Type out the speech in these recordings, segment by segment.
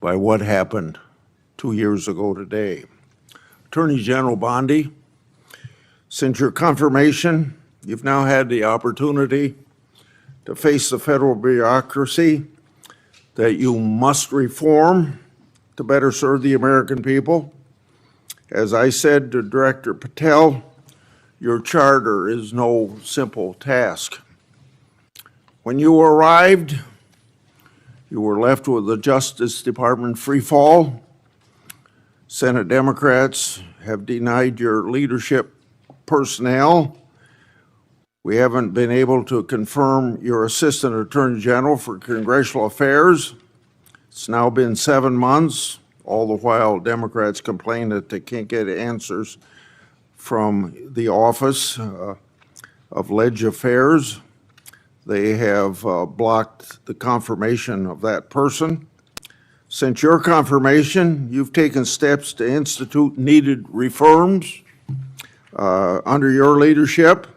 by what happened 2 years ago today. Attorney General Bondi, since your confirmation, you've now had the opportunity to face the federal bureaucracy that you must reform to better serve the American people. As I said to Director Patel, your charter is no simple task. When you arrived, you were left with the Justice Department free fall. Senate Democrats have denied your leadership personnel. We haven't been able to confirm your Assistant Attorney General for Congressional Affairs. It's now been 7 months. All the while, Democrats complain that they can't get answers from the Office of Leg Affairs. They have blocked the confirmation of that person. Since your confirmation, you've taken steps to institute needed reforms. Under your leadership,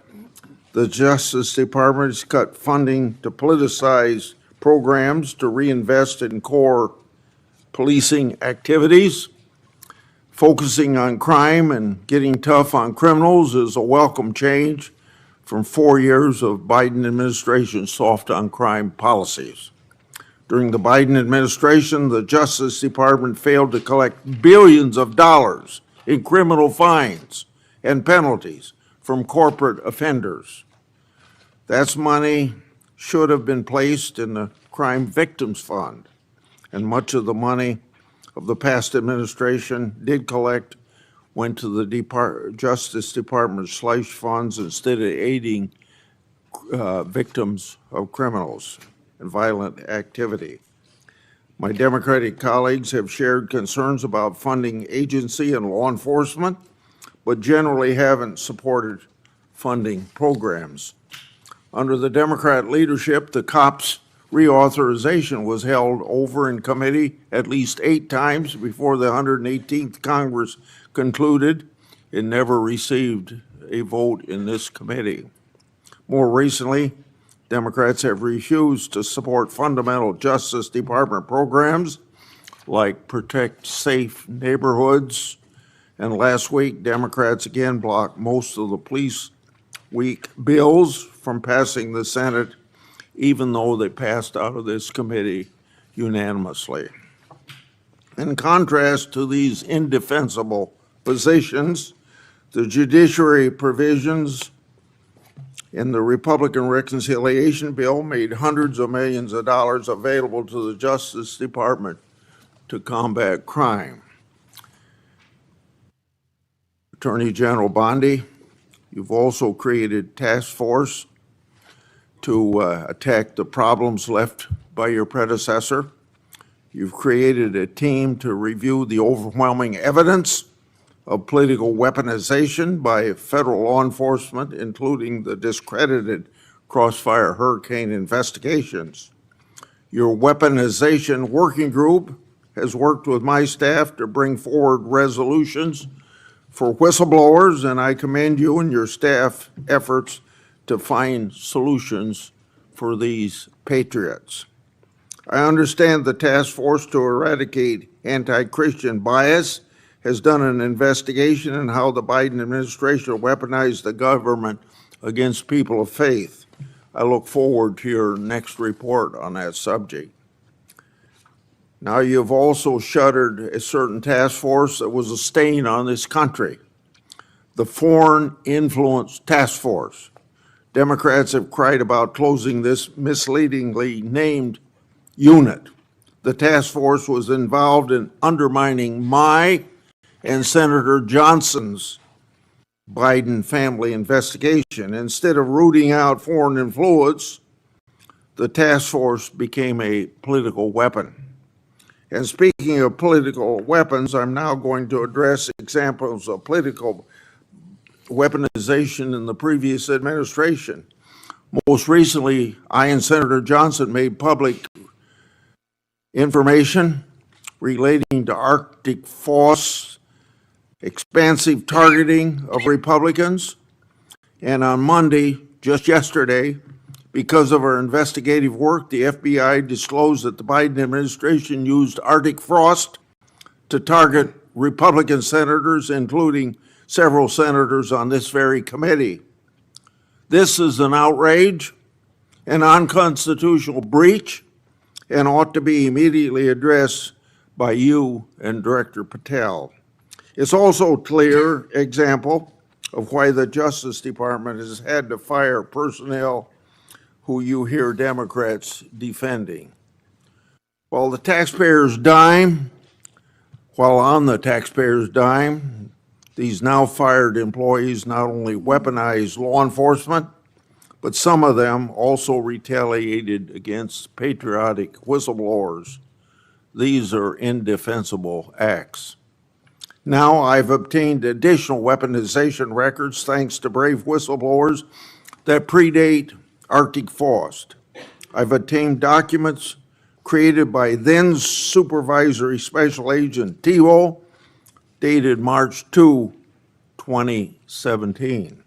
the Justice Department has cut funding to politicize programs to reinvest in core policing activities. Focusing on crime and getting tough on criminals is a welcome change from 4 years of Biden administration's soft on crime policies. During the Biden administration, the Justice Department failed to collect billions of dollars in criminal fines and penalties from corporate offenders. That's money should have been placed in the Crime Victims Fund, and much of the money of the past administration did collect went to the Justice Department slush funds instead of aiding victims of criminals and violent activity. My Democratic colleagues have shared concerns about funding agency and law enforcement, but generally haven't supported funding programs. Under the Democrat leadership, the COPS reauthorization was held over in committee at least 8 times before the 118th Congress concluded. It never received a vote in this committee. More recently, Democrats have refused to support fundamental Justice Department programs like Protect Safe Neighborhoods, and last week, Democrats again blocked most of the Police Week bills from passing the Senate, even though they passed out of this committee unanimously. In contrast to these indefensible positions, the judiciary provisions in the Republican reconciliation bill made hundreds of millions of dollars available to the Justice Department to combat crime. Attorney General Bondi, you've also created a task force to attack the problems left by your predecessor. You've created a team to review the overwhelming evidence of political weaponization by federal law enforcement, including the discredited Crossfire Hurricane investigations. Your weaponization working group has worked with my staff to bring forward resolutions for whistleblowers, and I commend you and your staff efforts to find solutions for these patriots. I understand the task force to eradicate anti-Christian bias has done an investigation in how the Biden administration weaponized the government against people of faith. I look forward to your next report on that subject. Now, you've also shuttered a certain task force that was a stain on this country, the Foreign Influence Task Force. Democrats have cried about closing this misleadingly named unit. The task force was involved in undermining my and Senator Johnson's Biden family investigation. Instead of rooting out foreign influence, the task force became a political weapon. And speaking of political weapons, I'm now going to address examples of political weaponization in the previous administration. Most recently, I and Senator Johnson made public information relating to Arctic Foss expansive targeting of Republicans. And on Monday, just yesterday, Because of our investigative work, the FBI disclosed that the Biden administration used Arctic frost to target Republican senators, including several senators on this very committee. This is an outrage, an unconstitutional breach, and ought to be immediately addressed by you and Director Patel. It's also a clear example of why the Justice Department has had to fire personnel who you hear Democrats defending. While on the taxpayer's dime, these now fired employees not only weaponized law enforcement, but some of them also retaliated against patriotic whistleblowers. These are indefensible acts. Now I've obtained additional weaponization records thanks to brave whistleblowers that predate Arctic frost. I've obtained documents created by then Supervisory Special Agent Tebow, dated March 2, 2017.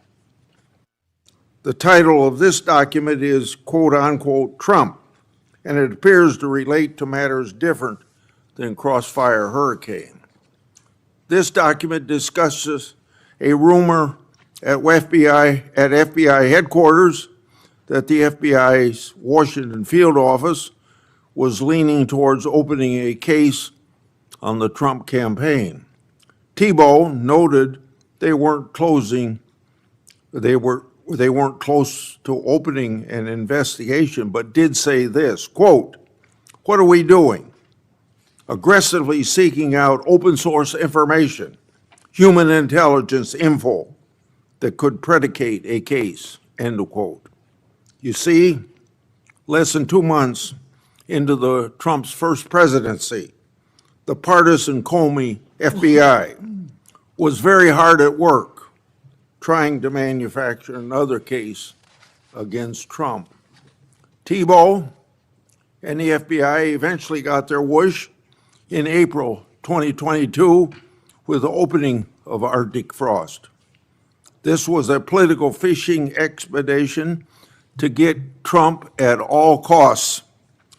The title of this document is quote unquote Trump, and it appears to relate to matters different than Crossfire Hurricane. This document discusses a rumor at FBI headquarters that the FBI's Washington field office was leaning towards opening a case on the Trump campaign. Tebow noted they weren't close to opening an investigation, but did say this, quote, "What are we doing? Aggressively seeking out open source information, human intelligence info that could predicate a case," end of quote. You see, less than 2 months into Trump's first presidency, the partisan Comey FBI was very hard at work trying to manufacture another case against Trump. Tebow and the FBI eventually got their wish in April 2022 with the opening of Arctic frost. This was a political fishing expedition to get Trump at all costs,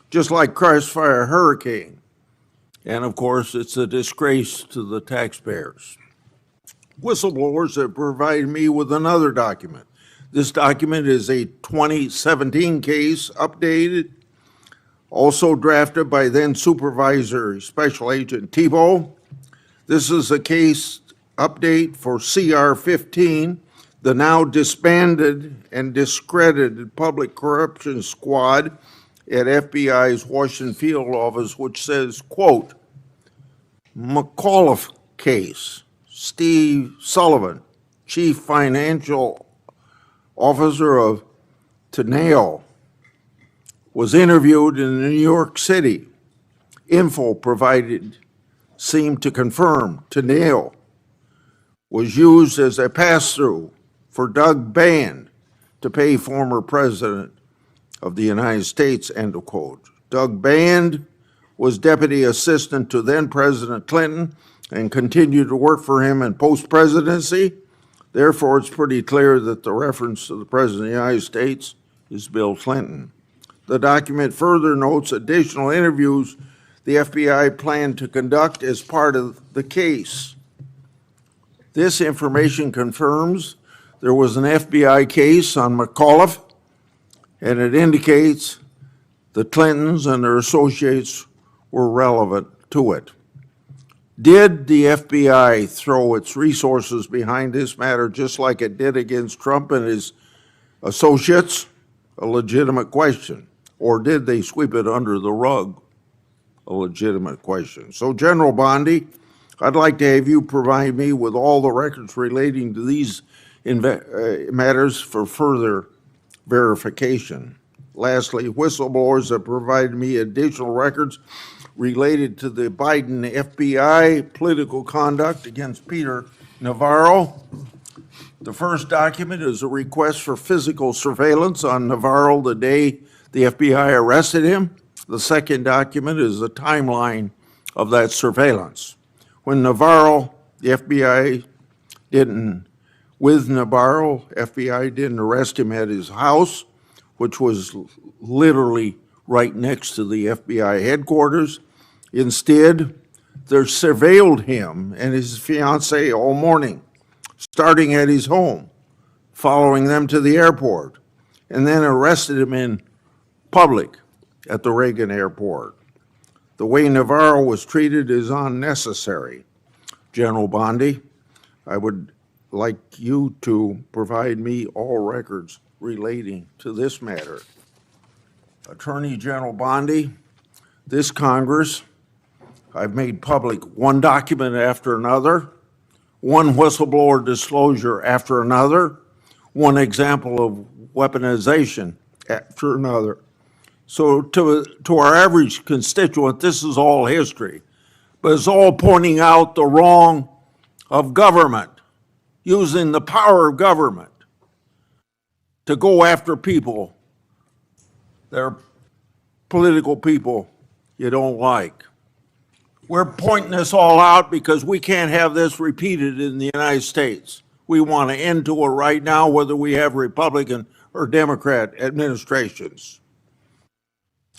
just like Crossfire Hurricane. And of course, it's a disgrace to the taxpayers. Whistleblowers have provided me with another document. This document is a 2017 case, updated, also drafted by then Supervisor Special Agent Tebow. This is a case update for CR 15, the now disbanded and discredited Public Corruption Squad at FBI's Washington field office, which says, quote, McAuliffe case, Steve Sullivan, Chief Financial Officer of Teneo, was interviewed in New York City. Info provided seemed to confirm Teneo was used as a pass-through for Doug Band to pay former President of the United States, end of quote. Doug Band was deputy assistant to then President Clinton and continued to work for him in post-presidency. Therefore, it's pretty clear that the reference to the President of the United States is Bill Clinton. The document further notes additional interviews the FBI planned to conduct as part of the case. This information confirms there was an FBI case on McAuliffe, and it indicates the Clintons and their associates were relevant to it. Did the FBI throw its resources behind this matter just like it did against Trump and his associates? A legitimate question. Or did they sweep it under the rug? A legitimate question. So, General Bondi, I'd like to have you provide me with all the records relating to these matters for further verification. Lastly, whistleblowers have provided me additional records related to the Biden FBI political conduct against Peter Navarro. The first document is a request for physical surveillance on Navarro the day the FBI arrested him. The second document is a timeline of that surveillance. When Navarro, the FBI didn't arrest him at his house. which was literally right next to the FBI headquarters. Instead, they surveilled him and his fiancée all morning, starting at his home, following them to the airport, and then arrested him in public at the Reagan airport. The way Navarro was treated is unnecessary. General Bondi, I would like you to provide me all records relating to this matter. Attorney General Bondi, this Congress, I've made public one document after another, one whistleblower disclosure after another, one example of weaponization after another. So to our average constituent, this is all history, but it's all pointing out the wrong of government, using the power of government to go after people that are political people you don't like. We're pointing this all out because we can't have this repeated in the United States. We want an end to it right now, whether we have Republican or Democrat administrations.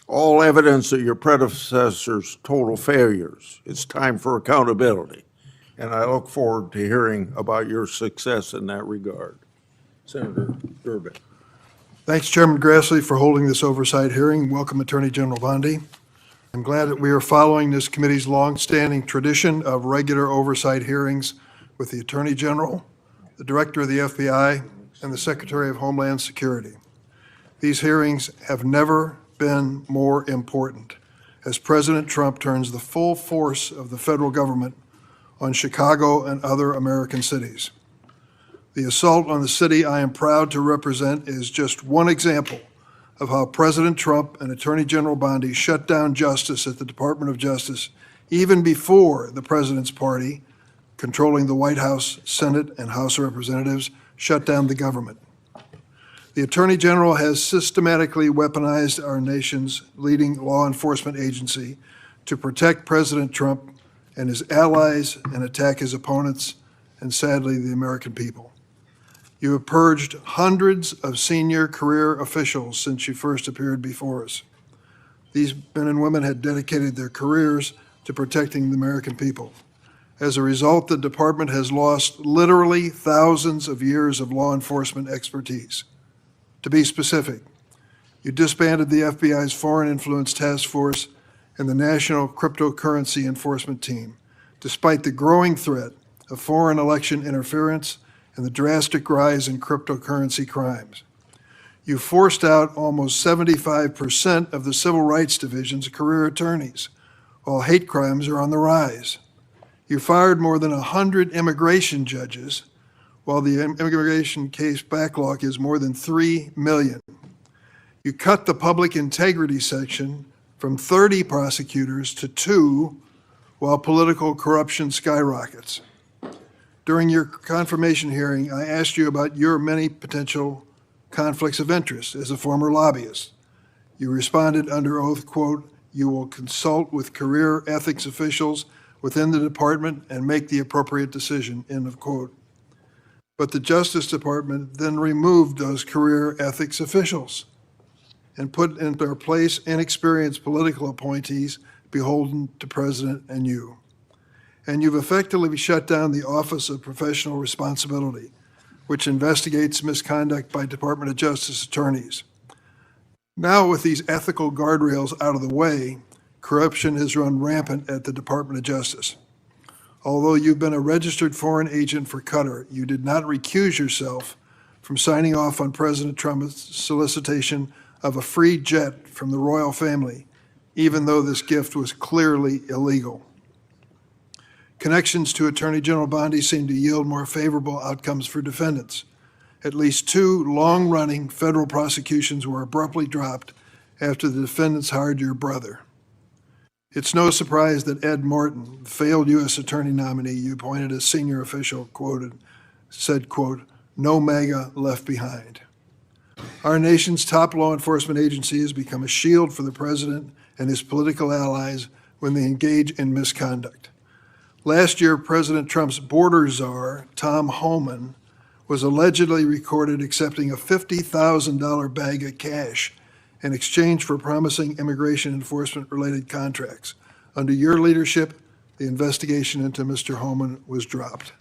All evidence of your predecessors' total failures. It's time for accountability. And I look forward to hearing about your success in that regard. Senator Durbin. Thanks, Chairman Grassley, for holding this oversight hearing. Welcome, Attorney General Bondi. I'm glad that we are following this committee's long-standing tradition of regular oversight hearings with the Attorney General, the Director of the FBI, and the Secretary of Homeland Security. These hearings have never been more important as President Trump turns the full force of the federal government on Chicago and other American cities. The assault on the city I am proud to represent is just one example of how President Trump and Attorney General Bondi shut down justice at the Department of Justice even before the president's party, controlling the White House, Senate, and House of Representatives, shut down the government. The Attorney General has systematically weaponized our nation's leading law enforcement agency to protect President Trump and his allies and attack his opponents and, sadly, the American people. You have purged hundreds of senior career officials since you first appeared before us. These men and women had dedicated their careers to protecting the American people. As a result, the department has lost literally thousands of years of law enforcement expertise. To be specific, you disbanded the FBI's Foreign Influence Task Force and the National Cryptocurrency Enforcement Team, despite the growing threat of foreign election interference and the drastic rise in cryptocurrency crimes. You forced out almost 75% of the Civil Rights Division's career attorneys, while hate crimes are on the rise. You fired more than 100 immigration judges, while the immigration case backlog is more than 3 million. You cut the public integrity section from 30 prosecutors to 2, while political corruption skyrockets. During your confirmation hearing, I asked you about your many potential conflicts of interest as a former lobbyist. You responded under oath, quote, "You will consult with career ethics officials within the department and make the appropriate decision," end of quote. But the Justice Department then removed those career ethics officials and put in their place inexperienced political appointees beholden to President and you. And you've effectively shut down the Office of Professional Responsibility, which investigates misconduct by Department of Justice attorneys. Now, with these ethical guardrails out of the way, corruption has run rampant at the Department of Justice. Although you've been a registered foreign agent for Qatar, you did not recuse yourself from signing off on President Trump's solicitation of a free jet from the royal family, even though this gift was clearly illegal. Connections to Attorney General Bondi seem to yield more favorable outcomes for defendants. At least 2 long-running federal prosecutions were abruptly dropped after the defendants hired your brother. It's no surprise that Ed Martin, the failed U.S. attorney nominee you appointed as senior official, said, quote, "No MAGA left behind." Our nation's top law enforcement agency has become a shield for the president and his political allies when they engage in misconduct. Last year, President Trump's border czar, Tom Homan, was allegedly recorded accepting a $50,000 bag of cash in exchange for promising immigration enforcement-related contracts. Under your leadership, the investigation into Mr. Homan was dropped.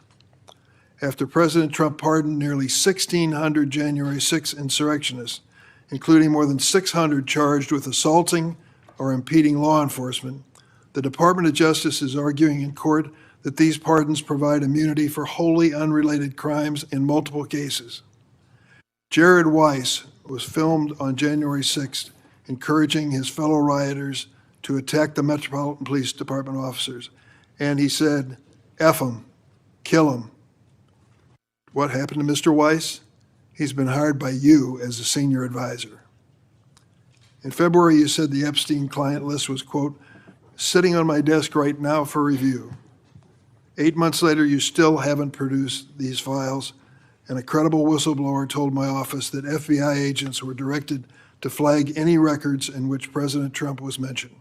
After President Trump pardoned nearly 1,600 January 6 insurrectionists, including more than 600 charged with assaulting or impeding law enforcement, the Department of Justice is arguing in court that these pardons provide immunity for wholly unrelated crimes in multiple cases. Jared Weiss was filmed on January 6th encouraging his fellow rioters to attack the Metropolitan Police Department officers, and he said, "F 'em, kill 'em." What happened to Mr. Weiss? He's been hired by you as a senior advisor. In February, you said the Epstein client list was, quote, "sitting on my desk right now for review." 8 months later, you still haven't produced these files, and a credible whistleblower told my office that FBI agents were directed to flag any records in which President Trump was mentioned.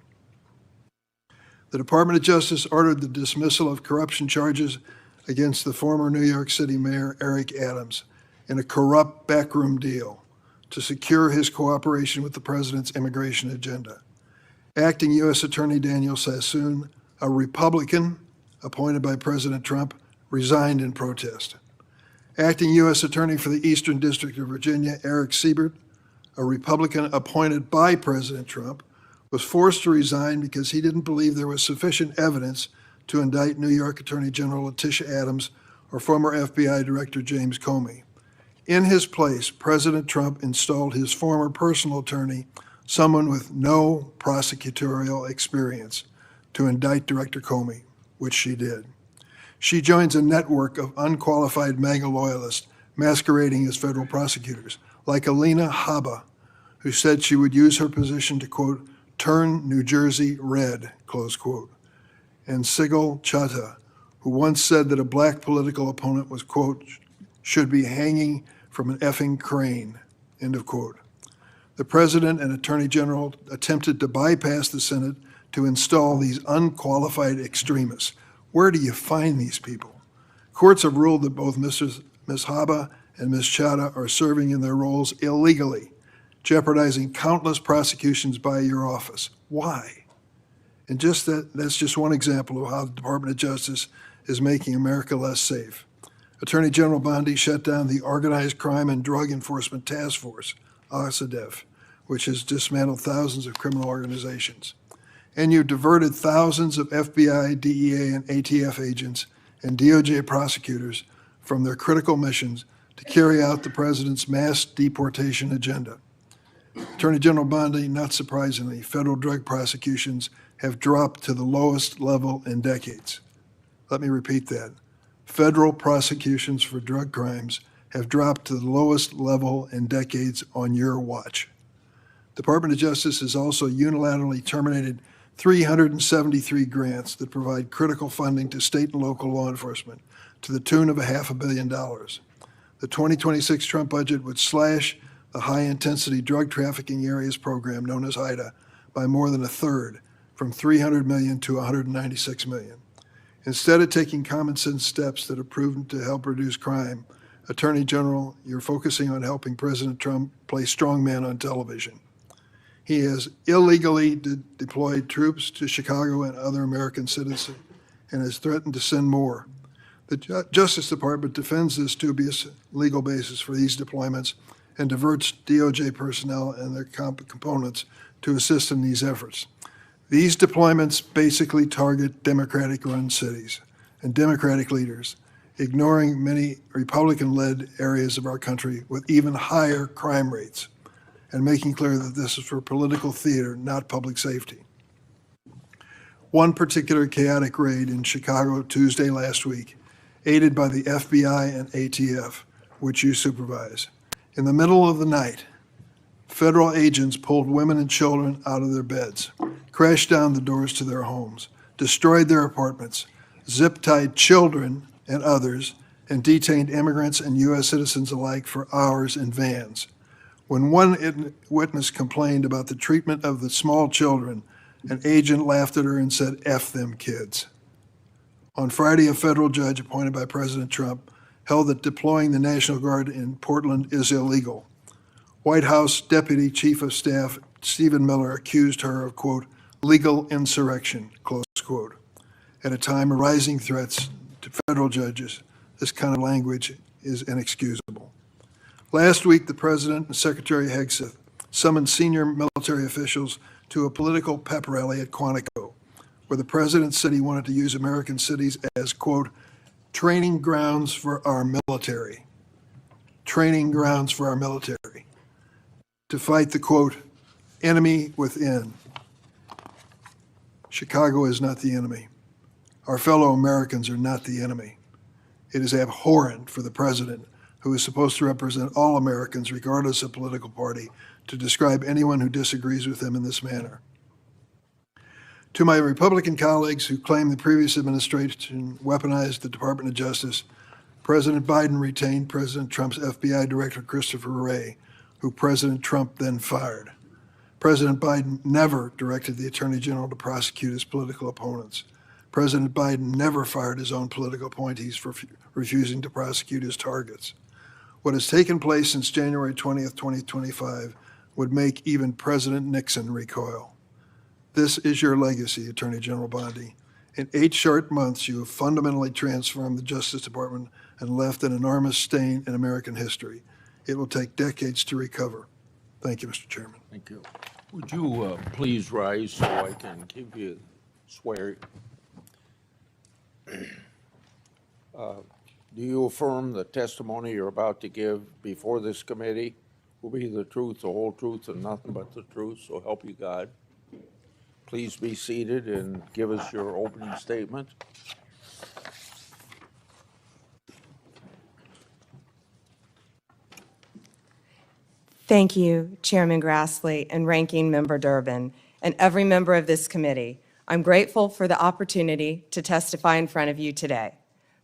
The Department of Justice ordered the dismissal of corruption charges against the former New York City Mayor Eric Adams in a corrupt backroom deal to secure his cooperation with the president's immigration agenda. Acting U.S. Attorney Daniel Sassoon, a Republican appointed by President Trump, resigned in protest. Acting U.S. Attorney for the Eastern District of Virginia, Eric Siebert, a Republican appointed by President Trump, was forced to resign because he didn't believe there was sufficient evidence to indict New York Attorney General Letitia Adams or former FBI Director James Comey. In his place, President Trump installed his former personal attorney, someone with no prosecutorial experience, to indict Director Comey, which she did. She joins a network of unqualified MAGA loyalists masquerading as federal prosecutors, like Alina Habba, who said she would use her position to, quote, "turn New Jersey red," close quote, and Sigal Chattah, who once said that a black political opponent was, quote, "should be hanging from an effing crane," end of quote. The president and attorney general attempted to bypass the Senate to install these unqualified extremists. Where do you find these people? Courts have ruled that both Ms. Habba and Ms. Chattah are serving in their roles illegally, jeopardizing countless prosecutions by your office. Why? And that's just one example of how the Department of Justice is making America less safe. Attorney General Bondi shut down the Organized Crime and Drug Enforcement Task Force, OSADEF, which has dismantled thousands of criminal organizations. And you diverted thousands of FBI, DEA, and ATF agents and DOJ prosecutors from their critical missions to carry out the president's mass deportation agenda. Attorney General Bondi, not surprisingly, federal drug prosecutions have dropped to the lowest level in decades. Let me repeat that. Federal prosecutions for drug crimes have dropped to the lowest level in decades on your watch. Department of Justice has also unilaterally terminated 373 grants that provide critical funding to state and local law enforcement to the tune of $500 million. The 2026 Trump budget would slash the high-intensity drug trafficking areas program known as HIDA by more than a third, from $300 million to $196 million. Instead of taking common sense steps that have proven to help reduce crime, Attorney General, you're focusing on helping President Trump play strongman on television. He has illegally deployed troops to Chicago and other American citizens and has threatened to send more. The Justice Department defends this dubious legal basis for these deployments and diverts DOJ personnel and their components to assist in these efforts. These deployments basically target Democratic-run cities and Democratic leaders, ignoring many Republican-led areas of our country with even higher crime rates, and making clear that this is for political theater, not public safety. One particular chaotic raid in Chicago Tuesday last week, aided by the FBI and ATF, which you supervise. In the middle of the night, federal agents pulled women and children out of their beds, crashed down the doors to their homes, destroyed their apartments, zip-tied children and others, and detained immigrants and U.S. citizens alike for hours in vans. When one witness complained about the treatment of the small children, an agent laughed at her and said, "F them kids." On Friday, a federal judge appointed by President Trump held that deploying the National Guard in Portland is illegal. White House Deputy Chief of Staff Stephen Miller accused her of, quote, legal insurrection, close quote. At a time of rising threats to federal judges, this kind of language is inexcusable. Last week, the President and Secretary Hegseth summoned senior military officials to a political pep rally at Quantico, where the President said he wanted to use American cities as, quote, training grounds for our military. Training grounds for our military. To fight the, quote, enemy within. Chicago is not the enemy. Our fellow Americans are not the enemy. It is abhorrent for the President, who is supposed to represent all Americans regardless of political party, to describe anyone who disagrees with him in this manner. To my Republican colleagues who claim the previous administration weaponized the Department of Justice, President Biden retained President Trump's FBI Director Christopher Wray, who President Trump then fired. President Biden never directed the Attorney General to prosecute his political opponents. President Biden never fired his own political appointees for refusing to prosecute his targets. What has taken place since January 20th, 2025 would make even President Nixon recoil. This is your legacy, Attorney General Bondi. In 8 short months, you have fundamentally transformed the Justice Department and left an enormous stain in American history. It will take decades to recover. Thank you, Mr. Chairman. Thank you. Would you please rise so I can give you swear? Do you affirm the testimony you're about to give before this committee will be the truth, the whole truth, and nothing but the truth, so help you God? Please be seated and give us your opening statement. Thank you, Chairman Grassley and Ranking Member Durbin, and every member of this committee. I'm grateful for the opportunity to testify in front of you today.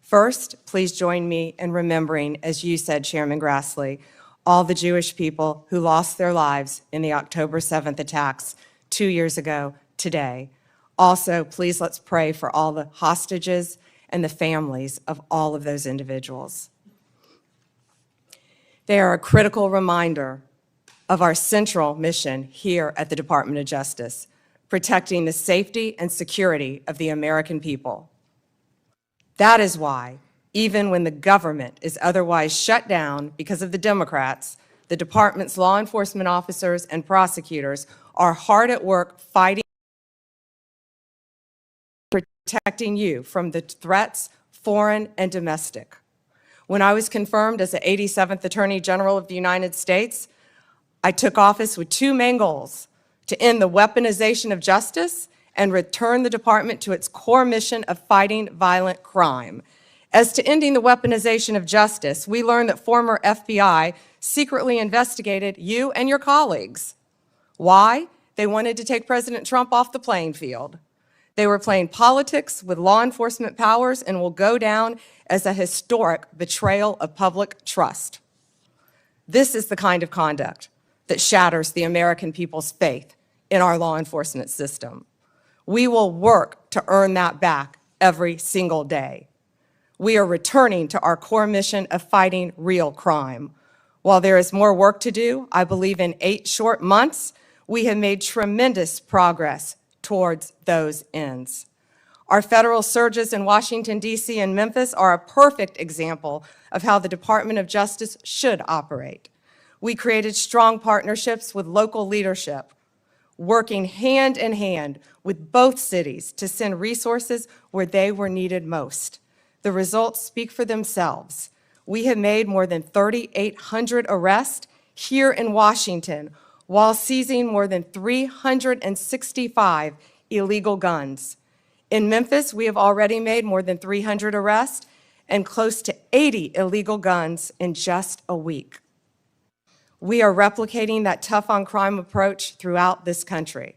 First, please join me in remembering, as you said, Chairman Grassley, all the Jewish people who lost their lives in the October 7th attacks 2 years ago today. Also, please let's pray for all the hostages and the families of all of those individuals. They are a critical reminder of our central mission here at the Department of Justice, protecting the safety and security of the American people. That is why, even when the government is otherwise shut down because of the Democrats, the department's law enforcement officers and prosecutors are hard at work fighting, protecting you from the threats, foreign and domestic. When I was confirmed as the 87th Attorney General of the United States, I took office with 2 main goals: to end the weaponization of justice and return the department to its core mission of fighting violent crime. As to ending the weaponization of justice, we learned that former FBI secretly investigated you and your colleagues. Why? They wanted to take President Trump off the playing field. They were playing politics with law enforcement powers and will go down as a historic betrayal of public trust. This is the kind of conduct that shatters the American people's faith in our law enforcement system. We will work to earn that back every single day. We are returning to our core mission of fighting real crime. While there is more work to do, I believe in 8 short months, we have made tremendous progress towards those ends. Our federal surges in Washington, D.C. and Memphis are a perfect example of how the Department of Justice should operate. We created strong partnerships with local leadership, working hand in hand with both cities to send resources where they were needed most. The results speak for themselves. We have made more than 3,800 arrests here in Washington while seizing more than 365 illegal guns. In Memphis, we have already made more than 300 arrests and close to 80 illegal guns in just a week. We are replicating that tough-on-crime approach throughout this country.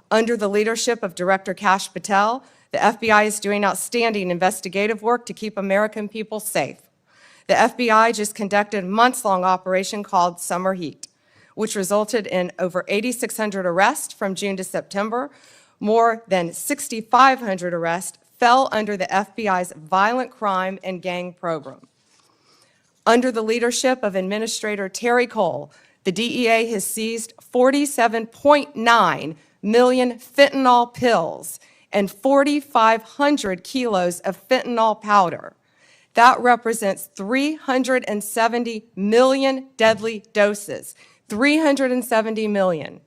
Under the leadership of Director Kash Patel, the FBI is doing outstanding investigative work to keep American people safe. The FBI just conducted a months-long operation called Summer Heat, which resulted in over 8,600 arrests from June to September. More than 6,500 arrests fell under the FBI's violent crime and gang program. Under the leadership of Administrator Terry Cole, the DEA has seized 47.9 million fentanyl pills and 4,500 kilos of fentanyl powder. That represents 370 million deadly doses. 370 million.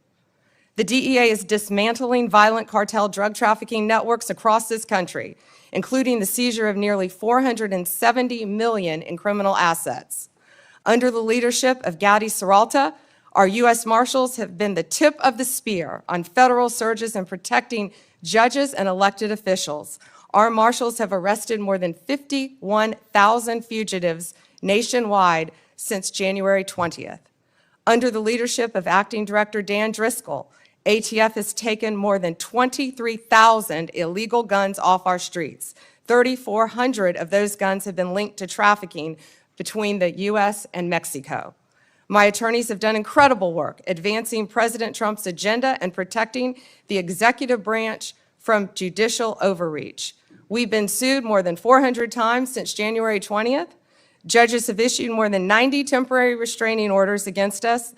The DEA is dismantling violent cartel drug trafficking networks across this country, including the seizure of nearly 470 million in criminal assets. Under the leadership of Gadi Serralta, our U.S. Marshals have been the tip of the spear on federal surges in protecting judges and elected officials. Our Marshals have arrested more than 51,000 fugitives nationwide since January 20th. Under the leadership of Acting Director Dan Driscoll, ATF has taken more than 23,000 illegal guns off our streets. 3,400 of those guns have been linked to trafficking between the U.S. and Mexico. My attorneys have done incredible work advancing President Trump's agenda and protecting the executive branch from judicial overreach. We've been sued more than 400 times since January 20th. Judges have issued more than 90 temporary restraining orders against us,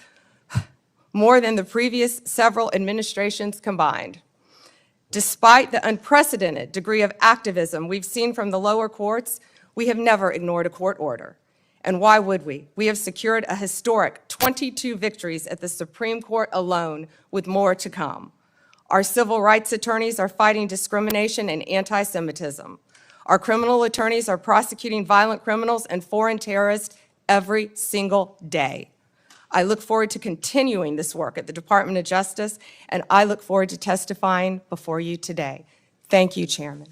more than the previous several administrations combined. Despite the unprecedented degree of activism we've seen from the lower courts, we have never ignored a court order. And why would we? We have secured a historic 22 victories at the Supreme Court alone, with more to come. Our civil rights attorneys are fighting discrimination and anti-Semitism. Our criminal attorneys are prosecuting violent criminals and foreign terrorists every single day. I look forward to continuing this work at the Department of Justice, and I look forward to testifying before you today. Thank you, Chairman.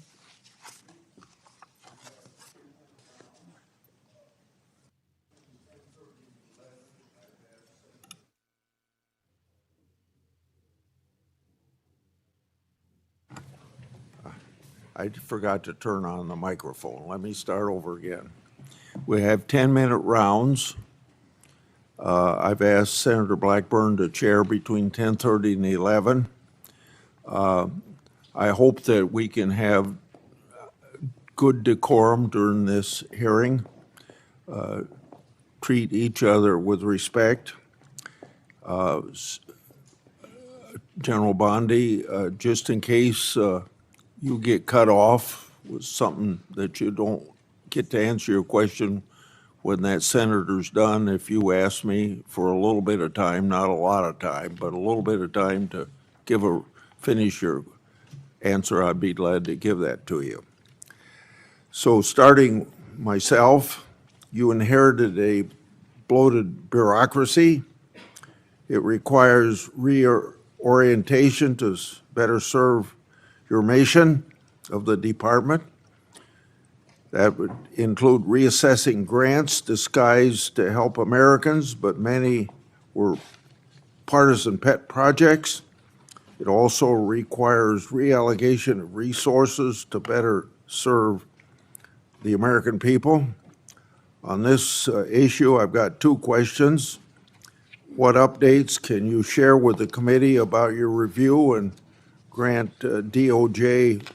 I forgot to turn on the microphone. Let me start over again. We have 10-minute rounds. I've asked Senator Blackburn to chair between 10:30 and 11. I hope that we can have good decorum during this hearing, treat each other with respect. General Bondi, just in case you get cut off with something that you don't get to answer your question when that senator's done, if you ask me for a little bit of time, not a lot of time, but a little bit of time to finish your answer, I'd be glad to give that to you. So starting myself, you inherited a bloated bureaucracy. It requires reorientation to better serve your mission of the department. That would include reassessing grants disguised to help Americans, but many were partisan pet projects. It also requires reallocation of resources to better serve the American people. On this issue, I've got two questions. What updates can you share with the committee about your review and grant DOJ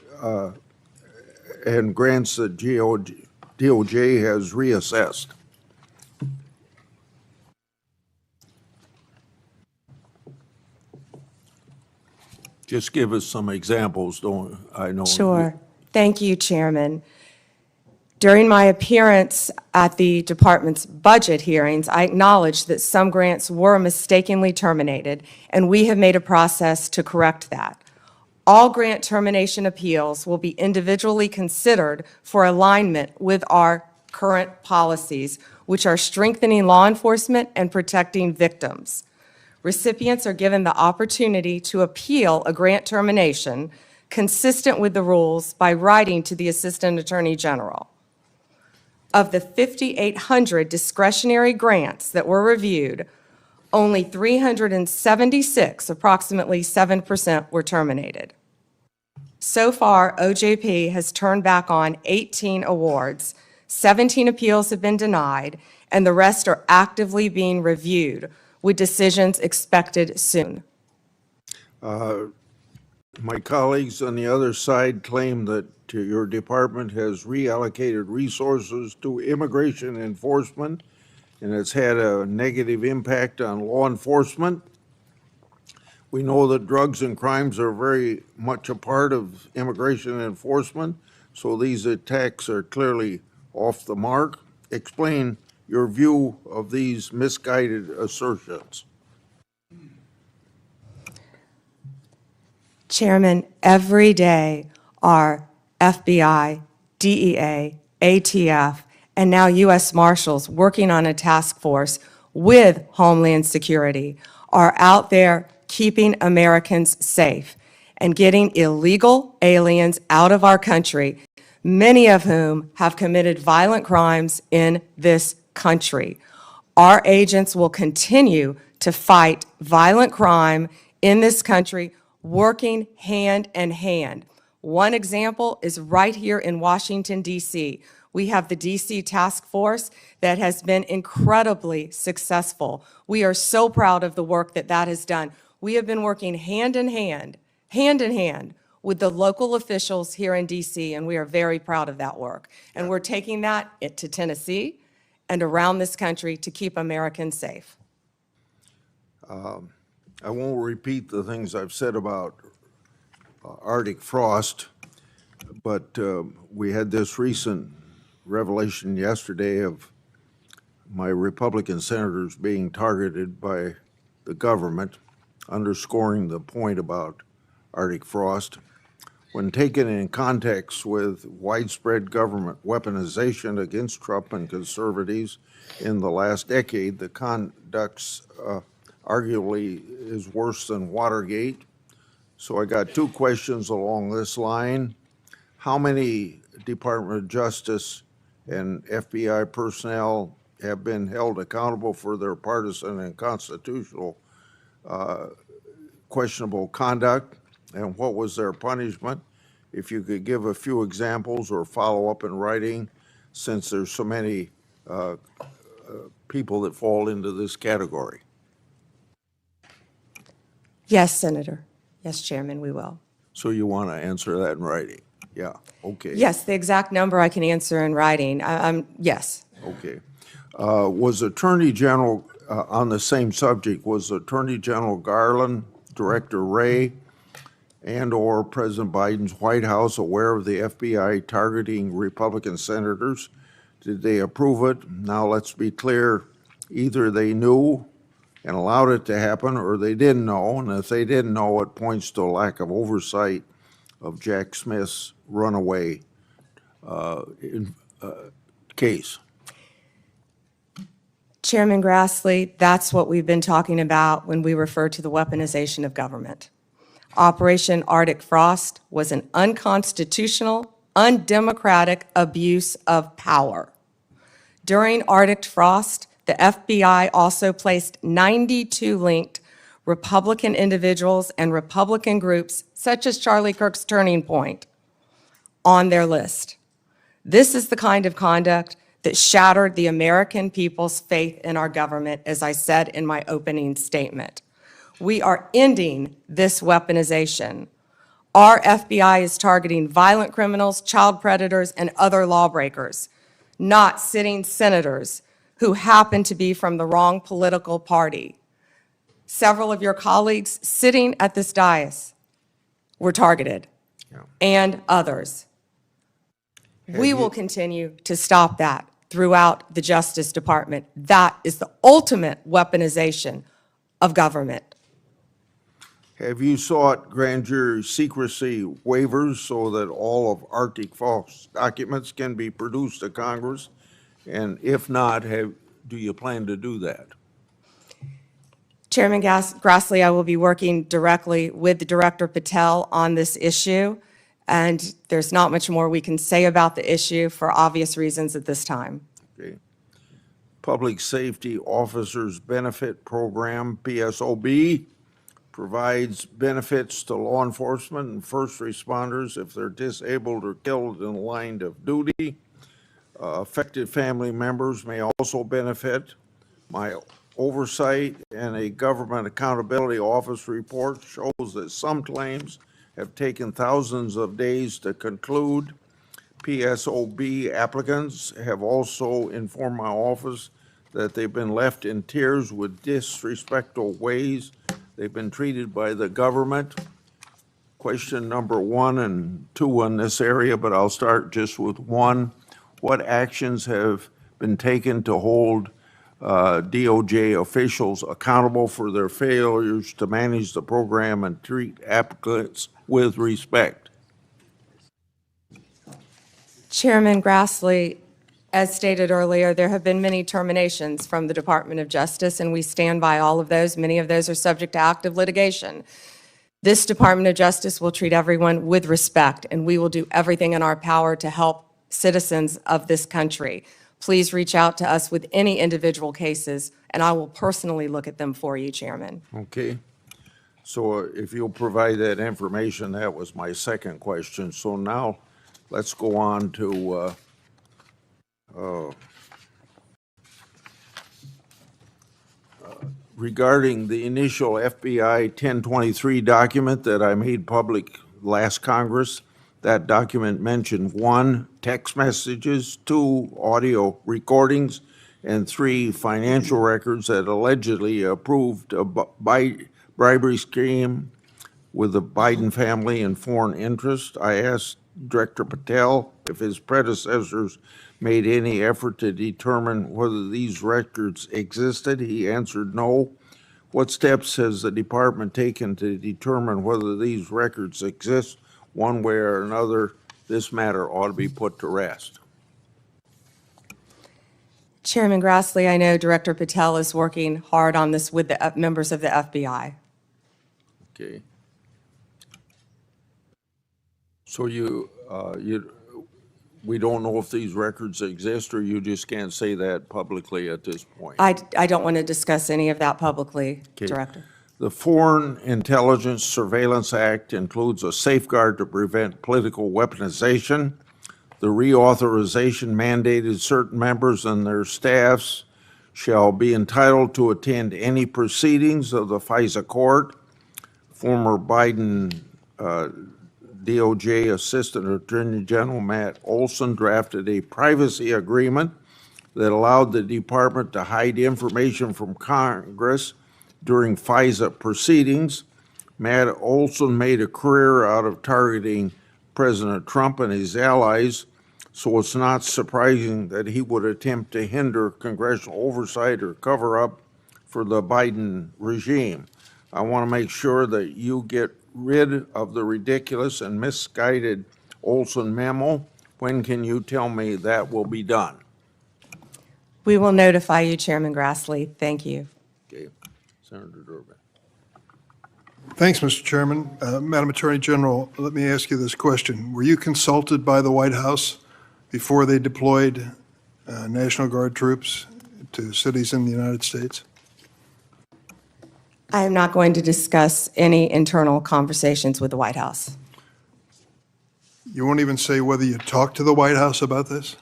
and grants that DOJ has reassessed? Just give us some examples, don't I know? Sure. Thank you, Chairman. During my appearance at the department's budget hearings, I acknowledged that some grants were mistakenly terminated, and we have made a process to correct that. All grant termination appeals will be individually considered for alignment with our current policies, which are strengthening law enforcement and protecting victims. Recipients are given the opportunity to appeal a grant termination consistent with the rules by writing to the Assistant Attorney General. Of the 5,800 discretionary grants that were reviewed, only 376, approximately 7%, were terminated. So far, OJP has turned back on 18 awards, 17 appeals have been denied, and the rest are actively being reviewed, with decisions expected soon. My colleagues on the other side claim that your department has reallocated resources to immigration enforcement, and it's had a negative impact on law enforcement. We know that drugs and crimes are very much a part of immigration enforcement, so these attacks are clearly off the mark. Explain your view of these misguided assertions. Chairman, every day our FBI, DEA, ATF, and now U.S. Marshals working on a task force with Homeland Security are out there keeping Americans safe and getting illegal aliens out of our country, many of whom have committed violent crimes in this country. Our agents will continue to fight violent crime in this country, working hand in hand. One example is right here in Washington, D.C. We have the D.C. Task Force that has been incredibly successful. We are so proud of the work that that has done. We have been working hand in hand with the local officials here in D.C., and we are very proud of that work. And we're taking that to Tennessee and around this country to keep Americans safe. I won't repeat the things I've said about Arctic frost, but we had this recent revelation yesterday of my Republican senators being targeted by the government, underscoring the point about Arctic frost. When taken in context with widespread government weaponization against Trump and conservatives in the last decade, the conduct's arguably is worse than Watergate. So I got two questions along this line. How many Department of Justice and FBI personnel have been held accountable for their partisan and constitutional questionable conduct, and what was their punishment? If you could give a few examples or follow up in writing, since there's so many people that fall into this category. Yes, Senator. Yes, Chairman, we will. So you want to answer that in writing? Yeah, okay. Yes, the exact number I can answer in writing. Yes. Okay. Was Attorney General, on the same subject, was Attorney General Garland, Director Wray, and/or President Biden's White House aware of the FBI targeting Republican senators? Did they approve it? Now, let's be clear, either they knew and allowed it to happen, or they didn't know, and if they didn't know, it points to a lack of oversight of Jack Smith's runaway case. Chairman Grassley, that's what we've been talking about when we refer to the weaponization of government. Operation Arctic Frost was an unconstitutional, undemocratic abuse of power. During Arctic Frost, the FBI also placed 92 linked Republican individuals and Republican groups, such as Charlie Kirk's Turning Point, on their list. This is the kind of conduct that shattered the American people's faith in our government, as I said in my opening statement. We are ending this weaponization. Our FBI is targeting violent criminals, child predators, and other lawbreakers, not sitting senators who happen to be from the wrong political party. Several of your colleagues sitting at this dais were targeted, and others. We will continue to stop that throughout the Justice Department. That is the ultimate weaponization of government. Have you sought grand jury secrecy waivers so that all of Arctic Frost documents can be produced to Congress? And if not, do you plan to do that? Chairman Grassley, I will be working directly with the Director Patel on this issue, and there's not much more we can say about the issue for obvious reasons at this time. Okay. Public Safety Officers Benefit Program, PSOB, provides benefits to law enforcement and first responders if they're disabled or killed in the line of duty. Affected family members may also benefit. My oversight and a government accountability office report shows that some claims have taken thousands of days to conclude. PSOB applicants have also informed my office that they've been left in tears with disrespectful ways they've been treated by the government. Question number 1 and 2 in this area, but I'll start just with 1. What actions have been taken to hold DOJ officials accountable for their failures to manage the program and treat applicants with respect? Chairman Grassley, as stated earlier, there have been many terminations from the Department of Justice, and we stand by all of those. Many of those are subject to active litigation. This Department of Justice will treat everyone with respect, and we will do everything in our power to help citizens of this country. Please reach out to us with any individual cases, and I will personally look at them for you, Chairman. Okay. So if you'll provide that information, that was my second question. So now let's go on to regarding the initial FBI 1023 document that I made public last Congress. That document mentioned 1, text messages, 2, audio recordings, and 3, financial records that allegedly approved a bribery scheme with the Biden family and foreign interest. I asked Director Patel if his predecessors made any effort to determine whether these records existed. He answered no. What steps has the department taken to determine whether these records exist? One way or another, this matter ought to be put to rest. Chairman Grassley, I know Director Patel is working hard on this with the members of the FBI. Okay. So we don't know if these records exist, or you just can't say that publicly at this point? I don't want to discuss any of that publicly, Okay. Director. The Foreign Intelligence Surveillance Act includes a safeguard to prevent political weaponization. The reauthorization mandated certain members and their staffs shall be entitled to attend any proceedings of the FISA court. Former Biden DOJ Assistant Attorney General Matt Olson drafted a privacy agreement that allowed the department to hide information from Congress during FISA proceedings. Matt Olson made a career out of targeting President Trump and his allies, so it's not surprising that he would attempt to hinder congressional oversight or cover up for the Biden regime. I want to make sure that you get rid of the ridiculous and misguided Olson memo. When can you tell me that will be done? We will notify you, Chairman Grassley. Thank you. Okay, Senator Durbin. Thanks, Mr. Chairman. Madam Attorney General, let me ask you this question. Were you consulted by the White House before they deployed National Guard troops to cities in the United States? I am not going to discuss any internal conversations with the White House. You won't even say whether you talked to the White House about this?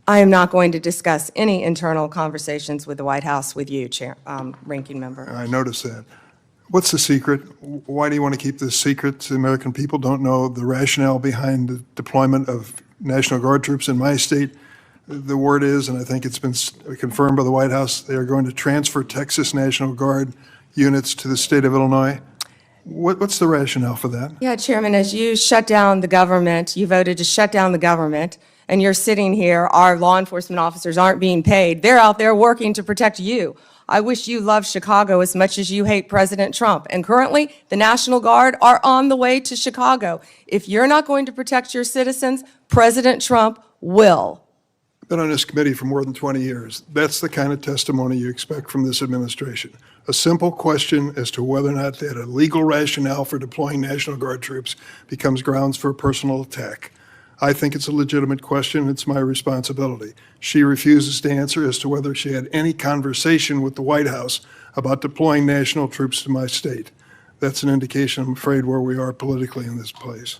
I am not going to discuss any internal conversations with the White House with you, Ranking Member. I noticed that. What's the secret? Why do you want to keep this secret? The American people don't know the rationale behind the deployment of National Guard troops in my state. The word is, and I think it's been confirmed by the White House, they are going to transfer Texas National Guard units to the state of Illinois. What's the rationale for that? Yeah, Chairman, as you shut down the government, you voted to shut down the government, and you're sitting here, our law enforcement officers aren't being paid. They're out there working to protect you. I wish you loved Chicago as much as you hate President Trump. And currently, the National Guard are on the way to Chicago. If you're not going to protect your citizens, President Trump will. I've been on this committee for more than 20 years. That's the kind of testimony you expect from this administration. A simple question as to whether or not they had a legal rationale for deploying National Guard troops becomes grounds for a personal attack. I think it's a legitimate question. It's my responsibility. She refuses to answer as to whether she had any conversation with the White House about deploying national troops to my state. That's an indication, I'm afraid, where we are politically in this place.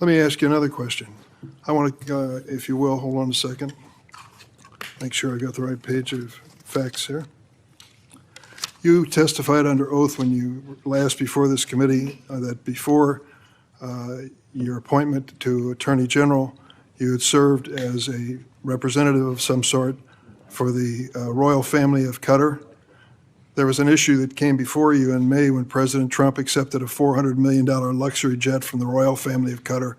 Let me ask you another question. I want to, if you will, hold on a second. Make sure I got the right page of facts here. You testified under oath when you last before this committee that before your appointment to Attorney General, you had served as a representative of some sort for the royal family of Qatar. There was an issue that came before you in May when President Trump accepted a $400 million luxury jet from the royal family of Qatar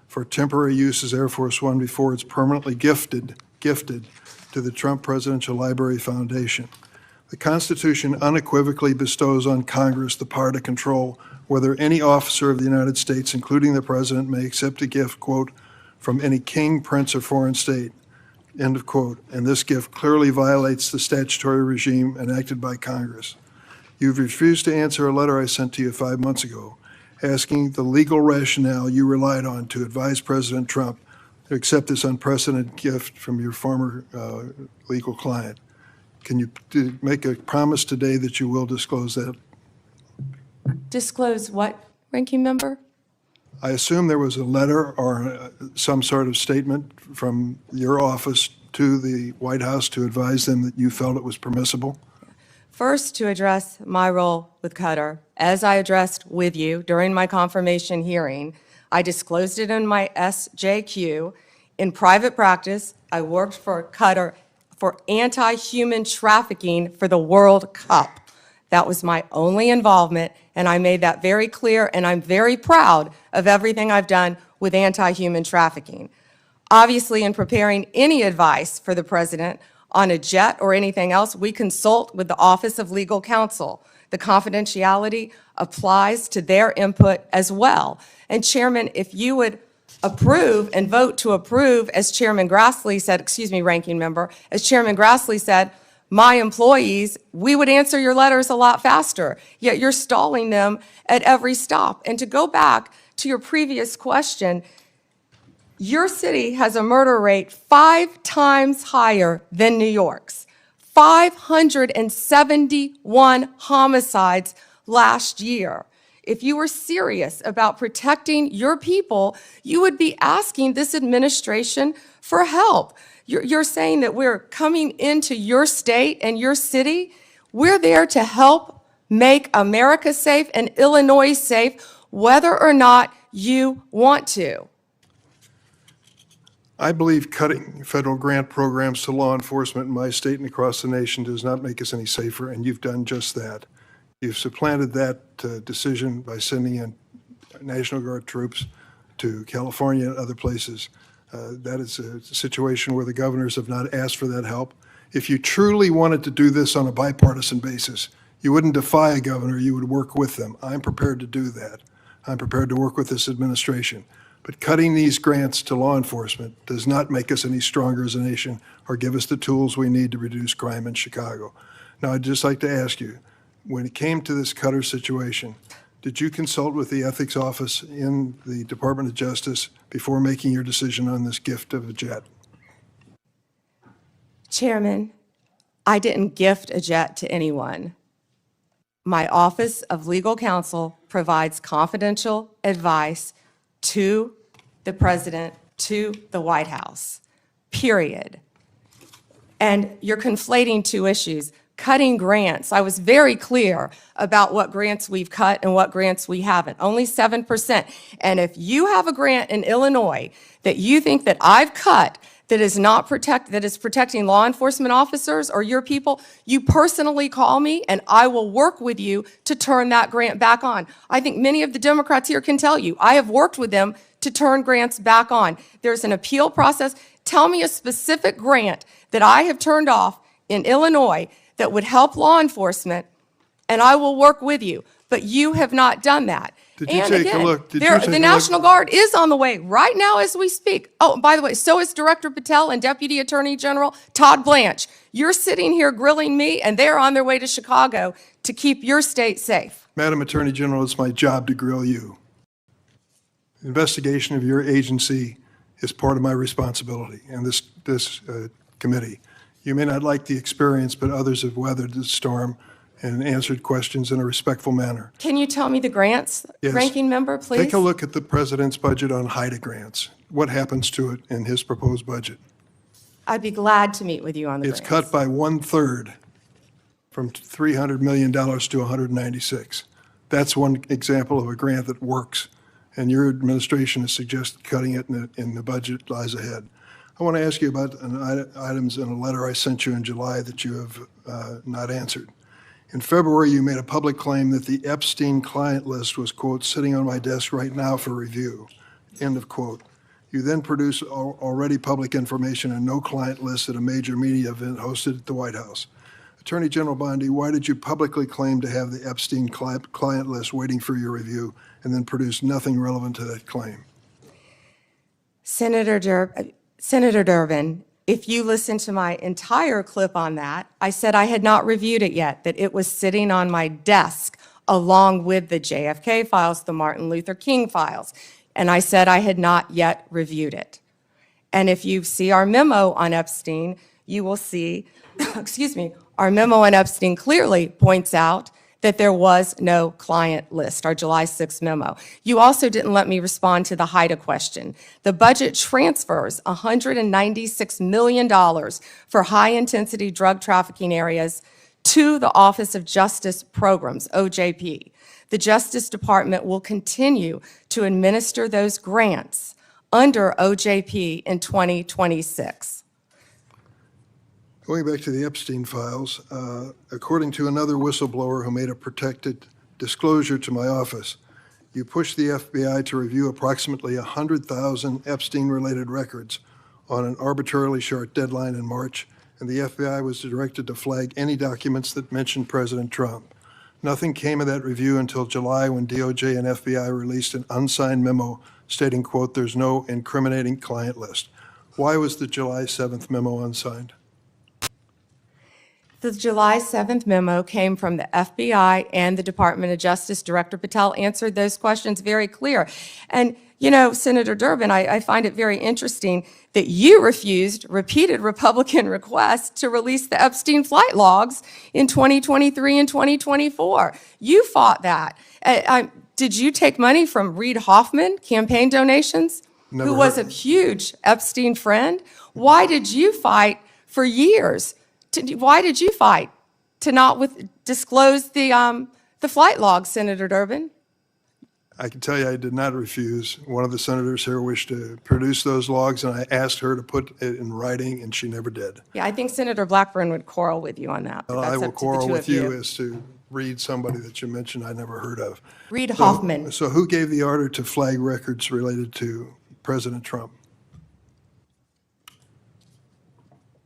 for temporary use as Air Force One before it's permanently gifted to the Trump Presidential Library Foundation. The Constitution unequivocally bestows on Congress the power to control whether any officer of the United States, including the President, may accept a gift, quote, from any king, prince, or foreign state, end of quote. And this gift clearly violates the statutory regime enacted by Congress. You've refused to answer a letter I sent to you 5 months ago asking the legal rationale you relied on to advise President Trump to accept this unprecedented gift from your former legal client. Can you make a promise today that you will disclose that? Disclose what, Ranking Member? I assume there was a letter or some sort of statement from your office to the White House to advise them that you felt it was permissible? First, to address my role with Qatar, as I addressed with you during my confirmation hearing, I disclosed it in my SJQ. In private practice, I worked for Qatar for anti-human trafficking for the World Cup. That was my only involvement, and I made that very clear, and I'm very proud of everything I've done with anti-human trafficking. Obviously, in preparing any advice for the President on a jet or anything else, we consult with the Office of Legal Counsel. The confidentiality applies to their input as well. And Chairman, if you would approve and vote to approve, as Chairman Grassley said, excuse me, Ranking Member, as Chairman Grassley said, my employees, we would answer your letters a lot faster, yet you're stalling them at every stop. And to go back to your previous question, your city has a murder rate 5 times higher than New York's. 571 homicides last year. If you were serious about protecting your people, you would be asking this administration for help. You're saying that we're coming into your state and your city. We're there to help make America safe and Illinois safe, whether or not you want to. I believe cutting federal grant programs to law enforcement in my state and across the nation does not make us any safer, and you've done just that. You've supplanted that decision by sending in National Guard troops to California and other places. That is a situation where the governors have not asked for that help. If you truly wanted to do this on a bipartisan basis, you wouldn't defy a governor, you would work with them. I'm prepared to do that. I'm prepared to work with this administration. But cutting these grants to law enforcement does not make us any stronger as a nation or give us the tools we need to reduce crime in Chicago. Now, I'd just like to ask you, when it came to this Qatar situation, did you consult with the ethics office in the Department of Justice before making your decision on this gift of a jet? Chairman, I didn't gift a jet to anyone. My Office of Legal Counsel provides confidential advice to the President, to the White House, period. And you're conflating two issues. Cutting grants, I was very clear about what grants we've cut and what grants we haven't, only 7%. And if you have a grant in Illinois that you think that I've cut that is protecting law enforcement officers or your people, you personally call me and I will work with you to turn that grant back on. I think many of the Democrats here can tell you, I have worked with them to turn grants back on. There's an appeal process. Tell me a specific grant that I have turned off in Illinois that would help law enforcement, and I will work with you. But you have not done that. Did you take a look? The National Guard is on the way right now as we speak. Oh, by the way, so is Director Patel and Deputy Attorney General Todd Blanche. You're sitting here grilling me, and they're on their way to Chicago to keep your state safe. Madam Attorney General, it's my job to grill you. The investigation of your agency is part of my responsibility and this committee. You may not like the experience, but others have weathered the storm and answered questions in a respectful manner. Can you tell me the grants, Yes. Ranking Member, please? Take a look at the president's budget on HIDA grants. What happens to it in his proposed budget? I'd be glad to meet with you on the It's grants. cut by 1/3 from $300 million to $196. That's one example of a grant that works. and your administration has suggested cutting it in the budget lies ahead. I want to ask you about items in a letter I sent you in July that you have not answered. In February, you made a public claim that the Epstein client list was, quote, sitting on my desk right now for review, end of quote. You then produced already public information and no client list at a major media event hosted at the White House. Attorney General Bondi, why did you publicly claim to have the Epstein client list waiting for your review and then produce nothing relevant to that claim? Senator Durbin, if you listen to my entire clip on that, I said I had not reviewed it yet, that it was sitting on my desk along with the JFK files, the Martin Luther King files, and I said I had not yet reviewed it. And if you see our memo on Epstein, you will see, excuse me, our memo on Epstein clearly points out that there was no client list, our July 6th memo. You also didn't let me respond to the HIDTA question. The budget transfers $196 million for high-intensity drug trafficking areas to the Office of Justice Programs, OJP. The Justice Department will continue to administer those grants under OJP in 2026. Going back to the Epstein files, according to another whistleblower who made a protected disclosure to my office, you pushed the FBI to review approximately 100,000 Epstein-related records on an arbitrarily short deadline in March, and the FBI was directed to flag any documents that mentioned President Trump. Nothing came of that review until July when DOJ and FBI released an unsigned memo stating, quote, there's no incriminating client list. Why was the July 7th memo unsigned? The July 7th memo came from the FBI and the Department of Justice. Director Patel answered those questions very clear. And, you know, Senator Durbin, I find it very interesting that you refused repeated Republican requests to release the Epstein flight logs in 2023 and 2024. You fought that. Did you take money from Reid Hoffman, campaign donations, who was a huge Epstein friend? Why did you fight for years? Why did you fight to not disclose the flight logs, Senator Durbin? I can tell you I did not refuse. One of the senators here wished to produce those logs, and I asked her to put it in writing, and she never did. Yeah, I think Senator Blackburn would quarrel with you on that. But Well, that's I will up to the quarrel two with of you as to Reid, somebody that you mentioned I never heard of. Reid Hoffman. So who gave the order to flag records related to President Trump?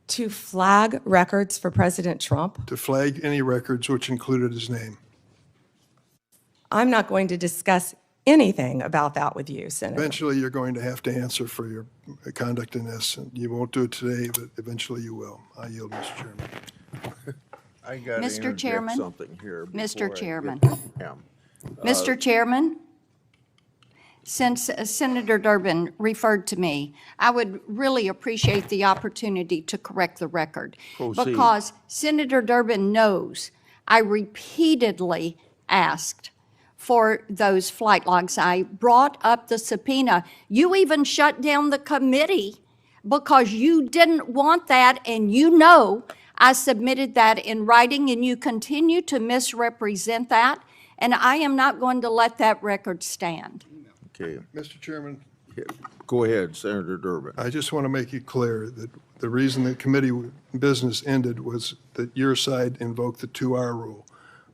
To flag records for President Trump? To flag any records which included his name. I'm not going to discuss anything about that with you, Senator. Eventually, you're going to have to answer for your conduct in this. And you won't do it today, but eventually you will. I yield, Mr. Chairman. I got to Mr. interject Chairman? something here. Mr. before I Chairman. get to Pam. Mr. Chairman, since Senator Durbin referred to me, I would really appreciate the opportunity to correct the record. Proceed. Because Senator Durbin knows I repeatedly asked for those flight logs. I brought up the subpoena. You even shut down the committee because you didn't want that, and you know I submitted that in writing, and you continue to misrepresent that, and I am not going to let that record stand. Okay, Mr. Chairman, go ahead, Senator Durbin. I just want to make it clear that the reason the committee business ended was that your side invoked the 2-hour rule.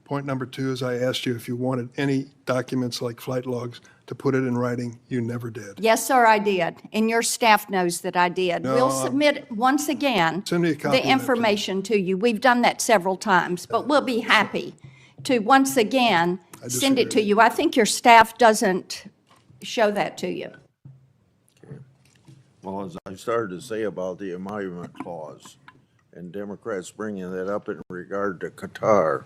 Point number 2 is I asked you if you wanted any documents like flight logs to put it in writing. You never did. Yes, sir, I did, and your staff knows that I did. No, We'll submit, once again, Send me a copy of the that, information to you. We've done that several times, but we'll be happy to, once again, send it to disagree. you. I think your staff doesn't show that to you. Well, as I started to say about the emolument clause, and Democrats bringing that up in regard to Qatar,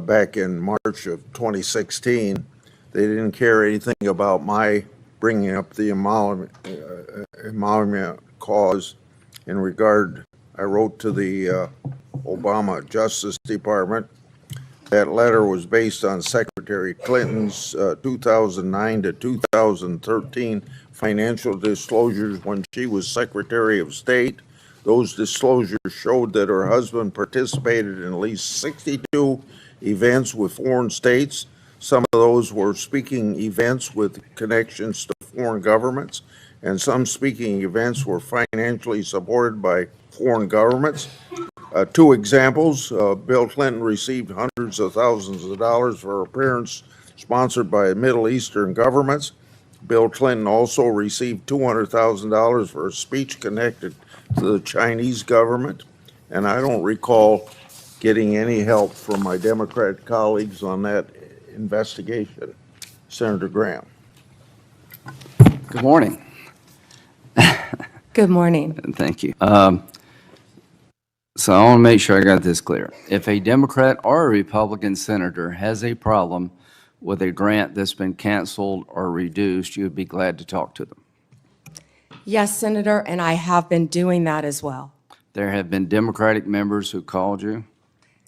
back in March of 2016, they didn't care anything about my bringing up the emolument clause in regard. I wrote to the Obama Justice Department. That letter was based on Secretary Clinton's 2009 to 2013 financial disclosures when she was Secretary of State. Those disclosures showed that her husband participated in at least 62 events with foreign states. Some of those were speaking events with connections to foreign governments, and some speaking events were financially supported by foreign governments. Two examples, Bill Clinton received hundreds of thousands of dollars for appearance sponsored by Middle Eastern governments. Bill Clinton also received $200,000 for a speech connected to the Chinese government. And I don't recall getting any help from my Democrat colleagues on that investigation. Senator Graham. Good morning. Good morning. Thank you. So I want to make sure I got this clear. If a Democrat or a Republican senator has a problem with a grant that's been canceled or reduced, you would be glad to talk to them. Yes, Senator, and I have been doing that as well. There have been Democratic members who called you,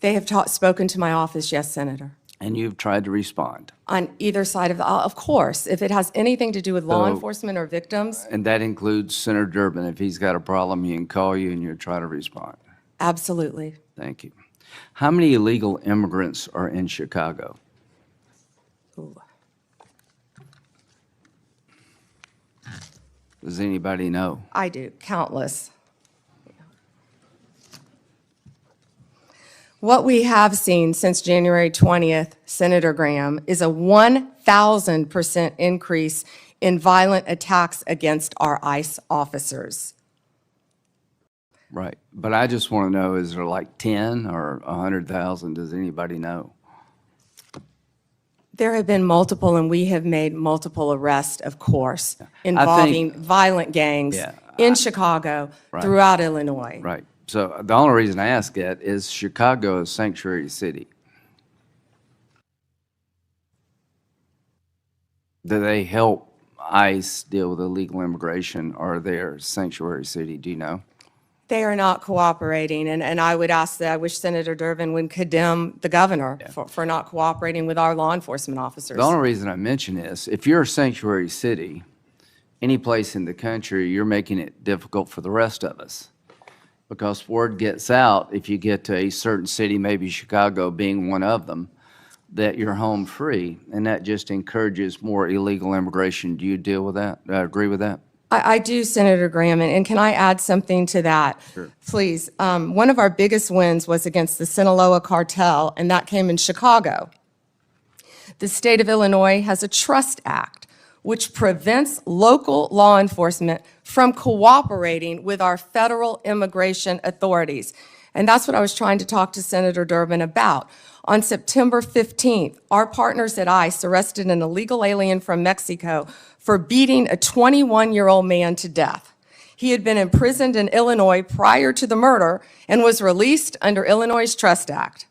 They have spoken to my office, yes, Senator, and you've tried to respond. on either side of the aisle. Of course, if it has anything to do with law So- enforcement or victims, And that includes Senator Durbin. If he's got a problem, he can call you and you'll try to respond. absolutely. Thank you. How many illegal immigrants are in Chicago? Ooh. Does anybody know? I do, countless. What we have seen since January 20th, Senator Graham, is a 1,000% increase in violent attacks against our ICE officers. Right. But I just want to know, is there like 10 or 100,000? Does anybody know? There have been multiple, and we have made multiple arrests, of course, involving violent gangs Yeah, in Chicago, Right. throughout Illinois. Right. So the only reason I ask that is Chicago is sanctuary city. Do they help ICE deal with illegal immigration, or are they a sanctuary city? Do you know? They are not cooperating, and I would ask that, I wish Senator Durbin would condemn the governor for not cooperating with our law enforcement officers. The only reason I mention this, if you're a sanctuary city, any place in the country, you're making it difficult for the rest of us. Because word gets out, if you get to a certain city, maybe Chicago being one of them, that you're home free, and that just encourages more illegal immigration. Do you deal with that? Agree with that? I do, Senator Graham, and can I add something to that? Sure. Please. One of our biggest wins was against the Sinaloa cartel, and that came in Chicago. The state of Illinois has a Trust Act, which prevents local law enforcement from cooperating with our federal immigration authorities. And that's what I was trying to talk to Senator Durbin about. On September 15th, our partners at ICE arrested an illegal alien from Mexico for beating a 21-year-old man to death. He had been imprisoned in Illinois prior to the murder and was released under Illinois' Trust Act.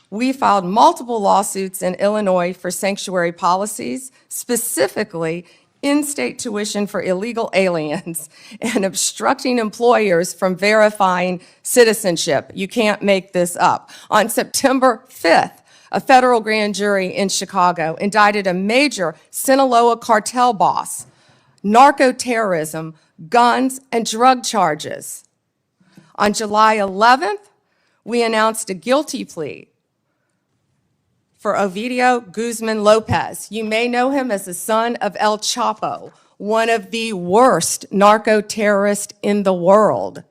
We filed multiple lawsuits in Illinois for sanctuary policies, specifically in-state tuition for illegal aliens and obstructing employers from verifying citizenship. You can't make this up. On September 5th, a federal grand jury in Chicago indicted a major Sinaloa cartel boss, narco-terrorism, guns, and drug charges. On July 11th, we announced a guilty plea for Ovidio Guzman Lopez. You may know him as the son of El Chapo, one of the worst narco-terrorists in the world.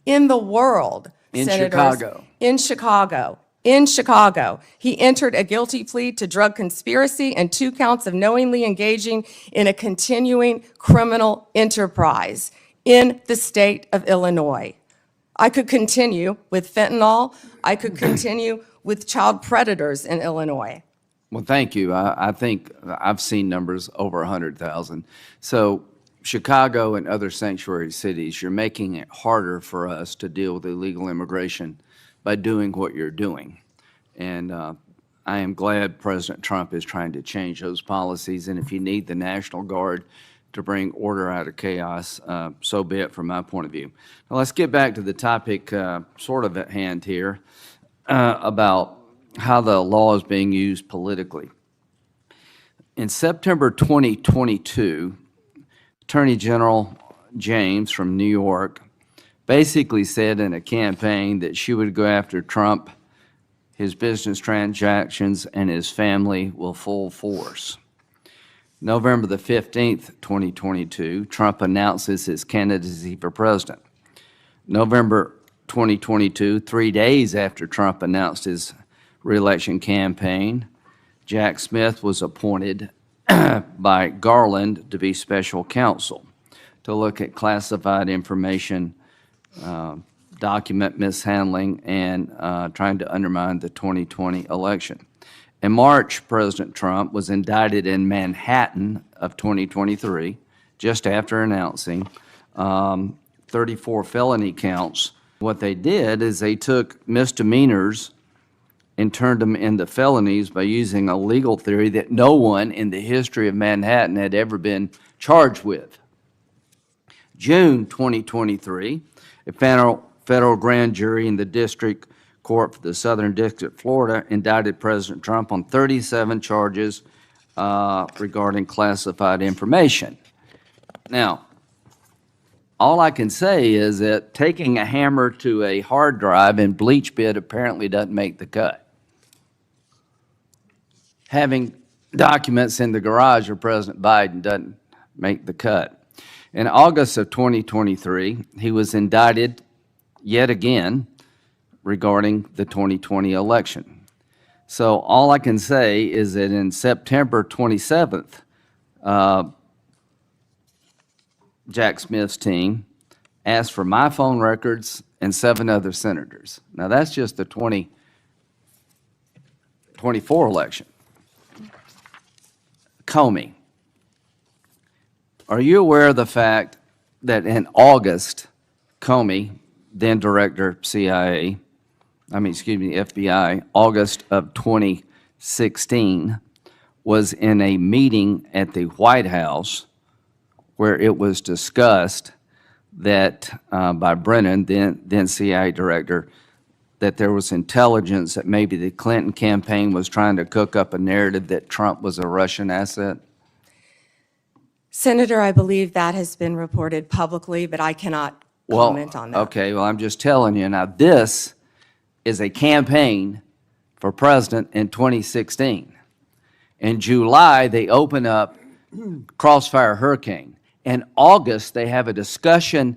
In the world, In Senators. Chicago. In Chicago. In Chicago. He entered a guilty plea to drug conspiracy and 2 counts of knowingly engaging in a continuing criminal enterprise in the state of Illinois. I could continue with fentanyl. I could continue with child predators in Illinois. Well, thank you. I think I've seen numbers over 100,000. So Chicago and other sanctuary cities, you're making it harder for us to deal with illegal immigration by doing what you're doing. And I am glad President Trump is trying to change those policies. And if you need the National Guard to bring order out of chaos, so be it from my point of view. Now, let's get back to the topic sort of at hand here about how the law is being used politically. In September 2022, Attorney General James from New York basically said in a campaign that she would go after Trump his business transactions, and his family will full force. November the 15th, 2022, Trump announces his candidacy for president. November 2022, 3 days after Trump announced his reelection campaign, Jack Smith was appointed by Garland to be special counsel to look at classified information, document mishandling, and trying to undermine the 2020 election. In March, President Trump was indicted in Manhattan of 2023, just after announcing 34 felony counts. What they did is they took misdemeanors and turned them into felonies by using a legal theory that no one in the history of Manhattan had ever been charged with. June 2023, a federal grand jury in the District Court for the Southern District of Florida indicted President Trump on 37 charges regarding classified information. Now, all I can say is that taking a hammer to a hard drive in bleach bit apparently doesn't make the cut. Having documents in the garage of President Biden doesn't make the cut. In August of 2023, he was indicted yet again regarding the 2020 election. So all I can say is that in September 27th, Jack Smith's team asked for my phone records and 7 other senators. Now that's just the 2024 election. Comey, are you aware of the fact that in August, Comey, then director FBI, August of 2016, was in a meeting at the White House where it was discussed that by Brennan, then CIA director, that there was intelligence that maybe the Clinton campaign was trying to cook up a narrative that Trump was a Russian asset? Senator, I believe that has been reported publicly, but I cannot comment on that. Okay, well, I'm just telling you. Now, this is a campaign for president in 2016. In July, they open up Crossfire Hurricane. In August, they have a discussion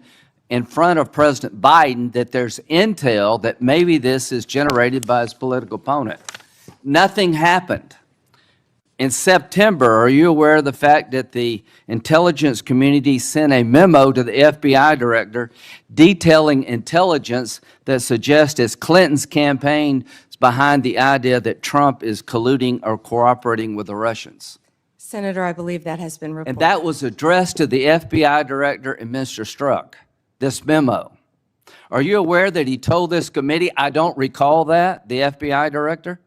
in front of President Biden that there's intel that maybe this is generated by his political opponent. Nothing happened. In September, are you aware of the fact that the intelligence community sent a memo to the FBI director detailing intelligence that suggests it's Clinton's campaign is behind the idea that Trump is colluding or cooperating with the Russians? Senator, I believe that has been reported. And that was addressed to the FBI director and Mr. Strzok, this memo. Are you aware that he told this committee, I don't recall that, the FBI director?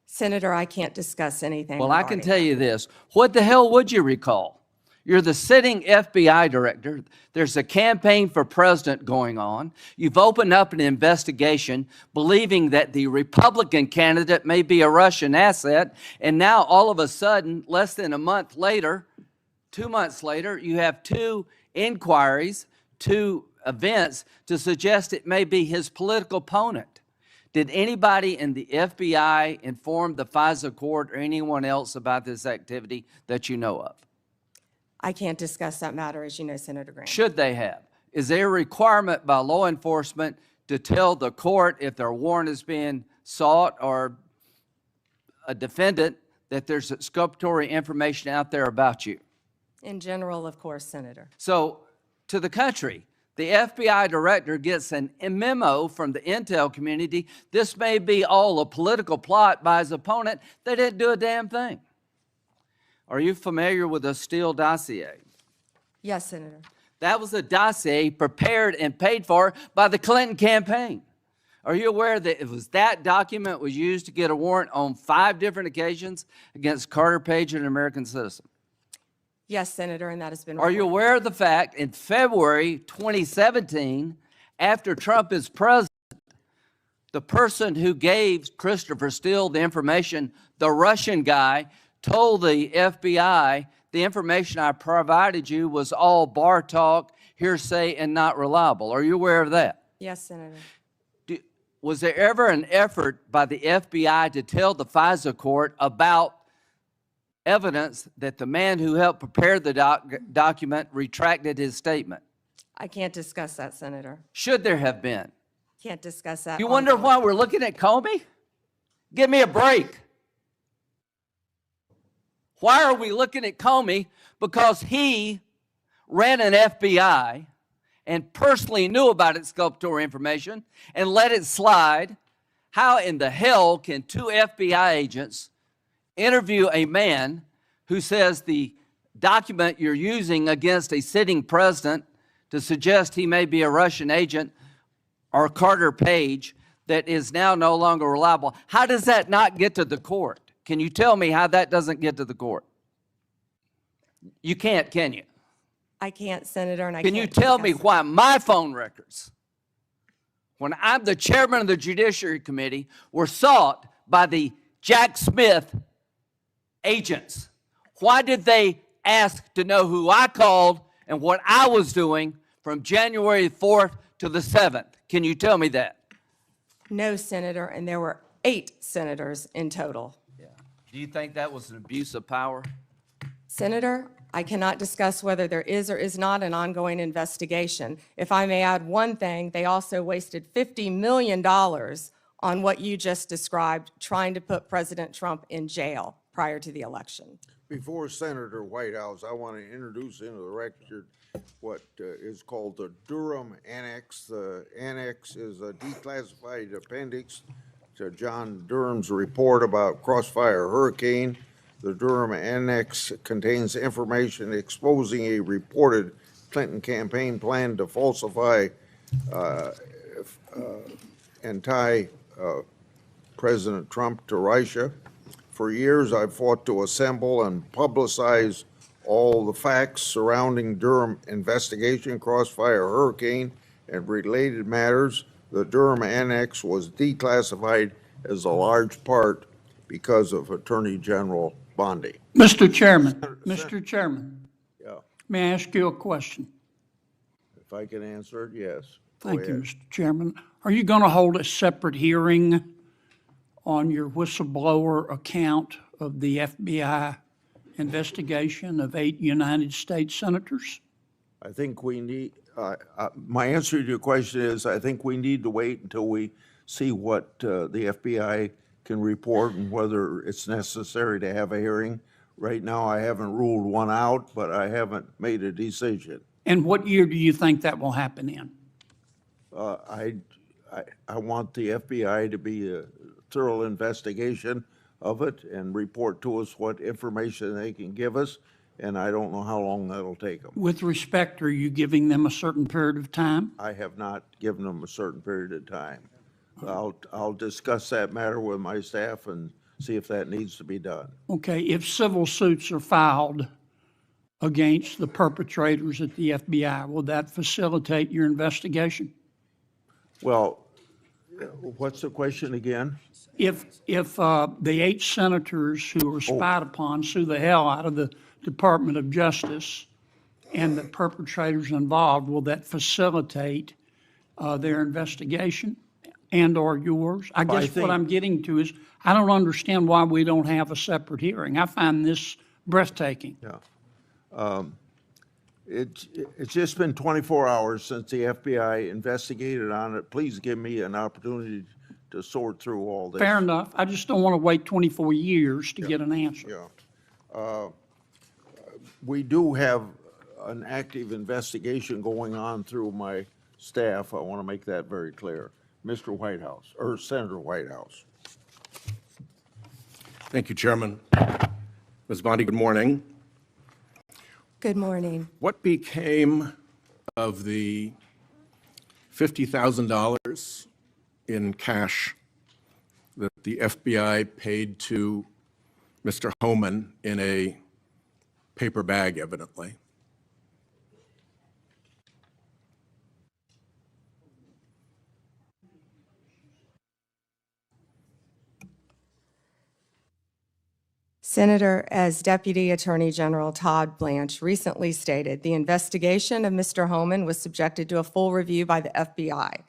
Senator, I can't discuss anything. Well, I can regarding tell you this. What the hell would you recall? You're the sitting FBI director. There's a campaign for president going on. You've opened up an investigation believing that the Republican candidate may be a Russian asset. And now all of a sudden, less than a month later, 2 months later, you have 2 inquiries, 2 events to suggest it may be his political opponent. Did anybody in the FBI inform the FISA court or anyone else about this activity that you know of? I can't discuss that matter, as you know, Senator Graham. Should they have? Is there a requirement by law enforcement to tell the court if their warrant is being sought or a defendant that there's exculpatory information out there about you? In general, of course, Senator. So, to the country, the FBI director gets a memo from the intel community. This may be all a political plot by his opponent. They didn't do a damn thing. Are you familiar with the Steele dossier? Yes, Senator. That was a dossier prepared and paid for by the Clinton campaign. Are you aware that it was that document was used to get a warrant on 5 different occasions against Carter Page, an American citizen? Yes, Senator, and that has been Are you reported. aware of the fact in February 2017, after Trump is president, the person who gave Christopher Steele the information, the Russian guy, told the FBI, the information I provided you was all bar talk, hearsay, and not reliable. Are you aware of that? Yes, Senator. was there ever an effort by the FBI to tell the FISA court about evidence that the man who helped prepare the document retracted his statement? I can't discuss that, Senator. Should there have been? Can't discuss that. You wonder why we're looking at Comey? Give me a break. Why are we looking at Comey? Because he ran an FBI and personally knew about exculpatory information and let it slide. How in the hell can two FBI agents interview a man who says the document you're using against a sitting president to suggest he may be a Russian agent or Carter Page that is now no longer reliable? How does that not get to the court? Can you tell me how that doesn't get to the court? You can't, can you? I can't, Senator, and I Can can't you tell me discuss it. why my phone records, when I'm the chairman of the Judiciary Committee, were sought by the Jack Smith agents? Why did they ask to know who I called and what I was doing from January 4th to the 7th? Can you tell me that? No, Senator, and there were 8 senators in total. Do you think that was an abuse of power? Senator, I cannot discuss whether there is or is not an ongoing investigation. If I may add one thing, they also wasted $50 million on what you just described, trying to put President Trump in jail prior to the election. Before Senator Whitehouse, I want to introduce into the record what is called the Durham Annex. The annex is a declassified appendix to John Durham's report about Crossfire Hurricane. The Durham Annex contains information exposing a reported Clinton campaign plan to falsify and tie President Trump to Russia. For years, I've fought to assemble and publicize all the facts surrounding Durham investigation, Crossfire Hurricane, and related matters. The Durham Annex was declassified as a large part because of Attorney General Bondi. Mr. Chairman, Yeah, may I ask you a question? if I can answer it, yes. Go Thank you, ahead. Mr. Chairman. Are you going to hold a separate hearing on your whistleblower account of the FBI investigation of 8 United States senators? I think we need, my answer to your question is, I think we need to wait until we see what the FBI can report and whether it's necessary to have a hearing. Right now, I haven't ruled one out, but I haven't made a decision. And what year do you think that will happen in? I want the FBI to be a thorough investigation of it and report to us what information they can give us, and I don't know how long that'll take them. With respect, are you giving them a certain period of time? I have not given them a certain period of time. I'll discuss that matter with my staff and see if that needs to be done. Okay, if civil suits are filed against the perpetrators at the FBI, will that facilitate your investigation? Well, what's the question again? If the 8 senators who were spied upon sue the hell out of the Department of Justice and the perpetrators involved, will that facilitate their investigation and/or yours? I guess what think- I'm getting to is, I don't understand why we don't have a separate hearing. I find this breathtaking. Yeah. It's just been 24 hours since the FBI investigated on it. Please give me an opportunity to sort through all this. Fair enough. I just don't want to wait 24 years to get an answer. Yeah. We do have an active investigation going on through my staff. I want to make that very clear. Mr. Whitehouse, or Senator Whitehouse. Thank you, Chairman. Ms. Bondi, good morning. Good morning. What became of the $50,000 in cash that the FBI paid to Mr. Homan in a paper bag, evidently? Senator, as Deputy Attorney General Todd Blanche recently stated, the investigation of Mr. Homan was subjected to a full review by the FBI.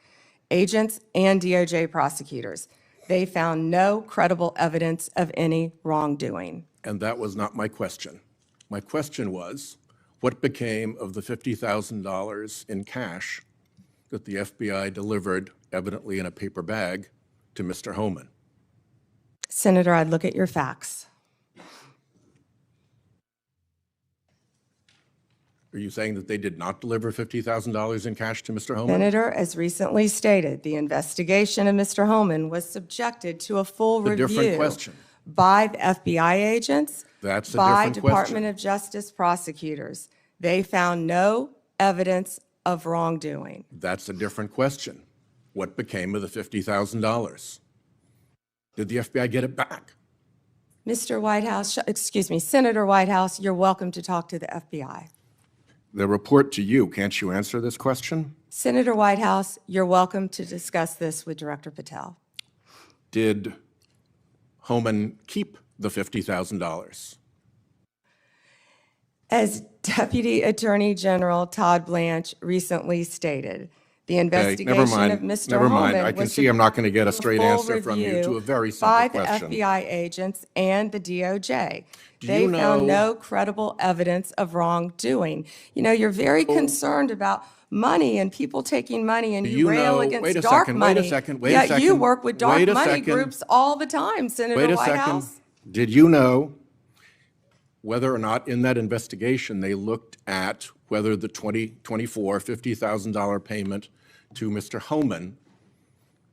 agents and DOJ prosecutors. They found no credible evidence of any wrongdoing. And that was not my question. My question was, what became of the $50,000 in cash that the FBI delivered, evidently in a paper bag, to Mr. Homan? Senator, I'd look at your facts. Are you saying that they did not deliver $50,000 in cash to Mr. Homan? Senator, as recently stated, the investigation of Mr. Homan was subjected to a full A different review question. by the FBI agents, That's a by different Department question. of Justice prosecutors. They found no evidence of wrongdoing. That's a different question. What became of the $50,000? Did the FBI get it back? Mr. Whitehouse, excuse me, Senator Whitehouse, you're welcome to talk to the FBI. The report to you, can't you answer this question? Senator Whitehouse, you're welcome to discuss this with Director Patel. Did Homan keep the $50,000? As Deputy Attorney General Todd Blanche recently stated, the Okay, investigation never mind. of Mr. Never mind. Homan I can was see I'm not going to get a a straight full answer from you to review a very by simple the question. FBI agents and the DOJ. Do They you found know- no credible evidence of wrongdoing. You know, you're very concerned about money and people taking money, and Do you you rail know- against wait a dark second, money. wait a second, wait a Yet you second, work with dark wait a money second. groups all the time, Senator Wait a Whitehouse. second. Did you know whether or not in that investigation they looked at whether the $50,000 payment to Mr. Homan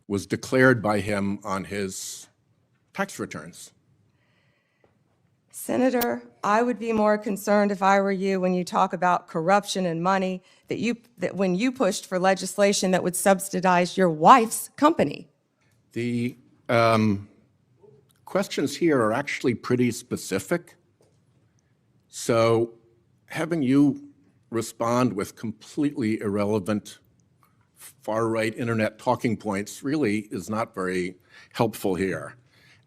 was declared by him on his tax returns? Senator, I would be more concerned if I were you when you talk about corruption and money, that when you pushed for legislation that would subsidize your wife's company. The questions here are actually pretty specific. So having you respond with completely irrelevant far-right internet talking points really is not very helpful here.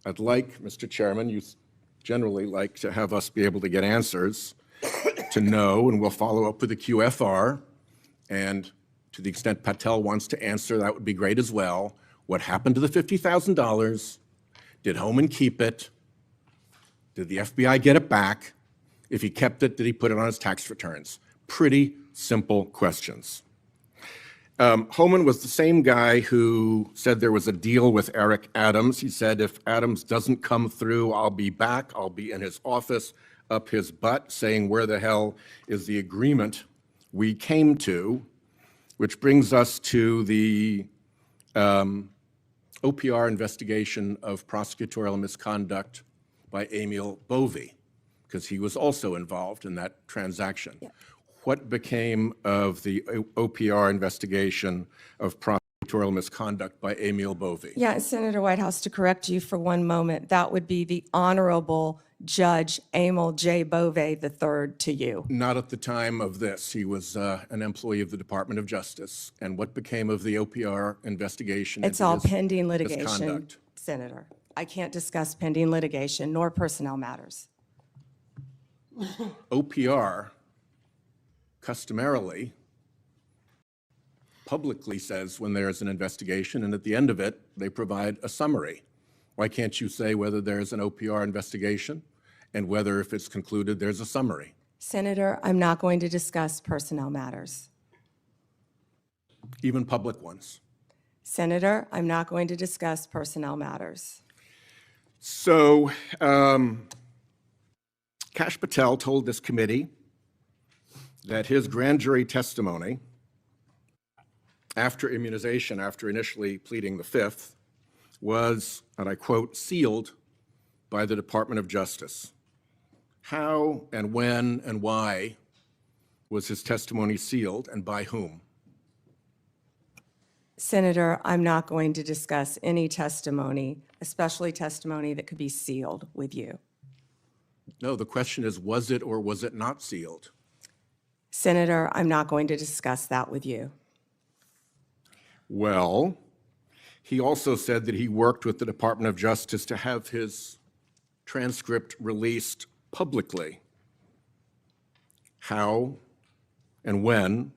I'd like, Mr. Chairman, you generally like to have us be able to get answers, to know, and we'll follow up with the QFR, and to the extent Patel wants to answer, that would be great as well. What happened to the $50,000? Did Homan keep it? Did the FBI get it back? If he kept it, did he put it on his tax returns? Pretty simple questions. Homan was the same guy who said there was a deal with Eric Adams. He said, if Adams doesn't come through, I'll be back. I'll be in his office, up his butt, saying, where the hell is the agreement we came to? Which brings us to the OPR investigation of prosecutorial misconduct by Emil Bovee, because he was also involved in that transaction. Yeah. What became of the OPR investigation of prosecutorial misconduct by Emil Bovee? Yeah, Senator Whitehouse, to correct you for one moment, that would be the Honorable Judge Emil J. Bovee III to you. Not at the time of this. He was an employee of the Department of Justice. And what became of the OPR investigation? It's into all his pending litigation, misconduct? Senator. I can't discuss pending litigation nor personnel matters. OPR customarily publicly says when there's an investigation, and at the end of it, they provide a summary. Why can't you say whether there's an OPR investigation and whether, if it's concluded, there's a summary? Senator, I'm not going to discuss personnel matters. Even public ones. Senator, I'm not going to discuss personnel matters. So, Kash Patel told this committee that his grand jury testimony after immunization, after initially pleading the Fifth, was, and I quote, sealed by the Department of Justice. How and when and why was his testimony sealed, and by whom? Senator, I'm not going to discuss any testimony, especially testimony that could be sealed with you. No, the question is, was it or was it not sealed? Senator, I'm not going to discuss that with you. Well, he also said that he worked with the Department of Justice to have his transcript released publicly. How and when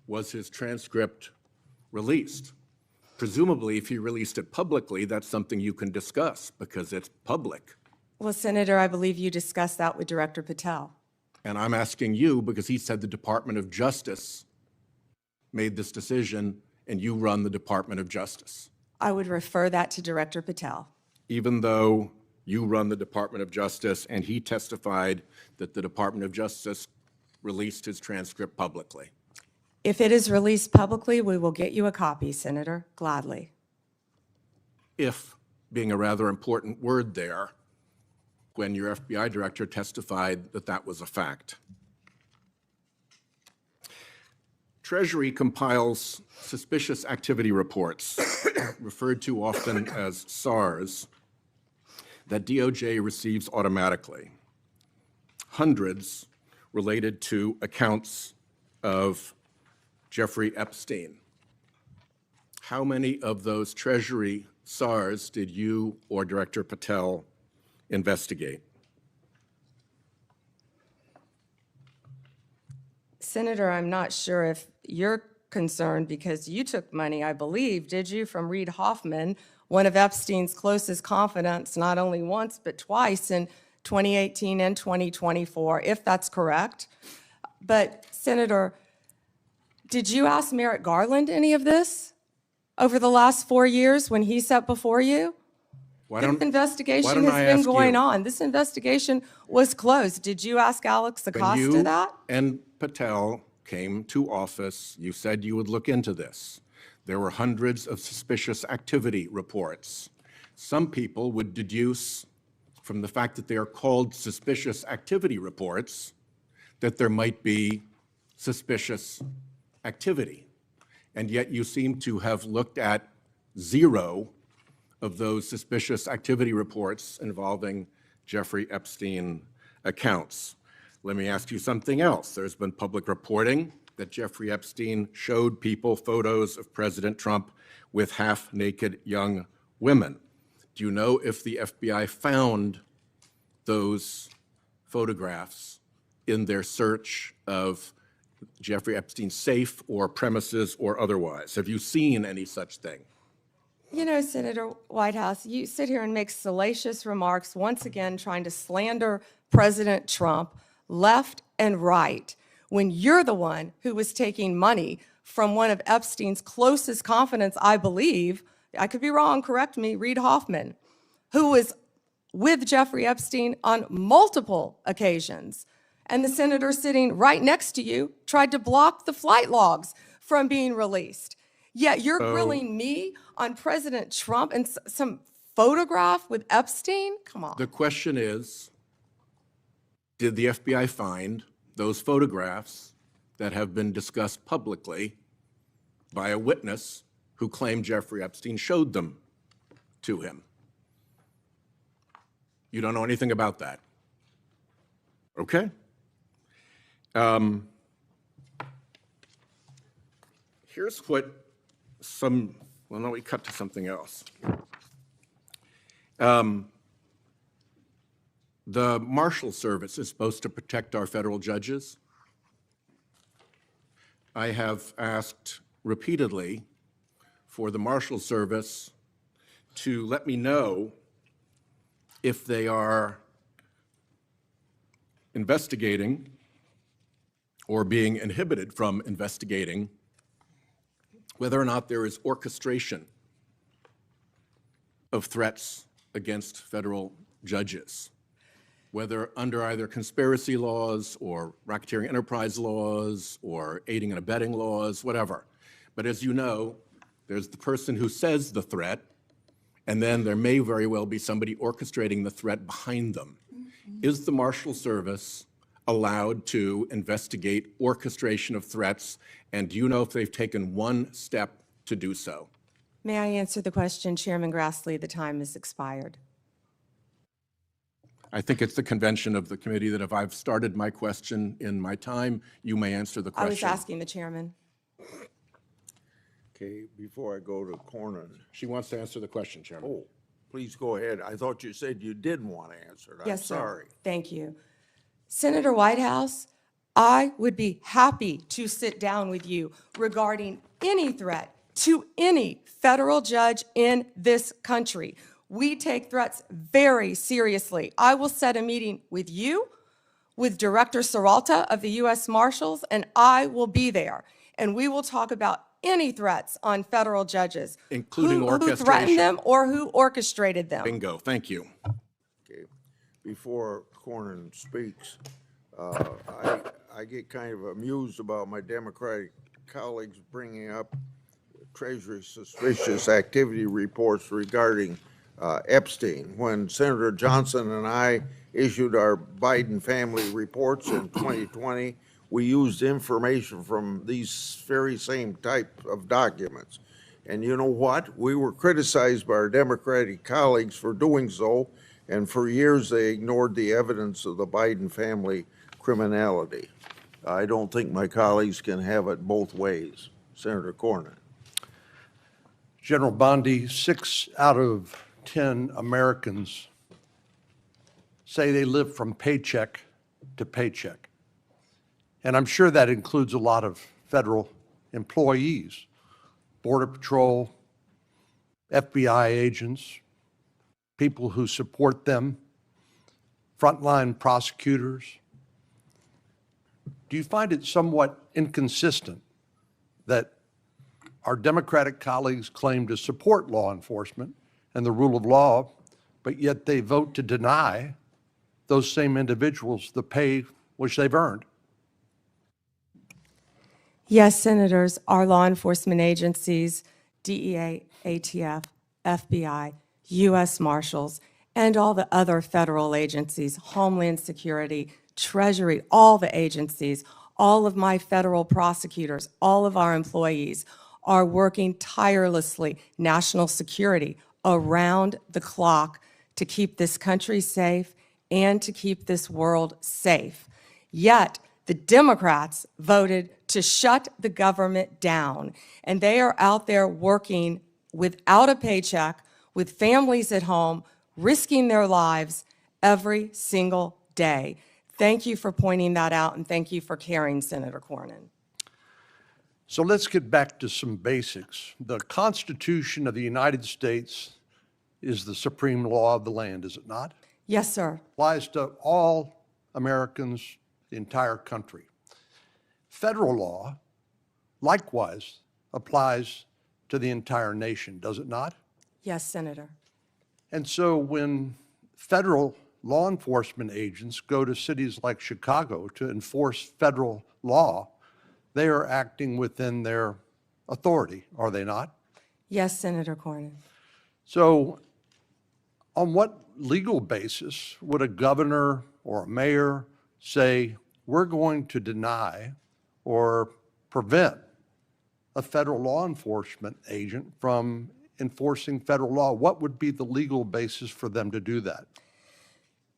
was his transcript released? Presumably, if he released it publicly, that's something you can discuss because it's public. Well, Senator, I believe you discussed that with Director Patel. And I'm asking you because he said the Department of Justice made this decision and you run the Department of Justice. I would refer that to Director Patel. Even though you run the Department of Justice and he testified that the Department of Justice released his transcript publicly. If it is released publicly, we will get you a copy, Senator, gladly. If being a rather important word there, when your FBI director testified that that was a fact. Treasury compiles suspicious activity reports, referred to often as SARs, that DOJ receives automatically. Hundreds related to accounts of Jeffrey Epstein. How many of those Treasury SARs did you or Director Patel investigate? Senator, I'm not sure if you're concerned because you took money, I believe, did you, from Reid Hoffman, one of Epstein's closest confidants, not only once but twice in 2018 and 2024, if that's correct. But Senator, did you ask Merrick Garland any of this over the last 4 years when he sat before you? Why This don't investigation I has been ask going you? on. This investigation was closed. Did you ask Alex When Acosta you that? and Patel came to office, you said you would look into this. There were hundreds of suspicious activity reports. Some people would deduce from the fact that they are called suspicious activity reports that there might be suspicious activity. And yet you seem to have looked at 0 of those suspicious activity reports involving Jeffrey Epstein accounts. Let me ask you something else. There's been public reporting that Jeffrey Epstein showed people photos of President Trump with half-naked young women. Do you know if the FBI found those photographs in their search of Jeffrey Epstein's safe or premises or otherwise? Have you seen any such thing? You know, Senator Whitehouse, you sit here and make salacious remarks, once again trying to slander President Trump left and right, when you're the one who was taking money from one of Epstein's closest confidants, I believe, I could be wrong, correct me, Reid Hoffman, who was with Jeffrey Epstein on multiple occasions. And the senator sitting right next to you tried to block the flight logs from being released. Yet you're grilling me on President Trump and some photograph with Epstein? Come on. The question is, did the FBI find those photographs that have been discussed publicly by a witness who claimed Jeffrey Epstein showed them to him? You don't know anything about that? Okay. Here's what well, no, we cut to something else. The Marshal Service is supposed to protect our federal judges. I have asked repeatedly for the Marshal Service to let me know if they are investigating or being inhibited from investigating whether or not there is orchestration of threats against federal judges, whether under either conspiracy laws or racketeering enterprise laws or aiding and abetting laws, whatever. But as you know, there's the person who says the threat, and then there may very well be somebody orchestrating the threat behind them. Is the Marshal Service allowed to investigate orchestration of threats, and do you know if they've taken one step to do so? May I answer the question, Chairman Grassley? The time has expired. I think it's the convention of the committee that if I've started my question in my time, you may answer the I question. was asking the chairman. Okay, before I go to Cornyn. She wants to answer the question, Chairman. Oh, please go ahead. I thought you said you didn't want to answer it. I'm Yes, sir. sorry. Thank you. Senator Whitehouse, I would be happy to sit down with you regarding any threat to any federal judge in this country. We take threats very seriously. I will set a meeting with you, with Director Serralta of the U.S. Marshals, and I will be there. And we will talk about any threats on federal judges. Including who orchestration. threatened them or who orchestrated them. Bingo, thank you. Okay. Before Cornyn speaks, I get kind of amused about my Democratic colleagues bringing up Treasury suspicious activity reports regarding Epstein. When Senator Johnson and I issued our Biden family reports in 2020, we used information from these very same type of documents. And you know what? We were criticized by our Democratic colleagues for doing so, and for years they ignored the evidence of the Biden family criminality. I don't think my colleagues can have it both ways. Senator Cornyn. General Bondi, 6 out of 10 Americans say they live from paycheck to paycheck. And I'm sure that includes a lot of federal employees, Border Patrol, FBI agents, people who support them, frontline prosecutors. Do you find it somewhat inconsistent that our Democratic colleagues claim to support law enforcement and the rule of law, but yet they vote to deny those same individuals the pay which they've earned? Yes, Senators, our law enforcement agencies, DEA, ATF, FBI, U.S. Marshals, and all the other federal agencies, Homeland Security, Treasury, all the agencies, all of my federal prosecutors, all of our employees are working tirelessly, national security, around the clock to keep this country safe and to keep this world safe. Yet, the Democrats voted to shut the government down, and they are out there working without a paycheck, with families at home, risking their lives every single day. Thank you for pointing that out, and thank you for caring, Senator Cornyn. So let's get back to some basics. The Constitution of the United States is the supreme law of the land, is it not? Yes, sir. Applies to all Americans, the entire country. Federal law, likewise, applies to the entire nation, does it not? Yes, Senator. And so when federal law enforcement agents go to cities like Chicago to enforce federal law, they are acting within their authority, are they not? Yes, Senator Cornyn. So on what legal basis would a governor or a mayor say, we're going to deny or prevent a federal law enforcement agent from enforcing federal law? What would be the legal basis for them to do that?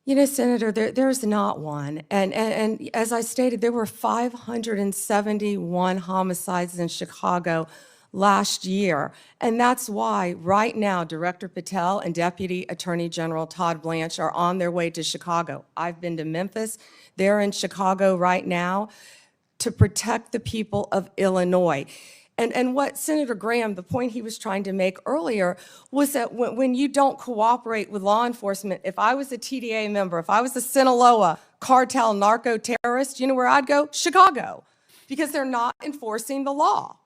You know, Senator, there's not one. And as I stated, there were 571 homicides in Chicago last year. And that's why right now, Director Patel and Deputy Attorney General Todd Blanche are on their way to Chicago. I've been to Memphis. They're in Chicago right now to protect the people of Illinois. And what Senator Graham, the point he was trying to make earlier, was that when you don't cooperate with law enforcement, if I was a TDA member, if I was a Sinaloa cartel narco terrorist, you know where I'd go? Chicago, because they're not enforcing the law.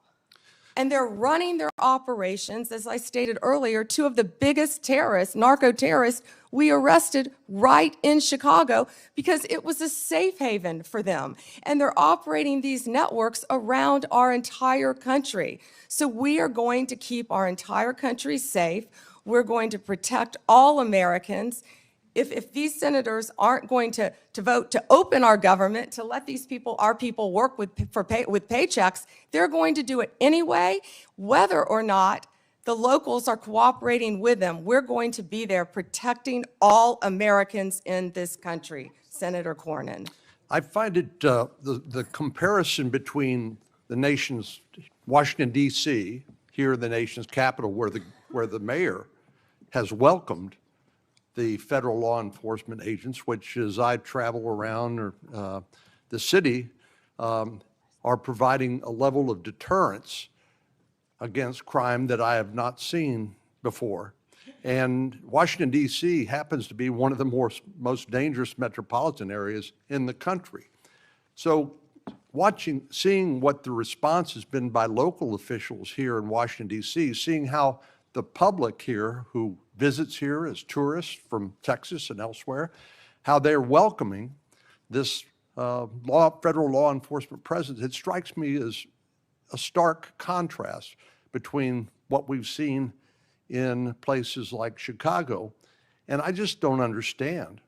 And they're running their operations, as I stated earlier, two of the biggest terrorists, narco terrorists, we arrested right in Chicago because it was a safe haven for them. And they're operating these networks around our entire country. So we are going to keep our entire country safe. We're going to protect all Americans. If these senators aren't going to vote to open our government, to let these people, our people, work with paychecks, they're going to do it anyway, whether or not the locals are cooperating with them. We're going to be there protecting all Americans in this country, Senator Cornyn. I find it, the comparison between the nation's, Washington, D.C., here the nation's capital, where the mayor has welcomed the federal law enforcement agents, which as I travel around the city, are providing a level of deterrence against crime that I have not seen before. And Washington, D.C. happens to be one of the most dangerous metropolitan areas in the country. So seeing what the response has been by local officials here in Washington, D.C., seeing how the public here who visits here as tourists from Texas and elsewhere, how they're welcoming this federal law enforcement presence, it strikes me as a stark contrast between what we've seen in places like Chicago. And I just don't understand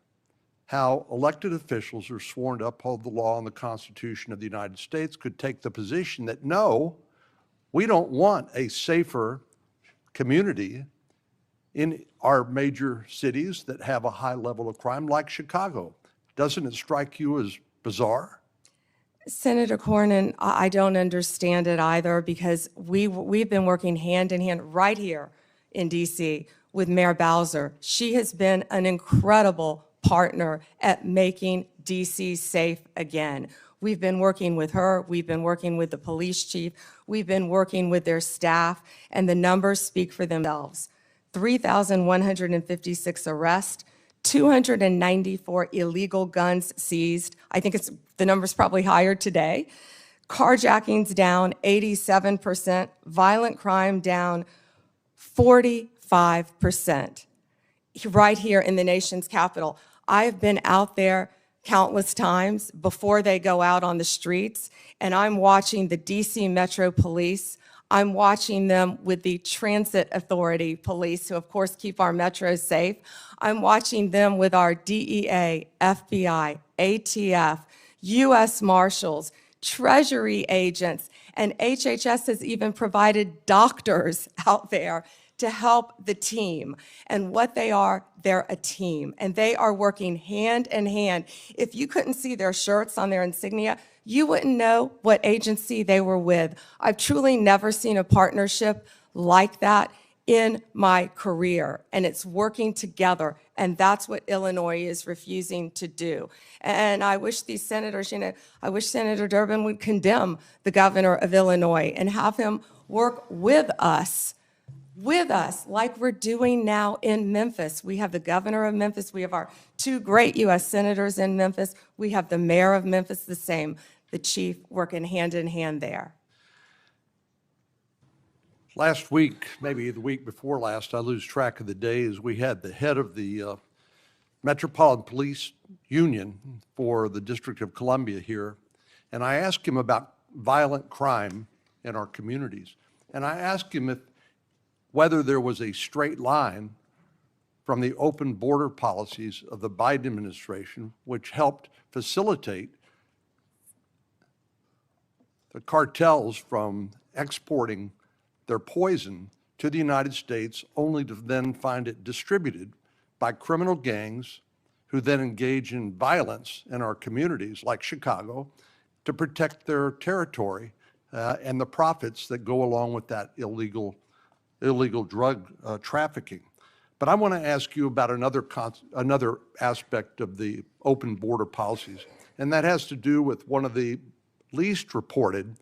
how elected officials who are sworn to uphold the law and the Constitution of the United States could take the position that, no, we don't want a safer community in our major cities that have a high level of crime like Chicago. Doesn't it strike you as bizarre? Senator Cornyn, I don't understand it either, because we've been working hand in hand right here in DC with Mayor Bowser. She has been an incredible partner at making DC safe again. We've been working with her, we've been working with the police chief, we've been working with their staff, and the numbers speak for themselves. 3,156 arrests, 294 illegal guns seized. I think the number's probably higher today. Carjackings down 87%, violent crime down 45%. Right here in the nation's capital. I've been out there countless times before they go out on the streets, and I'm watching the DC Metro Police. I'm watching them with the Transit Authority Police, who of course keep our metros safe. I'm watching them with our DEA, FBI, ATF, U.S. Marshals, Treasury agents, and HHS has even provided doctors out there to help the team. And what they are, they're a team, and they are working hand in hand. If you couldn't see their shirts on their insignia, you wouldn't know what agency they were with. I've truly never seen a partnership like that in my career, and it's working together, and that's what Illinois is refusing to do. And I wish these senators, I wish Senator Durbin would condemn the governor of Illinois and have him work with us like we're doing now in Memphis. We have the governor of Memphis. We have our two great U.S. senators in Memphis. We have the mayor of Memphis, the same, the chief, working hand in hand there. Last week, maybe the week before last, I lose track of the days, we had the head of the Metropolitan Police Union for the District of Columbia here, and I asked him about violent crime in our communities. And I asked him whether there was a straight line from the open border policies of the Biden administration, which helped facilitate the cartels from exporting their poison to the United States, only to then find it distributed by criminal gangs who then engage in violence in our communities, like Chicago, to protect their territory and the profits that go along with that illegal drug trafficking. But I want to ask you about another aspect of the open border policies, and that has to do with one of the least reported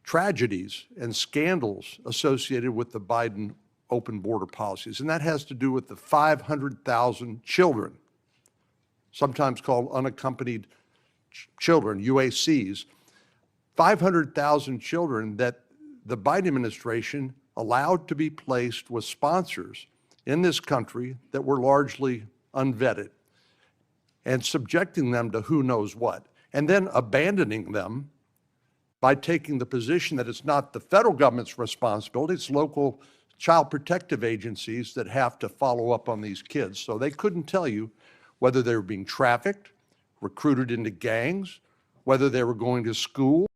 tragedies and scandals associated with the Biden open border policies, and that has to do with the 500,000 children, sometimes called unaccompanied children, UACs, 500,000 children that the Biden administration allowed to be placed with sponsors in this country that were largely unvetted, and subjecting them to who knows what, and then abandoning them by taking the position that it's not the federal government's responsibility, it's local child protective agencies that have to follow up on these kids. So they couldn't tell you whether they were being trafficked, recruited into gangs, whether they were going to school,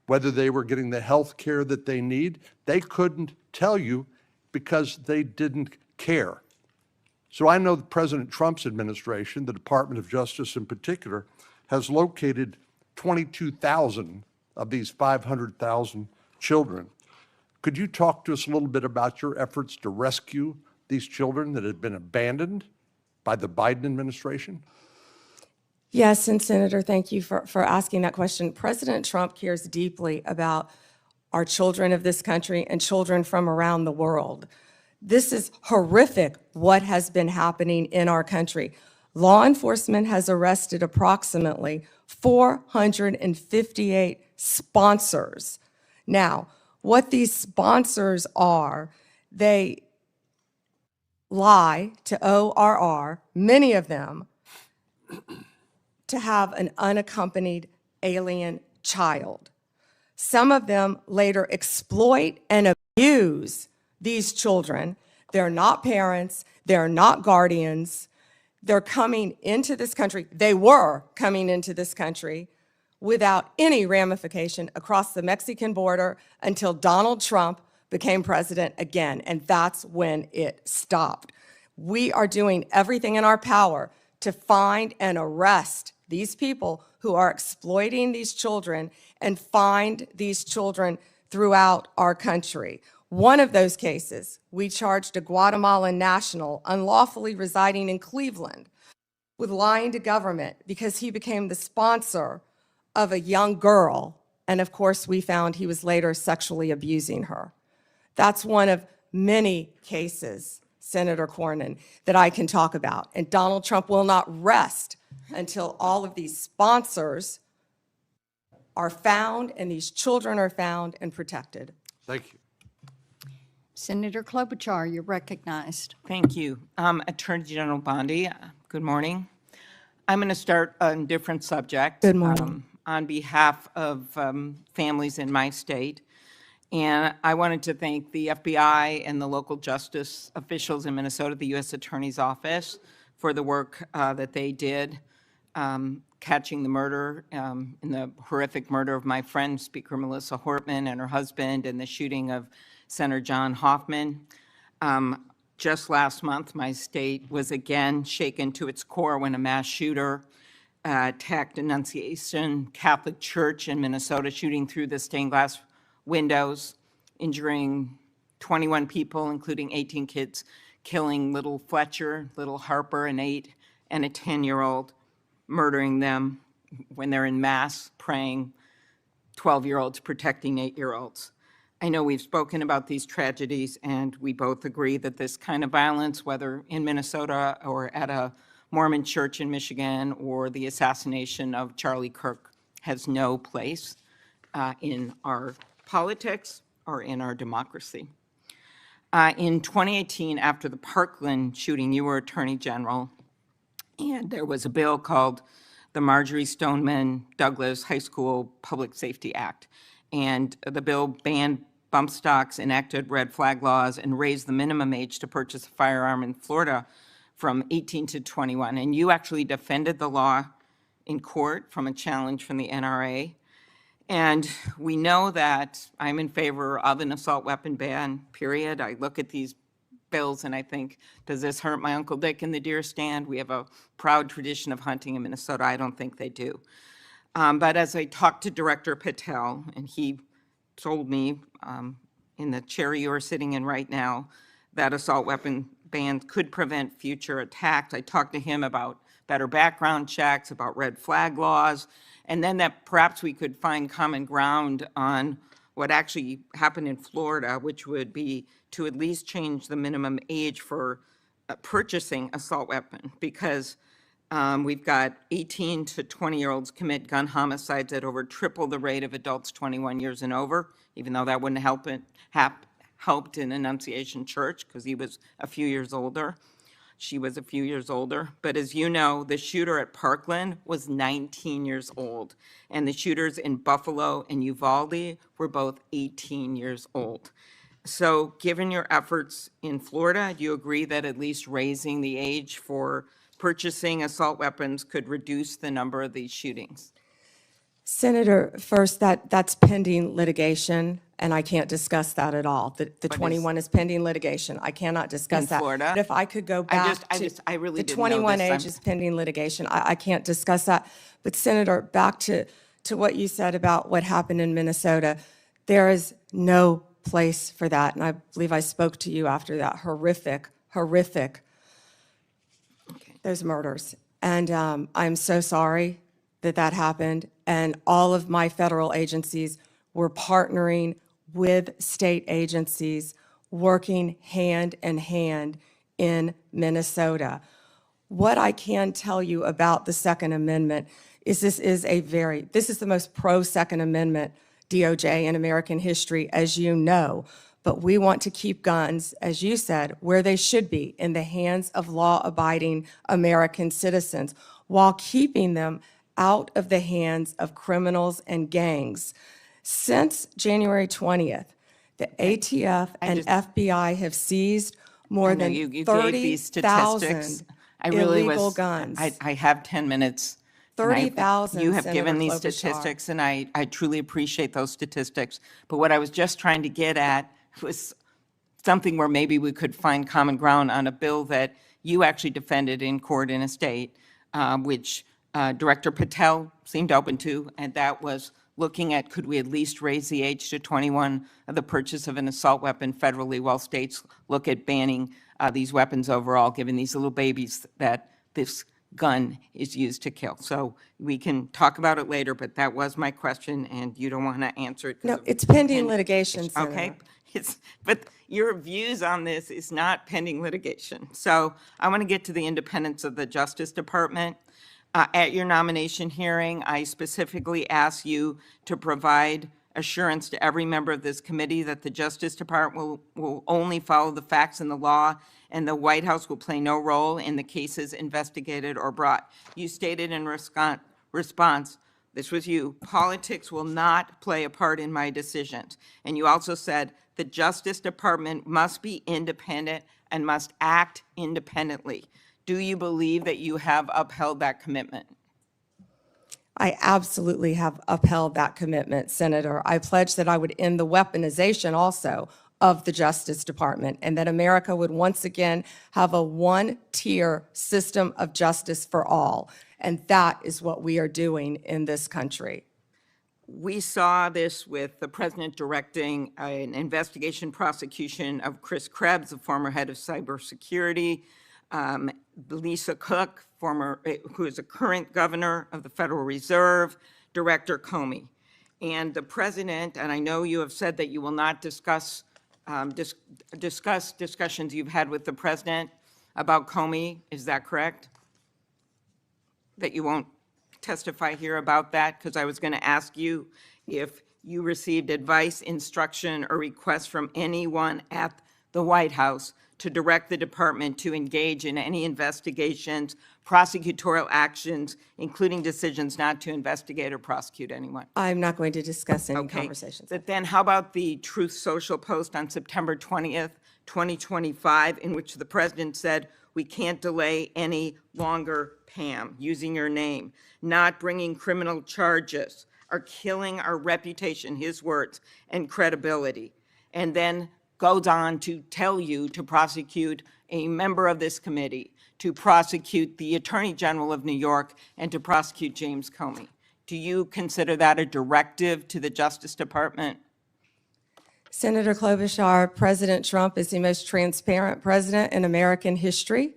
whether they were getting the health care that they need. They couldn't tell you because they didn't care. So I know that President Trump's administration, the Department of Justice in particular, has located 22,000 of these 500,000 children. Could you talk to us a little bit about your efforts to rescue these children that had been abandoned by the Biden administration? Yes, and Senator, thank you for asking that question. President Trump cares deeply about are children of this country and children from around the world. This is horrific what has been happening in our country. Law enforcement has arrested approximately 458 sponsors. Now, what these sponsors are, they lie to ORR, many of them, to have an unaccompanied alien child. Some of them later exploit and abuse these children. They're not parents, they're not guardians. They're coming into this country, they were coming into this country without any ramification across the Mexican border until Donald Trump became president again, and that's when it stopped. We are doing everything in our power to find and arrest these people who are exploiting these children and find these children throughout our country. One of those cases, we charged a Guatemalan national unlawfully residing in Cleveland with lying to government because he became the sponsor of a young girl, and of course we found he was later sexually abusing her. That's one of many cases, Senator Cornyn, that I can talk about. And Donald Trump will not rest until all of these sponsors are found and these children are found and protected. Thank you. Senator Klobuchar, you're recognized. Thank you. Attorney General Bondi, good morning. I'm going to start on a different subject. Good morning. On behalf of families in my state. And I wanted to thank the FBI and the local justice officials in Minnesota, the U.S. Attorney's Office, for the work that they did catching the murder, in the horrific murder of my friend, Speaker Melissa Hortman, and her husband, and the shooting of Senator John Hoffman. Just last month, my state was again shaken to its core when a mass shooter attacked Annunciation Catholic Church in Minnesota, shooting through the stained glass windows, injuring 21 people, including 18 kids, killing little Fletcher, little Harper, an 8 and a 10-year-old, murdering them when they're in mass praying, 12-year-olds protecting 8-year-olds. I know we've spoken about these tragedies, and we both agree that this kind of violence, whether in Minnesota or at a Mormon church in Michigan or the assassination of Charlie Kirk, has no place in our politics or in our democracy. In 2018, after the Parkland shooting, you were Attorney General, and there was a bill called the Marjorie Stoneman Douglas High School Public Safety Act. And the bill banned bump stocks, enacted red flag laws, and raised the minimum age to purchase a firearm in Florida from 18 to 21. And you actually defended the law in court from a challenge from the NRA. And we know that I'm in favor of an assault weapon ban, period. I look at these bills and I think, does this hurt my Uncle Dick in the deer stand? We have a proud tradition of hunting in Minnesota. I don't think they do. But as I talked to Director Patel, and he told me in the chair you are sitting in right now, that assault weapon bans could prevent future attacks. I talked to him about better background checks, about red flag laws, and then that perhaps we could find common ground on what actually happened in Florida, which would be to at least change the minimum age for purchasing assault weapon, because we've got 18 to 20-year-olds commit gun homicides at over triple the rate of adults 21 years and over, even though that wouldn't helped in Annunciation Church because he was a few years older. She was a few years older. But as you know, the shooter at Parkland was 19 years old, and the shooters in Buffalo and Uvalde were both 18 years old. So given your efforts in Florida, do you agree that at least raising the age for purchasing assault weapons could reduce the number of these shootings? Senator, first, that's pending litigation, and I can't discuss that at all. The 21 is pending litigation. I cannot discuss In that. Florida? But if I could go back I really the didn't know 21 this. age is pending litigation. I can't discuss that. But Senator, back to what you said about what happened in Minnesota, there is no place for that. And I believe I spoke to you after that horrific, those murders. And I'm so sorry that happened. And all of my federal agencies were partnering with state agencies working hand in hand in Minnesota. What I can tell you about the Second Amendment is this is the most pro-Second Amendment DOJ in American history, as you know. But we want to keep guns, as you said, where they should be, in the hands of law-abiding American citizens, while keeping them out of the hands of criminals and gangs. Since January 20th, the ATF and FBI have seized more than you gave these statistics. 30,000 I really illegal was, guns. I have 10 minutes. and I- 30,000, You have Senator given these Klobuchar. statistics, and I truly appreciate those statistics. But what I was just trying to get at was something where maybe we could find common ground on a bill that you actually defended in court in a state, which Director Patel seemed open to, and that was looking at, could we at least raise the age to 21 of the purchase of an assault weapon federally, while states look at banning these weapons overall, given these little babies that this gun is used to kill. So we can talk about it later, but that was my question, and you don't want to answer it. 'cause No, of it's pending litigation, Senator. Okay, but your views on this is not pending litigation. So I want to get to the independence of the Justice Department. At your nomination hearing, I specifically asked you to provide assurance to every member of this committee that the Justice Department will only follow the facts and the law, and the White House will play no role in the cases investigated or brought. You stated in response, this was you, politics will not play a part in my decisions. And you also said the Justice Department must be independent and must act independently. Do you believe that you have upheld that commitment? I absolutely have upheld that commitment, Senator. I pledged that I would end the weaponization also of the Justice Department, and that America would once again have a one-tier system of justice for all. And that is what we are doing in this country. We saw this with the president directing an investigation prosecution of Chris Krebs, the former head of cybersecurity, Lisa Cook, who is a current governor of the Federal Reserve, Director Comey. And the president, and I know you have said that you will not discuss discussions you've had with the president about Comey, is that correct? That you won't testify here about that? Because I was going to ask you if you received advice, instruction, or request from anyone at the White House to direct the department to engage in any investigations, prosecutorial actions, including decisions not to investigate or prosecute anyone. I'm not going to discuss any Okay. conversations. But then how about the Truth Social post on September 20th, 2025, in which the president said, "We can't delay any longer, Pam," using your name, "not bringing criminal charges are killing our reputation," his words, "and credibility." And then goes on to tell you to prosecute a member of this committee, to prosecute the Attorney General of New York, and to prosecute James Comey. Do you consider that a directive to the Justice Department? Senator Klobuchar, President Trump is the most transparent president in American history,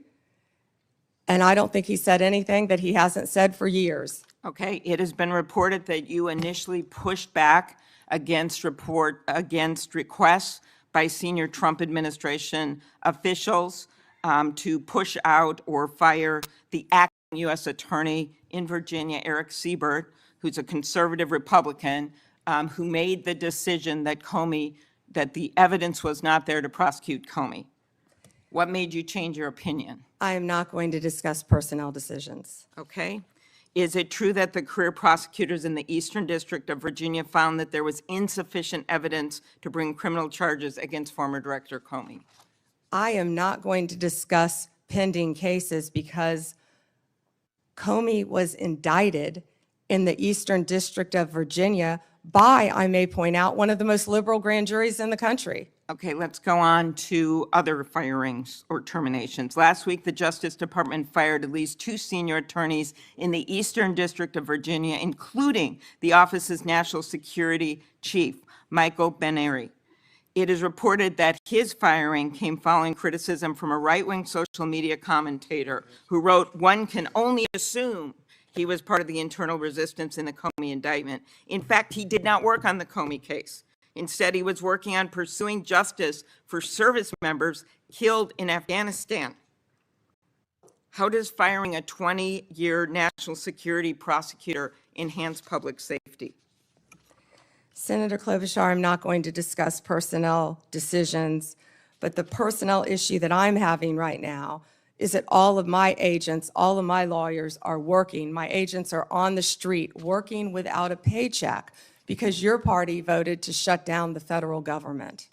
and I don't think he said anything that he hasn't said for years. Okay, it has been reported that you initially pushed back against requests by senior Trump administration officials to push out or fire the acting U.S. Attorney in Virginia, Eric Siebert, who's a conservative Republican, who made the decision that the evidence was not there to prosecute Comey. What made you change your opinion? I am not going to discuss personnel decisions. Okay. Is it true that the career prosecutors in the Eastern District of Virginia found that there was insufficient evidence to bring criminal charges against former Director Comey? I am not going to discuss pending cases because Comey was indicted in the Eastern District of Virginia by, I may point out, one of the most liberal grand juries in the country. Okay, let's go on to other firings or terminations. Last week, the Justice Department fired at least 2 senior attorneys in the Eastern District of Virginia, including the office's national security chief, Michael Benary. It is reported that his firing came following criticism from a right-wing social media commentator who wrote, "One can only assume he was part of the internal resistance in the Comey indictment." In fact, he did not work on the Comey case. Instead, he was working on pursuing justice for service members killed in Afghanistan. How does firing a 20-year national security prosecutor enhance public safety? Senator Klobuchar, I'm not going to discuss personnel decisions, but the personnel issue that I'm having right now is that all of my agents, all of my lawyers are working. My agents are on the street working without a paycheck because your party voted to shut down the federal government.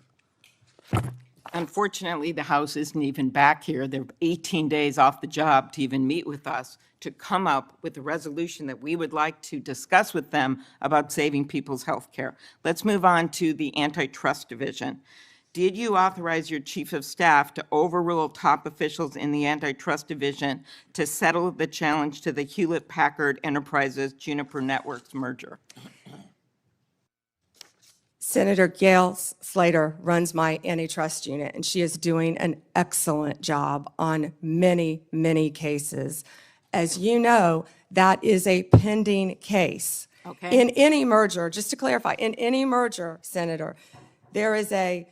Unfortunately, the House isn't even back here. They're 18 days off the job to even meet with us to come up with a resolution that we would like to discuss with them about saving people's health care. Let's move on to the Antitrust Division. Did you authorize your Chief of Staff to overrule top officials in the Antitrust Division to settle the challenge to the Hewlett-Packard Enterprises Juniper Networks merger? Senator Gail Slater runs my antitrust unit, and she is doing an excellent job on many, many cases. As you know, that is a pending case. Okay. In any merger, just to clarify, in any merger, Senator, there is a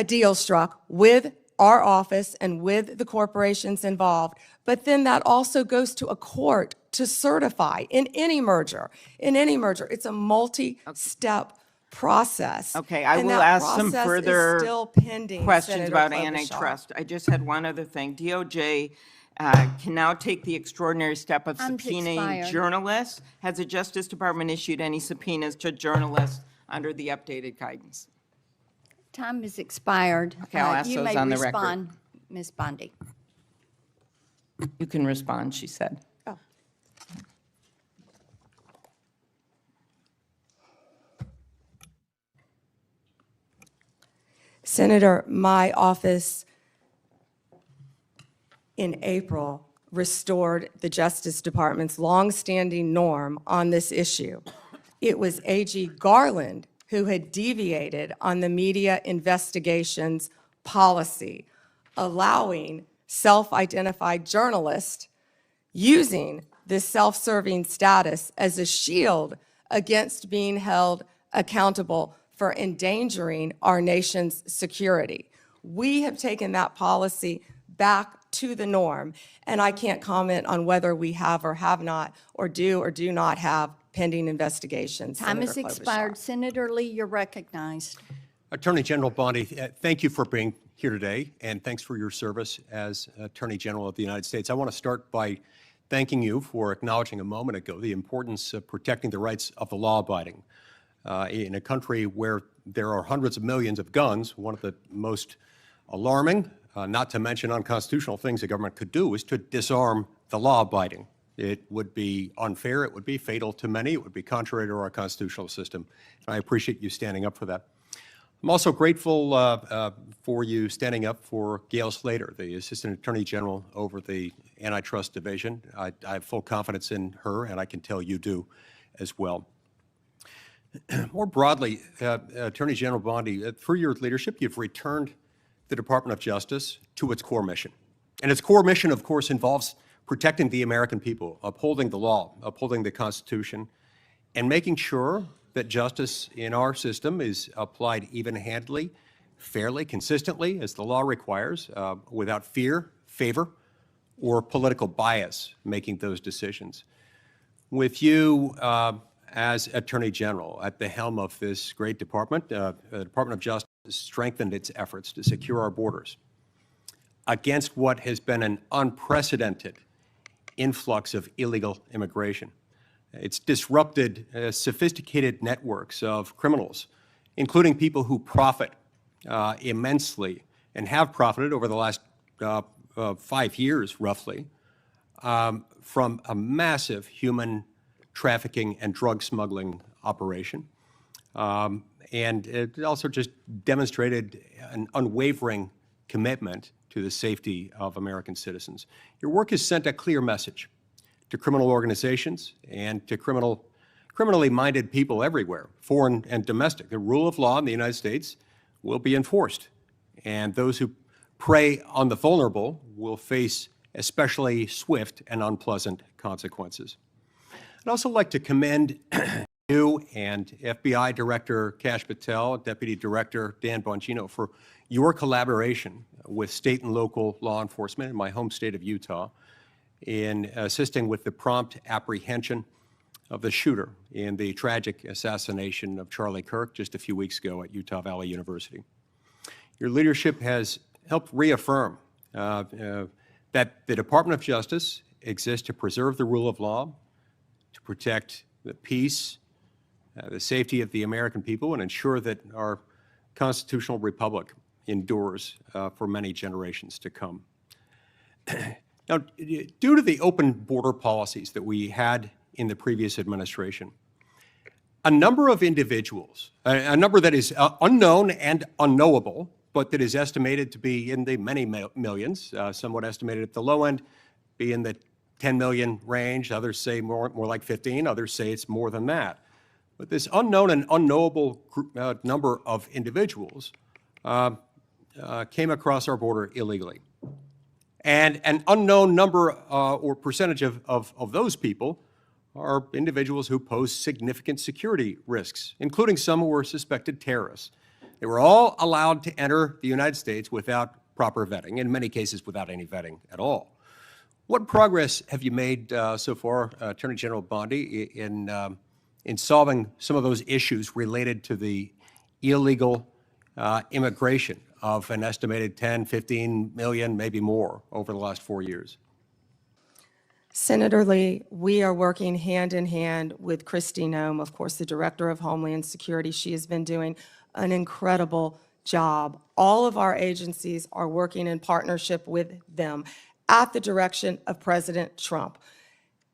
deal struck with our office and with the corporations involved, but then that also goes to a court to certify in any merger. In any merger, it's a multi-step process. Okay, I and will that ask some process is further still pending, questions Senator about Klobuchar. antitrust. I just had one other thing. DOJ can now take the extraordinary step of Time's subpoenaing expired. journalists. Has the Justice Department issued any subpoenas to journalists under the updated guidance? Time has expired. Okay, I'll ask those on the record. You may respond, Ms. Bondi. You can respond, she said. Oh. Senator, my office in April restored the Justice Department's longstanding norm on this issue. It was AG Garland who had deviated on the media investigations policy, allowing self-identified journalists using this self-serving status as a shield against being held accountable for endangering our nation's security. We have taken that policy back to the norm, and I can't comment on whether we have or have not, or do not have pending investigations. Time has Senator Klobuchar. expired. Senator Lee, you're recognized. Attorney General Bondi, thank you for being here today, and thanks for your service as Attorney General of the United States. I want to start by thanking you for acknowledging a moment ago the importance of protecting the rights of the law-abiding. In a country where there are hundreds of millions of guns, one of the most alarming, not to mention unconstitutional things the government could do is to disarm the law-abiding. It would be unfair, it would be fatal to many, it would be contrary to our constitutional system. I appreciate you standing up for that. I'm also grateful for you standing up for Gail Slater, the Assistant Attorney General over the Antitrust Division. I have full confidence in her, and I can tell you do as well. More broadly, Attorney General Bondi, through your leadership, you've returned the Department of Justice to its core mission. And its core mission, of course, involves protecting the American people, upholding the law, upholding the Constitution, and making sure that justice in our system is applied even-handedly, fairly, consistently, as the law requires, without fear, favor, or political bias making those decisions. With you as Attorney General at the helm of this great department, the Department of Justice strengthened its efforts to secure our borders against what has been an unprecedented influx of illegal immigration. It's disrupted sophisticated networks of criminals, including people who profit immensely and have profited over the last 5 years, roughly, from a massive human trafficking and drug smuggling operation. And it also just demonstrated an unwavering commitment to the safety of American citizens. Your work has sent a clear message to criminal organizations and to criminally minded people everywhere, foreign and domestic. The rule of law in the United States will be enforced, and those who prey on the vulnerable will face especially swift and unpleasant consequences. I'd also like to commend you and FBI Director Kash Patel, Deputy Director Dan Bongino for your collaboration with state and local law enforcement in my home state of Utah in assisting with the prompt apprehension of the shooter in the tragic assassination of Charlie Kirk just a few weeks ago at Utah Valley University. Your leadership has helped reaffirm that the Department of Justice exists to preserve the rule of law, to protect the peace, the safety of the American people, and ensure that our constitutional republic endures for many generations to come. Now, due to the open border policies that we had in the previous administration, a number of individuals, a number that is unknown and unknowable, but that is estimated to be in the many millions, somewhat estimated at the low end, be in the 10 million range. Others say more like 15. Others say it's more than that. But this unknown and unknowable number of individuals came across our border illegally. And an unknown number or percentage of those people are individuals who pose significant security risks, including some who were suspected terrorists. They were all allowed to enter the United States without proper vetting, in many cases without any vetting at all. What progress have you made so far, Attorney General Bondi, in solving some of those issues related to the illegal immigration of an estimated 10, 15 million, maybe more, over the last 4 years? Senator Lee, we are working hand in hand with Kristi Noem, of course, the Director of Homeland Security. She has been doing an incredible job. All of our agencies are working in partnership with them at the direction of President Trump.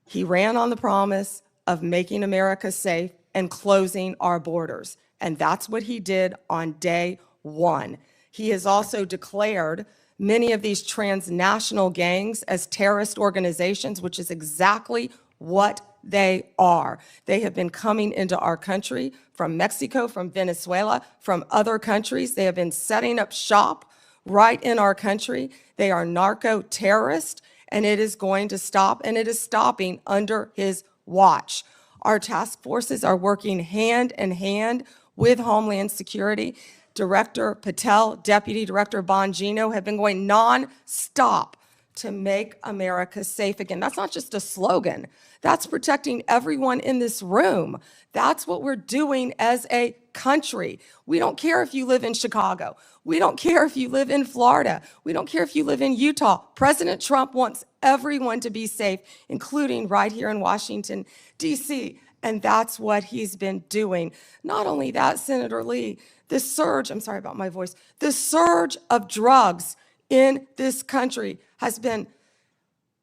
He ran on the promise of making America safe and closing our borders, and that's what he did on day one. He has also declared many of these transnational gangs as terrorist organizations, which is exactly what they are. They have been coming into our country from Mexico, from Venezuela, from other countries. They have been setting up shop right in our country. They are narco-terrorists, and it is going to stop, and it is stopping under his watch. Our task forces are working hand in hand with Homeland Security. Director Patel, Deputy Director Bongino have been going non-stop to make America safe again. That's not just a slogan. That's protecting everyone in this room. That's what we're doing as a country. We don't care if you live in Chicago. We don't care if you live in Florida. We don't care if you live in Utah. President Trump wants everyone to be safe, including right here in Washington, D.C., and that's what he's been doing. Not only that, Senator Lee, the surge, I'm sorry about my voice, the surge of drugs in this country has been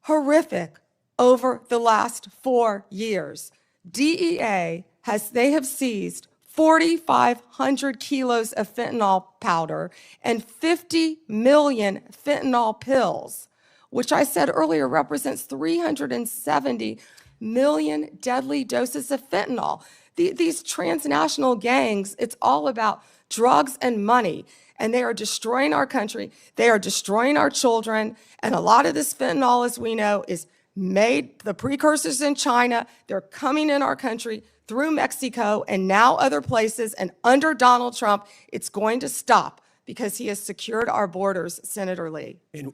horrific over the last 4 years. DEA they have seized 4,500 kilos of fentanyl powder and 50 million fentanyl pills, which I said earlier represents 370 million deadly doses of fentanyl. These transnational gangs, it's all about drugs and money, and they are destroying our country. They are destroying our children, and a lot of this fentanyl, as we know, is made, the precursors in China. They're coming in our country through Mexico and now other places, and under Donald Trump, it's going to stop because he has secured our borders, Senator Lee. And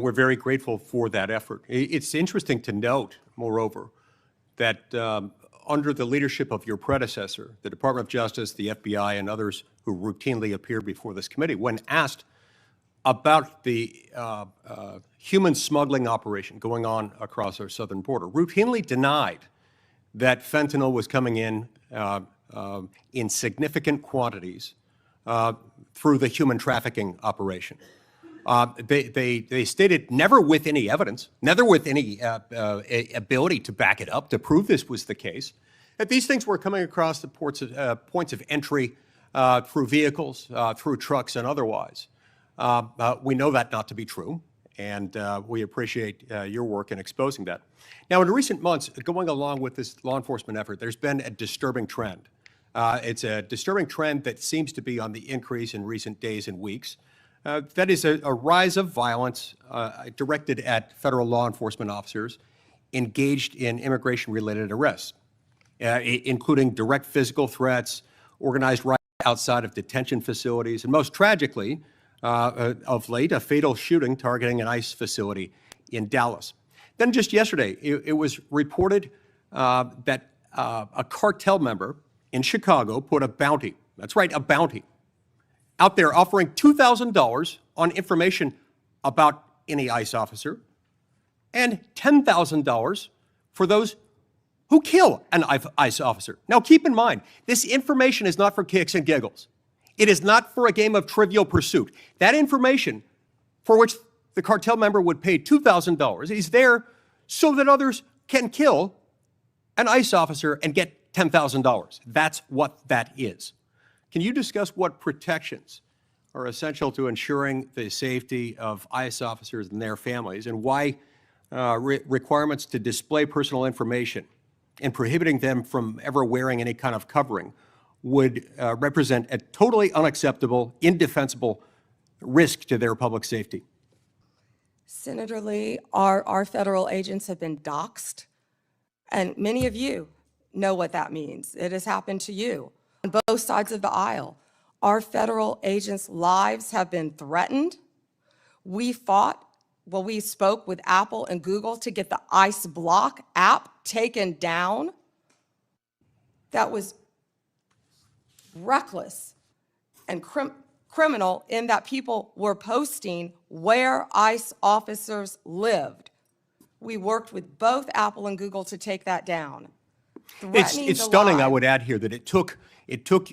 we're very grateful for that effort. It's interesting to note, moreover, that under the leadership of your predecessor, the Department of Justice, the FBI, and others who routinely appear before this committee, when asked about the human smuggling operation going on across our southern border, routinely denied that fentanyl was coming in significant quantities through the human trafficking operation. They stated never with any evidence, never with any ability to back it up, to prove this was the case, that these things were coming across the points of entry through vehicles, through trucks, and otherwise. We know that not to be true, and we appreciate your work in exposing that. Now, in recent months, going along with this law enforcement effort, there's been a disturbing trend. It's a disturbing trend that seems to be on the increase in recent days and weeks. That is a rise of violence directed at federal law enforcement officers engaged in immigration-related arrests. including direct physical threats, organized riots outside of detention facilities, and most tragically, of late, a fatal shooting targeting an ICE facility in Dallas. Then just yesterday, it was reported that a cartel member in Chicago put a bounty, that's right, a bounty, out there offering $2,000 on information about any ICE officer and $10,000 for those who kill an ICE officer. Now keep in mind, this information is not for kicks and giggles. It is not for a game of Trivial Pursuit. That information for which the cartel member would pay $2,000 is there so that others can kill an ICE officer and get $10,000. That's what that is. Can you discuss what protections are essential to ensuring the safety of ICE officers and their families, and why requirements to display personal information and prohibiting them from ever wearing any kind of covering would represent a totally unacceptable, indefensible risk to their public safety? Senator Lee, our federal agents have been doxxed, and many of you know what that means. It has happened to you on both sides of the aisle. Our federal agents' lives have been threatened. We spoke with Apple and Google to get the ICE Block app taken down. That was reckless and criminal in that people were posting where ICE officers lived. We worked with both Apple and Google to take that down. It's stunning, I would add here, that it took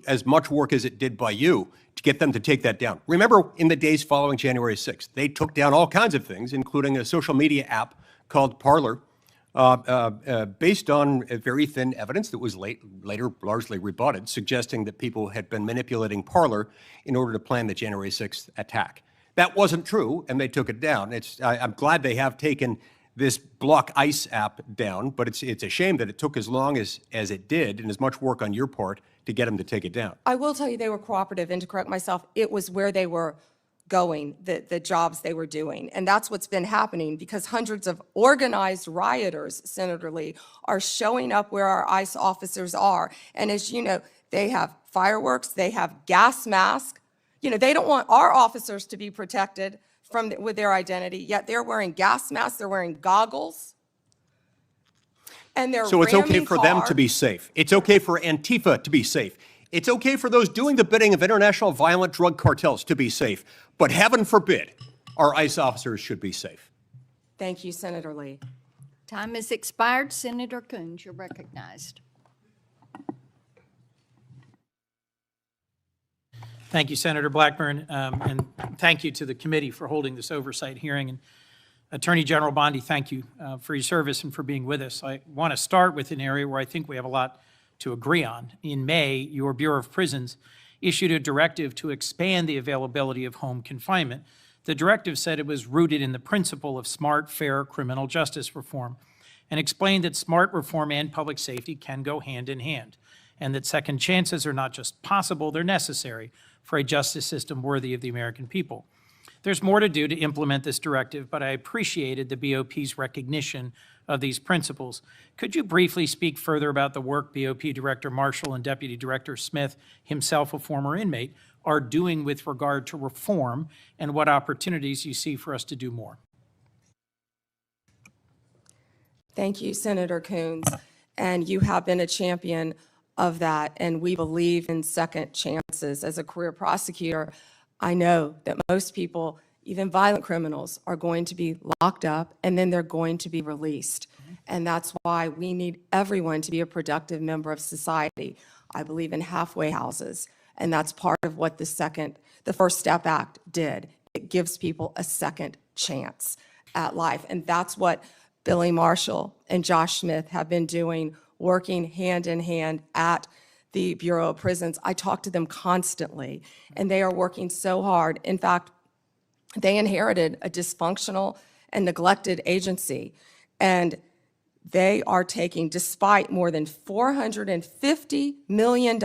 as much work as it did by you to get them to take that down. Remember, in the days following January 6th, they took down all kinds of things, including a social media app called Parler, based on very thin evidence that was later largely rebutted, suggesting that people had been manipulating Parler in order to plan the January 6th attack. That wasn't true, and they took it down. I'm glad they have taken this Block ICE app down, but it's a shame that it took as long as it did, and as much work on your part to get them to take it down. I will tell you they were cooperative, and to correct myself, it was where they were going, the jobs they were doing. And that's what's been happening, because hundreds of organized rioters, Senator Lee, are showing up where our ICE officers are. And as you know, they have fireworks, they have gas masks. You know, they don't want our officers to be protected with their identity, yet they're wearing gas masks, they're wearing goggles. And they're So it's okay ramming for them to be safe. It's okay for Antifa to be safe. It's okay for those doing the bidding of international violent drug cartels to be safe. But heaven forbid, our ICE officers should be safe. Thank you, Senator Lee. Time has expired. Senator Coons, you're recognized. Thank you, Senator Blackburn, and thank you to the committee for holding this oversight hearing. And Attorney General Bondi, thank you for your service and for being with us. I want to start with an area where I think we have a lot to agree on. In May, your Bureau of Prisons issued a directive to expand the availability of home confinement. The directive said it was rooted in the principle of smart, fair criminal justice reform, and explained that smart reform and public safety can go hand in hand, and that second chances are not just possible, they're necessary for a justice system worthy of the American people. There's more to do to implement this directive, but I appreciated the BOP's recognition of these principles. Could you briefly speak further about the work BOP Director Marshall and Deputy Director Smith, himself a former inmate, are doing with regard to reform, and what opportunities you see for us to do more? Thank you, Senator Coons. And you have been a champion of that, and we believe in second chances. As a career prosecutor, I know that most people, even violent criminals, are going to be locked up and then they're going to be released. And that's why we need everyone to be a productive member of society. I believe in halfway houses, and that's part of what the First Step Act did. It gives people a second chance at life. And that's what Billy Marshall and Josh Smith have been doing, working hand in hand at the Bureau of Prisons. I talk to them constantly, and they are working so hard. In fact, they inherited a dysfunctional and neglected agency, and they are taking, despite more than $450 million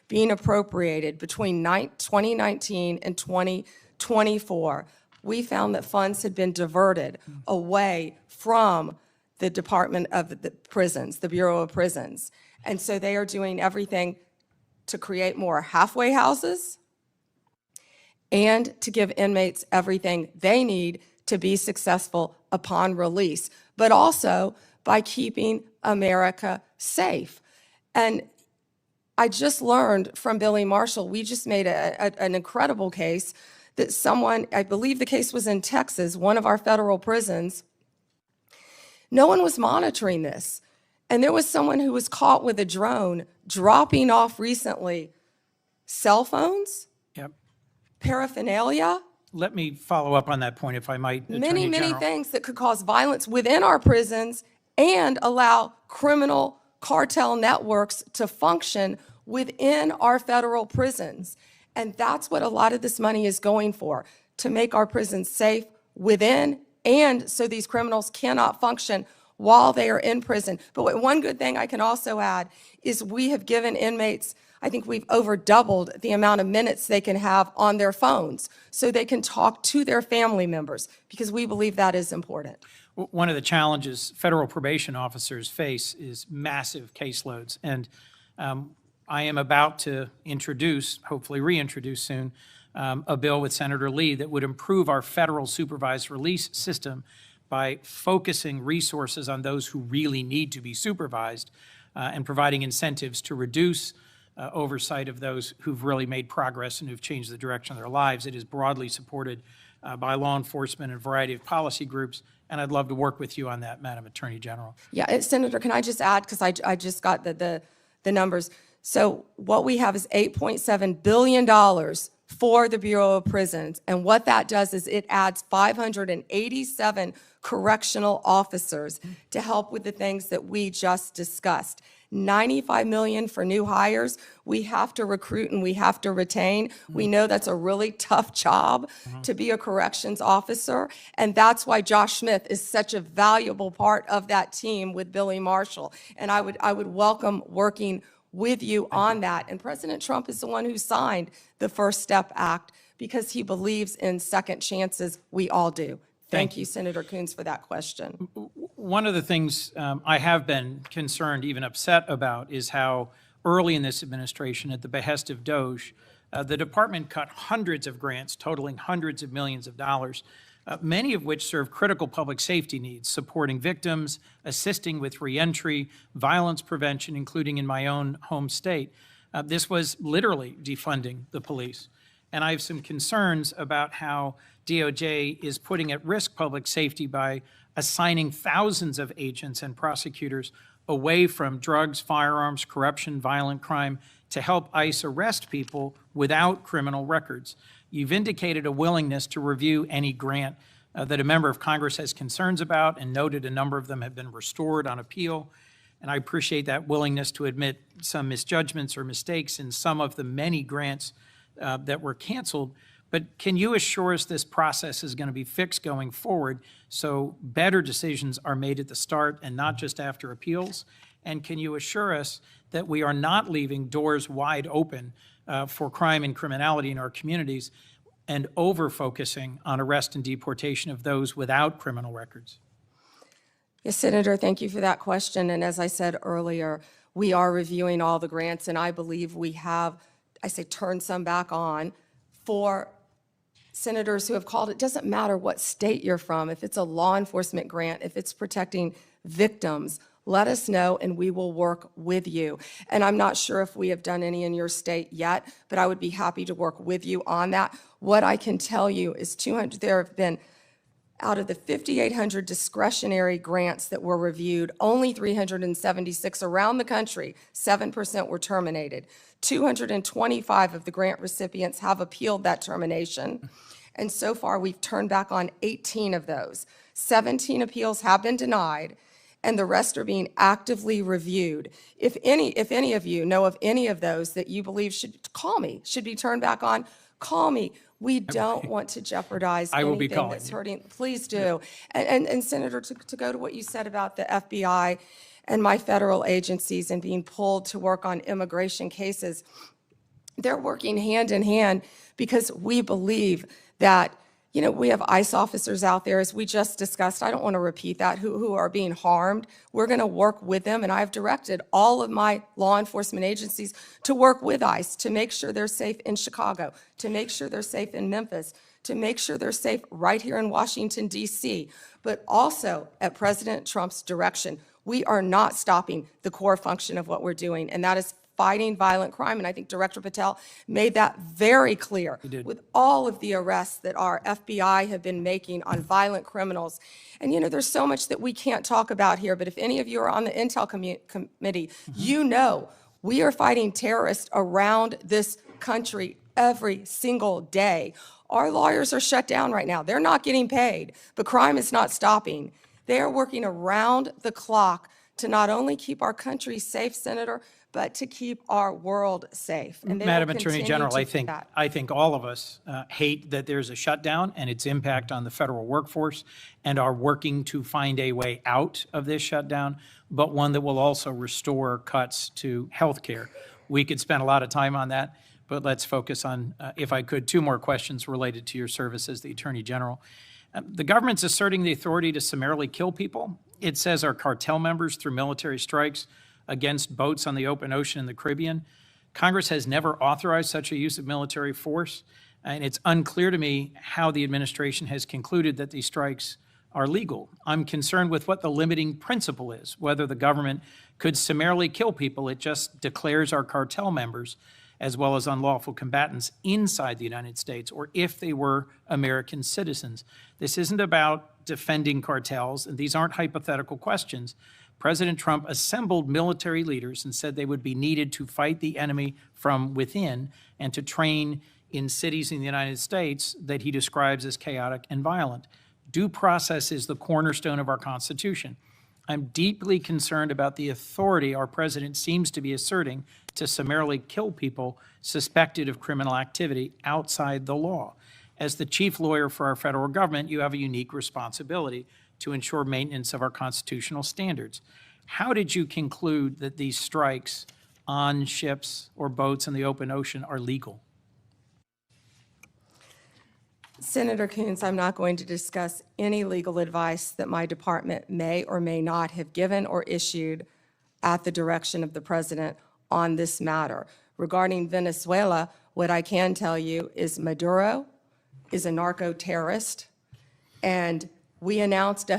being appropriated between 2019 and 2024, we found that funds had been diverted away from the Department of the Prisons, the Bureau of Prisons. And so they are doing everything to create more halfway houses and to give inmates everything they need to be successful upon release, but also by keeping America safe. And I just learned from Billy Marshall, we just made an incredible case that someone, I believe the case was in Texas, one of our federal prisons, no one was monitoring this. And there was someone who was caught with a drone dropping off recently cell phones, Yep. paraphernalia, Let me follow up on that point, if I might, Attorney many General. things that could cause violence within our prisons and allow criminal cartel networks to function within our federal prisons. And that's what a lot of this money is going for, to make our prisons safe within and so these criminals cannot function while they are in prison. But one good thing I can also add is we have given inmates, I think we've over doubled the amount of minutes they can have on their phones so they can talk to their family members, because we believe that is important. One of the challenges federal probation officers face is massive caseloads. And I am about to introduce, hopefully reintroduce soon, a bill with Senator Lee that would improve our federal supervised release system by focusing resources on those who really need to be supervised and providing incentives to reduce oversight of those who've really made progress and who've changed the direction of their lives. It is broadly supported by law enforcement and a variety of policy groups, and I'd love to work with you on that, Madam Attorney General. Yeah, Senator, can I just add, because I just got the numbers. So what we have is $8.7 billion for the Bureau of Prisons, and what that does is it adds 587 correctional officers to help with the things that we just discussed. $95 million for new hires. We have to recruit and we have to retain. We know that's a really tough job to be a corrections officer, and that's why Josh Smith is such a valuable part of that team with Billy Marshall. And I would welcome working with you on that. And President Trump is the one who signed the First Step Act because he believes in second chances. We all do. Thank you, Senator Coons, for that question. One of the things I have been concerned, even upset about, is how early in this administration, at the behest of DOJ, the department cut hundreds of grants totaling hundreds of millions of dollars, many of which serve critical public safety needs, supporting victims, assisting with reentry, violence prevention, including in my own home state. This was literally defunding the police. And I have some concerns about how DOJ is putting at risk public safety by assigning thousands of agents and prosecutors away from drugs, firearms, corruption, violent crime to help ICE arrest people without criminal records. You've indicated a willingness to review any grant that a member of Congress has concerns about, and noted a number of them have been restored on appeal. And I appreciate that willingness to admit some misjudgments or mistakes in some of the many grants that were canceled. But can you assure us this process is going to be fixed going forward so better decisions are made at the start and not just after appeals? And can you assure us that we are not leaving doors wide open for crime and criminality in our communities and over-focusing on arrest and deportation of those without criminal records? Yes, Senator, thank you for that question. And as I said earlier, we are reviewing all the grants, and I believe we have, I say, turned some back on for senators who have called. It doesn't matter what state you're from. If it's a law enforcement grant, if it's protecting victims, let us know and we will work with you. And I'm not sure if we have done any in your state yet, but I would be happy to work with you on that. What I can tell you is there have been, out of the 5,800 discretionary grants that were reviewed, only 376 around the country, 7% were terminated. 225 of the grant recipients have appealed that termination. And so far, we've turned back on 18 of those. 17 appeals have been denied, and the rest are being actively reviewed. If any of you know of any of those that you believe should be turned back on, call me. We don't want to jeopardize I will be anything calling that's you. hurting. Please do. And Senator, to go to what you said about the FBI and my federal agencies and being pulled to work on immigration cases, they're working hand in hand because we believe that You know, we have ICE officers out there, as we just discussed, I don't want to repeat that, who are being harmed. We're going to work with them, and I've directed all of my law enforcement agencies to work with ICE to make sure they're safe in Chicago, to make sure they're safe in Memphis, to make sure they're safe right here in Washington, D.C., but also at President Trump's direction. We are not stopping the core function of what we're doing, and that is fighting violent crime, and I think Director Patel made that very clear with all of the arrests that our FBI have been making on violent criminals. And you know, there's so much that we can't talk about here, but if any of you are on the Intel Committee, you know we are fighting terrorists around this country every single day. Our lawyers are shut down right now. They're not getting paid, but crime is not stopping. They are working around the clock to not only keep our country safe, Senator, but to keep our world safe. And they will Madam Attorney continue General, to I do that. think all of us hate that there's a shutdown and its impact on the federal workforce, and are working to find a way out of this shutdown, but one that will also restore cuts to health care. We could spend a lot of time on that, but let's focus on, if I could, two more questions related to your service as the Attorney General. The government's asserting the authority to summarily kill people. It says our cartel members through military strikes against boats on the open ocean in the Caribbean. Congress has never authorized such a use of military force, and it's unclear to me how the administration has concluded that these strikes are legal. I'm concerned with what the limiting principle is, whether the government could summarily kill people. It just declares our cartel members as well as unlawful combatants inside the United States, or if they were American citizens. This isn't about defending cartels, and these aren't hypothetical questions. President Trump assembled military leaders and said they would be needed to fight the enemy from within and to train in cities in the United States that he describes as chaotic and violent. Due process is the cornerstone of our Constitution. I'm deeply concerned about the authority our president seems to be asserting to summarily kill people suspected of criminal activity outside the law. As the chief lawyer for our federal government, you have a unique responsibility to ensure maintenance of our constitutional standards. How did you conclude that these strikes on ships or boats in the open ocean are legal? Senator Coons, I'm not going to discuss any legal advice that my department may or may not have given or issued at the direction of the president on this matter. Regarding Venezuela, what I can tell you is Maduro is a narco-terrorist, and I announced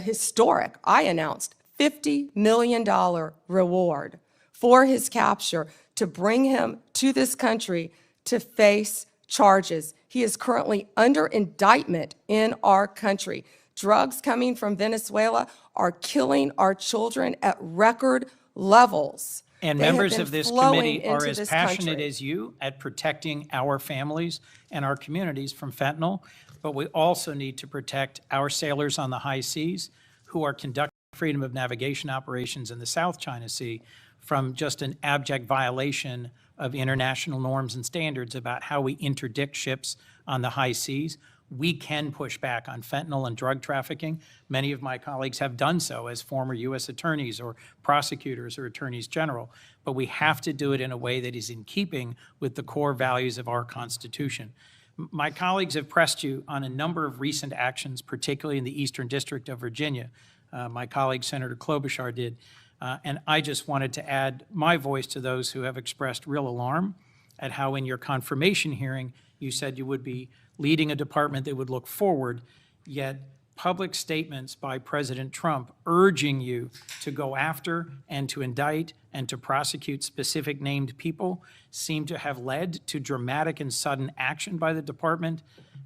$50 million reward for his capture to bring him to this country to face charges. He is currently under indictment in our country. Drugs coming from Venezuela are killing our children at record levels. And They have members been of this flowing committee are into as this passionate country. as you at protecting our families and our communities from fentanyl, but we also need to protect our sailors on the high seas who are conducting freedom of navigation operations in the South China Sea from just an abject violation of international norms and standards about how we interdict ships on the high seas. We can push back on fentanyl and drug trafficking. Many of my colleagues have done so as former U.S. attorneys or prosecutors or attorneys general, but we have to do it in a way that is in keeping with the core values of our Constitution. My colleagues have pressed you on a number of recent actions, particularly in the Eastern District of Virginia. My colleague, Senator Klobuchar, did. And I just wanted to add my voice to those who have expressed real alarm at how in your confirmation hearing, you said you would be leading a department that would look forward, yet public statements by President Trump urging you to go after and to indict and to prosecute specific named people seem to have led to dramatic and sudden action by the department.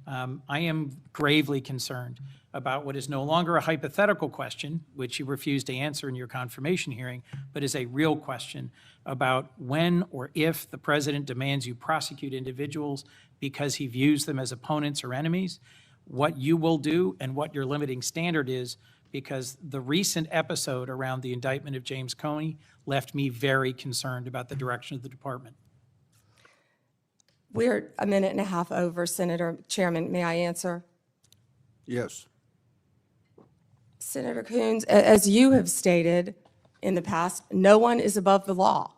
I am gravely concerned about what is no longer a hypothetical question, which you refused to answer in your confirmation hearing, but is a real question about when or if the president demands you prosecute individuals because he views them as opponents or enemies, what you will do and what your limiting standard is, because the recent episode around the indictment of James Comey left me very concerned about the direction of the department. We're a minute and a half over, Senator Chairman. May I answer? Yes. Senator Coons, as you have stated in the past, no one is above the law.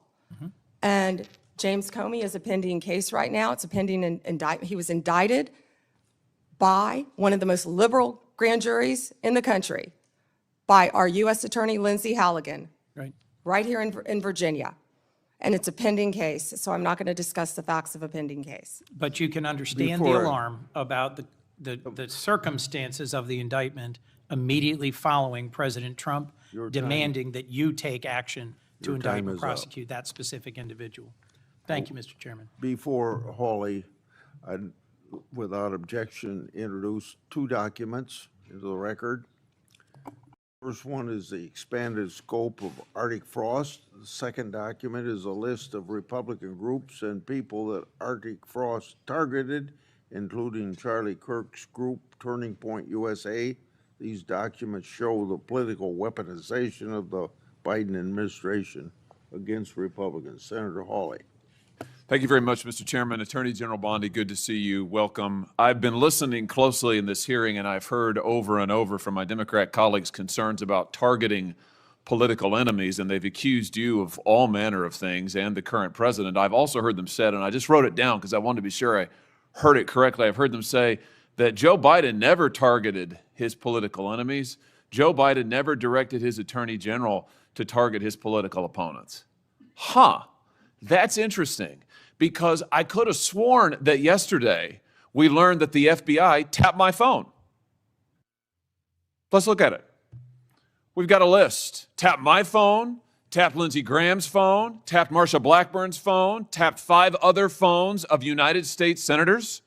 And James Comey is a pending case right now. It's a pending indictment. He was indicted by one of the most liberal grand juries in the country, by our U.S. Attorney Lindsay Halligan, Right. right here in Virginia. And it's a pending case, so I'm not going to discuss the facts of a pending case. But you can understand the Before- alarm about the circumstances of the indictment immediately following President Trump demanding that you take action to Your indict time and is up. prosecute that specific individual. Thank you, Mr. Chairman. Before Hawley, I'd, without objection, introduce two documents into the record. First one is the expanded scope of Arctic frost. The second document is a list of Republican groups and people that Arctic frost targeted, including Charlie Kirk's group, Turning Point USA. These documents show the political weaponization of the Biden administration against Republicans. Senator Hawley. Thank you very much, Mr. Chairman. Attorney General Bondi, good to see you. Welcome. I've been listening closely in this hearing, and I've heard over and over from my Democrat colleagues concerns about targeting political enemies, and they've accused you of all manner of things and the current president. I've also heard them said, and I just wrote it down because I wanted to be sure I heard it correctly. I've heard them say that Joe Biden never targeted his political enemies. Joe Biden never directed his attorney general to target his political opponents. Huh, that's interesting. Because I could have sworn that yesterday we learned that the FBI tapped my phone. Let's look at it. We've got a list. Tapped my phone, tapped Lindsey Graham's phone, tapped Marsha Blackburn's phone, tapped 5 other phones of United States senators.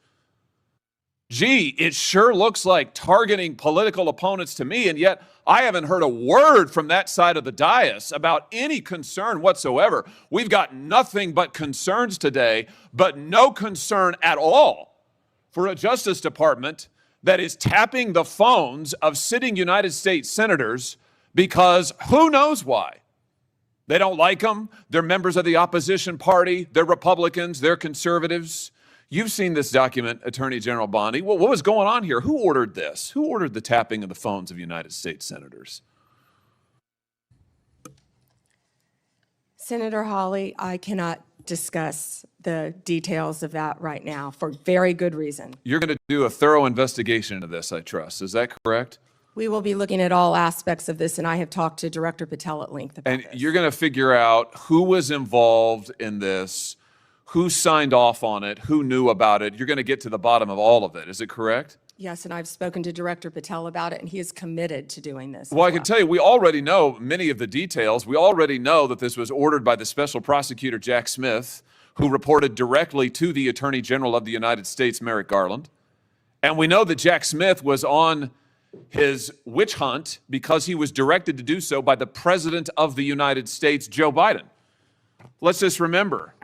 Gee, it sure looks like targeting political opponents to me, and yet I haven't heard a word from that side of the dais about any concern whatsoever. We've got nothing but concerns today, but no concern at all for a Justice Department that is tapping the phones of sitting United States senators because who knows why. They don't like them. They're members of the opposition party. They're Republicans. They're conservatives. You've seen this document, Attorney General Bondi. What was going on here? Who ordered this? Who ordered the tapping of the phones of United States senators? Senator Hawley, I cannot discuss the details of that right now for very good reason. You're going to do a thorough investigation into this, I trust. Is that correct? We will be looking at all aspects of this, and I have talked to Director Patel at length about And this. you're going to figure out who was involved in this, who signed off on it, who knew about it. You're going to get to the bottom of all of it. Is it correct? Yes, and I've spoken to Director Patel about it, and he is committed to doing this. Well, I can tell you, we already know many of the details. We already know that this was ordered by the special prosecutor, Jack Smith, who reported directly to the Attorney General of the United States, Merrick Garland. And we know that Jack Smith was on his witch hunt because he was directed to do so by the President of the United States, Joe Biden. Let's just remember.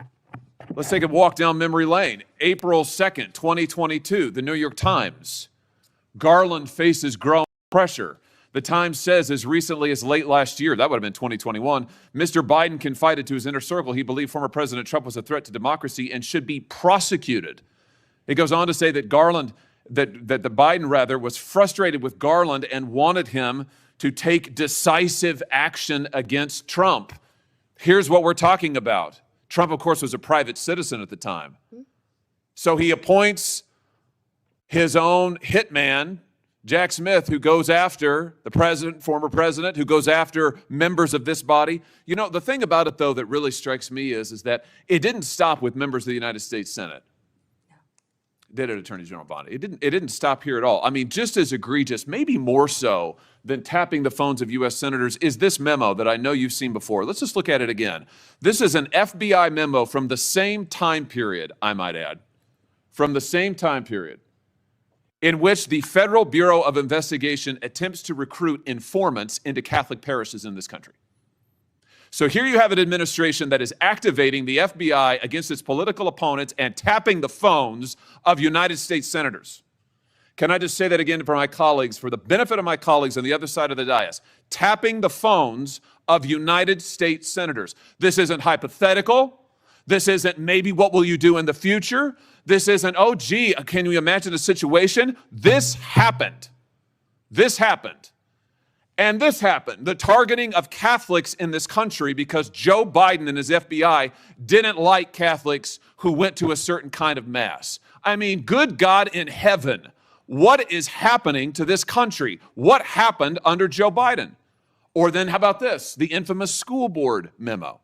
Let's take a walk down memory lane. April 2nd, 2022, the New York Times. Garland faces growing pressure. The Times says as recently as late last year, that would have been 2021, Mr. Biden confided to his inner circle he believed former President Trump was a threat to democracy and should be prosecuted. It goes on to say that the Biden was frustrated with Garland and wanted him to take decisive action against Trump. Here's what we're talking about. Trump, of course, was a private citizen at the time. So he appoints his own hitman, Jack Smith, who goes after the president, former president, who goes after members of this body. You know, the thing about it, though, that really strikes me is that it didn't stop with members of the United States Senate. Did it, Attorney General Bondi? It didn't stop here at all. I mean, just as egregious, maybe more so than tapping the phones of U.S. senators, is this memo that I know you've seen before. Let's just look at it again. This is an FBI memo from the same time period, I might add, from the same time period, in which the Federal Bureau of Investigation attempts to recruit informants into Catholic parishes in this country. So here you have an administration that is activating the FBI against its political opponents and tapping the phones of United States senators. Can I just say that again for my colleagues, for the benefit of my colleagues on the other side of the dais? Tapping the phones of United States senators. This isn't hypothetical. This isn't maybe what will you do in the future. This isn't, oh, gee, can you imagine a situation? This happened. This happened. And this happened, the targeting of Catholics in this country because Joe Biden and his FBI didn't like Catholics who went to a certain kind of mass. I mean, good God in heaven, What is happening to this country? What happened under Joe Biden? Or then how about this, the infamous school board memo,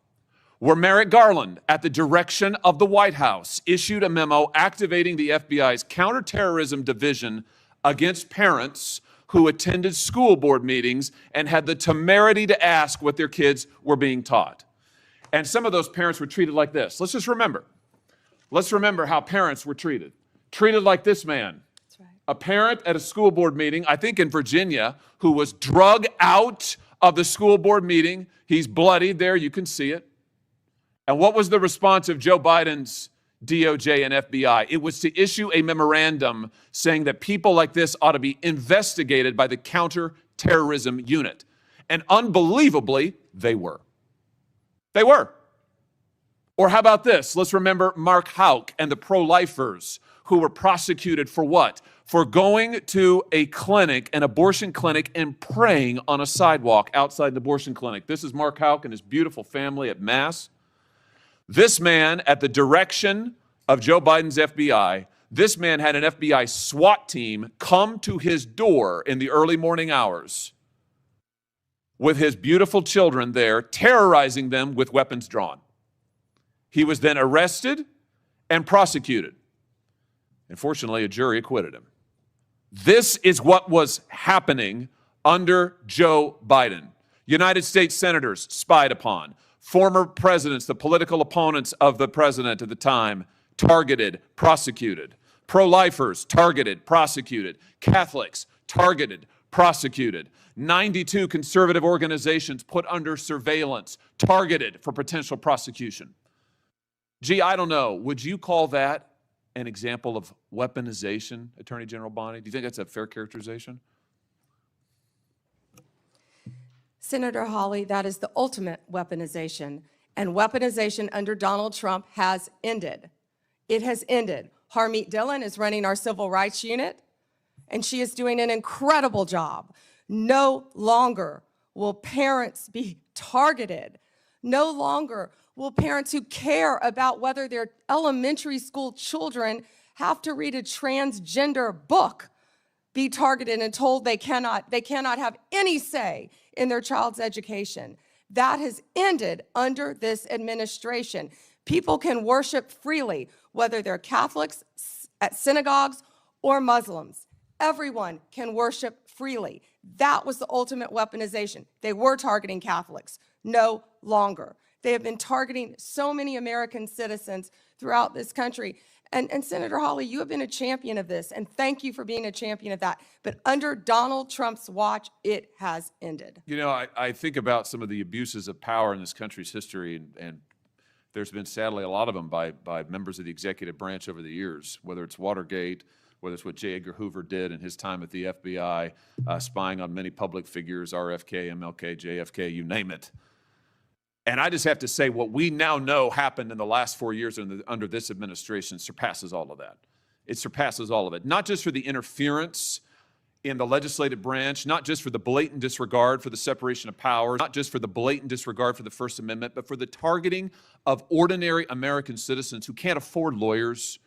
where Merrick Garland, at the direction of the White House, issued a memo activating the FBI's counterterrorism division against parents who attended school board meetings and had the temerity to ask what their kids were being taught. And some of those parents were treated like this. Let's just remember. Let's remember how parents were treated. Treated like this man. That's right. A parent at a school board meeting, I think in Virginia, who was drug out of the school board meeting. He's bloodied there, you can see it. And what was the response of Joe Biden's DOJ and FBI? It was to issue a memorandum saying that people like this ought to be investigated by the counterterrorism unit. And unbelievably, they were. They were. Or how about this? Let's remember Mark Houck and the pro-lifers who were prosecuted for what? For going to a clinic, an abortion clinic, and praying on a sidewalk outside an abortion clinic. This is Mark Houck and his beautiful family at Mass. This man, at the direction of Joe Biden's FBI, this man had an FBI SWAT team come to his door in the early morning hours with his beautiful children there, terrorizing them with weapons drawn. He was then arrested and prosecuted. Unfortunately, a jury acquitted him. This is what was happening under Joe Biden. United States senators spied upon. Former presidents, the political opponents of the president at the time, targeted, prosecuted. Pro-lifers, targeted, prosecuted. Catholics, targeted, prosecuted. 92 conservative organizations put under surveillance, targeted for potential prosecution. Gee, I don't know. Would you call that an example of weaponization, Attorney General Bondi? Do you think that's a fair characterization? Senator Hawley, that is the ultimate weaponization, and weaponization under Donald Trump has ended. It has ended. Harmeet Dillon is running our civil rights unit, and she is doing an incredible job. No longer will parents be targeted. No longer will parents who care about whether their elementary school children have to read a transgender book be targeted and told they cannot have any say in their child's education. That has ended under this administration. People can worship freely, whether they're Catholics at synagogues or Muslims. Everyone can worship freely. That was the ultimate weaponization. They were targeting Catholics. No longer. They have been targeting so many American citizens throughout this country. And Senator Hawley, you have been a champion of this, and thank you for being a champion of that. But under Donald Trump's watch, it has ended. You know, I think about some of the abuses of power in this country's history, and there's been sadly a lot of them by members of the executive branch over the years, whether it's Watergate, whether it's what J. Edgar Hoover did in his time at the FBI, spying on many public figures, RFK, MLK, JFK, you name it. And I just have to say, what we now know happened in the last 4 years under this administration surpasses all of that. It surpasses all of it. Not just for the interference in the legislative branch, not just for the blatant disregard for the separation of powers, not just for the blatant disregard for the First Amendment, but for the targeting of ordinary American citizens who can't afford lawyers,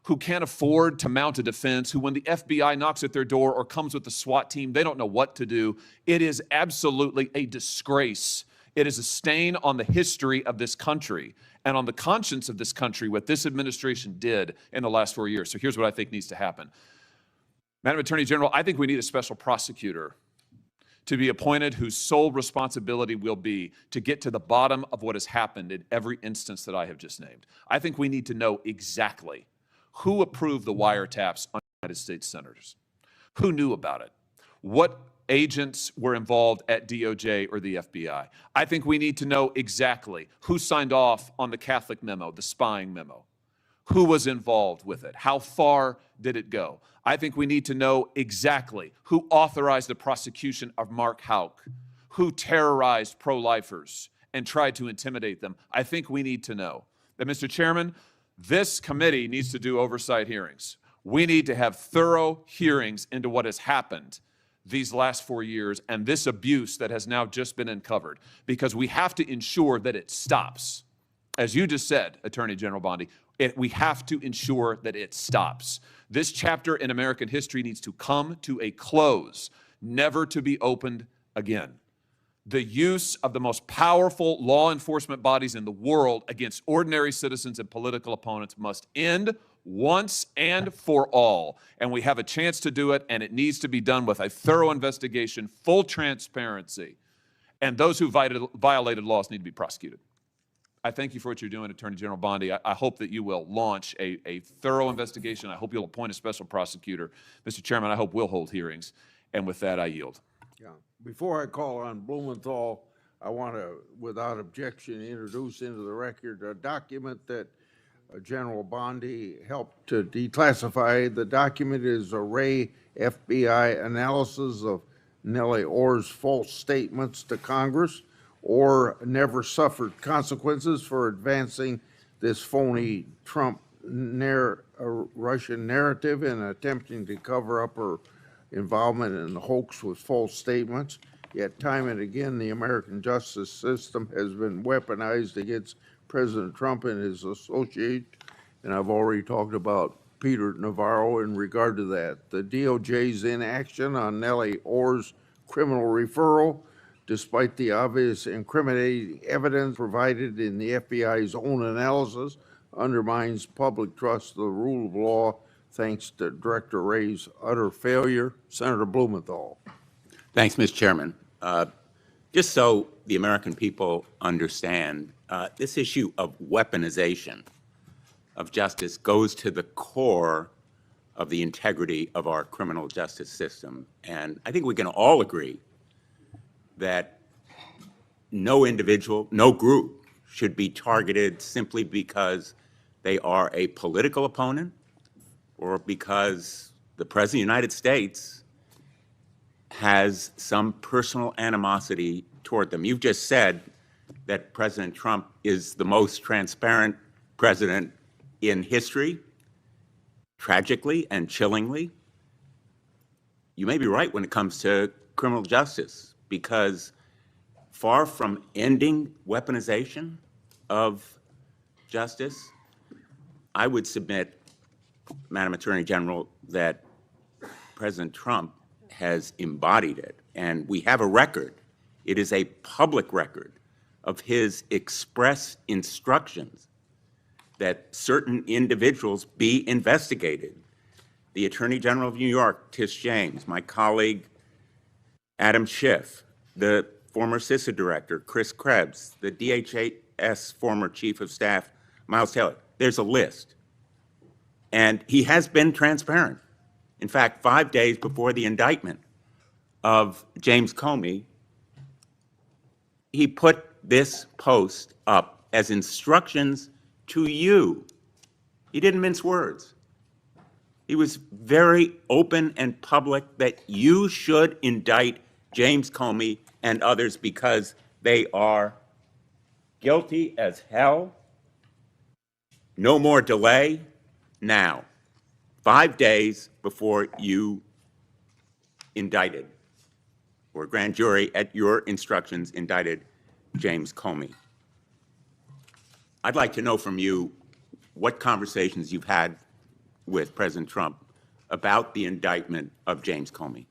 who can't afford to mount a defense, who when the FBI knocks at their door or comes with the SWAT team, they don't know what to do. It is absolutely a disgrace. It is a stain on the history of this country and on the conscience of this country, what this administration did in the last 4 years. So here's what I think needs to happen. Madam Attorney General, I think we need a special prosecutor to be appointed whose sole responsibility will be to get to the bottom of what has happened in every instance that I have just named. I think we need to know exactly who approved the wiretaps on United States senators, who knew about it, what agents were involved at DOJ or the FBI. I think we need to know exactly who signed off on the Catholic memo, the spying memo, who was involved with it, how far did it go. I think we need to know exactly who authorized the prosecution of Mark Houck, who terrorized pro-lifers and tried to intimidate them. I think we need to know that, Mr. Chairman, this committee needs to do oversight hearings. We need to have thorough hearings into what has happened these last 4 years and this abuse that has now just been uncovered, because we have to ensure that it stops. As you just said, Attorney General Bondi, We have to ensure that it stops. This chapter in American history needs to come to a close, never to be opened again. The use of the most powerful law enforcement bodies in the world against ordinary citizens and political opponents must end once and for all. And we have a chance to do it, and it needs to be done with a thorough investigation, full transparency. And those who violated laws need to be prosecuted. I thank you for what you're doing, Attorney General Bondi. I hope that you will launch a thorough investigation. I hope you'll appoint a special prosecutor. Mr. Chairman, I hope we'll hold hearings. And with that, I yield. Yeah. Before I call on Blumenthal, I want to, without objection, introduce into the record a document that General Bondi helped to declassify. The document is a Ray FBI analysis of Nellie Orr's false statements to Congress. Or never suffered consequences for advancing this phony Trump Russian narrative and attempting to cover up her involvement in the hoax with false statements. Yet time and again, the American justice system has been weaponized against President Trump and his associates. And I've already talked about Peter Navarro in regard to that. The DOJ's inaction on Nellie Orr's criminal referral, despite the obvious incriminating evidence provided in the FBI's own analysis, undermines public trust of the rule of law thanks to Director Wray's utter failure. Senator Blumenthal. Thanks, Mr. Chairman. Just so the American people understand, this issue of weaponization of justice goes to the core of the integrity of our criminal justice system. And I think we can all agree that no individual, no group should be targeted simply because they are a political opponent or because the President of the United States has some personal animosity toward them. You've just said that President Trump is the most transparent president in history, tragically and chillingly. You may be right when it comes to criminal justice, because far from ending weaponization of justice, I would submit, Madam Attorney General, that President Trump has embodied it. And we have a record. It is a public record of his express instructions that certain individuals be investigated. The Attorney General of New York, Tish James, my colleague, Adam Schiff, the former CISA director, Chris Krebs, the DHS former chief of staff, Miles Taylor. There's a list. And he has been transparent. In fact, 5 days before the indictment of James Comey, he put this post up as instructions to you. He didn't mince words. He was very open and public that you should indict James Comey and others because they are guilty as hell. No more delay now. 5 days before you indicted, or grand jury at your instructions indicted James Comey. I'd like to know from you what conversations you've had with President Trump about the indictment of James Comey.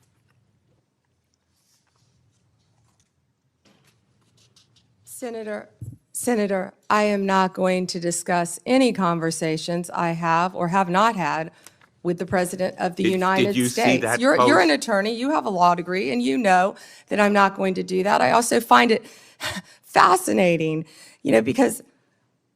Senator, I am not going to discuss any conversations I have or have not had with the President of the United did you States. see that You're post? an attorney, you have a law degree, and you know that I'm not going to do that. I also find it fascinating, because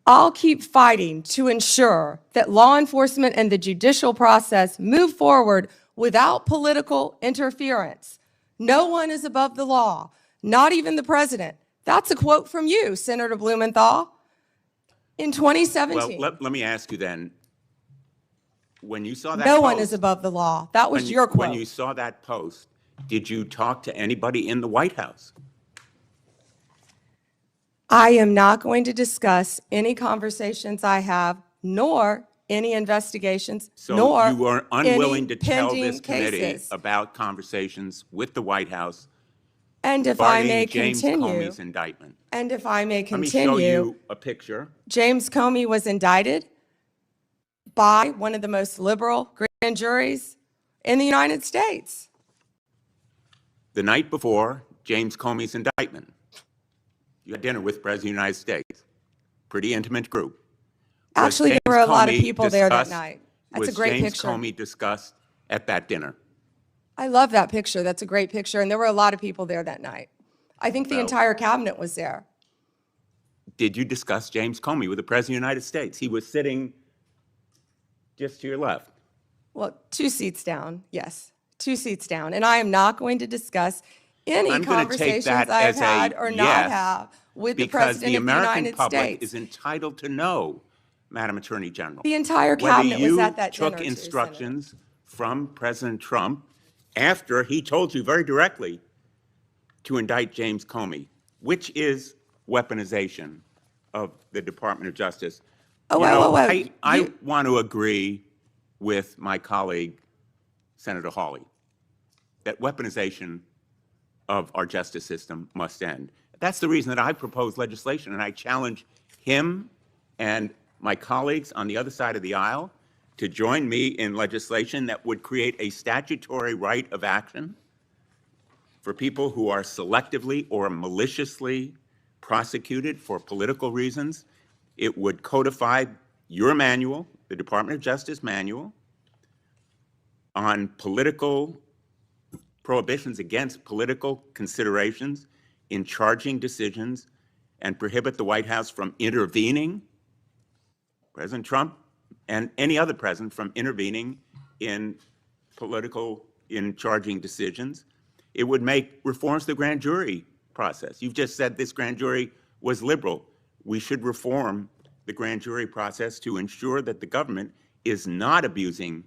I'll keep fighting to ensure that law enforcement and the judicial process move forward without political interference. No one is above the law, not even the president. That's a quote from you, Senator Blumenthal, in 2017. Well, let me ask you then, when you saw that No post, one is above the law. That was your quote. When you saw that post, did you talk to anybody in the White House? I am not going to discuss any conversations I have, nor any investigations, So nor you are unwilling to any tell pending this committee cases. about conversations with the White House And if I may regarding James continue, Comey's indictment. and if I may Let me show continue, you a picture. James Comey was indicted by one of the most liberal grand juries in the United States. The night before James Comey's indictment, you had dinner with the President of the United States. Pretty intimate group. Actually, there were a lot of people there that night. That's a great Was James picture. Comey discussed at that dinner? I love that picture. That's a great picture. And there were a lot of people there that night. I think the Well- entire cabinet was there. Did you discuss James Comey with the President of the United States? He was sitting just to your left. Well, 2 seats down, yes, 2 seats down. And I am not going to discuss any I'm going to take conversations that I've as a had or not yes, have with the because President the of the American United public States. is entitled to know, Madam Attorney General. The entire cabinet was at that dinner, Whether too, you took Senator. instructions from President Trump after he told you very directly to indict James Comey, which is weaponization of the Department of Justice. Oh, You wait, know, wait, wait. I You- want to agree with my colleague, Senator Hawley, that weaponization of our justice system must end. That's the reason that I propose legislation, and I challenge him and my colleagues on the other side of the aisle to join me in legislation that would create a statutory right of action for people who are selectively or maliciously prosecuted for political reasons. It would codify your manual, the Department of Justice manual, on political prohibitions against political considerations in charging decisions, and prohibit the White House from intervening, President Trump and any other president from intervening in charging decisions. It would make reforms to the grand jury process. You've just said this grand jury was liberal. We should reform the grand jury process to ensure that the government is not abusing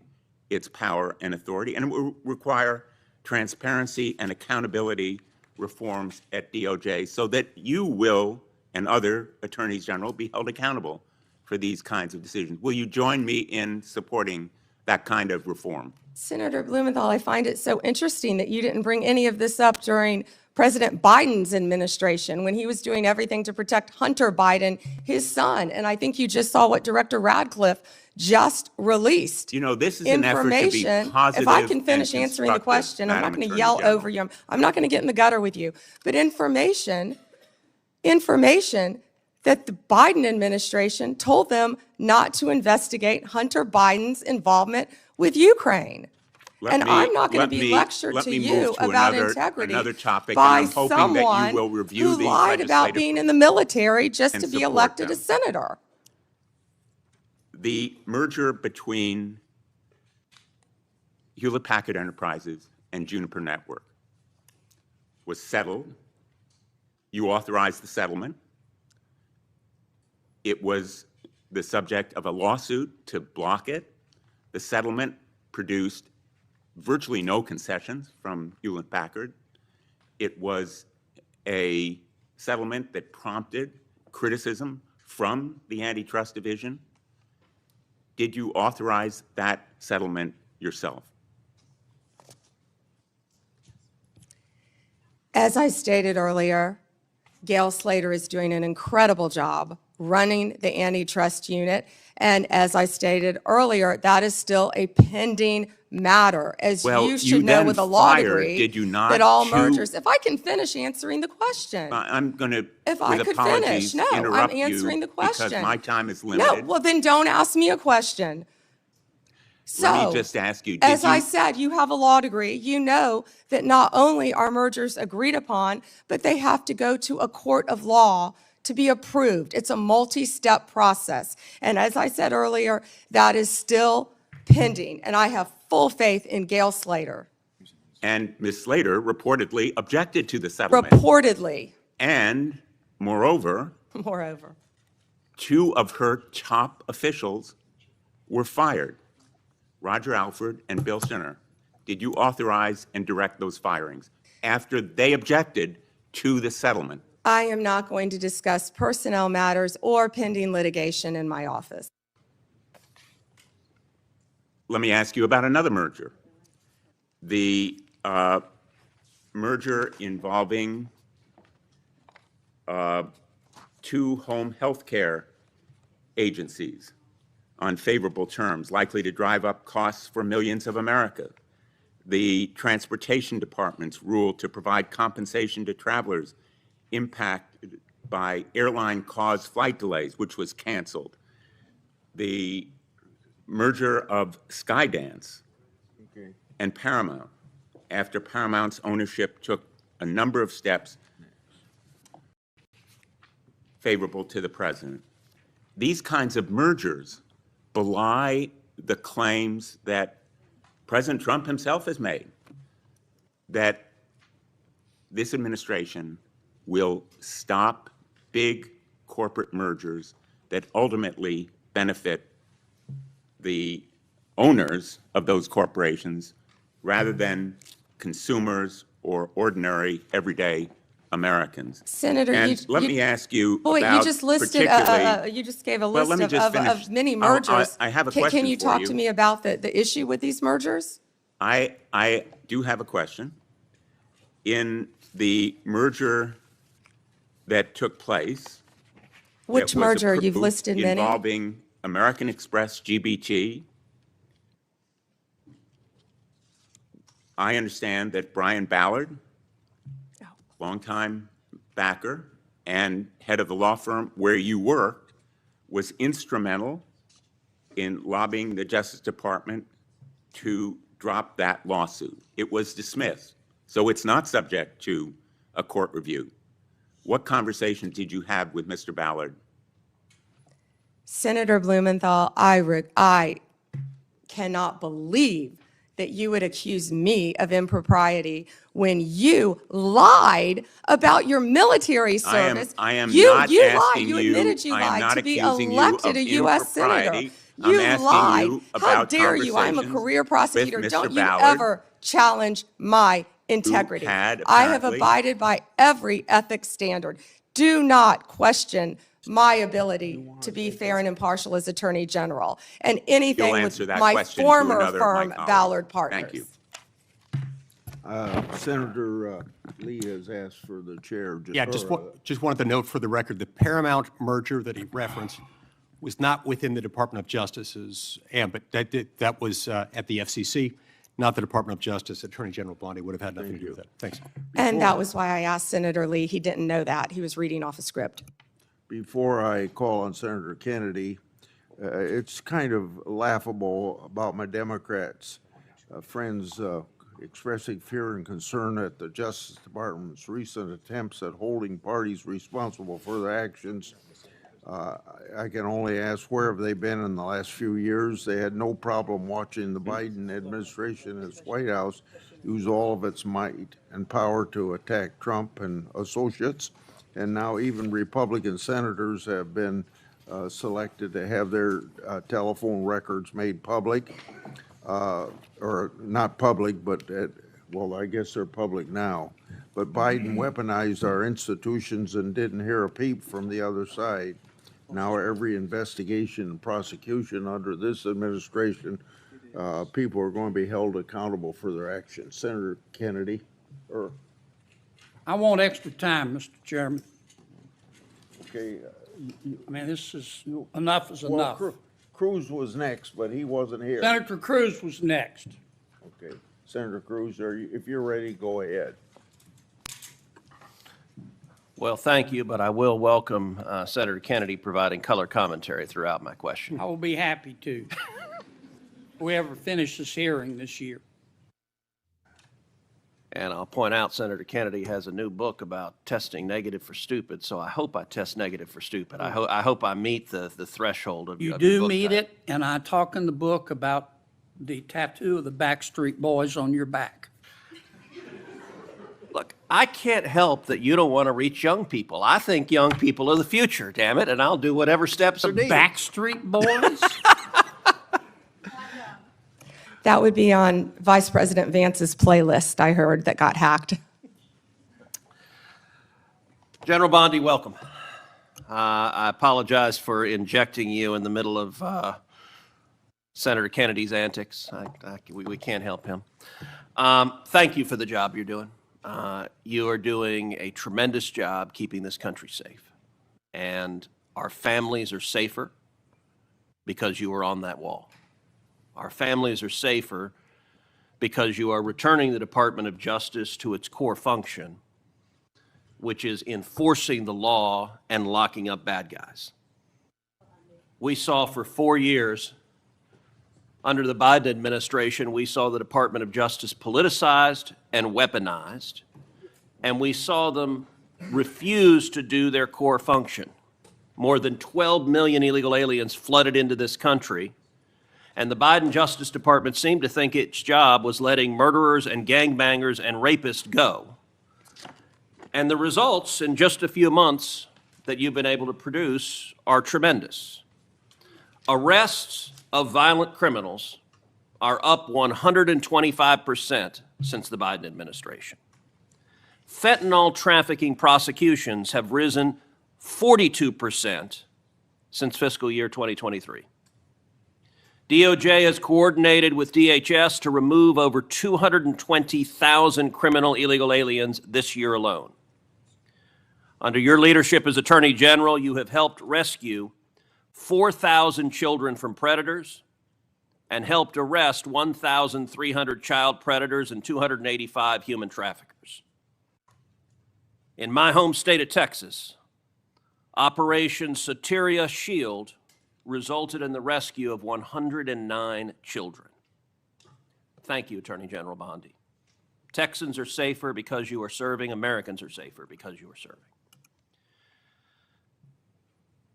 its power and authority, and it will require transparency and accountability reforms at DOJ so that you will and other attorneys general be held accountable for these kinds of decisions. Will you join me in supporting that kind of reform? Senator Blumenthal, I find it so interesting that you didn't bring any of this up during President Biden's administration when he was doing everything to protect Hunter Biden, his son. And I think you just saw what Director Radcliffe just released. You know, this is an effort to be Information. positive If I can and finish answering the constructive, question, I'm not Madam going to Attorney yell General. over you. I'm not going to get in the gutter with you. But information that the Biden administration told them not to investigate Hunter Biden's involvement with Ukraine. And I'm not going to be lectured to you about integrity another topic, by and I'm hoping that someone you will review who these lied about legislative being in the military just and to be support elected them. a senator. The merger between Hewlett-Packard Enterprises and Juniper Network was settled. You authorized the settlement. It was the subject of a lawsuit to block it. The settlement produced virtually no concessions from Hewlett-Packard. It was a settlement that prompted criticism from the Antitrust Division. Did you authorize that settlement yourself? As I stated earlier, Gail Slater is doing an incredible job running the antitrust unit. And as I stated earlier, that is still a pending matter, as Well, you you should know then with a law fired, degree. did you not, That all two- mergers, if I can finish answering the question. I'm going to, If I with could apologies, finish, no, I'm interrupt answering you the question. because my time is No, limited. well then don't ask me a question. Let So, me just ask you, as did I you, said, you have a law degree. You know that not only are mergers agreed upon, but they have to go to a court of law to be approved. It's a multi-step process. And as I said earlier, that is still pending. And I have full faith in Gail Slater. and Ms. Slater reportedly objected to the settlement. Reportedly, And moreover, moreover. 2 of her top officials were fired, Roger Alford and Bill Sinner. Did you authorize and direct those firings after they objected to the settlement? I am not going to discuss personnel matters or pending litigation in my office. Let me ask you about another merger. The merger involving 2 home health care agencies on favorable terms, likely to drive up costs for millions of America. The Transportation Department's rule to provide compensation to travelers impacted by airline-caused flight delays, which was canceled. The merger of Skydance and Paramount, after Paramount's ownership took a number of steps favorable to the president. These kinds of mergers belie the claims that President Trump himself has made, that this administration will stop big corporate mergers that ultimately benefit the owners of those corporations rather than consumers or ordinary, everyday Americans. Senator, and let me ask you Boy, about you just listed, particularly- you just gave a Well, list let me just of finish. many Oh, mergers. I have a Can question you for talk you. to me about the issue with these mergers? I do have a question. In the merger that took place, Which that was merger? You've approved listed many. involving American Express, GBT. I understand that Brian Ballard, longtime backer and head of the law firm where you worked, was instrumental in lobbying the Justice Department to drop that lawsuit. It was dismissed, so it's not subject to a court review. What conversations did you have with Mr. Ballard? Senator Blumenthal, I cannot believe that you would accuse me of impropriety when you lied about your military service. I am you not lied. asking You you- admitted you I am lied not to be accusing you elected of a U.S. senator. impropriety. I'm You asking lied. you How about dare you? I'm a conversations career with prosecutor. Mr. Don't you Ballard, ever challenge my integrity. had I have apparently- abided by every ethics standard. Do not question my ability to be fair and impartial as Attorney General, and anything You'll with answer that my question to former another of my firm, colleagues. Ballard Partners. Thank you. Senator Lee has asked for the chair. Yeah, just wanted to note for the record, the Paramount merger that he referenced was not within the Department of Justice's ambit. That was at the FCC, not the Department of Justice. Attorney General Bondi would have had nothing to do with that. Thanks. And that was why I asked Senator Lee. He didn't know that. He was reading off a script. Before I call on Senator Kennedy, it's kind of laughable about my Democrats friends expressing fear and concern at the Justice Department's recent attempts at holding parties responsible for their actions. I can only ask, where have they been in the last few years? They had no problem watching the Biden administration and its White House use all of its might and power to attack Trump and associates. And now even Republican senators have been selected to have their telephone records made public, or not public, but well, I guess they're public now. But Biden weaponized our institutions and didn't hear a peep from the other side. Now every investigation and prosecution under this administration, people are going to be held accountable for their actions. Senator Kennedy, or, I want extra time, Mr. Chairman. okay. I mean, this is, enough is Well, enough. Cruz was next, but he wasn't here. Senator Cruz was next. Okay, Senator Cruz, if you're ready, go ahead. Well, thank you, but I will welcome Senator Kennedy providing color commentary throughout my question. I will be happy to. If we ever finish this hearing this year. And I'll point out Senator Kennedy has a new book about testing negative for stupid, so I hope I test negative for stupid. I hope I meet the threshold of You of your do book meet title. it, and I talk in the book about the tattoo of the Backstreet Boys on your back. Look, I can't help that you don't want to reach young people. I think young people are the future, damn it, and I'll do whatever steps are needed. Backstreet Boys? That would be on Vice President Vance's playlist, I heard, that got hacked. General Bondi, welcome. I apologize for injecting you in the middle of Senator Kennedy's antics. We can't help him. Thank you for the job you're doing. You are doing a tremendous job keeping this country safe. And our families are safer because you are on that wall. Our families are safer because you are returning the Department of Justice to its core function, which is enforcing the law and locking up bad guys. We saw for 4 years, under the Biden administration, we saw the Department of Justice politicized and weaponized, and we saw them refuse to do their core function. More than 12 million illegal aliens flooded into this country, and the Biden Justice Department seemed to think its job was letting murderers and gangbangers and rapists go. And the results in just a few months that you've been able to produce are tremendous. Arrests of violent criminals are up 125% since the Biden administration. Fentanyl trafficking prosecutions have risen 42% since fiscal year 2023. DOJ has coordinated with DHS to remove over 220,000 criminal illegal aliens this year alone. Under your leadership as Attorney General, you have helped rescue 4,000 children from predators and helped arrest 1,300 child predators and 285 human traffickers. In my home state of Texas, Operation Soteria Shield resulted in the rescue of 109 children. Thank you, Attorney General Bondi. Texans are safer because you are serving. Americans are safer because you are serving.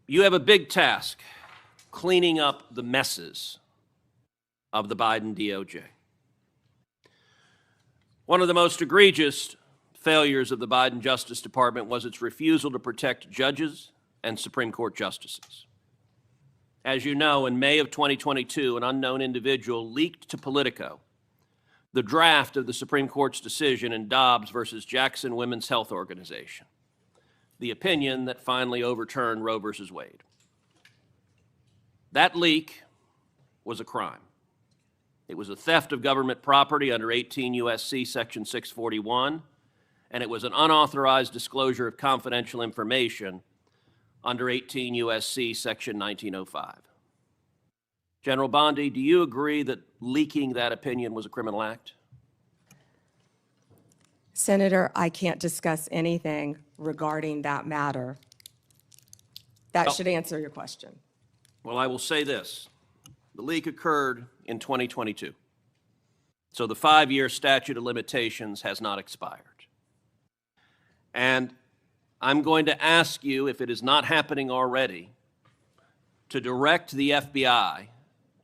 You have a big task cleaning up the messes of the Biden DOJ. One of the most egregious failures of the Biden Justice Department was its refusal to protect judges and Supreme Court justices. As you know, in May of 2022, an unknown individual leaked to Politico the draft of the Supreme Court's decision in Dobbs versus Jackson Women's Health Organization, the opinion that finally overturned Roe versus Wade. That leak was a crime. It was a theft of government property under 18 U.S.C. Section 641, and it was an unauthorized disclosure of confidential information under 18 U.S.C. Section 1905. General Bondi, do you agree that leaking that opinion was a criminal act? Senator, I can't discuss anything regarding that matter. That should answer your question. Well, I will say this. The leak occurred in 2022. So the 5-year statute of limitations has not expired. And I'm going to ask you, if it is not happening already, to direct the FBI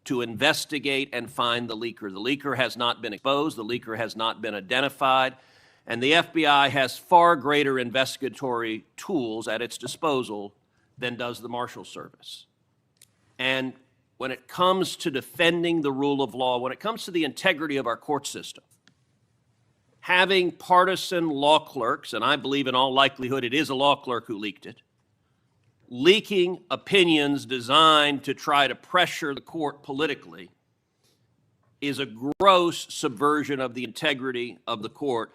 to investigate and find the leaker. The leaker has not been exposed. The leaker has not been identified. And the FBI has far greater investigatory tools at its disposal than does the Marshal Service. And when it comes to defending the rule of law, when it comes to the integrity of our court system, having partisan law clerks, and I believe in all likelihood it is a law clerk who leaked it, leaking opinions designed to try to pressure the court politically is a gross subversion of the integrity of the court.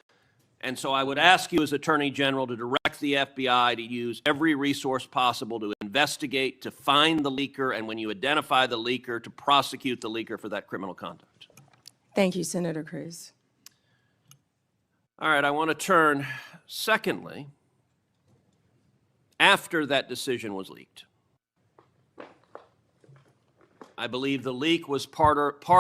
And so I would ask you as Attorney General to direct the FBI to use every resource possible to investigate, to find the leaker, and when you identify the leaker, to prosecute the leaker for that criminal conduct. Thank you, Senator Cruz. All right, I want to turn, secondly, after that decision was leaked. I believe the leak was part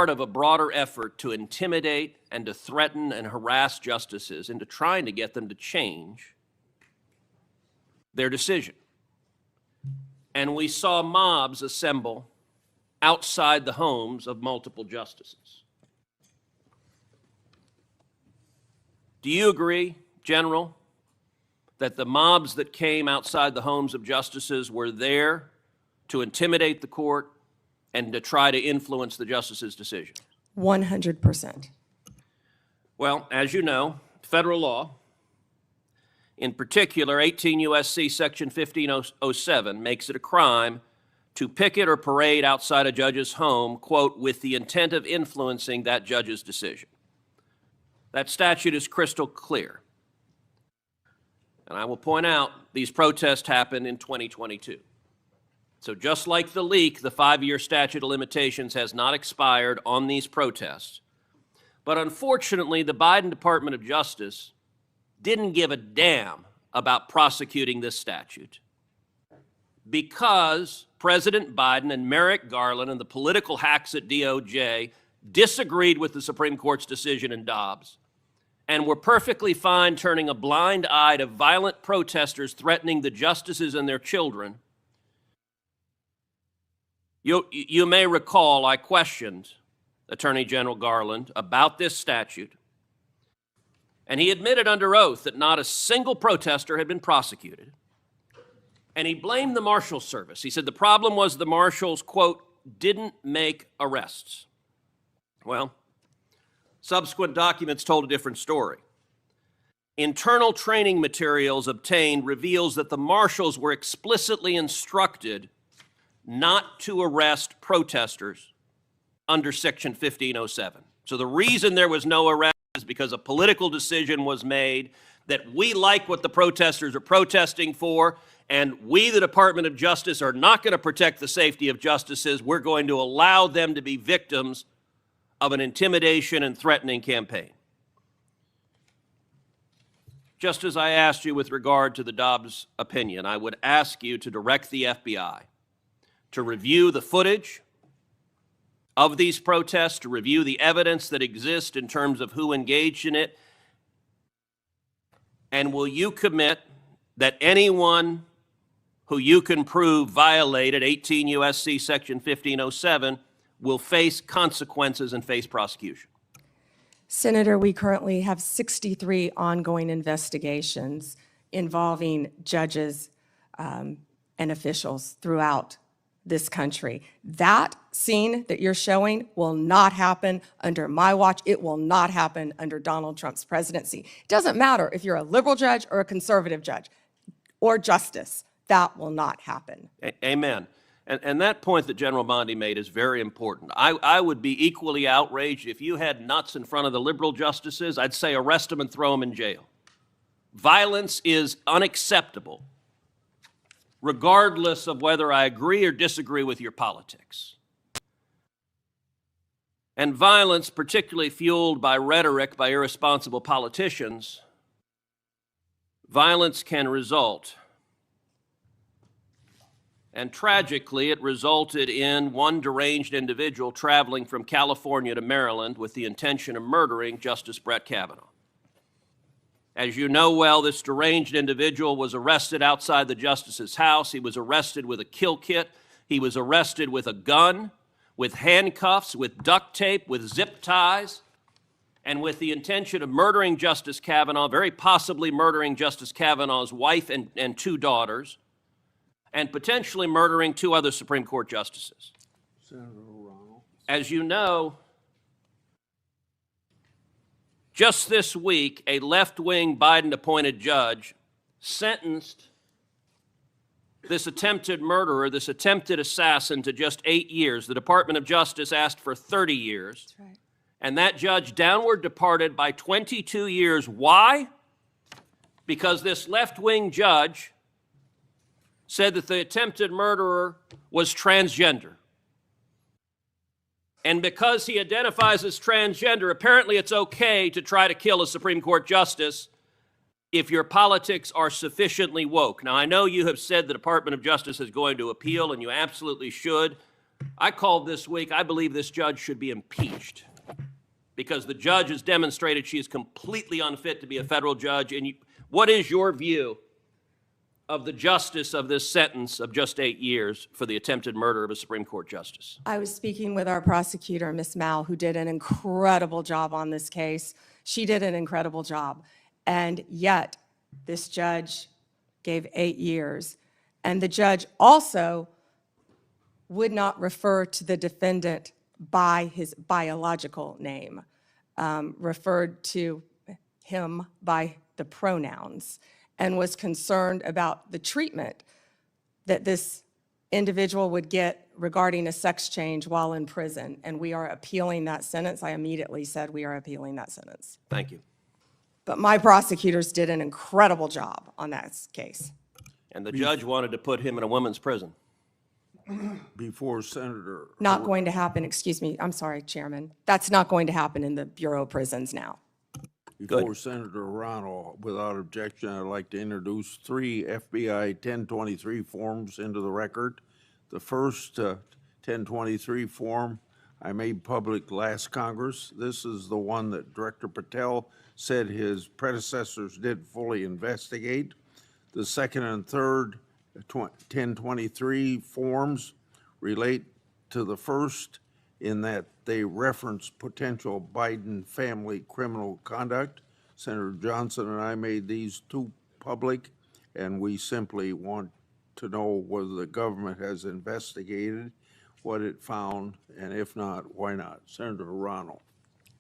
of a broader effort to intimidate and to threaten and harass justices into trying to get them to change their decision. And we saw mobs assemble outside the homes of multiple justices. Do you agree, General, that the mobs that came outside the homes of justices were there to intimidate the court and to try to influence the justice's decision? 100%. Well, as you know, federal law, in particular 18 U.S.C. Section 1507, makes it a crime to picket or parade outside a judge's home, quote, with the intent of influencing that judge's decision. That statute is crystal clear. And I will point out, these protests happened in 2022. So just like the leak, the 5-year statute of limitations has not expired on these protests. But unfortunately, the Biden Department of Justice didn't give a damn about prosecuting this statute because President Biden and Merrick Garland and the political hacks at DOJ disagreed with the Supreme Court's decision in Dobbs and were perfectly fine turning a blind eye to violent protesters threatening the justices and their children. You may recall I questioned Attorney General Garland about this statute, and he admitted under oath that not a single protester had been prosecuted. And he blamed the Marshals Service. He said the problem was the Marshals, quote, didn't make arrests. Well, subsequent documents told a different story. Internal training materials obtained reveals that the Marshals were explicitly instructed not to arrest protesters under Section 1507. So the reason there was no arrest is because a political decision was made that we like what the protesters are protesting for, and we, the Department of Justice, are not going to protect the safety of justices. We're going to allow them to be victims of an intimidation and threatening campaign. Just as I asked you with regard to the Dobbs opinion, I would ask you to direct the FBI to review the footage of these protests, to review the evidence that exists in terms of who engaged in it, and will you commit that anyone who you can prove violated 18 U.S.C. Section 1507 will face consequences and face prosecution? Senator, we currently have 63 ongoing investigations involving judges and officials throughout this country. That scene that you're showing will not happen under my watch. It will not happen under Donald Trump's presidency. It doesn't matter if you're a liberal judge or a conservative judge or justice. That will not happen. Amen. And that point that General Bondi made is very important. I would be equally outraged if you had nuts in front of the liberal justices. I'd say arrest them and throw them in jail. Violence is unacceptable, regardless of whether I agree or disagree with your politics. And violence, particularly fueled by rhetoric by irresponsible politicians, violence can result. And tragically, it resulted in one deranged individual traveling from California to Maryland with the intention of murdering Justice Brett Kavanaugh. As you know well, this deranged individual was arrested outside the justice's house. He was arrested with a kill kit. He was arrested with a gun, with handcuffs, with duct tape, with zip ties, and with the intention of murdering Justice Kavanaugh, very possibly murdering Justice Kavanaugh's wife and 2 daughters, and potentially murdering 2 other Supreme Court justices. As you know, just this week, a left-wing Biden-appointed judge sentenced this attempted murderer, this attempted assassin, to just 8 years. The Department of Justice asked for 30 years. That's right. And that judge downward departed by 22 years. Why? Because this left-wing judge said that the attempted murderer was transgender. And because he identifies as transgender, apparently it's okay to try to kill a Supreme Court justice if your politics are sufficiently woke. Now, I know you have said the Department of Justice is going to appeal, and you absolutely should. I called this week, I believe this judge should be impeached because the judge has demonstrated she is completely unfit to be a federal judge. And what is your view of the justice of this sentence of just 8 years for the attempted murder of a Supreme Court justice? I was speaking with our prosecutor, Ms. Mal, who did an incredible job on this case. She did an incredible job. And yet, this judge gave 8 years. And the judge also would not refer to the defendant by his biological name, referred to him by the pronouns, and was concerned about the treatment that this individual would get regarding a sex change while in prison. And we are appealing that sentence. I immediately said we are appealing that sentence. Thank you. But my prosecutors did an incredible job on that case. And the judge wanted to put him in a women's prison. before Senator. Not going to happen, excuse me, I'm sorry, Chairman. That's not going to happen in the Bureau of Prisons now. Before Senator Ronald, without objection, I'd like to introduce three FBI 1023 forms into the record. The first 1023 form I made public last Congress. This is the one that Director Patel said his predecessors did fully investigate. The second and third 1023 forms relate to the first in that they reference potential Biden family criminal conduct. Senator Johnson and I made these two public, and we simply want to know whether the government has investigated what it found, and if not, why not? Senator Ronald.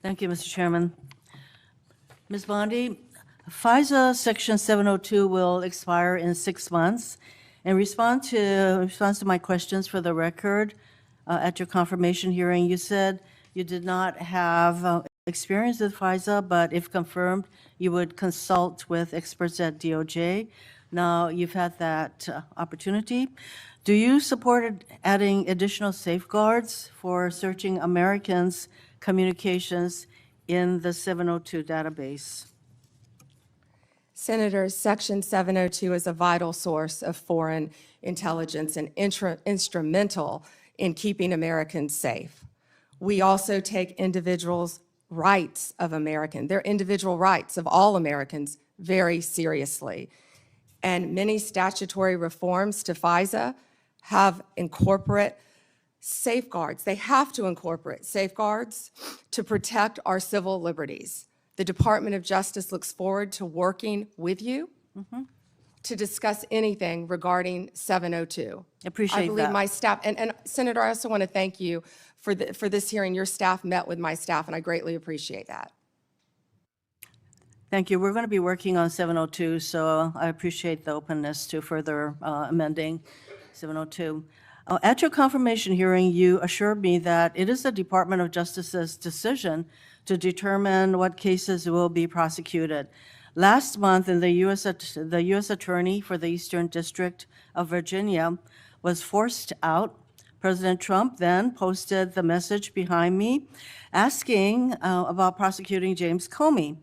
Thank you, Mr. Chairman. Ms. Bondi, FISA Section 702 will expire in 6 months. In response to my questions for the record, at your confirmation hearing, you said you did not have experience with FISA, but if confirmed, you would consult with experts at DOJ. Now, you've had that opportunity. Do you support adding additional safeguards for searching Americans' communications in the 702 database? Senator, Section 702 is a vital source of foreign intelligence and instrumental in keeping Americans safe. We also take individuals' rights of Americans, their individual rights of all Americans, very seriously. And many statutory reforms to FISA have incorporate safeguards. They have to incorporate safeguards to protect our civil liberties. The Department of Justice looks forward to working with you to discuss anything regarding 702. Appreciate I believe that. my staff, and Senator, I also want to thank you for this hearing. Your staff met with my staff, and I greatly appreciate that. Thank you. We're going to be working on 702, so I appreciate the openness to further amending 702. At your confirmation hearing, you assured me that it is the Department of Justice's decision to determine what cases will be prosecuted. Last month, the U.S. Attorney for the Eastern District of Virginia was forced out. President Trump then posted the message behind me asking about prosecuting James Comey.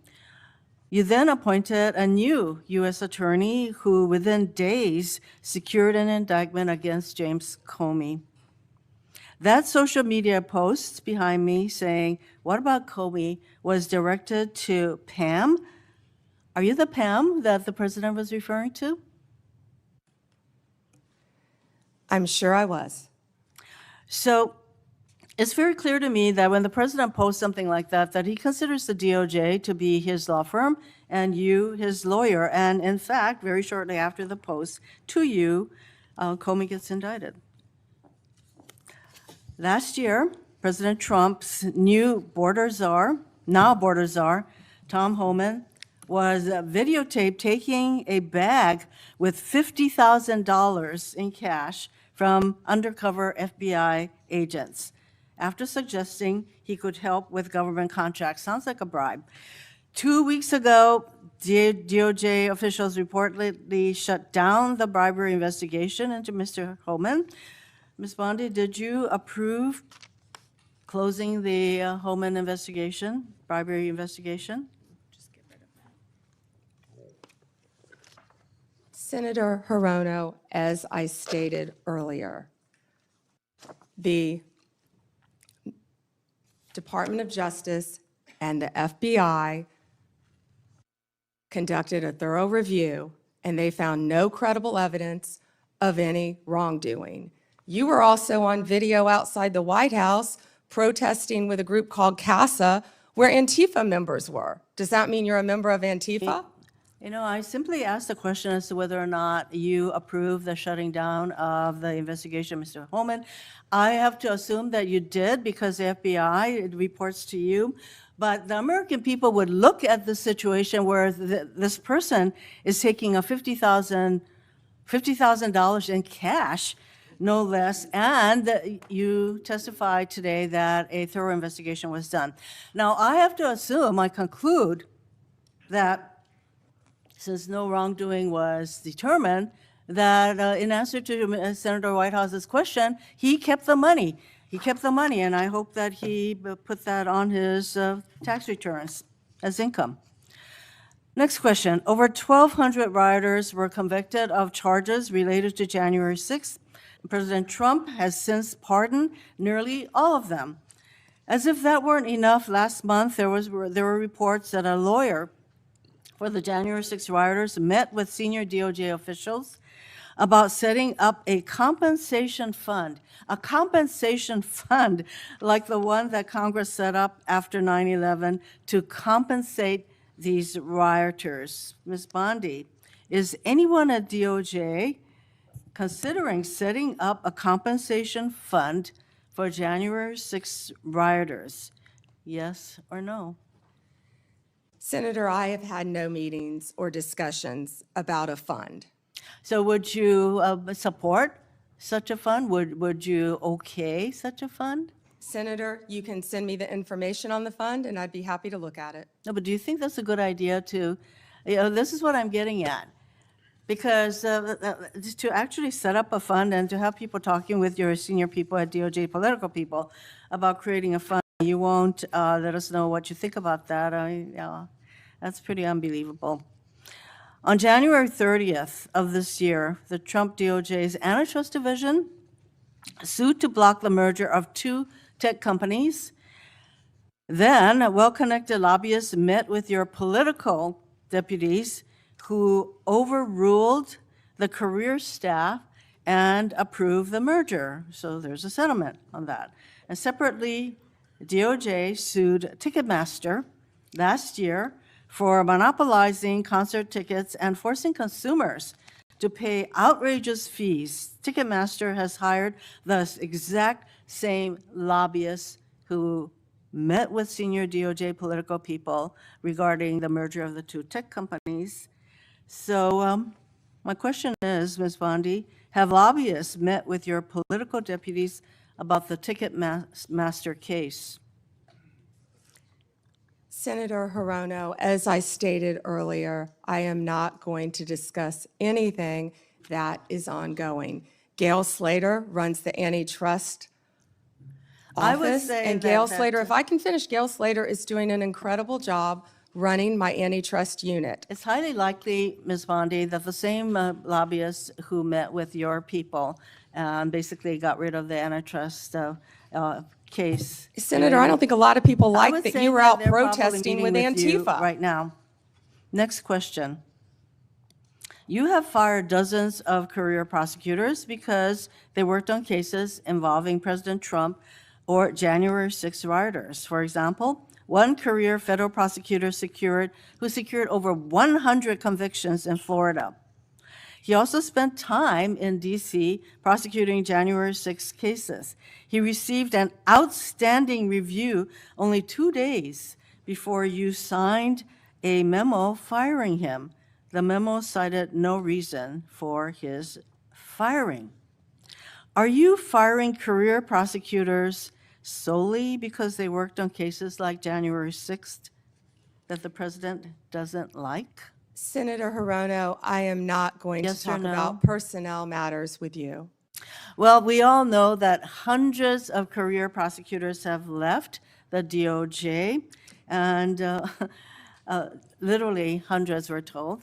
You then appointed a new U.S. attorney who within days secured an indictment against James Comey. That social media post behind me saying, "What about Comey?" was directed to Pam. Are you the Pam that the president was referring to? I'm sure I was. So it's very clear to me that when the president posts something like that, that he considers the DOJ to be his law firm and you his lawyer. And in fact, very shortly after the post to you, Comey gets indicted. Last year, President Trump's new border czar, now border czar, Tom Homan, was videotaped taking a bag with $50,000 in cash from undercover FBI agents after suggesting he could help with government contracts. Sounds like a bribe. 2 weeks ago, DOJ officials reportedly shut down the bribery investigation into Mr. Homan. Ms. Bondi, did you approve closing the Homan investigation, bribery investigation? Senator Hirono, as I stated earlier, the Department of Justice and the FBI conducted a thorough review, and they found no credible evidence of any wrongdoing. You were also on video outside the White House protesting with a group called CASA, where Antifa members were. Does that mean you're a member of Antifa? You know, I simply asked the question as to whether or not you approve the shutting down of the investigation, Mr. Homan. I have to assume that you did because the FBI reports to you. But the American people would look at the situation where this person is taking a $50,000 in cash, no less, and you testified today that a thorough investigation was done. Now, I have to assume, I conclude, that since no wrongdoing was determined, that in answer to Senator Whitehouse's question, he kept the money. He kept the money, and I hope that he put that on his tax returns as income. Next question. Over 1,200 rioters were convicted of charges related to January 6th. President Trump has since pardoned nearly all of them. As if that weren't enough, last month there were reports that a lawyer for the January 6th rioters met with senior DOJ officials about setting up a compensation fund like the one that Congress set up after 9/11 to compensate these rioters. Ms. Bondi, is anyone at DOJ considering setting up a compensation fund for January 6th rioters? Yes or no? Senator, I have had no meetings or discussions about a fund. So would you support such a fund? Would you okay such a fund? Senator, you can send me the information on the fund, and I'd be happy to look at it. No, but do you think that's a good idea this is what I'm getting at. Because just to actually set up a fund and to have people talking with your senior people at DOJ, political people, about creating a fund, you won't let us know what you think about that. Yeah, that's pretty unbelievable. On January 30th of this year, the Trump DOJ's Antitrust Division sued to block the merger of two tech companies. Then, well-connected lobbyists met with your political deputies who overruled the career staff and approved the merger. So there's a settlement on that. And separately, DOJ sued Ticketmaster last year for monopolizing concert tickets and forcing consumers to pay outrageous fees. Ticketmaster has hired the exact same lobbyists who met with senior DOJ political people regarding the merger of the two tech companies. So my question is, Ms. Bondi, have lobbyists met with your political deputies about the Ticketmaster case? Senator Hirono, as I stated earlier, I am not going to discuss anything that is ongoing. Gail Slater runs the antitrust I would office, say and that- Gail that- Slater, if I can finish, Gail Slater is doing an incredible job running my antitrust unit. It's highly likely, Ms. Bondi, that the same lobbyists who met with your people basically got rid of the antitrust case. Senator, I don't think a lot of people I like would that say you were that out they're probably protesting with meeting you Antifa. right now. Next question. You have fired dozens of career prosecutors because they worked on cases involving President Trump or January 6 rioters. For example, one career federal prosecutor who secured over 100 convictions in Florida. He also spent time in D.C. prosecuting January 6 cases. He received an outstanding review only 2 days before you signed a memo firing him. The memo cited no reason for his firing. Are you firing career prosecutors solely because they worked on cases like January 6th that the president doesn't like? Senator Hirono, I am not going Yes to or talk no? about personnel matters with you. Well, we all know that hundreds of career prosecutors have left the DOJ, and literally hundreds, we're told.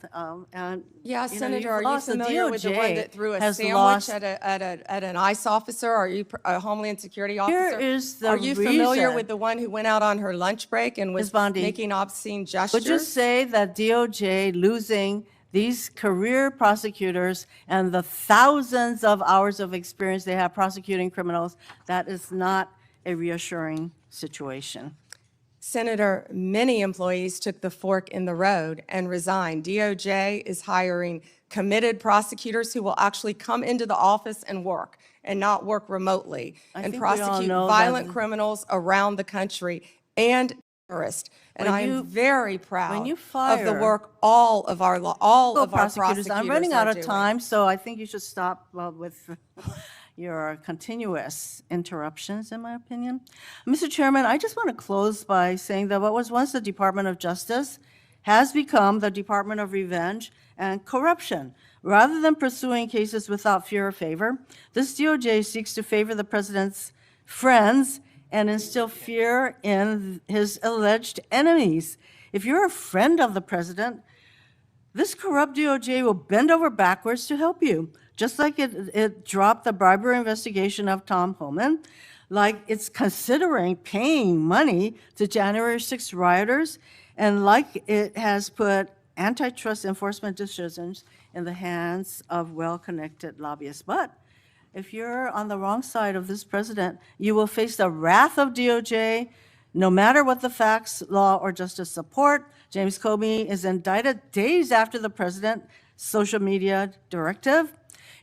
And Yeah, you know, Senator, you've are you lost. The familiar with the one DOJ that threw a has sandwich lost- at an ICE officer? Are you a Homeland Security officer? is the Are you familiar reason- with the one who went out on her lunch break and was Ms. Bondi, making obscene gestures? Would you say that DOJ losing these career prosecutors and the thousands of hours of experience they have prosecuting criminals, that is not a reassuring situation? Senator, many employees took the fork in the road and resigned. DOJ is hiring committed prosecutors who will actually come into the office and work, and not work remotely, I and think we all prosecute know violent that- criminals around the country and terrorists. And When I you- am very proud you of the fire work all of our prosecutors I'm running out are of doing. time, so I think you should stop with your continuous interruptions, in my opinion. Mr. Chairman, I just want to close by saying that what was once the Department of Justice has become the Department of Revenge and Corruption. Rather than pursuing cases without fear or favor, this DOJ seeks to favor the president's friends and instill fear in his alleged enemies. If you're a friend of the president, this corrupt DOJ will bend over backwards to help you, just like it dropped the bribery investigation of Tom Homan, like it's considering paying money to January 6 rioters, and like it has put antitrust enforcement decisions in the hands of well-connected lobbyists. But if you're on the wrong side of this president, you will face the wrath of DOJ, no matter what the facts, law, or justice support. James Comey is indicted days after the president's social media directive.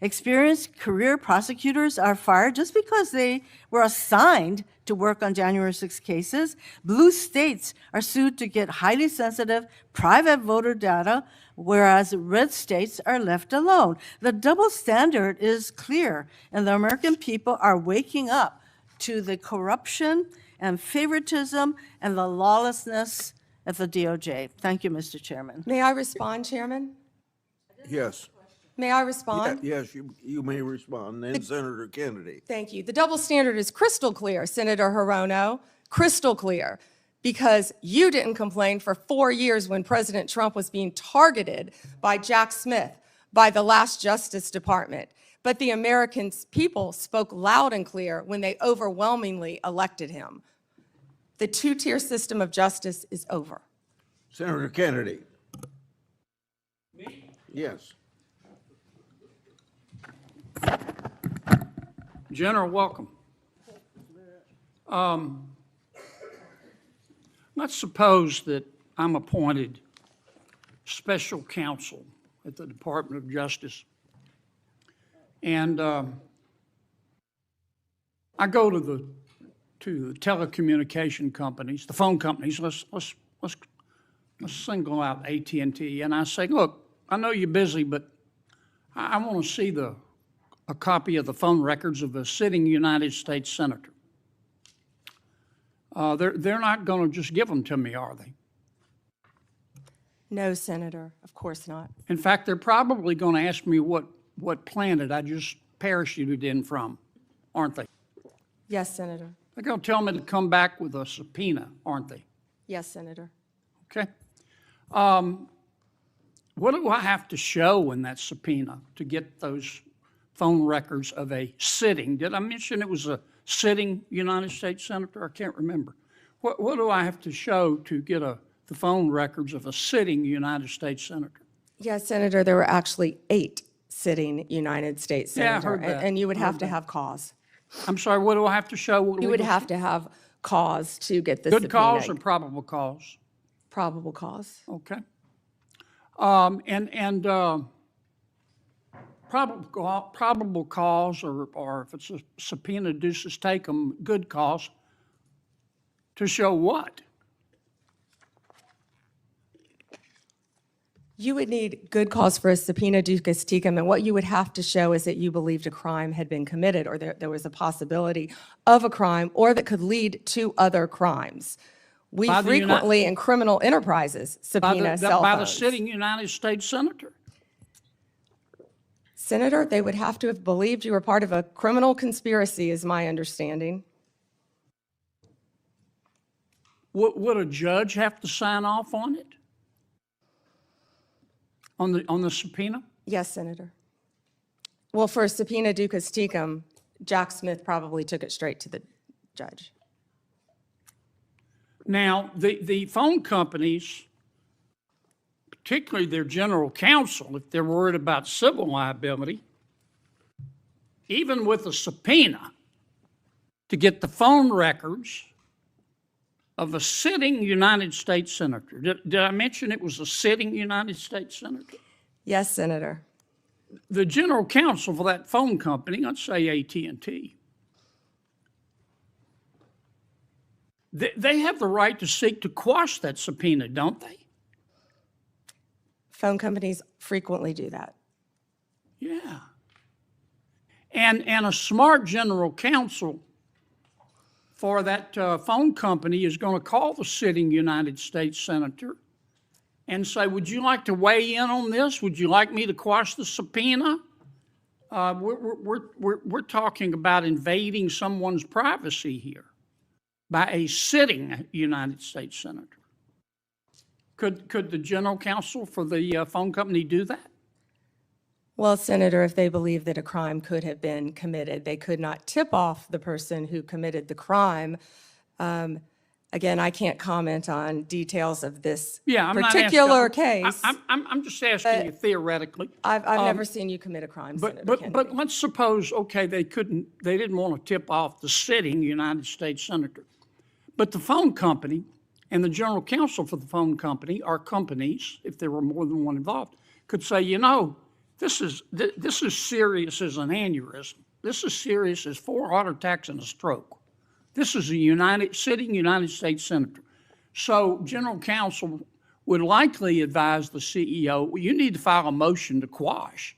Experienced career prosecutors are fired just because they were assigned to work on January 6 cases. Blue states are sued to get highly sensitive private voter data, whereas red states are left alone. The double standard is clear, and the American people are waking up to the corruption and favoritism and the lawlessness at the DOJ. Thank you, Mr. Chairman. May I respond, Chairman? Yes. May I respond? Yes, you may respond. Then Senator Kennedy. Thank you. The double standard is crystal clear, Senator Hirono, crystal clear, because you didn't complain for 4 years when President Trump was being targeted by Jack Smith, by the last Justice Department. But the American people spoke loud and clear when they overwhelmingly elected him. The two-tier system of justice is over. Senator Kennedy. Me? Yes. General, welcome. Let's suppose that I'm appointed special counsel at the Department of Justice, and I go to the telecommunication companies, the phone companies. Let's single out AT&T, and I say, look, I know you're busy, but I want to see a copy of the phone records of a sitting United States senator. They're not going to just give them to me, are they? No, Senator, of course not. In fact, they're probably going to ask me what planet I just parachuted in from, aren't they? Yes, Senator. They're going to tell me to come back with a subpoena, aren't they? Yes, Senator. Okay. What do I have to show in that subpoena to get those phone records of a sitting? Did I mention it was a sitting United States senator? I can't remember. What do I have to show to get the phone records of a sitting United States senator? Yes, Senator, there were actually 8 sitting United States Yeah, I senator, heard that. and you would I have heard to that. have cause. I'm sorry, what do I have to show? You would have to have cause to get the Good subpoena. cause or probable cause? Probable cause. Okay. Probable cause, or if it's a subpoena deuces take 'em, good cause, to show what? You would need good cause for a subpoena ducis tecum, and what you would have to show is that you believed a crime had been committed, or there was a possibility of a crime, or that could lead to other crimes. We By the frequently, in criminal enterprises, subpoena cell By the phones. sitting United States senator? Senator, they would have to have believed you were part of a criminal conspiracy, is my understanding. Would a judge have to sign off on it? On the subpoena? Yes, Senator. Well, for a subpoena ducis tecum, Jack Smith probably took it straight to the judge. Now, the phone companies, particularly their general counsel, if they're worried about civil liability, even with a subpoena to get the phone records of a sitting United States senator. Did I mention it was a sitting United States senator? Yes, Senator. The general counsel for that phone company, let's say AT&T, they have the right to seek to quash that subpoena, don't they? Phone companies frequently do that. Yeah. And a smart general counsel for that phone company is going to call the sitting United States senator and say, would you like to weigh in on this? Would you like me to quash the subpoena? We're talking about invading someone's privacy here by a sitting United States senator. Could the general counsel for the phone company do that? Well, Senator, if they believe that a crime could have been committed, they could not tip off the person who committed the crime. Again, I can't comment on details of this Yeah, I'm not particular asking, case. I'm just asking you theoretically. I've never seen you commit a crime, Senator But Kennedy. let's suppose, okay, they didn't want to tip off the sitting United States senator. But the phone company and the general counsel for the phone company, or companies, if there were more than one involved, could say, you know, this is serious as an aneurysm. This is serious as 4 heart attacks and a stroke. This is a sitting United States senator. So general counsel would likely advise the CEO, well, you need to file a motion to quash.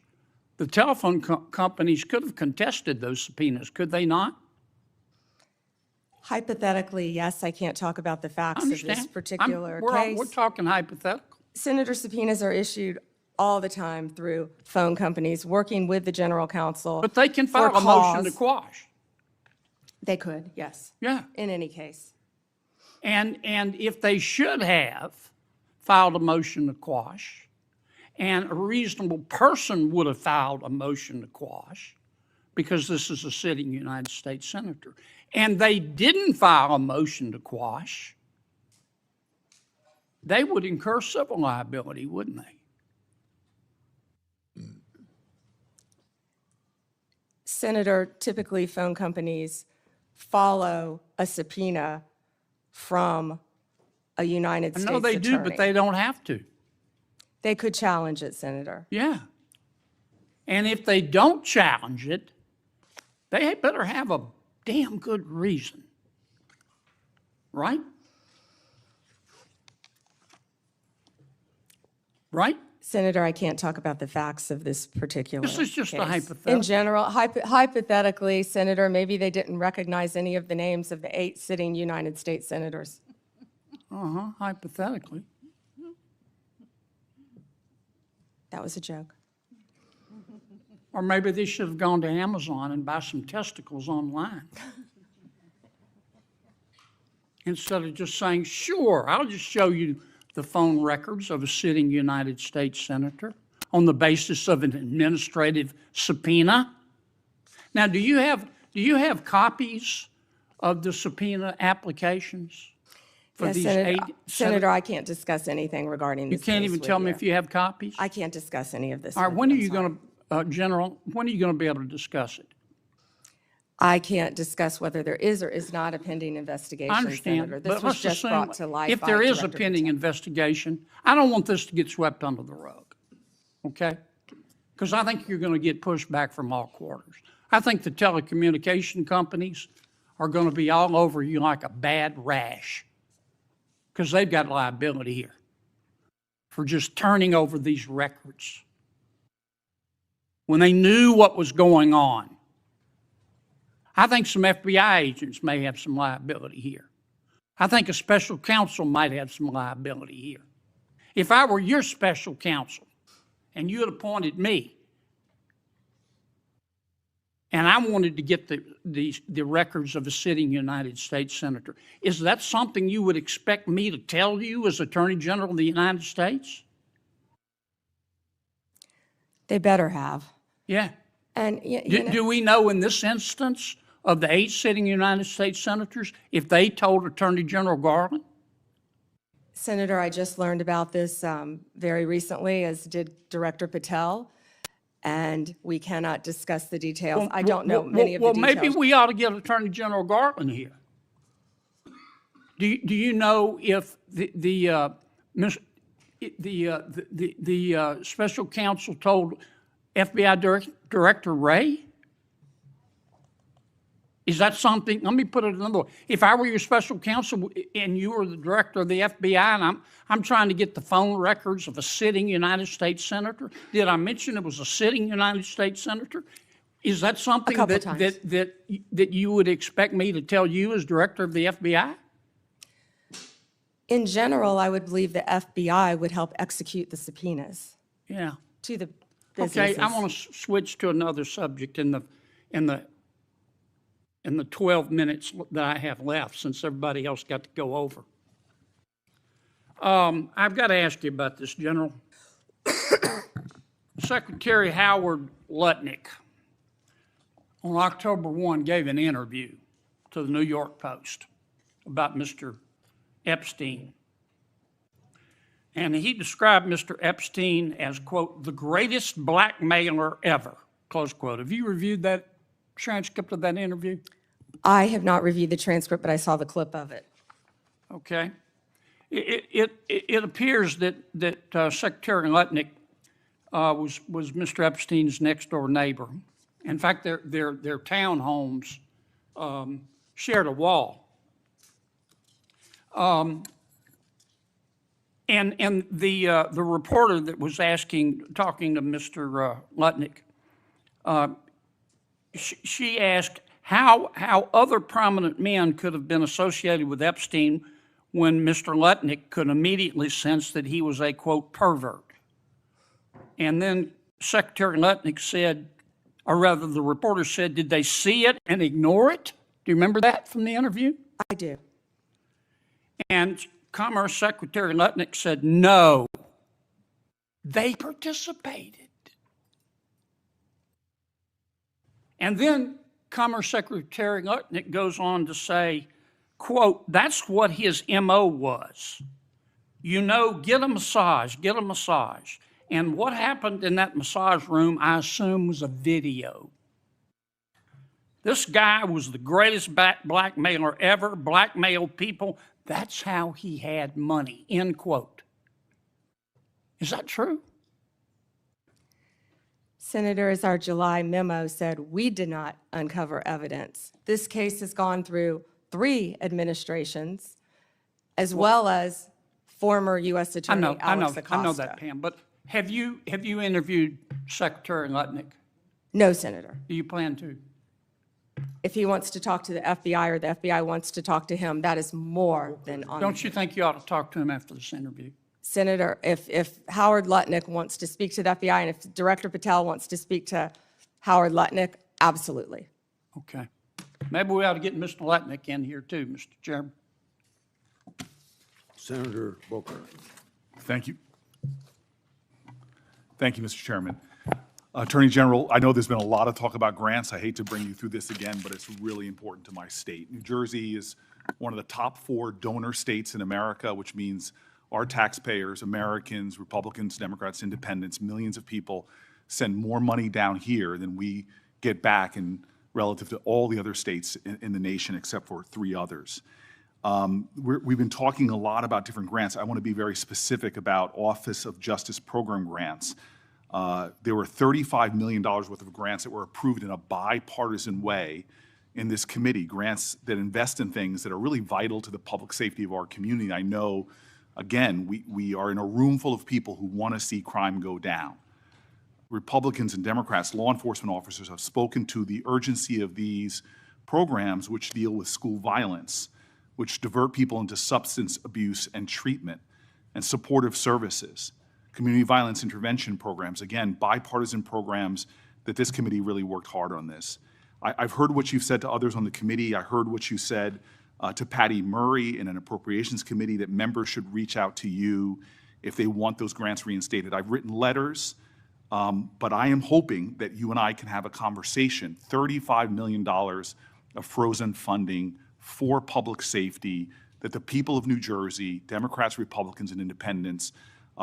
The telephone companies could have contested those subpoenas, could they not? Hypothetically, yes, I can't talk about the facts of this Understand? particular We're case. talking hypothetical. Senator, subpoenas are issued all the time through phone companies working with the general counsel. But they can for file a motion to cause. quash. They could, yes. Yeah. In any case. And if they should have filed a motion to quash, and a reasonable person would have filed a motion to quash, because this is a sitting United States senator, and they didn't file a motion to quash, they would incur civil liability, wouldn't they? Senator, typically phone companies follow a subpoena from a United States I know they attorney. do, but they don't have to. They could challenge it, Senator. Yeah. And if they don't challenge it, they better have a damn good reason. Right? Right? Senator, I can't talk about the facts of this particular This is just a case. hypothetical. In general, hypothetically, Senator, maybe they didn't recognize any of the names of the 8 sitting United States senators. Hypothetically. That was a joke. Or maybe they should have gone to Amazon and buy some testicles online. Instead of just saying, sure, I'll just show you the phone records of a sitting United States senator on the basis of an administrative subpoena. Now, do you have copies of the subpoena applications for Yes, these Senator, 8 Senator, I can't discuss anything regarding You this can't case even with tell me you. if you have copies? I can't discuss any of this. All right, with when are I'm you sorry. going to, General, when are you going to be able to discuss it? I can't discuss whether there is or is not a pending investigation, I understand, Senator. but This was let's just assume brought to light if by there is a Director pending Patel. investigation, I don't want this to get swept under the rug, okay? Because I think you're going to get pushback from all quarters. I think the telecommunication companies are going to be all over you like a bad rash because they've got liability here for just turning over these records when they knew what was going on. I think some FBI agents may have some liability here. I think a special counsel might have some liability here. If I were your special counsel and you had appointed me and I wanted to get the records of a sitting United States senator, is that something you would expect me to tell you as Attorney General of the United States? They better have. Yeah. And Do we know in this instance of the 8 sitting United States senators if they told Attorney General Garland? Senator, I just learned about this very recently, as did Director Patel, and we cannot discuss the details. I don't know many of the details. Well, maybe we ought to get Attorney General Garland here. Do you know if the special counsel told FBI Director Wray? Is that something, let me put it another way. If I were your special counsel and you were the director of the FBI and I'm trying to get the phone records of a sitting United States senator, did I mention it was a sitting United States senator? Is that something that you would expect me to tell you as director of the FBI? In general, I would believe the FBI would help execute the subpoenas Yeah. to the Okay, businesses. I want to switch to another subject in the 12 minutes that I have left, since everybody else got to go over. I've got to ask you about this, General. Secretary Howard Lutnick on October 1 gave an interview to the New York Post about Mr. Epstein. And he described Mr. Epstein as, quote, the greatest blackmailer ever, close quote. Have you reviewed that transcript of that interview? I have not reviewed the transcript, but I saw the clip of it. Okay. It appears that Secretary Lutnick was Mr. Epstein's next-door neighbor. In fact, their townhomes shared a wall. And the reporter that was talking to Mr. Lutnick, she asked how other prominent men could have been associated with Epstein when Mr. Lutnick could immediately sense that he was a, quote, pervert. And then Secretary Lutnick said, or rather the reporter said, did they see it and ignore it? Do you remember that from the interview? I do. And Commerce Secretary Lutnick said, no, they participated. And then Commerce Secretary Lutnick goes on to say, quote, that's what his MO was. You know, get a massage, get a massage. And what happened in that massage room, I assume, was a video. This guy was the greatest blackmailer ever, blackmailed people. That's how he had money, end quote. Is that true? Senator, as our July memo said, we did not uncover evidence. This case has gone through 3 administrations, as well as former U.S. Attorney Alex Acosta. I know that, Pam. But have you interviewed Secretary Lutnick? No, Senator. Do you plan to? If he wants to talk to the FBI or the FBI wants to talk to him, that is more than on. Don't you think you ought to talk to him after this interview? Senator, if Howard Lutnick wants to speak to the FBI and if Director Patel wants to speak to Howard Lutnick, absolutely. Okay. Maybe we ought to get Mr. Lutnick in here too, Mr. Chairman. Senator Booker. Thank you. Thank you, Mr. Chairman. Attorney General, I know there's been a lot of talk about grants. I hate to bring you through this again, but it's really important to my state. New Jersey is one of the top 4 donor states in America, which means our taxpayers, Americans, Republicans, Democrats, Independents, millions of people send more money down here than we get back in relative to all the other states in the nation except for 3 others. We've been talking a lot about different grants. I want to be very specific about Office of Justice Program grants. There were $35 million worth of grants that were approved in a bipartisan way in this committee, grants that invest in things that are really vital to the public safety of our community. I know, again, we are in a room full of people who want to see crime go down. Republicans and Democrats, law enforcement officers have spoken to the urgency of these programs which deal with school violence, which divert people into substance abuse and treatment and supportive services. Community violence intervention programs, again, bipartisan programs that this committee really worked hard on this. I've heard what you've said to others on the committee. I heard what you said to Patty Murray in an appropriations committee, that members should reach out to you if they want those grants reinstated. I've written letters, but I am hoping that you and I can have a conversation. $35 million of frozen funding for public safety that the people of New Jersey, Democrats, Republicans, and Independents,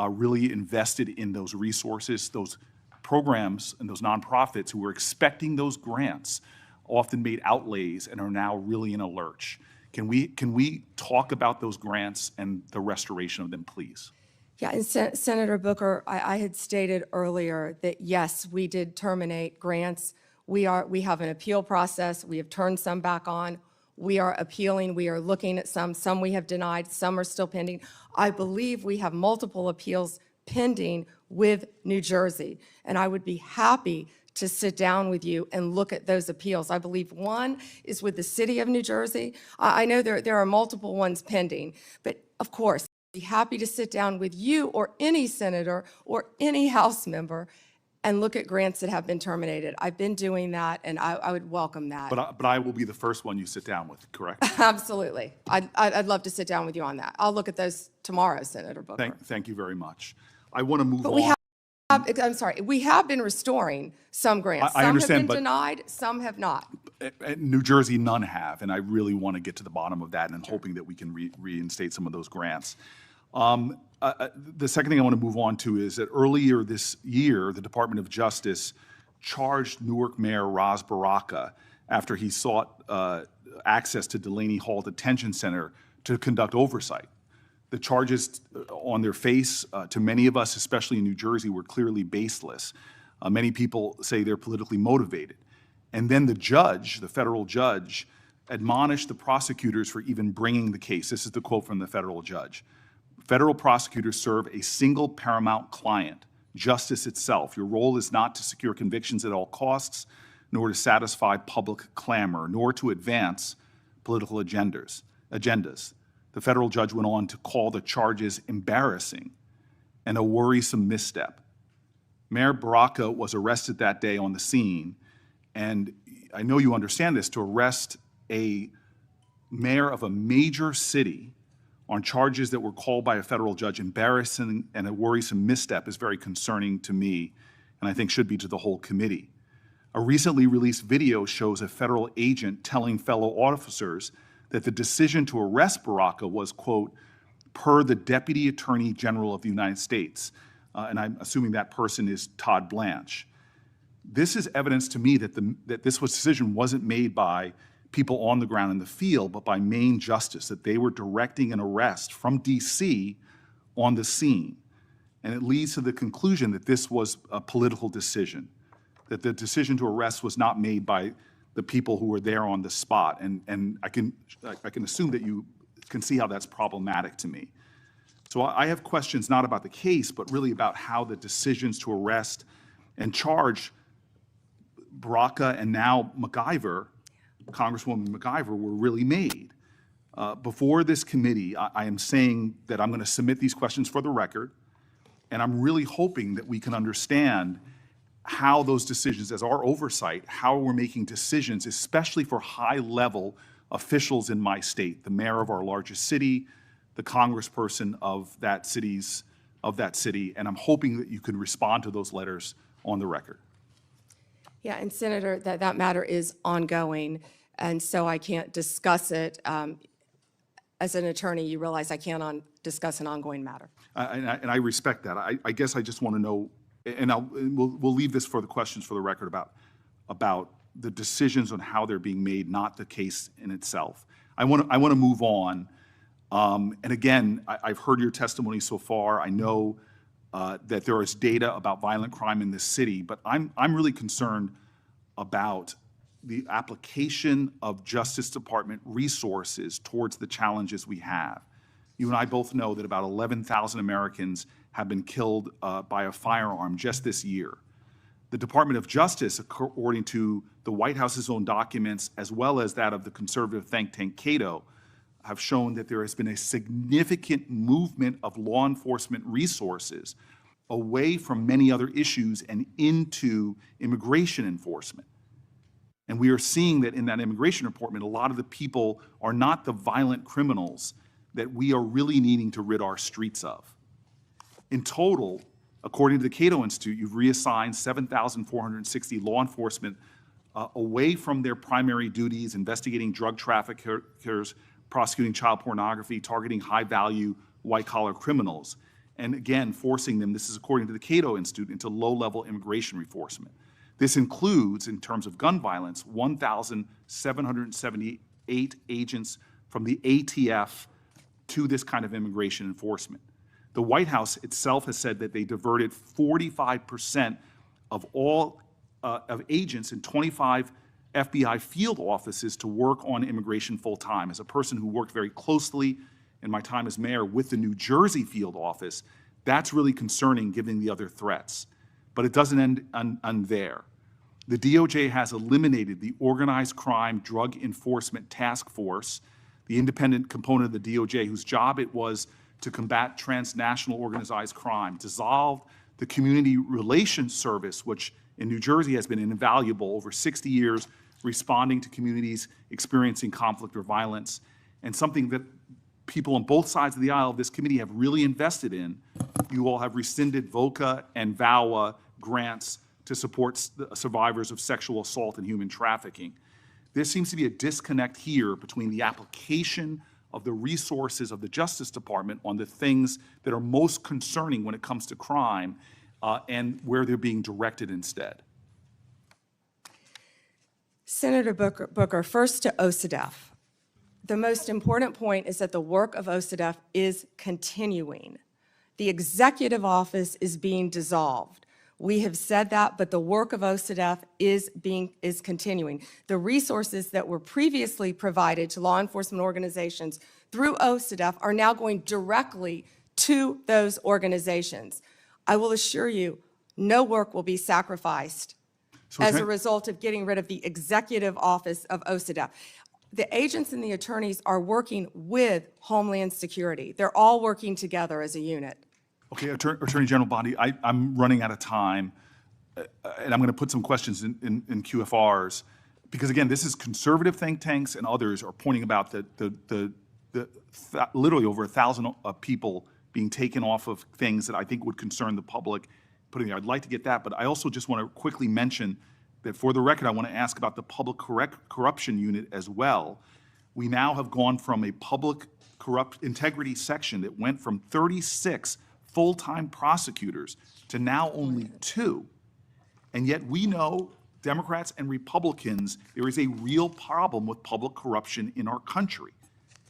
really invested in those resources. Those programs and those nonprofits who were expecting those grants often made outlays and are now really in a lurch. Can we talk about those grants and the restoration of them, please? Yeah, and Senator Booker, I had stated earlier that yes, we did terminate grants. We have an appeal process. We have turned some back on. We are appealing. We are looking at some. Some we have denied. Some are still pending. I believe we have multiple appeals pending with New Jersey, and I would be happy to sit down with you and look at those appeals. I believe one is with the city of New Jersey. I know there are multiple ones pending, but of course, I'd be happy to sit down with you or any senator or any House member and look at grants that have been terminated. I've been doing that, and I would welcome that. But I will be the first one you sit down with, correct? Absolutely. I'd love to sit down with you on that. I'll look at those tomorrow, Senator Booker. Thank you very much. I want to move But on. I'm sorry, we have been restoring some grants. I understand, Some but- have been denied, some have not. New Jersey, none have, and I really want to get to the bottom of that, and I'm hoping that we can reinstate some of those grants. The second thing I want to move on to is that earlier this year, the Department of Justice charged Newark Mayor Ras Baraka after he sought access to Delaney Hall Detention Center to conduct oversight. The charges on their face, to many of us, especially in New Jersey, were clearly baseless. Many people say they're politically motivated. And then the judge, the federal judge, admonished the prosecutors for even bringing the case. This is the quote from the federal judge. Federal prosecutors serve a single paramount client, justice itself. Your role is not to secure convictions at all costs, nor to satisfy public clamor, nor to advance political agendas. The federal judge went on to call the charges embarrassing and a worrisome misstep. Mayor Baraka was arrested that day on the scene, and I know you understand this, to arrest a mayor of a major city on charges that were called by a federal judge embarrassing and a worrisome misstep is very concerning to me, and I think should be to the whole committee. A recently released video shows a federal agent telling fellow officers that the decision to arrest Baraka was, quote, per the Deputy Attorney General of the United States. And I'm assuming that person is Todd Blanche. This is evidence to me that this decision wasn't made by people on the ground in the field, but by Maine Justice, that they were directing an arrest from DC on the scene. And it leads to the conclusion that this was a political decision, that the decision to arrest was not made by the people who were there on the spot. And I can assume that you can see how that's problematic to me. So I have questions not about the case, but really about how the decisions to arrest and charge Baraka and now MacIver, Congresswoman MacIver, were really made. Before this committee, I am saying that I'm going to submit these questions for the record, and I'm really hoping that we can understand how those decisions, as our oversight, how we're making decisions, especially for high-level officials in my state, the mayor of our largest city, the congressperson of that city, and I'm hoping that you can respond to those letters on the record. Yeah, and Senator, that matter is ongoing, and so I can't discuss it. As an attorney, you realize I can't discuss an ongoing matter. And I respect that. I guess I just want to know, and we'll leave this for the questions for the record about the decisions on how they're being made, not the case in itself. I want to move on. And again, I've heard your testimony so far. I know that there is data about violent crime in this city, but I'm really concerned about the application of Justice Department resources towards the challenges we have. You and I both know that about 11,000 Americans have been killed by a firearm just this year. The Department of Justice, according to the White House's own documents, as well as that of the conservative think tank Cato, have shown that there has been a significant movement of law enforcement resources away from many other issues and into immigration enforcement. And we are seeing that in that immigration report, a lot of the people are not the violent criminals that we are really needing to rid our streets of. In total, according to the Cato Institute, you've reassigned 7,460 law enforcement away from their primary duties, investigating drug traffickers, prosecuting child pornography, targeting high-value white-collar criminals, and again, forcing them, this is according to the Cato Institute, into low-level immigration enforcement. This includes, in terms of gun violence, 1,778 agents from the ATF to this kind of immigration enforcement. The White House itself has said that they diverted 45% of all of agents in 25 FBI field offices to work on immigration full-time. As a person who worked very closely in my time as mayor with the New Jersey field office, that's really concerning given the other threats. But it doesn't end there. The DOJ has eliminated the Organized Crime Drug Enforcement Task Force the independent component of the DOJ, whose job it was to combat transnational organized crime, dissolved the Community Relations Service, which in New Jersey has been invaluable over 60 years, responding to communities experiencing conflict or violence, and something that people on both sides of the aisle of this committee have really invested in. You all have rescinded VOCA and VAWA grants to support survivors of sexual assault and human trafficking. There seems to be a disconnect here between the application of the resources of the Justice Department on the things that are most concerning when it comes to crime and where they're being directed instead. Senator Booker, first to OCDEF. The most important point is that the work of OCDEF is continuing. The executive office is being dissolved. We have said that, but the work of OCDEF is continuing. The resources that were previously provided to law enforcement organizations through OCDEF are now going directly to those organizations. I will assure you, no work will be sacrificed as a result of getting rid of the executive office of OCDEF. The agents and the attorneys are working with Homeland Security. They're all working together as a unit. Okay, Attorney General Bondi, I'm running out of time, and I'm going to put some questions in QFRs, because again, this is conservative think tanks and others are pointing about literally over 1,000 people being taken off of things that I think would concern the public. Putting there, I'd like to get that, but I also just want to quickly mention that for the record, I want to ask about the Public Corruption Unit as well. We now have gone from a public integrity section that went from 36 full-time prosecutors to now only 2. And yet we know, Democrats and Republicans, there is a real problem with public corruption in our country.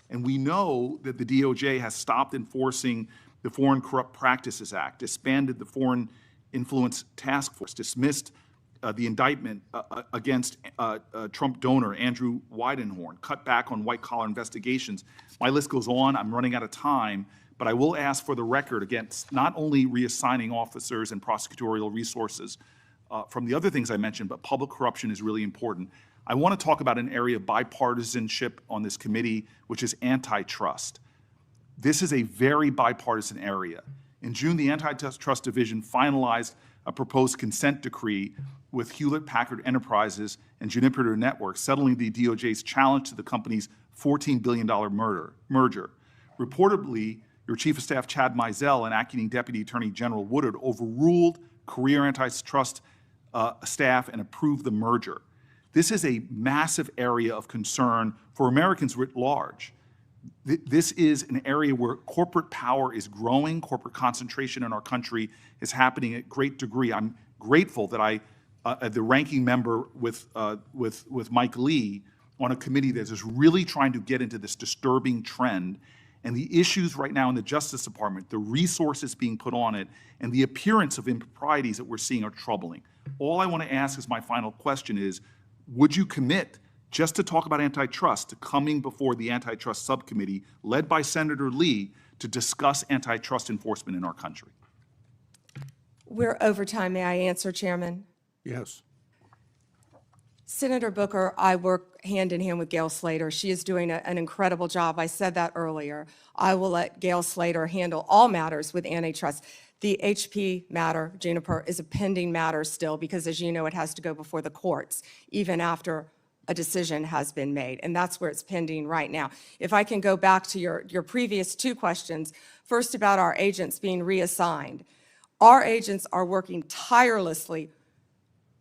And we know that the DOJ has stopped enforcing the Foreign Corrupt Practices Act, disbanded the Foreign Influence Task Force, dismissed the indictment against Trump donor Andrew Weidenhorn, cut back on white-collar investigations. My list goes on. I'm running out of time, but I will ask for the record against not only reassigning officers and prosecutorial resources from the other things I mentioned, but public corruption is really important. I want to talk about an area of bipartisanship on this committee, which is antitrust. This is a very bipartisan area. In June, the Antitrust Division finalized a proposed consent decree with Hewlett-Packard Enterprises and Juniper Networks settling the DOJ's challenge to the company's $14 billion merger. Reportedly, your Chief of Staff, Chad Mizell, and Acting Deputy Attorney General Woodard overruled career antitrust staff and approved the merger. This is a massive area of concern for Americans writ large. This is an area where corporate power is growing, corporate concentration in our country is happening at great degree. I'm grateful that the ranking member with Mike Lee on a committee that is really trying to get into this disturbing trend, and the issues right now in the Justice Department, the resources being put on it, and the appearance of improprieties that we're seeing are troubling. All I want to ask as my final question is, would you commit just to talk about antitrust, to coming before the antitrust subcommittee led by Senator Lee to discuss antitrust enforcement in our country? We're over time. May I answer, Chairman? Yes. Senator Booker, I work hand in hand with Gail Slater. She is doing an incredible job. I said that earlier. I will let Gail Slater handle all matters with antitrust. The HP matter, Juniper, is a pending matter still because, as you know, it has to go before the courts, even after a decision has been made, and that's where it's pending right now. If I can go back to your previous 2 questions, first about our agents being reassigned. Our agents are working tirelessly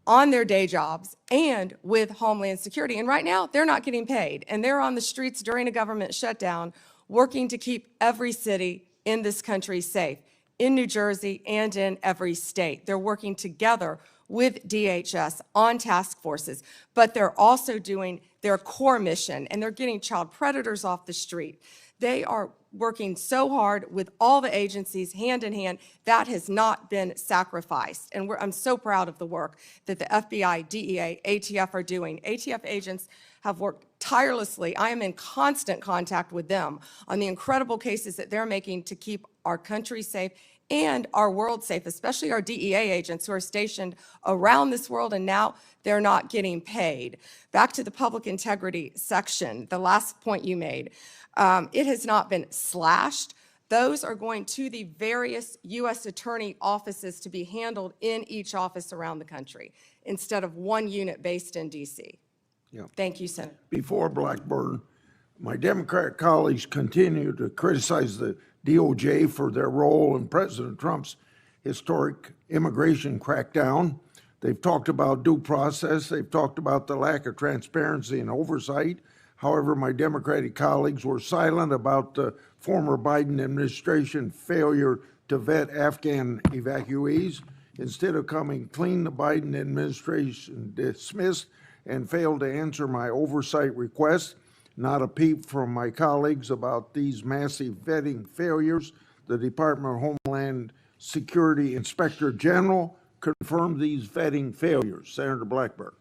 on their day jobs and with Homeland Security, and right now they're not getting paid, and they're on the streets during a government shutdown working to keep every city in this country safe, in New Jersey and in every state. They're working together with DHS on task forces, but they're also doing their core mission, and they're getting child predators off the street. They are working so hard with all the agencies hand in hand. That has not been sacrificed, and I'm so proud of the work that the FBI, DEA, ATF are doing. ATF agents have worked tirelessly. I am in constant contact with them on the incredible cases that they're making to keep our country safe and our world safe, especially our DEA agents who are stationed around this world, and now they're not getting paid. Back to the public integrity section, the last point you made. It has not been slashed. Those are going to the various U.S. attorney offices to be handled in each office around the country instead of one unit based in D.C. Yeah. Thank you, Senator. Before Blackburn, my Democratic colleagues continue to criticize the DOJ for their role in President Trump's historic immigration crackdown. They've talked about due process. They've talked about the lack of transparency and oversight. However, my Democratic colleagues were silent about the former Biden administration failure to vet Afghan evacuees. Instead of coming clean, the Biden administration dismissed and failed to answer my oversight request. Not a peep from my colleagues about these massive vetting failures. The Department of Homeland Security Inspector General confirmed these vetting failures. Senator Blackburn.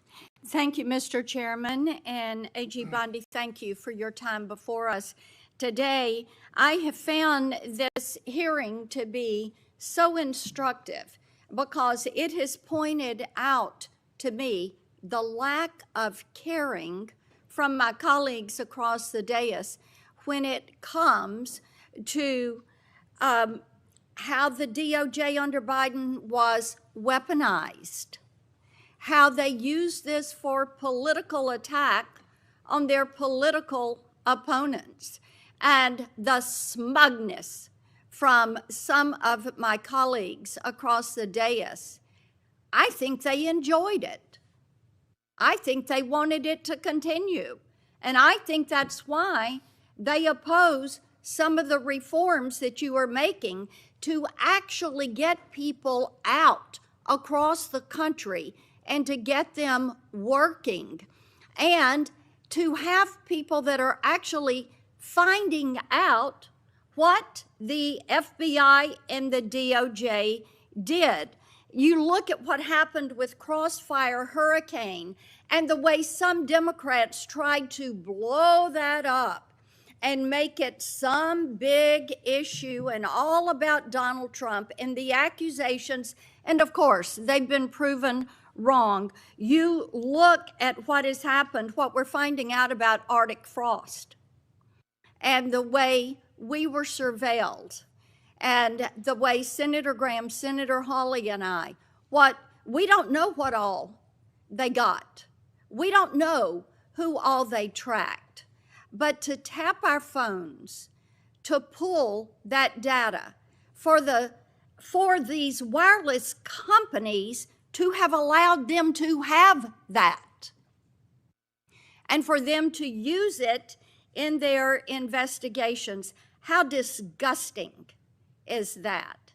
Thank you, Mr. Chairman, and AG Bondi, thank you for your time before us today. I have found this hearing to be so instructive because it has pointed out to me the lack of caring from my colleagues across the dais when it comes to how the DOJ under Biden was weaponized, how they used this for political attack on their political opponents, and the smugness from some of my colleagues across the dais. I think they enjoyed it. I think they wanted it to continue. And I think that's why they oppose some of the reforms that you are making to actually get people out across the country and to get them working and to have people that are actually finding out what the FBI and the DOJ did. You look at what happened with Crossfire Hurricane and the way some Democrats tried to blow that up and make it some big issue and all about Donald Trump and the accusations. And of course, they've been proven wrong. You look at what has happened, what we're finding out about Arctic frost and the way we were surveilled and the way Senator Graham, Senator Hawley, and we don't know what all they got. We don't know who all they tracked. But to tap our phones, to pull that data for these wireless companies to have allowed them to have that and for them to use it in their investigations, how disgusting is that?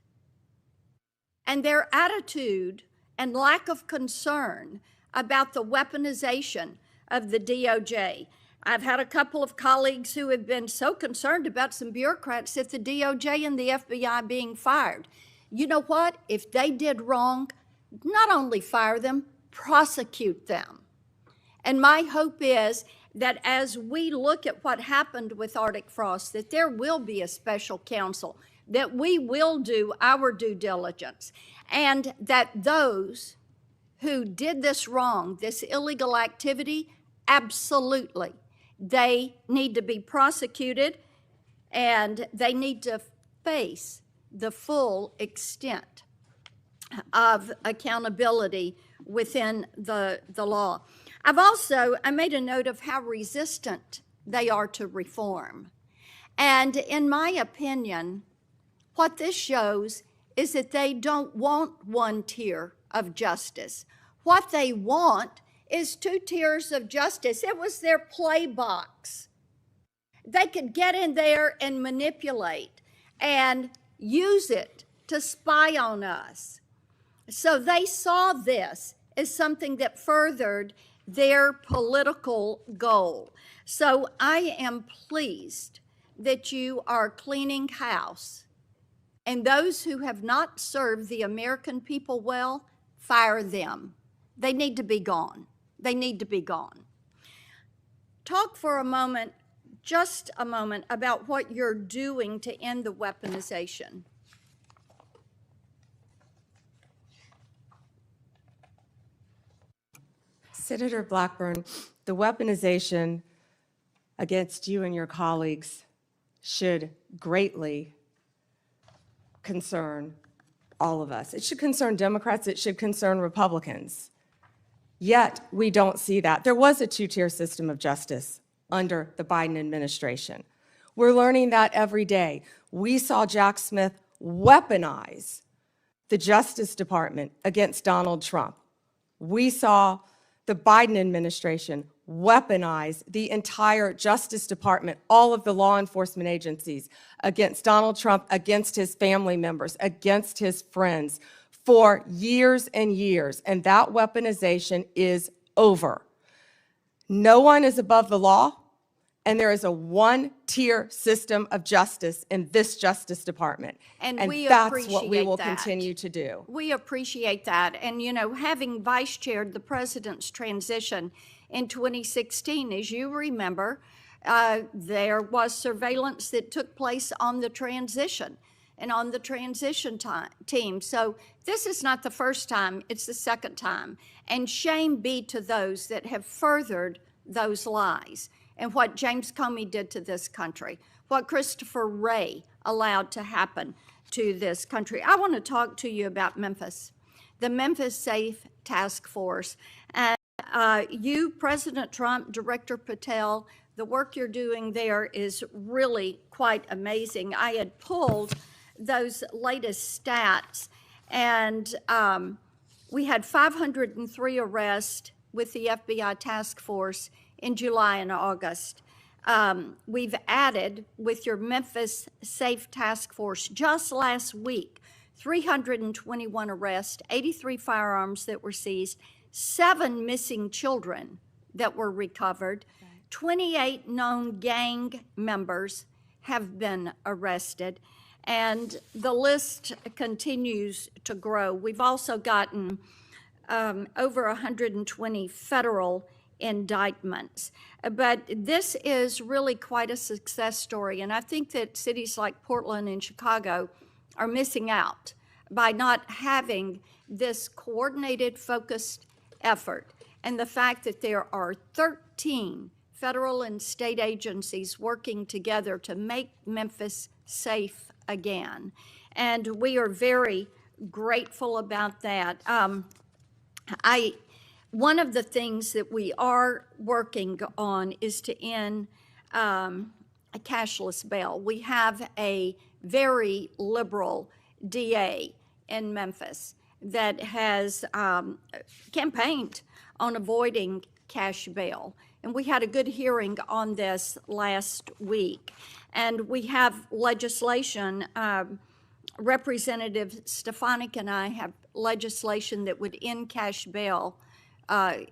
And their attitude and lack of concern about the weaponization of the DOJ. I've had a couple of colleagues who have been so concerned about some bureaucrats at the DOJ and the FBI being fired. You know what? If they did wrong, not only fire them, prosecute them. And my hope is that as we look at what happened with Arctic frost, that there will be a special counsel, that we will do our due diligence, and that those who did this wrong, this illegal activity, absolutely, they need to be prosecuted and they need to face the full extent of accountability within the law. I made a note of how resistant they are to reform. And in my opinion, what this shows is that they don't want one tier of justice. What they want is two tiers of justice. It was their play box. They could get in there and manipulate and use it to spy on us. So they saw this as something that furthered their political goal. So I am pleased that you are cleaning house. And those who have not served the American people well, fire them. They need to be gone. They need to be gone. Talk for a moment, just a moment, about what you're doing to end the weaponization. Senator Blackburn, the weaponization against you and your colleagues should greatly concern all of us. It should concern Democrats, it should concern Republicans. Yet, we don't see that. There was a two-tier system of justice under the Biden administration. We're learning that every day. We saw Jack Smith weaponize the Justice Department against Donald Trump. We saw the Biden administration weaponize the entire Justice Department, all of the law enforcement agencies, against Donald Trump, against his family members, against his friends for years and years. And that weaponization is over. No one is above the law, and there is a one-tier system of justice in this Justice Department. And we that's what we will appreciate that. continue to do. We appreciate that. And, you know, having vice chaired the president's transition in 2016, as you remember, there was surveillance that took place on the transition and on the transition team. So this is not the first time, it's the second time. And shame be to those that have furthered those lies and what James Comey did to this country, what Christopher Wray allowed to happen to this country. I want to talk to you about Memphis, the Memphis Safe Task Force. And you, President Trump, Director Patel, the work you're doing there is really quite amazing. I had pulled those latest stats, and we had 503 arrests with the FBI task force in July and August. We've added, with your Memphis Safe Task Force, just last week, 321 arrests, 83 firearms that were seized, 7 missing children that were recovered, 28 known gang members have been arrested, and the list continues to grow. We've also gotten over 120 federal indictments. But this is really quite a success story, and I think that cities like Portland and Chicago are missing out by not having this coordinated, focused effort. And the fact that there are 13 federal and state agencies working together to make Memphis safe again. And we are very grateful about that. One of the things that we are working on is to end a cashless bail. We have a very liberal DA in Memphis that has campaigned on avoiding cash bail. And we had a good hearing on this last week. And we have legislation, Representative Stefanik and I have legislation that would end cash bail,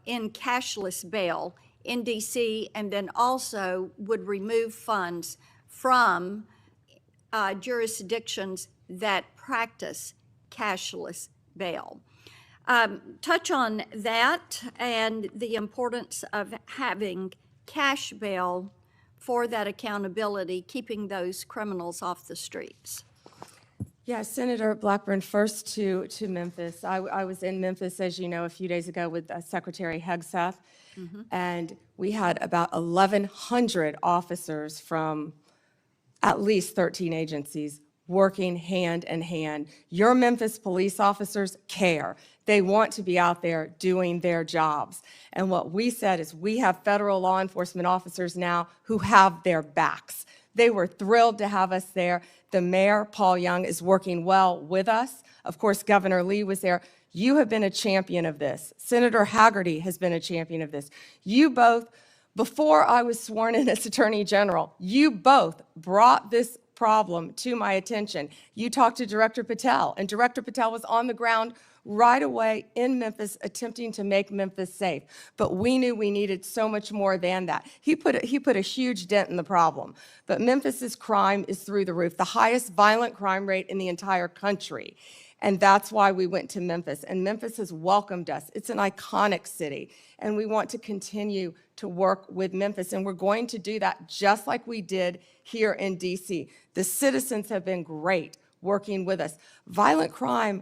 in cashless bail in DC, and then also would remove funds from jurisdictions that practice cashless bail. Touch on that and the importance of having cash bail for that accountability, keeping those criminals off the streets. Yeah, Senator Blackburn, first to Memphis. I was in Memphis, as you know, a few days ago with Secretary Hegseth, and we had about 1,100 officers from at least 13 agencies working hand in hand. Your Memphis police officers care. They want to be out there doing their jobs. And what we said is we have federal law enforcement officers now who have their backs. They were thrilled to have us there. The mayor, Paul Young, is working well with us. Of course, Governor Lee was there. You have been a champion of this. Senator Hagerty has been a champion of this. You both, before I was sworn in as Attorney General, you both brought this problem to my attention. You talked to Director Patel, and Director Patel was on the ground right away in Memphis attempting to make Memphis safe. But we knew we needed so much more than that. He put a huge dent in the problem. But Memphis's crime is through the roof, the highest violent crime rate in the entire country. And that's why we went to Memphis. And Memphis has welcomed us. It's an iconic city. And we want to continue to work with Memphis. And we're going to do that just like we did here in DC. The citizens have been great working with us. Violent crime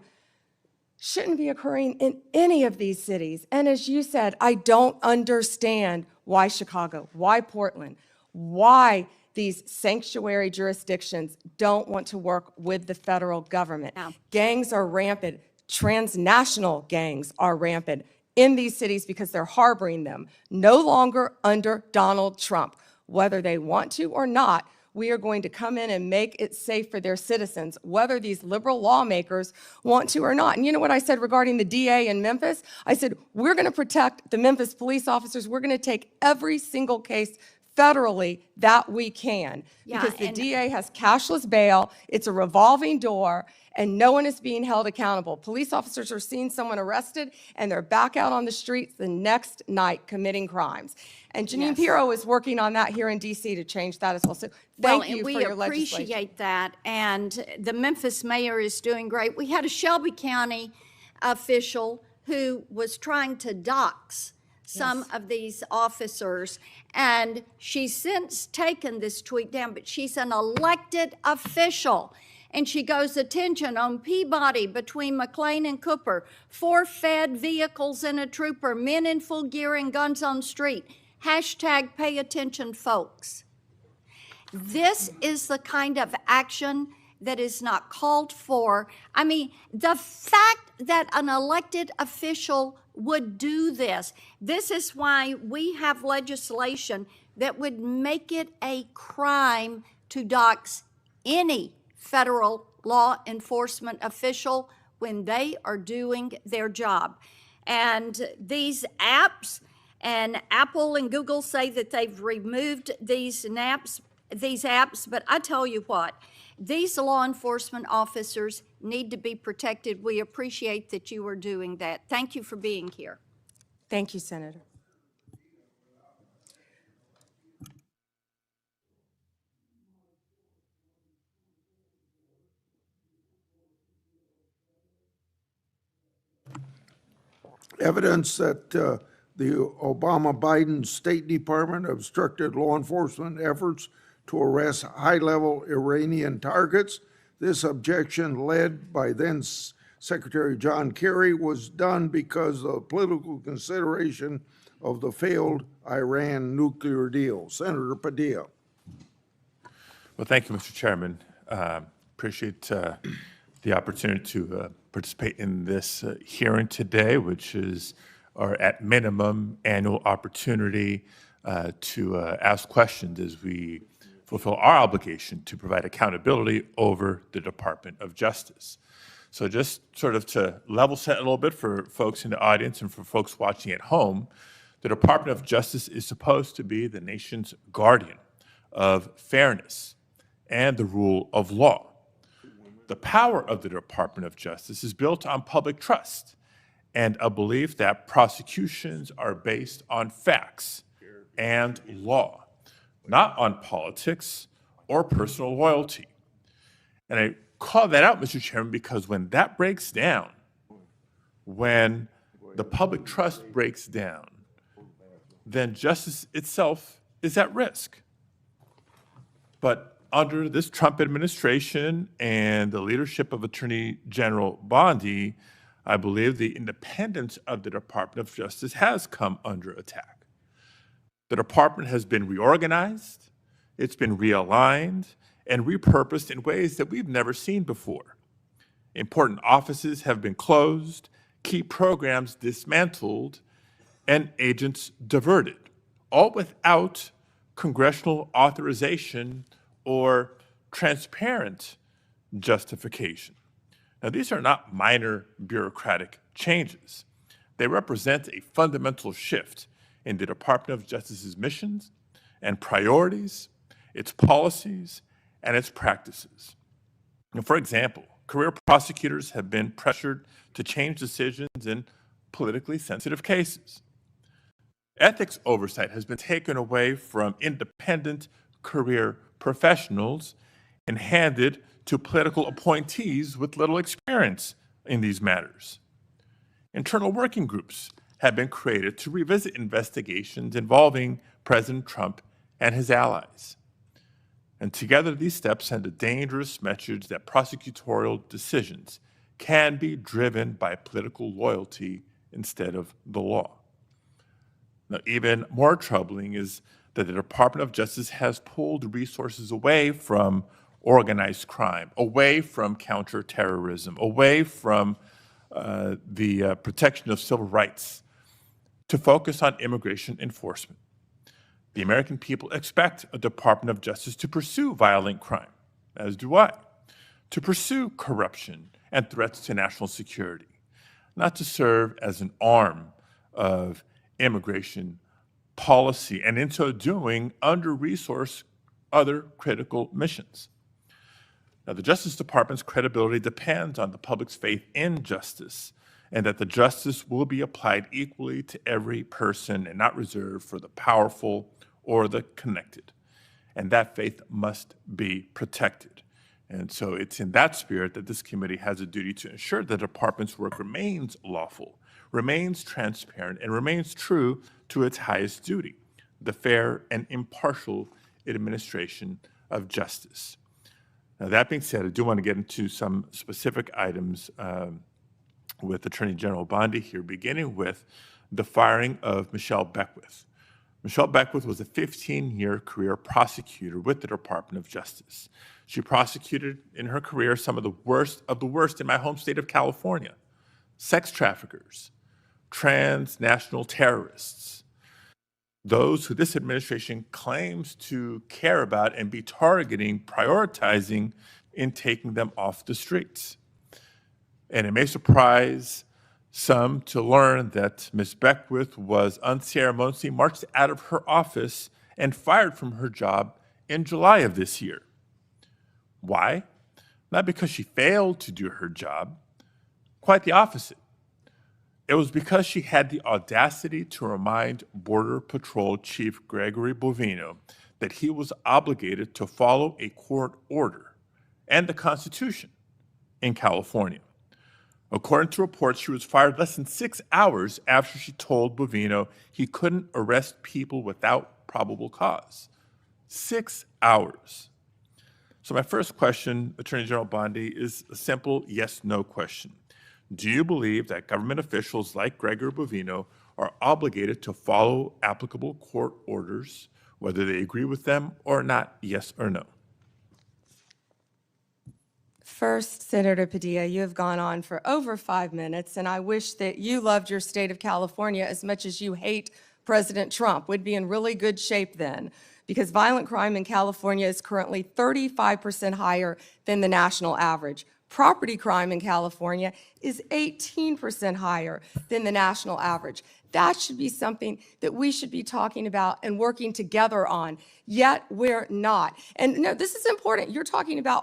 shouldn't be occurring in any of these cities. And as you said, I don't understand why Chicago, why Portland, why these sanctuary jurisdictions don't want to work with the federal government. Yeah. Gangs are rampant. Transnational gangs are rampant in these cities because they're harboring them, no longer under Donald Trump. Whether they want to or not, we are going to come in and make it safe for their citizens, whether these liberal lawmakers want to or not. And you know what I said regarding the DA in Memphis? I said, we're going to protect the Memphis police officers. We're going to take every single case federally that we can. Yeah, Because the and- DA has cashless bail, it's a revolving door, and no one is being held accountable. Police officers are seeing someone arrested, and they're back out on the streets the next night committing crimes. And Janine Yes. Pirro is working on that here in DC to change that as well. So Well, thank you and for we your legislation. appreciate that, and the Memphis mayor is doing great. We had a Shelby County official who was trying to dox some of these officers, and she's since taken this tweet down, but she's an elected official. And she goes, attention on Peabody between McLean and Cooper, 4 fed vehicles and a trooper, men in full gear and guns on street. Hashtag pay attention, folks. This is the kind of action that is not called for. I mean, the fact that an elected official would do this, this is why we have legislation that would make it a crime to dox any federal law enforcement official when they are doing their job. And these apps, and Apple and Google say that they've removed these apps, but I tell you what, these law enforcement officers need to be protected. We appreciate that you are doing that. Thank you for being here. Thank you, Senator. Evidence that the Obama-Biden State Department obstructed law enforcement efforts to arrest high-level Iranian targets. This objection, led by then Secretary John Kerry, was done because of political consideration of the failed Iran nuclear deal. Senator Padilla. Well, thank you, Mr. Chairman. Appreciate the opportunity to participate in this hearing today, which is our, at minimum, annual opportunity to ask questions as we fulfill our obligation to provide accountability over the Department of Justice. So just sort of to level set a little bit for folks in the audience and for folks watching at home, the Department of Justice is supposed to be the nation's guardian of fairness and the rule of law. The power of the Department of Justice is built on public trust and a belief that prosecutions are based on facts and law, not on politics or personal loyalty. And I call that out, Mr. Chairman, because when that breaks down, when the public trust breaks down, then justice itself is at risk. But under this Trump administration and the leadership of Attorney General Bondi, I believe the independence of the Department of Justice has come under attack. The department has been reorganized, it's been realigned, and repurposed in ways that we've never seen before. Important offices have been closed, key programs dismantled, and agents diverted, all without congressional authorization or transparent justification. Now, these are not minor bureaucratic changes. They represent a fundamental shift in the Department of Justice's missions and priorities, its policies, and its practices. Now, for example, career prosecutors have been pressured to change decisions in politically sensitive cases. Ethics oversight has been taken away from independent career professionals and handed to political appointees with little experience in these matters. Internal working groups have been created to revisit investigations involving President Trump and his allies. And together, these steps send a dangerous message that prosecutorial decisions can be driven by political loyalty instead of the law. Now, even more troubling is that the Department of Justice has pulled resources away from organized crime, away from counterterrorism, away from the protection of civil rights to focus on immigration enforcement. The American people expect a Department of Justice to pursue violent crime, as do I, to pursue corruption and threats to national security, not to serve as an arm of immigration policy, and in so doing, under-resource other critical missions. Now, the Justice Department's credibility depends on the public's faith in justice, and that the justice will be applied equally to every person and not reserved for the powerful or the connected. And that faith must be protected. And so it's in that spirit that this committee has a duty to ensure the department's work remains lawful, remains transparent, and remains true to its highest duty, the fair and impartial administration of justice. Now, that being said, I do want to get into some specific items with Attorney General Bondi here, beginning with the firing of Michelle Beckwith. Michelle Beckwith was a 15-year career prosecutor with the Department of Justice. She prosecuted in her career some of the worst in my home state of California: sex traffickers, transnational terrorists, those who this administration claims to care about and be targeting, prioritizing in taking them off the streets. And it may surprise some to learn that Ms. Beckwith was unceremoniously marched out of her office and fired from her job in July of this year. Why? Not because she failed to do her job, quite the opposite. It was because she had the audacity to remind Border Patrol Chief Gregory Bovino that he was obligated to follow a court order and the Constitution in California. According to reports, she was fired less than 6 hours after she told Bovino he couldn't arrest people without probable cause. 6 hours. So my first question, Attorney General Bondi, is a simple yes/no question. Do you believe that government officials like Gregory Bovino are obligated to follow applicable court orders, whether they agree with them or not, yes or no? First, Senator Padilla, you have gone on for over 5 minutes, and I wish that you loved your state of California as much as you hate President Trump. We'd be in really good shape then, because violent crime in California is currently 35% higher than the national average. Property crime in California is 18% higher than the national average. That should be something that we should be talking about and working together on, yet we're not. And no, this is important. You're talking about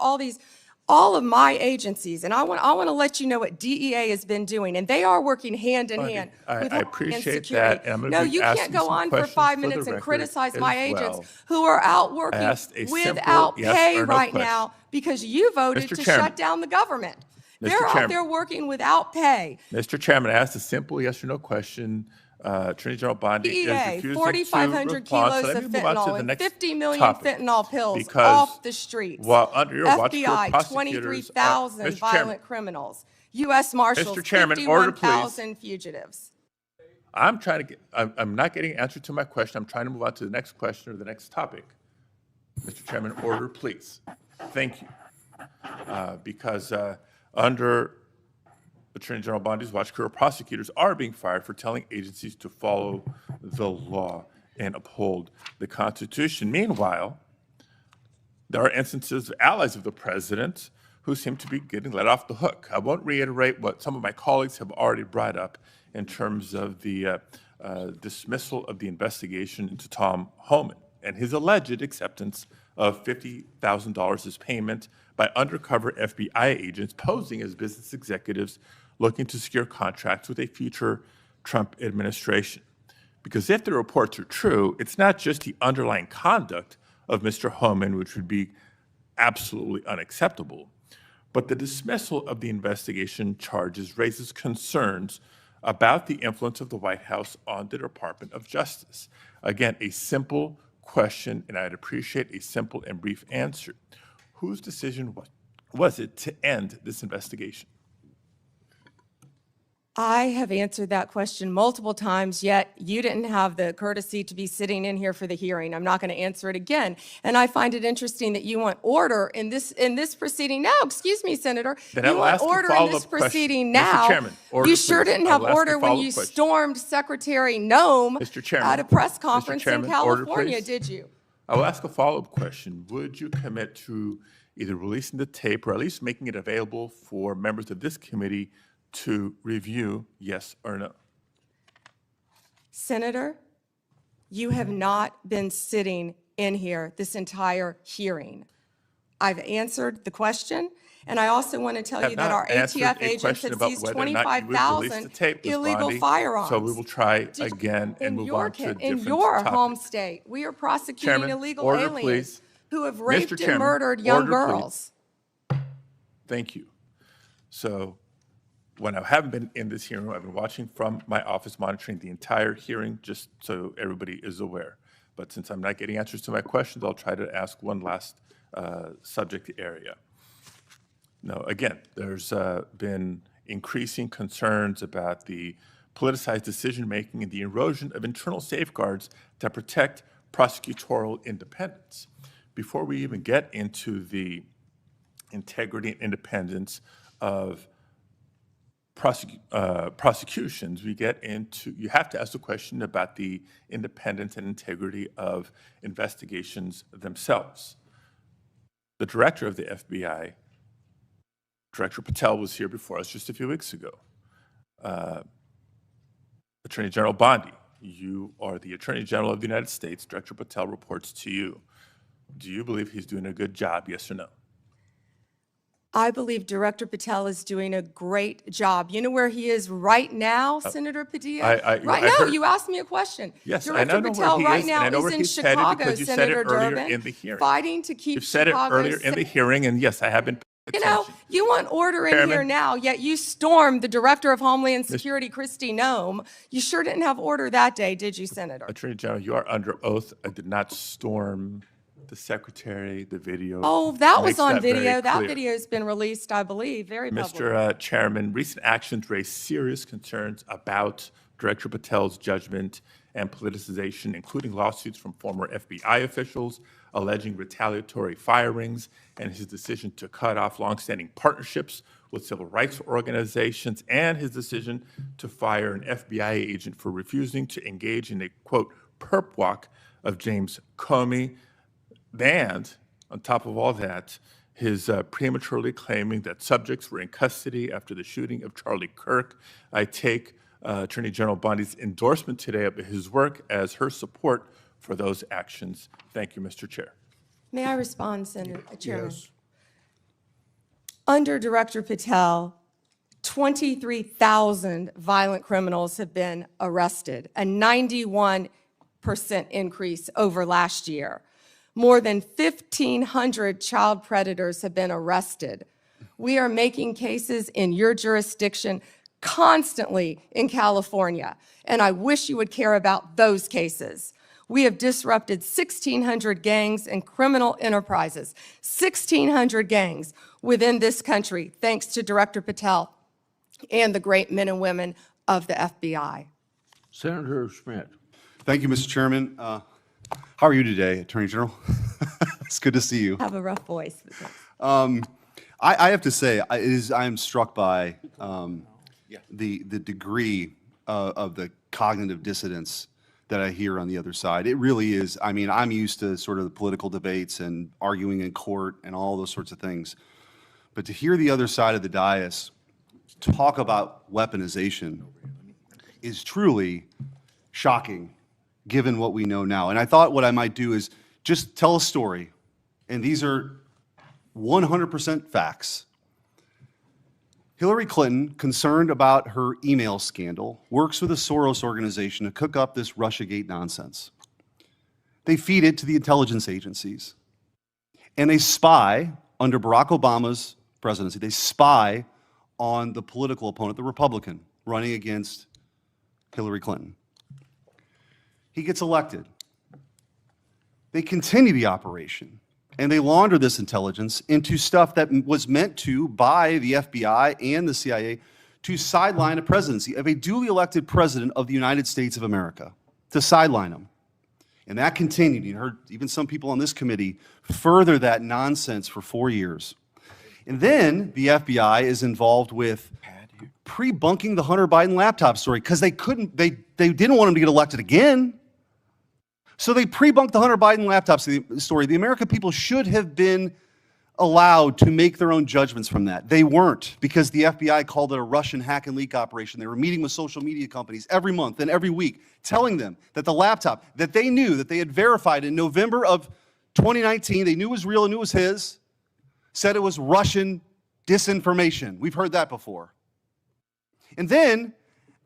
all of my agencies, and I want to let you know what DEA has been doing, and they are working hand in hand with I Homeland appreciate Security. that, and I'm going No, to be you asking can't go some on for questions 5 for the minutes and record criticize as my well. agents who are out working asked a simple without yes pay or no right question. now because you voted Mr. to Chairman. shut down the government. Mr. They're out Chairman. there working without pay. Mr. Chairman, I asked a simple yes or no question. Attorney General Bondi is DEA, refusing 4,500 to respond. kilos So let of me move on to fentanyl the and next 50 million topic. fentanyl pills Because off the streets. while under your watch, career FBI, prosecutors, 23,000 Mr. Chairman, violent criminals. U.S. Marshals, Mr. Chairman, order, please. 51,000 fugitives. I'm not getting an answer to my question. I'm trying to move on to the next question or the next topic. Mr. Chairman, order, please. Thank you. Because under Attorney General Bondi's watch, career prosecutors are being fired for telling agencies to follow the law and uphold the Constitution. Meanwhile, there are instances of allies of the president who seem to be getting let off the hook. I won't reiterate what some of my colleagues have already brought up in terms of the dismissal of the investigation into Tom Homan and his alleged acceptance of $50,000 as payment by undercover FBI agents posing as business executives looking to secure contracts with a future Trump administration. Because if the reports are true, it's not just the underlying conduct of Mr. Homan, which would be absolutely unacceptable, but the dismissal of the investigation charges raises concerns about the influence of the White House on the Department of Justice. Again, a simple question, and I'd appreciate a simple and brief answer. Whose decision was it to end this investigation? I have answered that question multiple times, yet you didn't have the courtesy to be sitting in here for the hearing. I'm not going to answer it again. And I find it interesting that you want order in this proceeding now. Excuse me, Senator. Then I You will want ask a order in follow-up this question. proceeding Mr. now. Chairman, order, You sure please. didn't I have will ask a order when follow-up you question. stormed Secretary Nome Mr. Chairman. at a press Mr. conference in Chairman, order, California, please. did you? I will ask a follow-up question. Would you commit to either releasing the tape or at least making it available for members of this committee to review, yes or no? Senator, you have not been sitting in here this entire hearing. I've answered the question, and I also want to tell you that our ATF agents have seized 25,000 illegal firearms. So we will try again and move on to a different In your topic. home state, we are prosecuting Chairman, illegal order, aliens please. who have Mr. raped and Chairman, murdered young order, please. girls. Thank you. So when I haven't been in this hearing, I've been watching from my office, monitoring the entire hearing, just so everybody is aware. But since I'm not getting answers to my questions, I'll try to ask one last subject area. Now, again, there's been increasing concerns about the politicized decision-making and the erosion of internal safeguards that protect prosecutorial independence. Before we even get into the integrity and independence of prosecutions, we get into, you have to ask the question about the independence and integrity of investigations themselves. The director of the FBI, Director Patel, was here before us just a few weeks ago. Attorney General Bondi, you are the Attorney General of the United States. Director Patel reports to you. Do you believe he's doing a good job, yes or no? I believe Director Patel is doing a great job. You know where he is right now, Senator Padilla? Right now, heard- you asked me a question. Yes, I Director know Patel where he right is, now and I know is where in he's headed Chicago, because you said Senator it earlier Durbin, in the hearing. fighting to keep You've said it Chicago earlier in the hearing, and yes, I have been paying You know, attention. you want order in here Chairman. now, yet you stormed the Director of Homeland Security, Kristi Noem. You sure didn't have order that day, did you, Senator? Attorney General, you are under oath. I did not storm the secretary, the video. Oh, that was makes on very video. That clear. video's been released, I believe, very public. Mr. Chairman, recent actions raise serious concerns about Director Patel's judgment and politicization, including lawsuits from former FBI officials alleging retaliatory firings and his decision to cut off longstanding partnerships with civil rights organizations and his decision to fire an FBI agent for refusing to engage in a, quote, perp walk of James Comey. And on top of all that, his prematurely claiming that subjects were in custody after the shooting of Charlie Kirk. I take Attorney General Bondi's endorsement today of his work as her support for those actions. Thank you, Mr. Chair. May I respond, Senator Chairman? Yes. Under Director Patel, 23,000 violent criminals have been arrested, a 91% increase over last year. More than 1,500 child predators have been arrested. We are making cases in your jurisdiction constantly in California, and I wish you would care about those cases. We have disrupted 1,600 gangs and criminal enterprises, 1,600 gangs within this country, thanks to Director Patel and the great men and women of the FBI. Senator Schmidt. Thank you, Mr. Chairman. How are you today, Attorney General? It's good to see you. Have a rough voice. I have to say, I am struck by the degree of the cognitive dissonance that I hear on the other side. It really is. I mean, I'm used to sort of the political debates and arguing in court and all those sorts of things. But to hear the other side of the dais talk about weaponization is truly shocking, given what we know now. And I thought what I might do is just tell a story, and these are 100% facts. Hillary Clinton, concerned about her email scandal, works with a Soros organization to cook up this Russiagate nonsense. They feed it to the intelligence agencies, and they spy, under Barack Obama's presidency, they spy on the political opponent, the Republican, running against Hillary Clinton. He gets elected. They continue the operation, and they launder this intelligence into stuff that was meant to, by the FBI and the CIA, to sideline a presidency of a duly elected president of the United States of America, to sideline him. And that continued. You heard even some people on this committee further that nonsense for 4 years. And then the FBI is involved with pre-bunking the Hunter Biden laptop story because they didn't want him to get elected again. So they pre-bunked the Hunter Biden laptop story. The American people should have been allowed to make their own judgments from that. They weren't, because the FBI called it a Russian hack and leak operation. They were meeting with social media companies every month and every week, telling them that the laptop that they knew, that they had verified in November of 2019, they knew was real and knew was his, said it was Russian disinformation. We've heard that before. And then,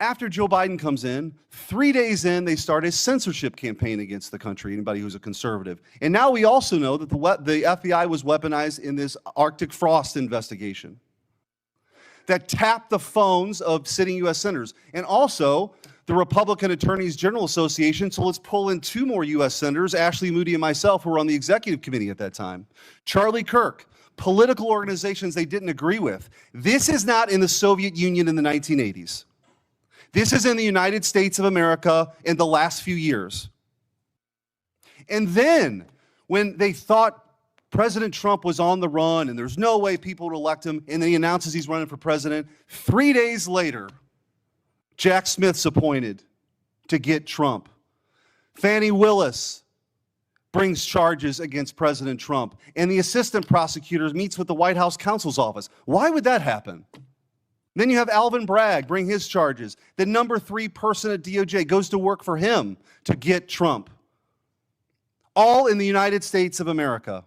after Joe Biden comes in, 3 days in, they start a censorship campaign against the country, anybody who's a conservative. And now we also know that the FBI was weaponized in this Arctic frost investigation that tapped the phones of sitting U.S. senators. And also, the Republican Attorneys General Association, so let's pull in 2 more U.S. senators, Ashley Moody and myself, who were on the executive committee at that time. Charlie Kirk, political organizations they didn't agree with. This is not in the Soviet Union in the 1980s. This is in the United States of America in the last few years. And then, when they thought President Trump was on the run and there's no way people would elect him, and then he announces he's running for president, 3 days later, Jack Smith's appointed to get Trump. Fannie Willis brings charges against President Trump, and the assistant prosecutor meets with the White House counsel's office. Why would that happen? Then you have Alvin Bragg bring his charges. The number 3 person at DOJ goes to work for him to get Trump. All in the United States of America.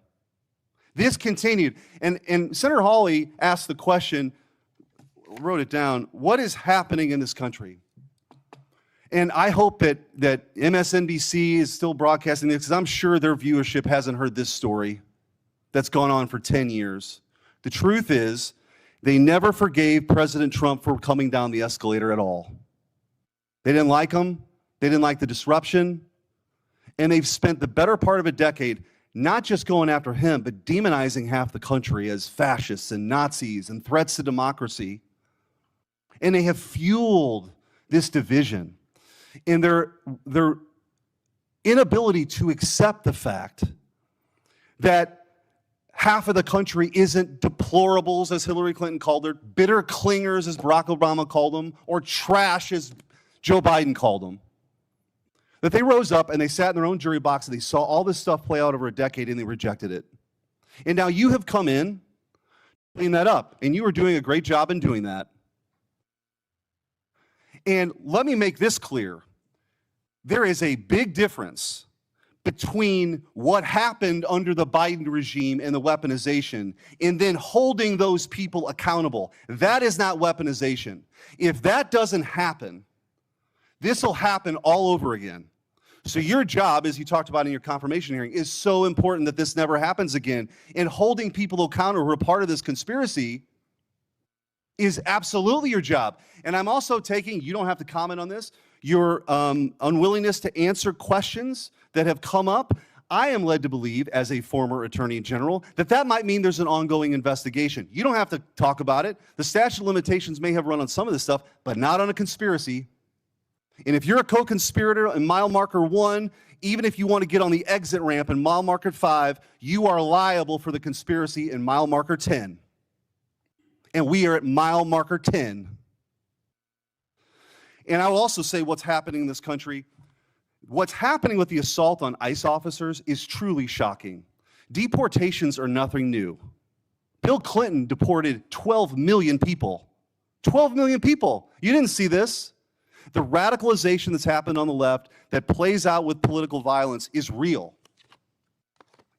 This continued. And Senator Hawley asked the question, wrote it down, what is happening in this country? And I hope that MSNBC is still broadcasting this, because I'm sure their viewership hasn't heard this story that's gone on for 10 years. The truth is, they never forgave President Trump for coming down the escalator at all. They didn't like him. They didn't like the disruption. And they've spent the better part of a decade not just going after him, but demonizing half the country as fascists and Nazis and threats to democracy. And they have fueled this division in their inability to accept the fact that half of the country isn't deplorables, as Hillary Clinton called her, bitter clingers, as Barack Obama called them, or trash, as Joe Biden called them. That they rose up and they sat in their own jury box and they saw all this stuff play out over a decade and they rejected it. And now you have come in, clean that up, and you are doing a great job in doing that. And let me make this clear. There is a big difference between what happened under the Biden regime and the weaponization, and then holding those people accountable. That is not weaponization. If that doesn't happen, this will happen all over again. So your job, as you talked about in your confirmation hearing, is so important that this never happens again. And holding people accountable who are part of this conspiracy is absolutely your job. And I'm also taking, you don't have to comment on this, your unwillingness to answer questions that have come up. I am led to believe, as a former attorney general, that that might mean there's an ongoing investigation. You don't have to talk about it. The statute of limitations may have run on some of this stuff, but not on a conspiracy. And if you're a co-conspirator in mile marker 1, even if you want to get on the exit ramp in mile marker 5, you are liable for the conspiracy in mile marker 10. And we are at mile marker 10. And I will also say what's happening in this country. What's happening with the assault on ICE officers is truly shocking. Deportations are nothing new. Bill Clinton deported 12 million people. 12 million people. You didn't see this. The radicalization that's happened on the left that plays out with political violence is real.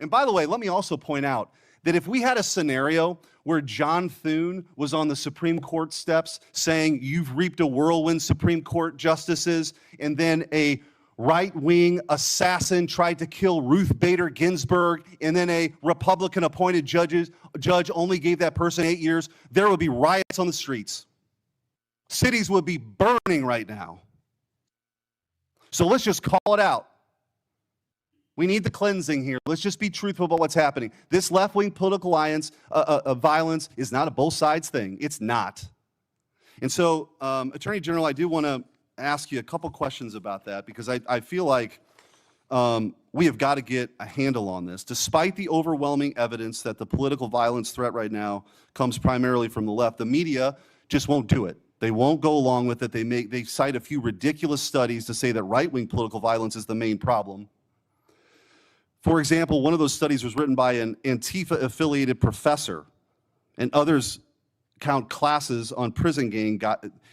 And by the way, let me also point out that if we had a scenario where John Thune was on the Supreme Court steps saying, you've reaped a whirlwind, Supreme Court justices, and then a right-wing assassin tried to kill Ruth Bader Ginsburg, and then a Republican-appointed judge only gave that person 8 years, there would be riots on the streets. Cities would be burning right now. So let's just call it out. We need the cleansing here. Let's just be truthful about what's happening. This left-wing political alliance, violence is not a both sides thing. It's not. And so, Attorney General, I do want to ask you a couple questions about that, because I feel like we have got to get a handle on this. Despite the overwhelming evidence that the political violence threat right now comes primarily from the left, the media just won't do it. They won't go along with it. They cite a few ridiculous studies to say that right-wing political violence is the main problem. For example, one of those studies was written by an Antifa-affiliated professor, and others count classes on prison gang,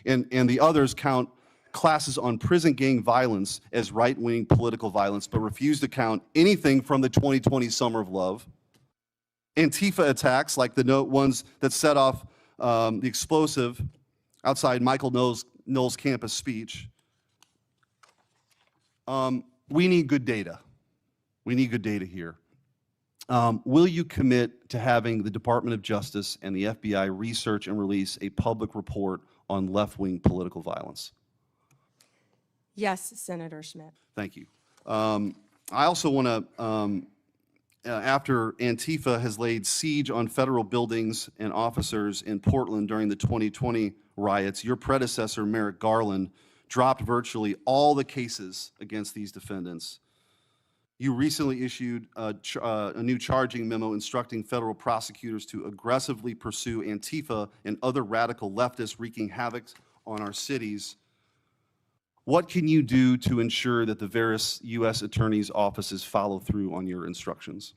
and the others count classes on prison gang violence as right-wing political violence, but refuse to count anything from the 2020 Summer of Love. Antifa attacks, like the ones that set off the explosive outside Michael Knowles' campus speech. We need good data. We need good data here. Will you commit to having the Department of Justice and the FBI research and release a public report on left-wing political violence? Yes, Senator Schmidt. Thank you. I also want to, after Antifa has laid siege on federal buildings and officers in Portland during the 2020 riots, your predecessor, Merrick Garland, dropped virtually all the cases against these defendants. You recently issued a new charging memo instructing federal prosecutors to aggressively pursue Antifa and other radical leftists wreaking havoc on our cities. What can you do to ensure that the various U.S. attorneys' offices follow through on your instructions?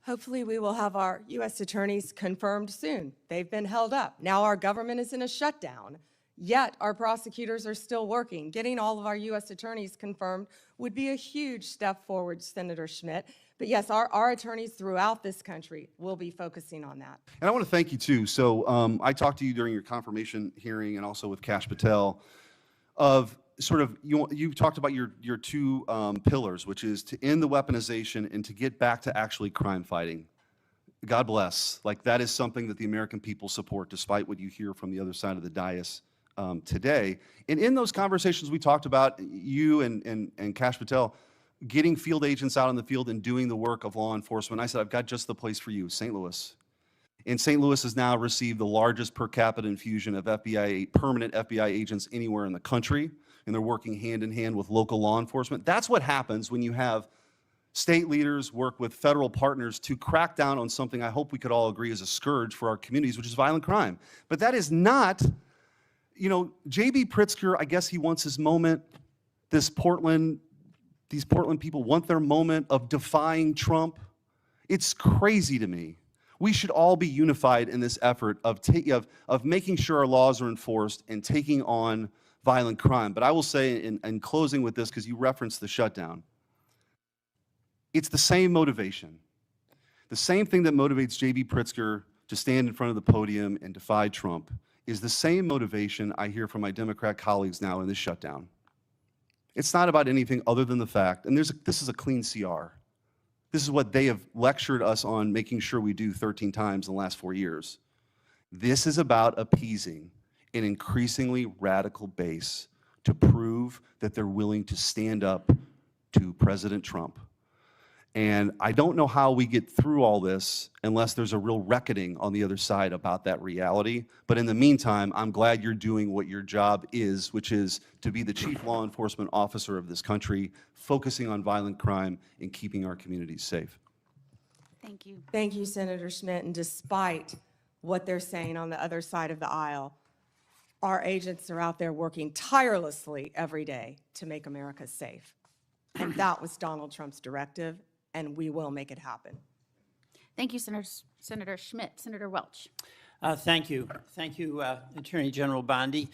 Hopefully, we will have our U.S. attorneys confirmed soon. They've been held up. Now our government is in a shutdown, yet our prosecutors are still working. Getting all of our U.S. attorneys confirmed would be a huge step forward, Senator Schmidt. But yes, our attorneys throughout this country will be focusing on that. And I want to thank you, too. So I talked to you during your confirmation hearing and also with Kash Patel of sort of, you talked about your two pillars, which is to end the weaponization and to get back to actually crime fighting. God bless. Like, that is something that the American people support, despite what you hear from the other side of the dais today. And in those conversations, we talked about you and Kash Patel getting field agents out in the field and doing the work of law enforcement. I said, I've got just the place for you, St. Louis. And St. Louis has now received the largest per capita infusion of permanent FBI agents anywhere in the country, and they're working hand in hand with local law enforcement. That's what happens when you have state leaders work with federal partners to crack down on something I hope we could all agree is a scourge for our communities, which is violent crime. But that is not, J.B. Pritzker, I guess he wants his moment. These Portland people want their moment of defying Trump. It's crazy to me. We should all be unified in this effort of making sure our laws are enforced and taking on violent crime. But I will say, in closing with this, because you referenced the shutdown, it's the same motivation. The same thing that motivates J.B. Pritzker to stand in front of the podium and defy Trump is the same motivation I hear from my Democrat colleagues now in this shutdown. It's not about anything other than the fact, and this is a clean CR. This is what they have lectured us on making sure we do 13 times in the last 4 years. This is about appeasing an increasingly radical base to prove that they're willing to stand up to President Trump. And I don't know how we get through all this unless there's a real reckoning on the other side about that reality. But in the meantime, I'm glad you're doing what your job is, which is to be the chief law enforcement officer of this country, focusing on violent crime and keeping our communities safe. Thank you. Thank you, Senator Schmidt. And despite what they're saying on the other side of the aisle, our agents are out there working tirelessly every day to make America safe. And that was Donald Trump's directive, and we will make it happen. Thank you, Senator Schmidt. Senator Welch. Thank you. Thank you, Attorney General Bondi.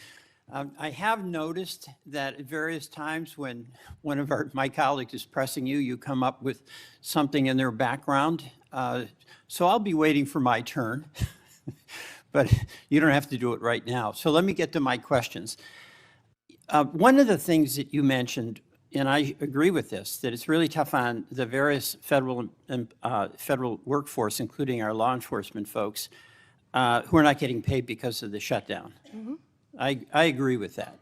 I have noticed that at various times when one of my colleagues is pressing you, you come up with something in their background. So I'll be waiting for my turn, but you don't have to do it right now. So let me get to my questions. One of the things that you mentioned, and I agree with this, that it's really tough on the various federal workforce, including our law enforcement folks, who are not getting paid because of the shutdown. Mm-hmm. I agree with that.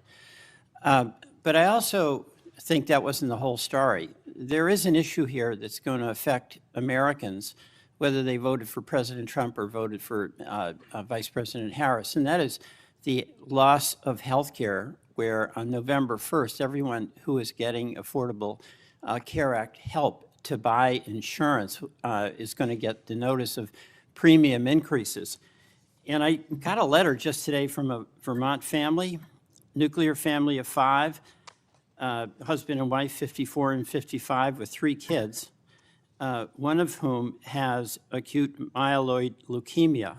But I also think that wasn't the whole story. There is an issue here that's going to affect Americans whether they voted for President Trump or voted for Vice President Harris, and that is the loss of health care, where on November 1st, everyone who is getting Affordable Care Act help to buy insurance is going to get the notice of premium increases. And I got a letter just today from a Vermont family, nuclear family of 5, husband and wife, 54 and 55, with 3 kids, one of whom has acute myeloid leukemia.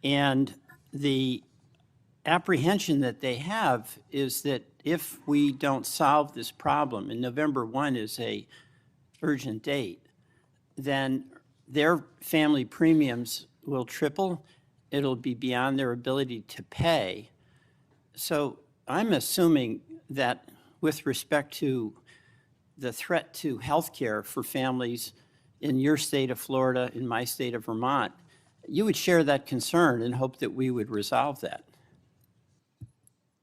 And the apprehension that they have is that if we don't solve this problem, and November 1 is a urgent date, then their family premiums will triple. It'll be beyond their ability to pay. So I'm assuming that with respect to the threat to health care for families in your state of Florida, in my state of Vermont, you would share that concern and hope that we would resolve that.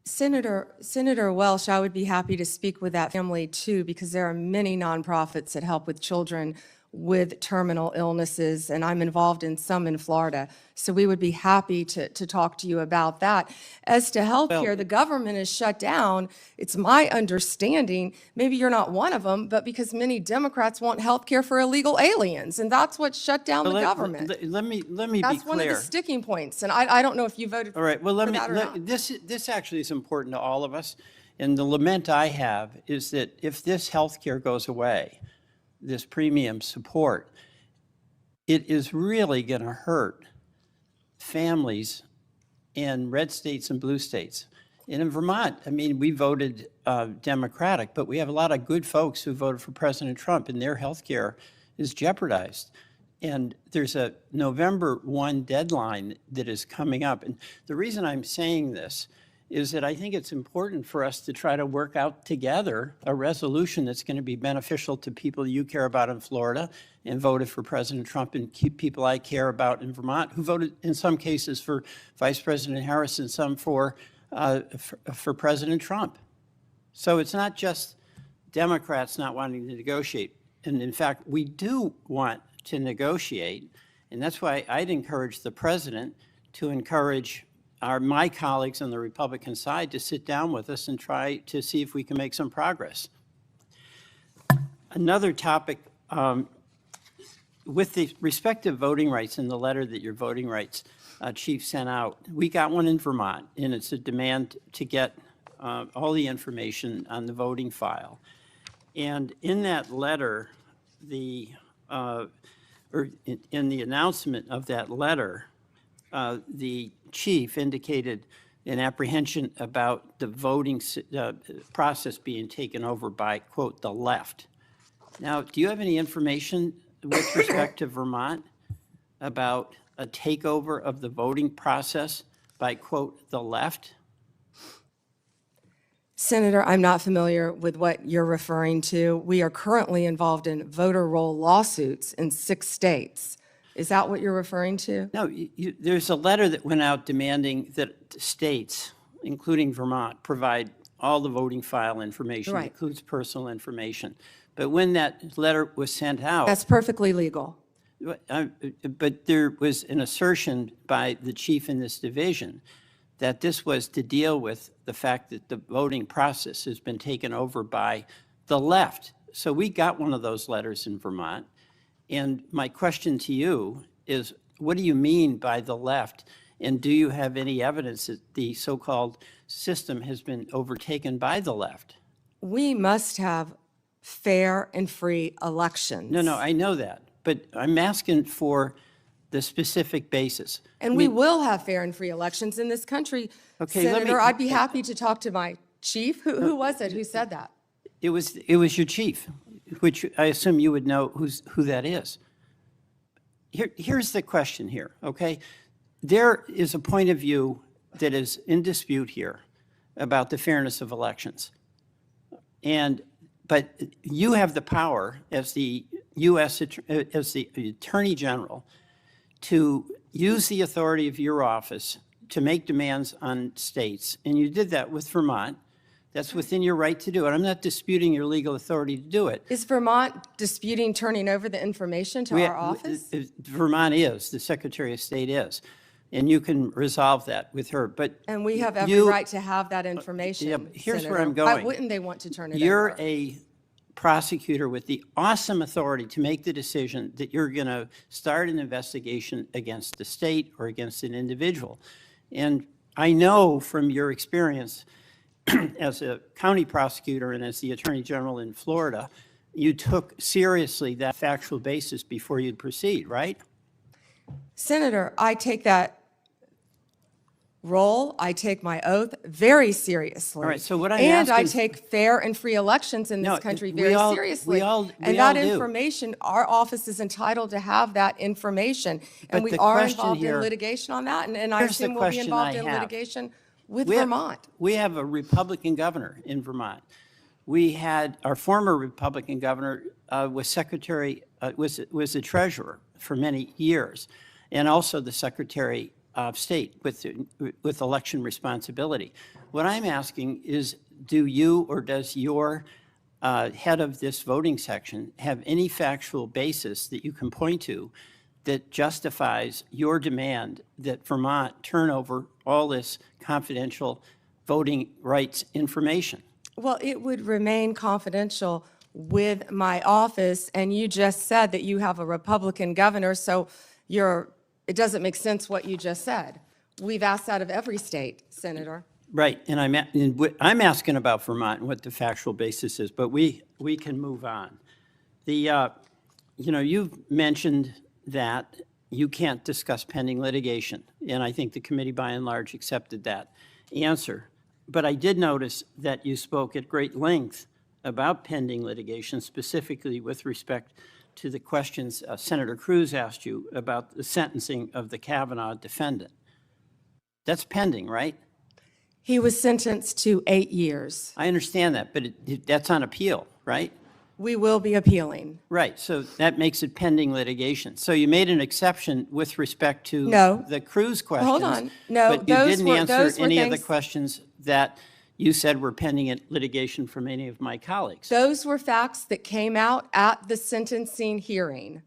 Senator Welsh, I would be happy to speak with that family too, because there are many nonprofits that help with children with terminal illnesses, and I'm involved in some in Florida. So we would be happy to talk to you about that. As to health care, the government is shut down. It's my understanding, maybe you're not one of them, but because many Democrats want health care for illegal aliens, and that's what shut down the government. Let me be clear. That's one of the sticking points, and I don't know if you voted All right, well, for that or not. this actually is important to all of us. And the lament I have is that if this health care goes away, this premium support, it is really going to hurt families in red states and blue states. And in Vermont, I mean, we voted Democratic, but we have a lot of good folks who voted for President Trump, and their health care is jeopardized. And there's a November 1 deadline that is coming up. And the reason I'm saying this is that I think it's important for us to try to work out together a resolution that's going to be beneficial to people you care about in Florida and voted for President Trump, and keep people I care about in Vermont who voted in some cases for Vice President Harris and some for President Trump. So it's not just Democrats not wanting to negotiate. And in fact, we do want to negotiate. And that's why I'd encourage the president to encourage my colleagues on the Republican side to sit down with us and try to see if we can make some progress. Another topic, with the respective voting rights in the letter that your voting rights chief sent out, we got one in Vermont, and it's a demand to get all the information on the voting file. And in that letter, or in the announcement of that letter, the chief indicated an apprehension about the voting process being taken over by, quote, the left. Now, do you have any information with respect to Vermont about a takeover of the voting process by, quote, the left? Senator, I'm not familiar with what you're referring to. We are currently involved in voter roll lawsuits in 6 states. Is that what you're referring to? No, there's a letter that went out demanding that states, including Vermont, provide all the voting file information, Right. includes personal information. But when that letter was sent out, That's perfectly legal. but there was an assertion by the chief in this division that this was to deal with the fact that the voting process has been taken over by the left. So we got one of those letters in Vermont. And my question to you is, what do you mean by the left? And do you have any evidence that the so-called system has been overtaken by the left? We must have fair and free elections. No, I know that. But I'm asking for the specific basis. And we will have fair and free elections in this country. Okay, let me- Senator, I'd be happy to talk to my chief. Who was it who said that? It was your chief, which I assume you would know who that is. Here's the question here, okay? There is a point of view that is in dispute here about the fairness of elections. But you have the power as the as the Attorney General to use the authority of your office to make demands on states. And you did that with Vermont. That's within your right to do it. I'm not disputing your legal authority to do it. Is Vermont disputing turning over the information to our office? Vermont is, the Secretary of State is, and you can resolve that with her, but. And we have every you- right to have that information, yeah, but here's where Senator. I'm going. Why wouldn't they want to turn it over? You're a prosecutor with the awesome authority to make the decision that you're going to start an investigation against the state or against an individual. And I know from your experience as a county prosecutor and as the Attorney General in Florida, you took seriously that factual basis before you'd proceed, right? Senator, I take that role, I take my oath very seriously. All right, so what I'm And I asking- take fair and free elections in No, this country we very all- seriously. we all And that do. information, our office is entitled to have that information. But And we the are question involved in here- litigation on that, and I Here's the assume we'll be question involved I in have. litigation with We have- Vermont. We have a Republican governor in Vermont. We had, our former Republican governor was secretary, was the treasurer for many years, and also the Secretary of State with election responsibility. What I'm asking is, do you or does your head of this voting section have any factual basis that you can point to that justifies your demand that Vermont turn over all this confidential voting rights information? Well, it would remain confidential with my office, and you just said that you have a Republican governor, so it doesn't make sense what you just said. We've asked that of every state, Senator. Right, and I'm asking about Vermont and what the factual basis is, but we can move on. You've mentioned that you can't discuss pending litigation, and I think the committee by and large accepted that answer. But I did notice that you spoke at great length about pending litigation, specifically with respect to the questions Senator Cruz asked you about the sentencing of the Kavanaugh defendant. That's pending, right? He was sentenced to 8 years. I understand that, but that's on appeal, right? We will be appealing. Right, so that makes it pending litigation. So you made an exception with respect to No. the Cruz questions. Hold on. No, But you those didn't were- answer those were any of the things- questions that you said were pending in litigation from any of my colleagues. Those were facts that came out at the sentencing hearing.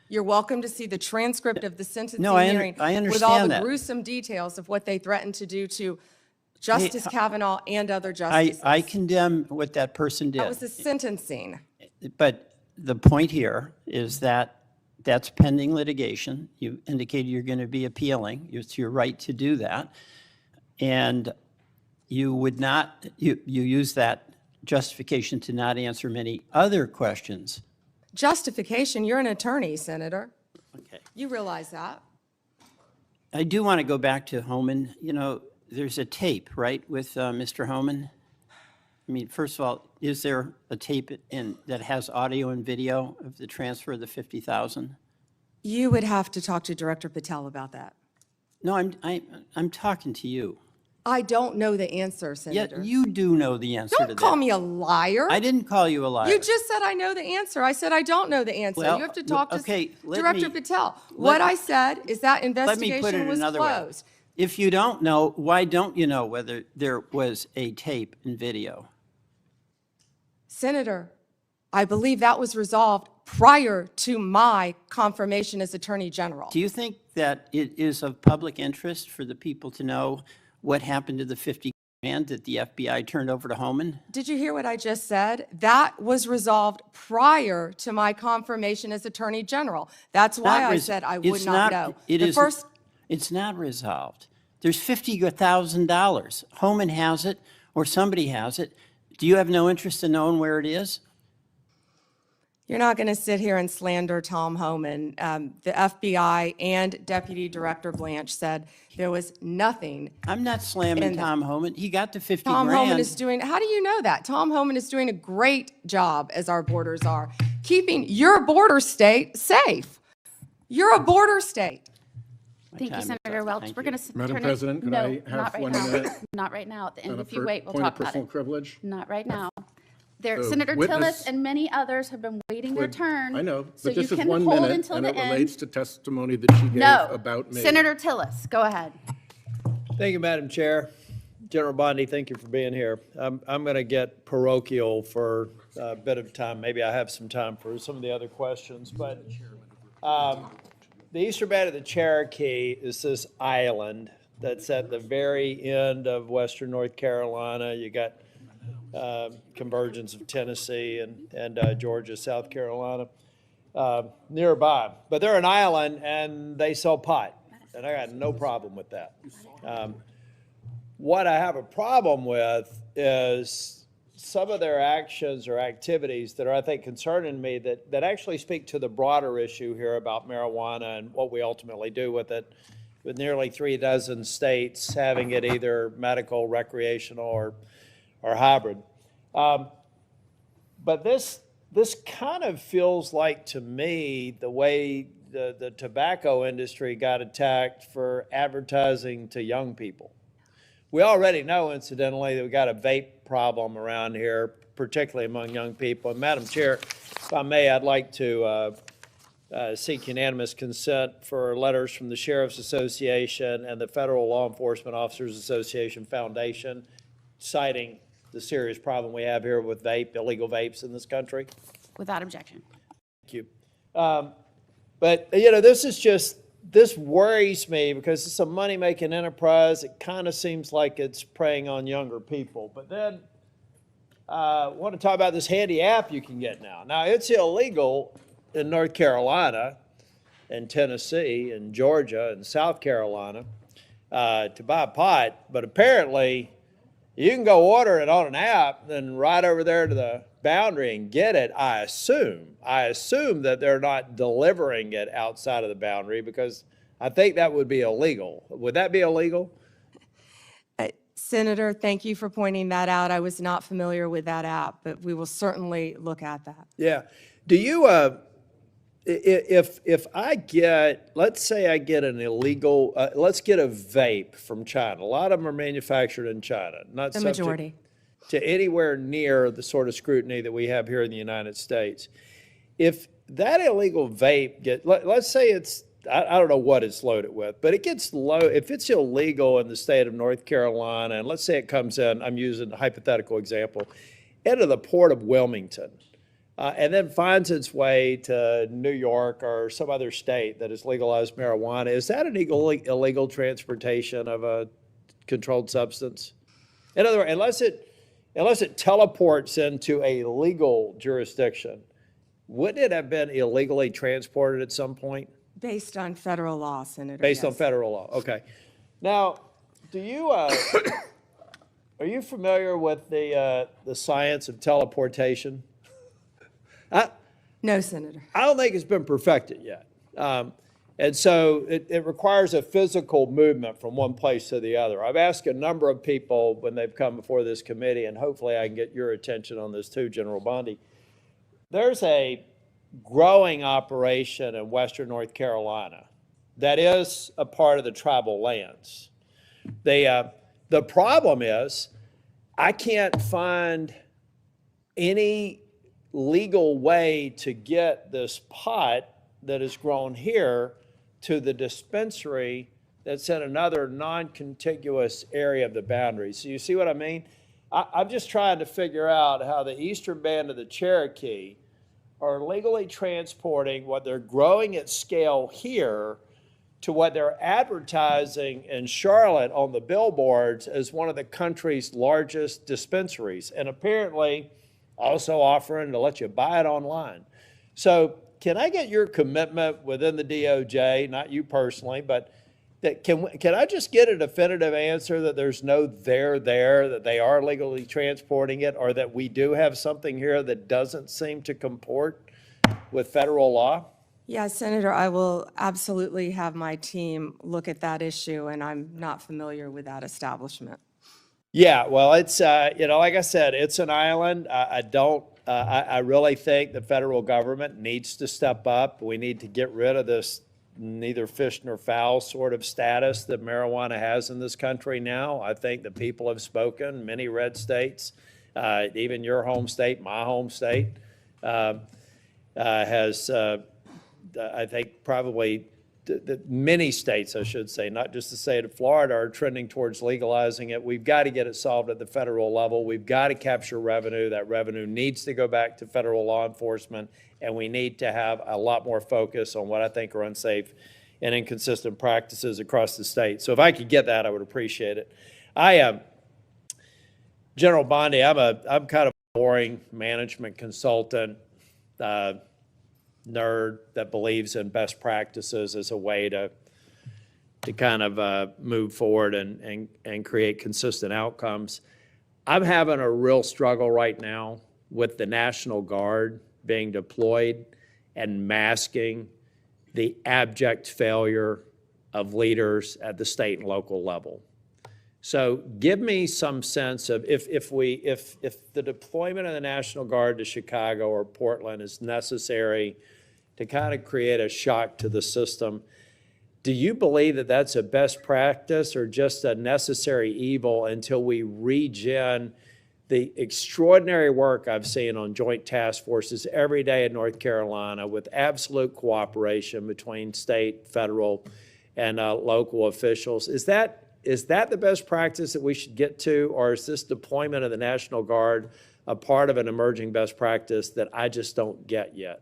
You're welcome to see the transcript of the sentencing No, I hearing with all understand the that. gruesome details of what they threatened to do to Justice Kavanaugh and other justices. I condemn what that person did. That was the sentencing. But the point here is that that's pending litigation. You indicated you're going to be appealing. It's your right to do that. And you would not, you use that justification to not answer many other questions. Justification, you're an attorney, Senator. Okay. You realize that. I do want to go back to Homan. There's a tape, right, with Mr. Homan? I mean, first of all, is there a tape that has audio and video of the transfer of the $50,000? You would have to talk to Director Patel about that. No, I'm talking to you. I don't know the answer, Senator. Yeah, you do know the answer to that. Don't call me a liar. I didn't call you a liar. You just said I know the answer. I said I don't know the answer. Well, You have to talk to okay, let Director me- Patel. let What me- I said is that Let me put investigation it was another way. closed. If you don't know, why don't you know whether there was a tape and video? Senator, I believe that was resolved prior to my confirmation as Attorney General. Do you think that it is of public interest for the people to know what happened to the $50,000 that the FBI turned over to Homan? Did you hear what I just said? That was resolved prior to my confirmation as Attorney General. That's why I said I would not know. It's not resolved. There's $50,000. Homan has it, or somebody has it. Do you have no interest in knowing where it is? You're not going to sit here and slander Tom Homan. The FBI and Deputy Director Blanche said there was nothing. I'm not slamming Tom Homan. He got the $50,000. Tom Homan is doing, how do you know that? Tom Homan is doing a great job, as our borders are, keeping your border state safe. You're a border state. Thank you, Senator Welch. We're going to Madam turn President, it. could No, I have not right 1 now. minute? Not right now. At the end, On a if you wait, we'll talk about Point of personal it. privilege? Not right now. There, The Senator witness- Tillis and many others have been waiting their turn. I know, So but you this is can 1 hold minute, until and the it end. relates to testimony that she gave No. about me. Senator Tillis, go ahead. Thank you, Madam Chair. General Bondi, thank you for being here. I'm going to get parochial for a bit of time. Maybe I have some time for some of the other questions, but the eastern band of the Cherokee is this island that's at the very end of western North Carolina. You got convergence of Tennessee and Georgia, South Carolina nearby. But they're an island and they sell pot, and I got no problem with that. What I have a problem with is some of their actions or activities that are, I think, concerning me that actually speak to the broader issue here about marijuana and what we ultimately do with it, with nearly 36 states having it either medical, recreational, or hybrid. But this kind of feels like, to me, the way the tobacco industry got attacked for advertising to young people. We already know, incidentally, that we got a vape problem around here, particularly among young people. And Madam Chair, if I may, I'd like to seek unanimous consent for letters from the Sheriff's Association and the Federal Law Enforcement Officers Association Foundation citing the serious problem we have here with illegal vapes in this country. Without objection. Thank you. But, this worries me because it's a money-making enterprise. It kind of seems like it's preying on younger people. But then I want to talk about this handy app you can get now. Now, it's illegal in North Carolina and Tennessee and Georgia and South Carolina to buy pot, but apparently you can go order it on an app, then right over there to the boundary and get it, I assume that they're not delivering it outside of the boundary, because I think that would be illegal. Would that be illegal? Senator, thank you for pointing that out. I was not familiar with that app, but we will certainly look at that. Yeah. Do you, if I get, let's say I get an illegal, let's get a vape from China. A lot of them are manufactured in China, not The subject majority. to anywhere near the sort of scrutiny that we have here in the United States. If that illegal vape let's say it's, I don't know what it's loaded with, but it gets if it's illegal in the state of North Carolina, and let's say it comes in, I'm using a hypothetical example, into the port of Wilmington, and then finds its way to New York or some other state that has legalized marijuana, is that an illegal transportation of a controlled substance? In other words, unless it teleports into a legal jurisdiction, wouldn't it have been illegally transported at some point? Based on federal law, Senator. Based on yes. federal law, okay. Now, do you, are you familiar with the science of teleportation? No, Senator. I don't think it's been perfected yet. And so it requires a physical movement from one place to the other. I've asked a number of people when they've come before this committee, and hopefully I can get your attention on this too, General Bondi. There's a growing operation in western North Carolina that is a part of the tribal lands. The problem is I can't find any legal way to get this pot that is grown here to the dispensary that's in another non-contiguous area of the boundary. So you see what I mean? I'm just trying to figure out how the eastern band of the Cherokee are legally transporting what they're growing at scale here to what they're advertising in Charlotte on the billboards as one of the country's largest dispensaries, and apparently also offering to let you buy it online. So can I get your commitment within the DOJ, not you personally, but that can I just get a definitive answer that there's no there, that they are legally transporting it, or that we do have something here that doesn't seem to comport with federal law? Yeah, Senator, I will absolutely have my team look at that issue, and I'm not familiar with that establishment. Yeah, well, it's, like I said, it's an island. I really think the federal government needs to step up. We need to get rid of this neither fish nor fowl sort of status that marijuana has in this country now. I think the people have spoken. Many red states, even your home state, my home state, has, I think, probably many states, I should say, not just the state of Florida, are trending towards legalizing it. We've got to get it solved at the federal level. We've got to capture revenue. That revenue needs to go back to federal law enforcement, and we need to have a lot more focus on what I think are unsafe and inconsistent practices across the state. So if I could get that, I would appreciate it. General Bondi, I'm kind of a boring management consultant, nerd that believes in best practices as a way to kind of move forward and create consistent outcomes. I'm having a real struggle right now with the National Guard being deployed and masking the abject failure of leaders at the state and local level. So give me some sense of if the deployment of the National Guard to Chicago or Portland is necessary to kind of create a shock to the system, do you believe that that's a best practice or just a necessary evil until we regen the extraordinary work I've seen on joint task forces every day in North Carolina with absolute cooperation between state, federal, and local officials? Is that the best practice that we should get to, or is this deployment of the National Guard a part of an emerging best practice that I just don't get yet?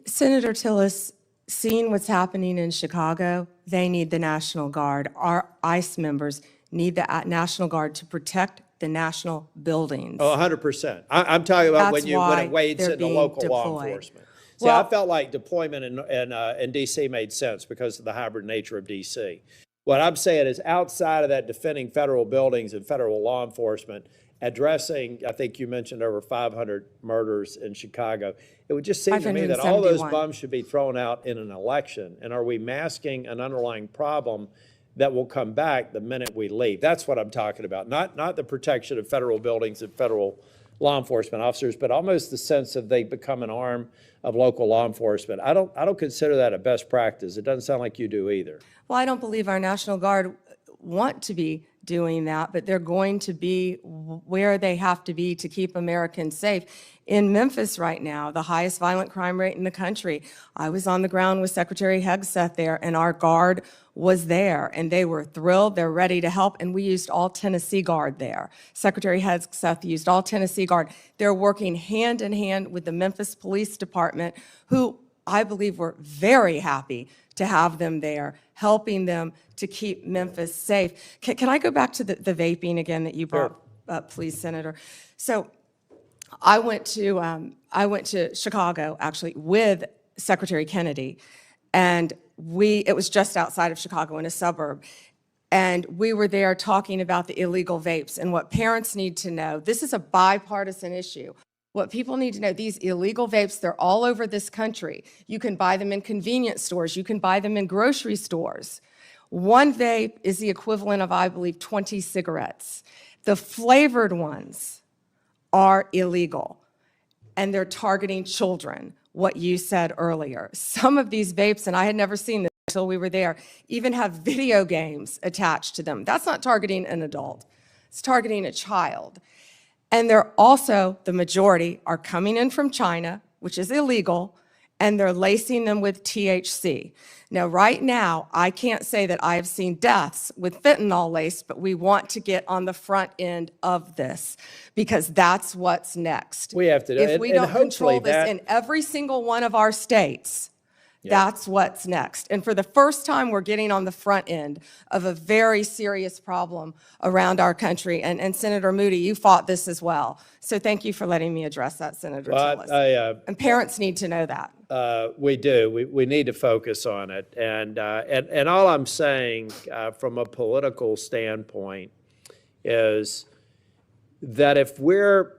Senator Tillis, seeing what's happening in Chicago, they need the National Guard. Our ICE members need the National Guard to protect the national buildings. Oh, 100%. I'm talking about when That's it wades they're into being local law deployed. enforcement. See, Well, I felt like deployment in D.C. made sense because of the hybrid nature of D.C. What I'm saying is outside of that, defending federal buildings and federal law enforcement, addressing, I think you mentioned over 500 murders in Chicago, it would just seem to me that all those 571. bums should be thrown out in an election. And are we masking an underlying problem that will come back the minute we leave? That's what I'm talking about, not the protection of federal buildings and federal law enforcement officers, but almost the sense of they become an arm of local law enforcement. I don't consider that a best practice. It doesn't sound like you do either. Well, I don't believe our National Guard want to be doing that, but they're going to be where they have to be to keep Americans safe. In Memphis right now, the highest violent crime rate in the country. I was on the ground with Secretary Hegseth there, and our Guard was there, and they were thrilled. They're ready to help, and we used all Tennessee Guard there. Secretary Hegseth used all Tennessee Guard. They're working hand in hand with the Memphis Police Department, who I believe were very happy to have them there, helping them to keep Memphis safe. Can I go back to the vaping again that you brought up, please, Senator? So I went to Chicago, actually, with Secretary Kennedy, and it was just outside of Chicago in a suburb, and we were there talking about the illegal vapes and what parents need to know. This is a bipartisan issue. What people need to know, these illegal vapes, they're all over this country. You can buy them in convenience stores. You can buy them in grocery stores. One vape is the equivalent of, I believe, 20 cigarettes. The flavored ones are illegal, and they're targeting children, what you said earlier. Some of these vapes, and I had never seen this until we were there, even have video games attached to them. That's not targeting an adult. It's targeting a child. And they're also, the majority, are coming in from China, which is illegal, and they're lacing them with THC. Now, right now, I can't say that I have seen deaths with fentanyl laced, but we want to get on the front end of this because that's what's next. We have to do it. If we And don't control hopefully this in every single one of our states, that's what's next. And for the first time, we're getting on the front end of a very serious problem around our country. And Senator Moody, you fought this as well. So thank you for letting me address that, Senator Tillis. And parents need to know that. We do. We need to focus on it. And all I'm saying from a political standpoint is that if we're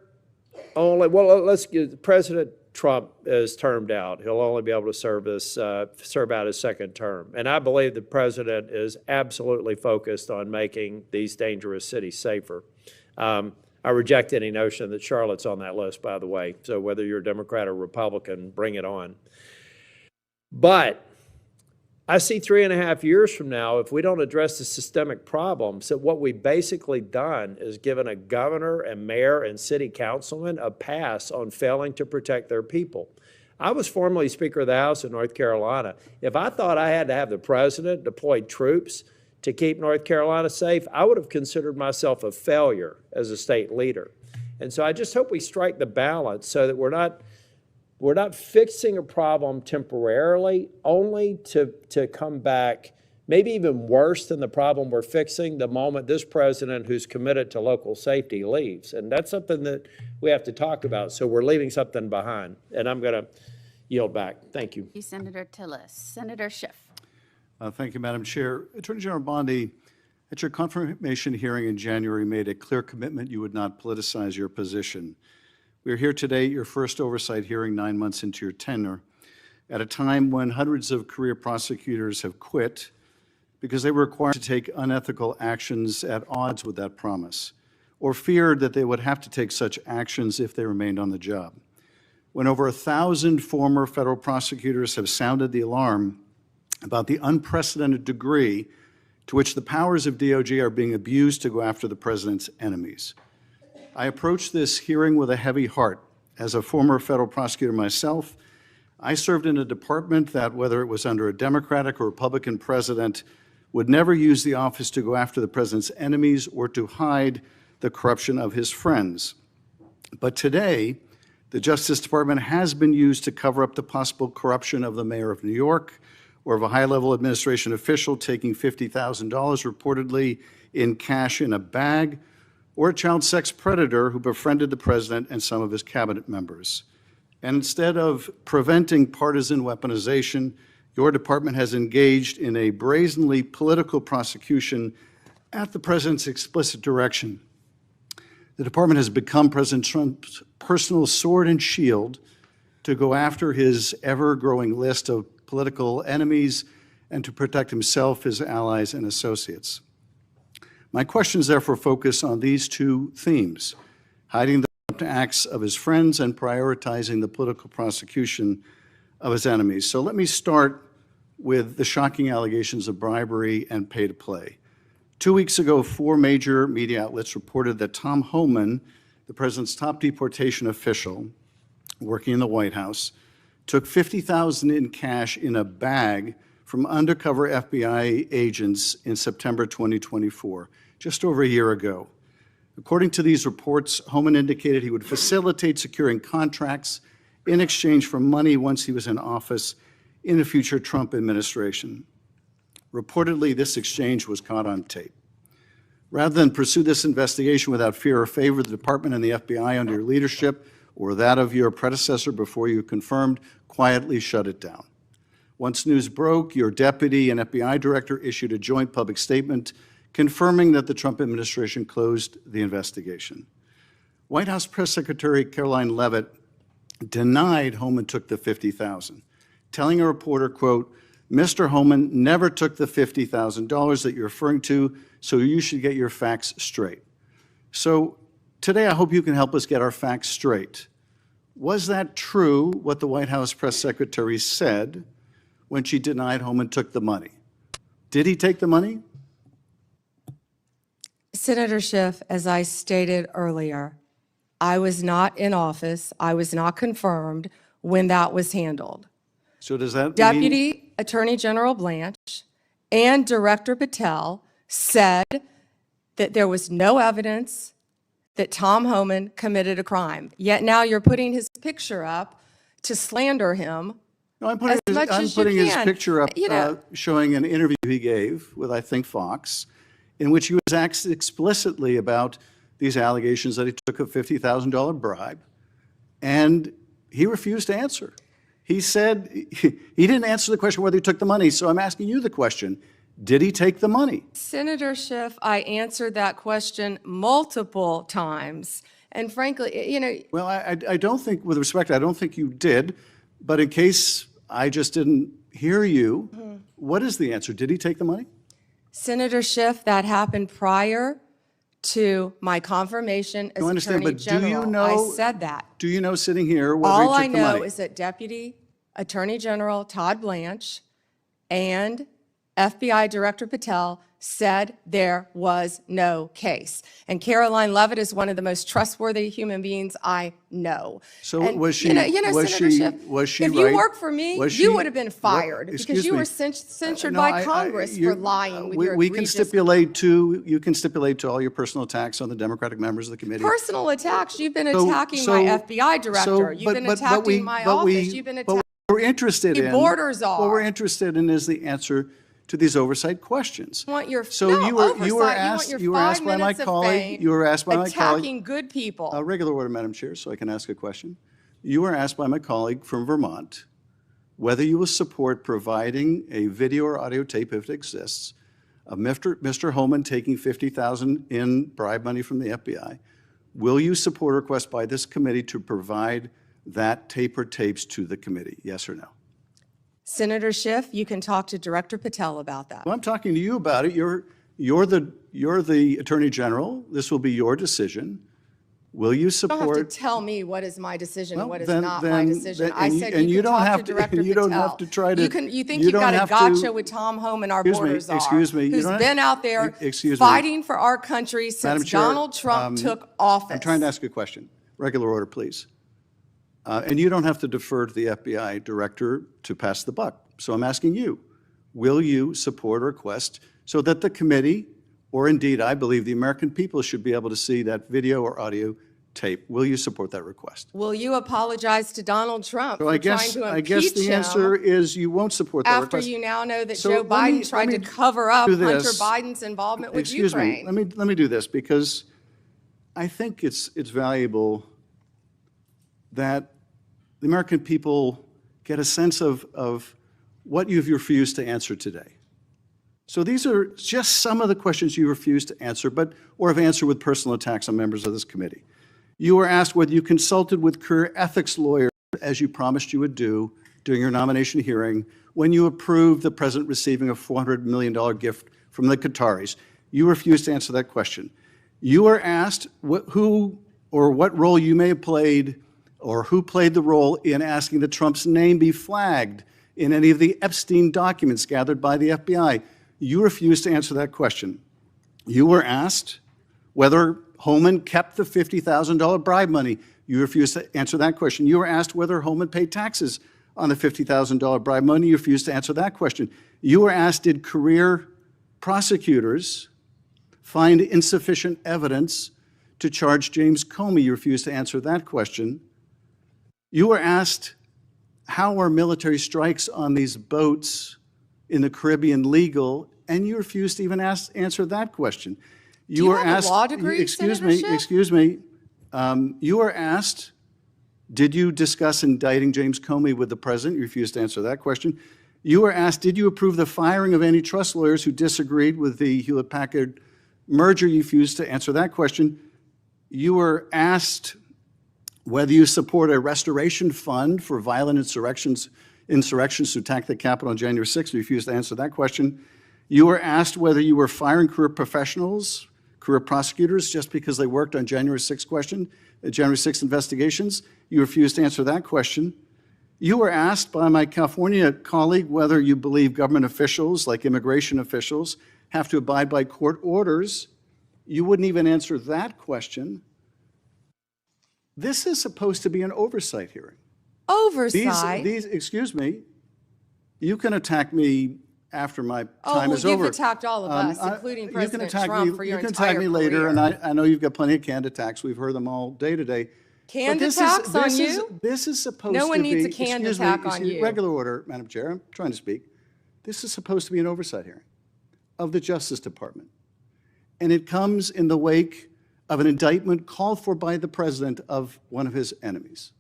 only, well, let's get President Trump is termed out. He'll only be able to serve out his second term. And I believe the president is absolutely focused on making these dangerous cities safer. I reject any notion that Charlotte's on that list, by the way. So whether you're a Democrat or Republican, bring it on. But I see 3.5 years from now, if we don't address the systemic problems, that what we've basically done is given a governor and mayor and city councilman a pass on failing to protect their people. I was formerly Speaker of the House in North Carolina. If I thought I had to have the president deploy troops to keep North Carolina safe, I would have considered myself a failure as a state leader. And so I just hope we strike the balance so that we're not fixing a problem temporarily, only to come back maybe even worse than the problem we're fixing the moment this president who's committed to local safety leaves. And that's something that we have to talk about. So we're leaving something behind. And I'm going to yield back. Thank you. Thank you, Senator Tillis. Senator Schiff. Thank you, Madam Chair. Attorney General Bondi, at your confirmation hearing in January, made a clear commitment you would not politicize your position. We are here today at your first oversight hearing 9 months into your tenure, at a time when hundreds of career prosecutors have quit because they were required to take unethical actions at odds with that promise, or feared that they would have to take such actions if they remained on the job. When over 1,000 former federal prosecutors have sounded the alarm about the unprecedented degree to which the powers of DOJ are being abused to go after the president's enemies. I approach this hearing with a heavy heart. As a former federal prosecutor myself, I served in a department that, whether it was under a Democratic or Republican president, would never use the office to go after the president's enemies or to hide the corruption of his friends. But today, the Justice Department has been used to cover up the possible corruption of the mayor of New York or of a high-level administration official taking $50,000 reportedly in cash in a bag, or a child sex predator who befriended the president and some of his cabinet members. And instead of preventing partisan weaponization, your department has engaged in a brazenly political prosecution at the president's explicit direction. The department has become President Trump's personal sword and shield to go after his ever-growing list of political enemies and to protect himself, his allies, and associates. My questions therefore focus on these two themes: hiding the corrupt acts of his friends and prioritizing the political prosecution of his enemies. So let me start with the shocking allegations of bribery and pay to play. 2 weeks ago, 4 major media outlets reported that Tom Homan, the president's top deportation official working in the White House, took $50,000 in cash in a bag from undercover FBI agents in September 2024, just over a year ago. According to these reports, Homan indicated he would facilitate securing contracts in exchange for money once he was in office in a future Trump administration. Reportedly, this exchange was caught on tape. Rather than pursue this investigation without fear or favor, the department and the FBI under your leadership or that of your predecessor before you confirmed quietly shut it down. Once news broke, your deputy and FBI director issued a joint public statement confirming that the Trump administration closed the investigation. White House Press Secretary Caroline Leavitt denied Homan took the $50,000, telling a reporter, quote, "Mr. Homan never took the $50,000 that you're referring to, so you should get your facts straight." So today I hope you can help us get our facts straight. Was that true, what the White House press secretary said when she denied Homan took the money? Did he take the money? Senator Schiff, as I stated earlier, I was not in office. I was not confirmed when that was handled. So does that mean? Deputy Attorney General Blanche and Director Patel said that there was no evidence that Tom Homan committed a crime. Yet now you're putting his picture up to slander him. No, I'm putting his picture up showing an interview he gave with, I think, Fox, in which he was asked explicitly about these allegations that he took a $50,000 bribe, and he refused to answer. He said he didn't answer the question whether he took the money, so I'm asking you the question. Did he take the money? Senator Schiff, I answered that question multiple times. And frankly, you know. Well, I don't think, with respect, I don't think you did. But in case I just didn't hear you, what is the answer? Did he take the money? Senator Schiff, that happened prior to my confirmation as Attorney General. Do you know, I said that. Do you know, sitting here, whether All he took the money? I know is that Deputy Attorney General Todd Blanche and FBI Director Patel said there was no case. And Caroline Leavitt is one of the most trustworthy human beings I know. So And, was she, Senator Schiff, was she if right? you worked for me, Was you she- would have been fired because excuse you me. were censured No, by Congress for lying with your We can egregious stipulate to, you can stipulate to all your personal attacks on the Democratic members of the committee. personal attacks. You've been So- attacking so- my FBI director. You've been but attacking we- my but we- office. You've been but attacking. what we're interested in. borders What we're are. interested in is the answer to these oversight questions. Want your So no, you were oversight. asked you want you your were 5 asked by my minutes of colleague. fame You were asked by my colleague. attacking good people. Regular order, Madam Chair, so I can ask a question. You were asked by my colleague from Vermont whether you will support providing a video or audio tape, if it exists, of Mr. Holman taking $50,000 in bribe money from the FBI. Will you support a request by this committee to provide that tape or tapes to the committee? Yes or no? Senator Schiff, you can talk to Director Patel about that. Well, I'm talking to you about it. You're the Attorney General. This will be your decision. Will you You don't have support? to tell me what is my decision and Well, what is then- not my then- decision. then- I and said you- and you you can don't talk have to to- Director you don't have Patel. to try to- You think you you've got don't a have gotcha to- with Tom Home and our Excuse me, borders are. excuse me, you Who's don't- been out there excuse me. fighting for our country Madam since Chair, Donald Trump took office. I'm trying to ask a question. Regular order, please. And you don't have to defer to the FBI director to pass the buck. So I'm asking you, will you support a request so that the committee, or indeed, I believe the American people should be able to see that video or audio tape? Will you support that request? Will you apologize to Donald Trump So for I trying guess, to I guess impeach the answer him is you won't support that after request. you now know that So Joe let me- Biden tried let to me cover up do Hunter this. Biden's involvement with Excuse Ukraine? me, let me do this, because I think it's valuable that the American people get a sense of what you've refused to answer today. So these are just some of the questions you refused to answer, or have answered with personal attacks on members of this committee. You were asked whether you consulted with career ethics lawyers, as you promised you would do during your nomination hearing, when you approved the president receiving a $400 million gift from the Qataris. You refused to answer that question. You were asked who or what role you may have played, or who played the role in asking that Trump's name be flagged in any of the Epstein documents gathered by the FBI. You refused to answer that question. You were asked whether Holman kept the $50,000 bribe money. You refused to answer that question. You were asked whether Holman paid taxes on the $50,000 bribe money. You refused to answer that question. You were asked, did career prosecutors find insufficient evidence to charge James Comey? You refused to answer that question. You were asked, how are military strikes on these boats in the Caribbean legal? And you refused to even answer that question. you were have a asked, law degree, excuse Senator me, Schiff? excuse me. You were asked, did you discuss indicting James Comey with the president? You refused to answer that question. You were asked, did you approve the firing of antitrust lawyers who disagreed with the Hewlett-Packard merger? You refused to answer that question. You were asked whether you support a restoration fund for violent insurrections to attack the Capitol on January 6th. You refused to answer that question. You were asked whether you were firing career professionals, career prosecutors, just because they worked on January 6th investigations. You refused to answer that question. You were asked by my California colleague whether you believe government officials, like immigration officials, have to abide by court orders. You wouldn't even answer that question. This is supposed to be an oversight hearing. Oversight? Excuse me, you can attack me after my time is over. You've attacked all of us, including President Trump, for your entire You can attack me later, career. and I know you've got plenty of canned attacks. We've heard them all day to day. Canned But this attacks is, on this you? Is, this is supposed to be... No one needs a canned attack on you. Regular order, Madam Chair, I'm trying to speak. This is supposed to be an oversight hearing of the Justice Department. And it comes in the wake of an indictment called for by the president of one of his enemies.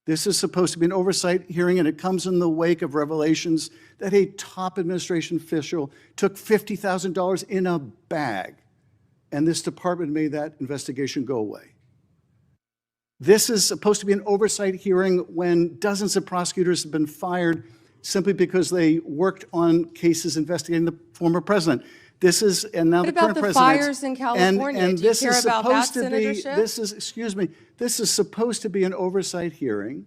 This is supposed to be an oversight hearing, and it comes in the wake of revelations that a top administration official took $50,000 in a bag, and this department made that investigation go away. This is supposed to be an oversight hearing when dozens of prosecutors have been fired simply because they worked on cases investigating the former president. This is, and now What the current about the president. fires in California? And Do you this care is about that, supposed to Senator be, Schiff? this is, excuse me, this is supposed to be an oversight hearing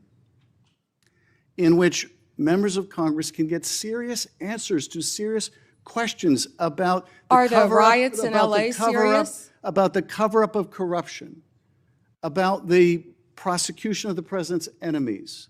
in which members of Congress can get serious answers to serious questions about Are the cover-up- riots in about the LA cover-up- serious? About the cover-up of corruption, about the prosecution of the president's enemies.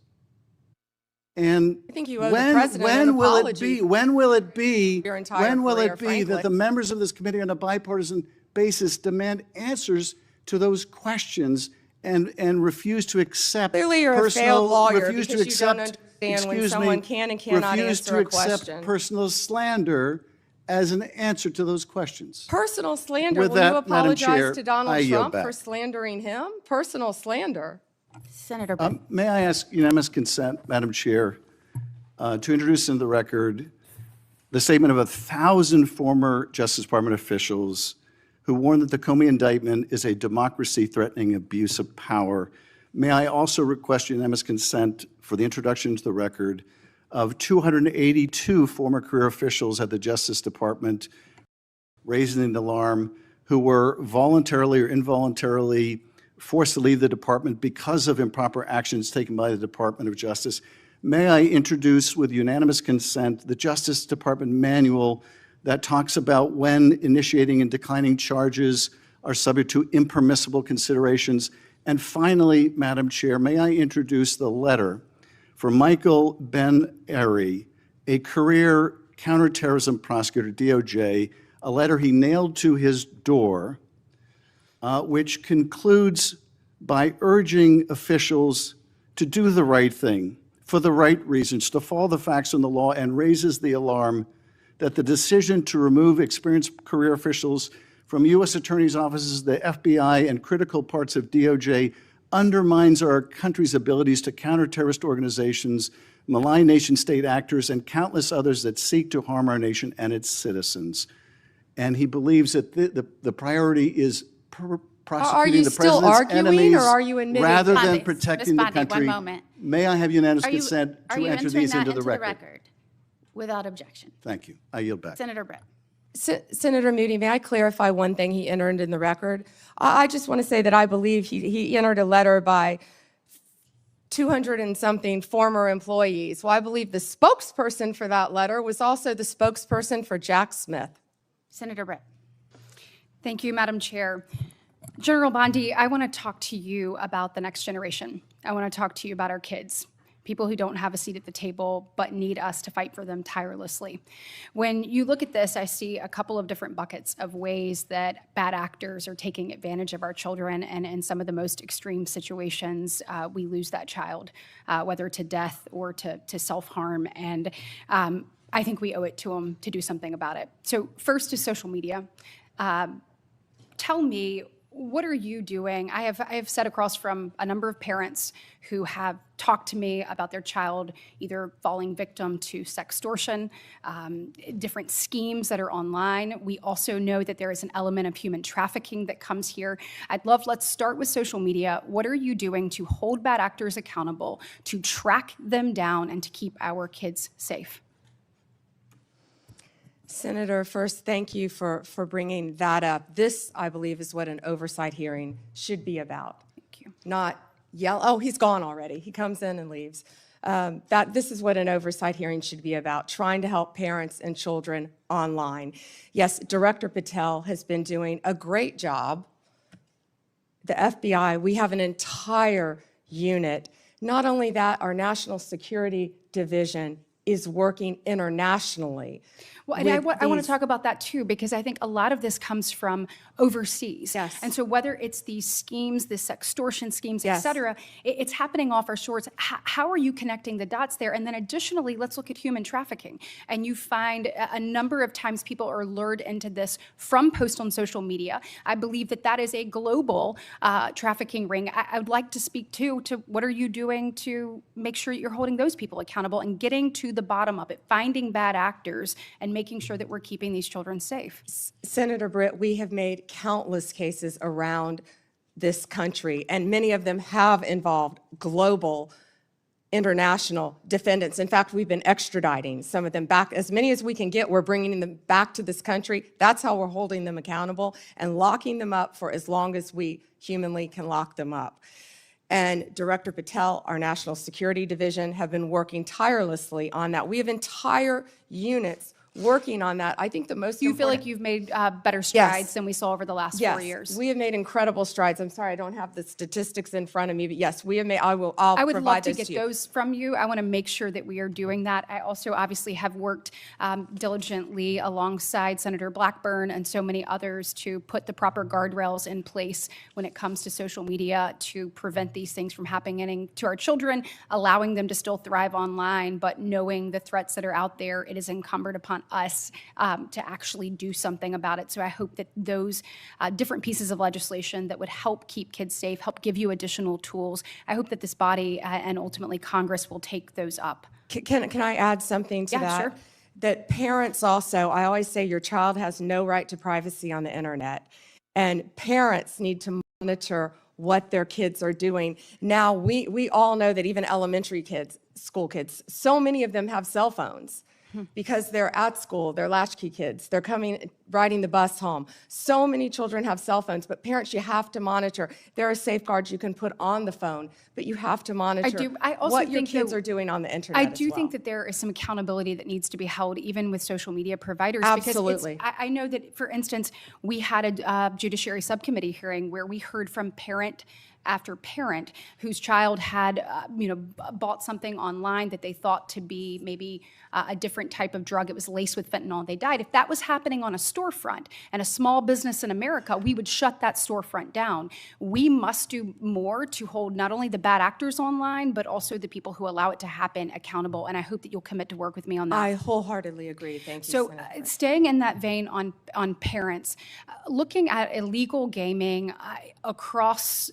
And I think you owe the president an apology when will it be your entire career, that frankly. the members of this committee on a bipartisan basis demand answers to those questions and refuse to accept Clearly, you're a personal, failed lawyer refuse to because you don't accept, understand when excuse someone me, can and cannot refuse answer to a accept question. personal slander as an answer to those questions? Personal slander. With Will that, you Madam Chair, apologize to Donald I yield Trump for back. slandering him? Personal slander. Senator Britt. May I ask unanimous consent, Madam Chair, to introduce into the record the statement of 1,000 former Justice Department officials who warned that the Comey indictment is a democracy-threatening abuse of power. May I also request unanimous consent for the introduction into the record of 282 former career officials at the Justice Department raising an alarm who were voluntarily or involuntarily forced to leave the department because of improper actions taken by the Department of Justice. May I introduce with unanimous consent the Justice Department manual that talks about when initiating and declining charges are subject to impermissible considerations. And finally, Madam Chair, may I introduce the letter for Michael Ben-Ari, a career counterterrorism prosecutor, DOJ, a letter he nailed to his door, which concludes by urging officials to do the right thing for the right reasons, to follow the facts and the law, and raises the alarm that the decision to remove experienced career officials from U.S. attorneys' offices, the FBI, and critical parts of DOJ undermines our country's abilities to counter terrorist organizations, malign nation-state actors, and countless others that seek to harm our nation and its citizens. And he believes that the priority is prosecuting the still president's arguing, enemies or are you admitting rather Ms. than Bondi, protecting Ms. the Bondi, country. one moment. May I have unanimous Are you, consent are to you enter entering these that into the record? without objection? Thank you. I yield back. Senator Britt. Senator Moody, may I clarify one thing he entered in the record? I just want to say that I believe he entered a letter by 200 and something former employees. Well, I believe the spokesperson for that letter was also the spokesperson for Jack Smith. Senator Britt. Thank you, Madam Chair. General Bondi, I want to talk to you about the next generation. I want to talk to you about our kids, people who don't have a seat at the table but need us to fight for them tirelessly. When you look at this, I see a couple of different buckets of ways that bad actors are taking advantage of our children, and in some of the most extreme situations, we lose that child, whether to death or to self-harm, and I think we owe it to them to do something about it. So first is social media. Tell me, what are you doing? I have sat across from a number of parents who have talked to me about their child either falling victim to sextortion, different schemes that are online. We also know that there is an element of human trafficking that comes here. Let's start with social media. What are you doing to hold bad actors accountable, to track them down, and to keep our kids safe? Senator, first, thank you for bringing that up. This, I believe, is what an oversight hearing should be about. Thank you. Not yell, oh, he's gone already. He comes in and leaves. This is what an oversight hearing should be about, trying to help parents and children online. Yes, Director Patel has been doing a great job. The FBI, we have an entire unit. Not only that, our National Security Division is working internationally. Well, and I want to talk about that too, because I think a lot of this comes from overseas. Yes. And so whether it's these schemes, the sextortion schemes, et Yes. cetera, it's happening off our shores. How are you connecting the dots there? And then additionally, let's look at human trafficking. And you find a number of times people are lured into this from posts on social media. I believe that that is a global trafficking ring. I would like to speak to what are you doing to make sure you're holding those people accountable and getting to the bottom of it, finding bad actors and making sure that we're keeping these children safe. Senator Britt, we have made countless cases around this country, and many of them have involved global international defendants. In fact, we've been extraditing some of them back. As many as we can get, we're bringing them back to this country. That's how we're holding them accountable and locking them up for as long as we humanly can lock them up. And Director Patel, our National Security Division, have been working tirelessly on that. We have entire units working on that. I think the most You feel important- like you've made better strides than we saw over the last 4 years? We have made incredible strides. I'm sorry, I don't have the statistics in front of me, but yes, we have made, I'll I would love provide to those get to you. those from you. I want to make sure that we are doing that. I also obviously have worked diligently alongside Senator Blackburn and so many others to put the proper guardrails in place when it comes to social media to prevent these things from happening to our children, allowing them to still thrive online, but knowing the threats that are out there, it is incumbent upon us to actually do something about it. So I hope that those different pieces of legislation that would help keep kids safe, help give you additional tools, I hope that this body and ultimately Congress will take those up. Can I add something to Yeah, that? sure. That parents also, I always say your child has no right to privacy on the internet. And parents need to monitor what their kids are doing. Now, we all know that even elementary kids, school kids, so many of them have cell phones because they're at school, they're latchkey kids, they're riding the bus home. So many children have cell phones, but parents, you have to monitor. There are safeguards you can put on the phone, but you have to monitor I also what your think kids that- are doing on the internet I as do well. think that there is some accountability that needs to be held even with social media providers. Absolutely. Because I know that, for instance, we had a judiciary subcommittee hearing where we heard from parent after parent whose child had, bought something online that they thought to be maybe a different type of drug. It was laced with fentanyl and they died. If that was happening on a storefront and a small business in America, we would shut that storefront down. We must do more to hold not only the bad actors online, but also the people who allow it to happen accountable. And I hope that you'll commit to work with me on that. I wholeheartedly agree. Thank you, So Senator. staying in that vein on parents, looking at illegal gaming across,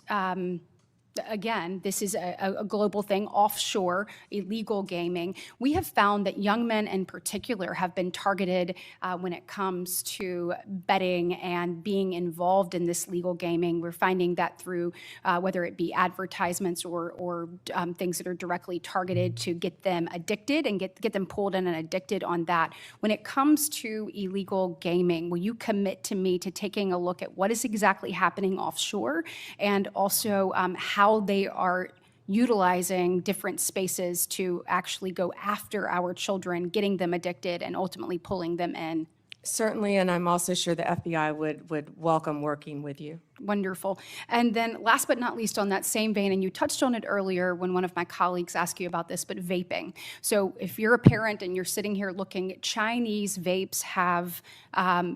again, this is a global thing, offshore illegal gaming. We have found that young men in particular have been targeted when it comes to betting and being involved in this legal gaming. We're finding that through whether it be advertisements or things that are directly targeted to get them addicted and get them pulled in and addicted on that. When it comes to illegal gaming, will you commit to me to taking a look at what is exactly happening offshore and also how they are utilizing different spaces to actually go after our children, getting them addicted, and ultimately pulling them in? Certainly, and I'm also sure the FBI would welcome working with you. Wonderful. And then last but not least on that same vein, and you touched on it earlier when one of my colleagues asked you about this, but vaping. So if you're a parent and you're sitting here looking, Chinese vapes have,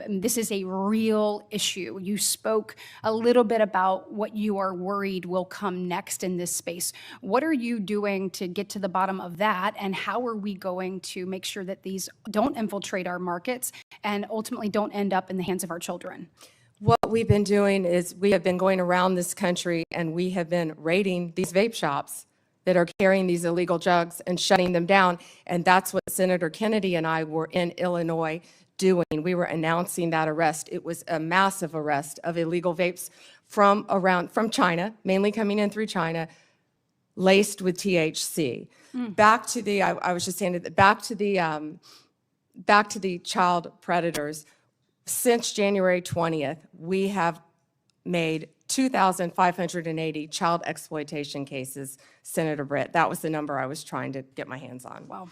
this is a real issue. You spoke a little bit about what you are worried will come next in this space. What are you doing to get to the bottom of that? And how are we going to make sure that these don't infiltrate our markets and ultimately don't end up in the hands of our children? What we've been doing is we have been going around this country and we have been raiding these vape shops that are carrying these illegal drugs and shutting them down. And that's what Senator Kennedy and I were in Illinois doing. We were announcing that arrest. It was a massive arrest of illegal vapes from China, mainly coming in through China, laced with THC. Back to the, I was just saying, back to the child predators. Since January 20th, we have made 2,580 child exploitation cases, Senator Britt. That was the number I was trying to get my hands on. Wow.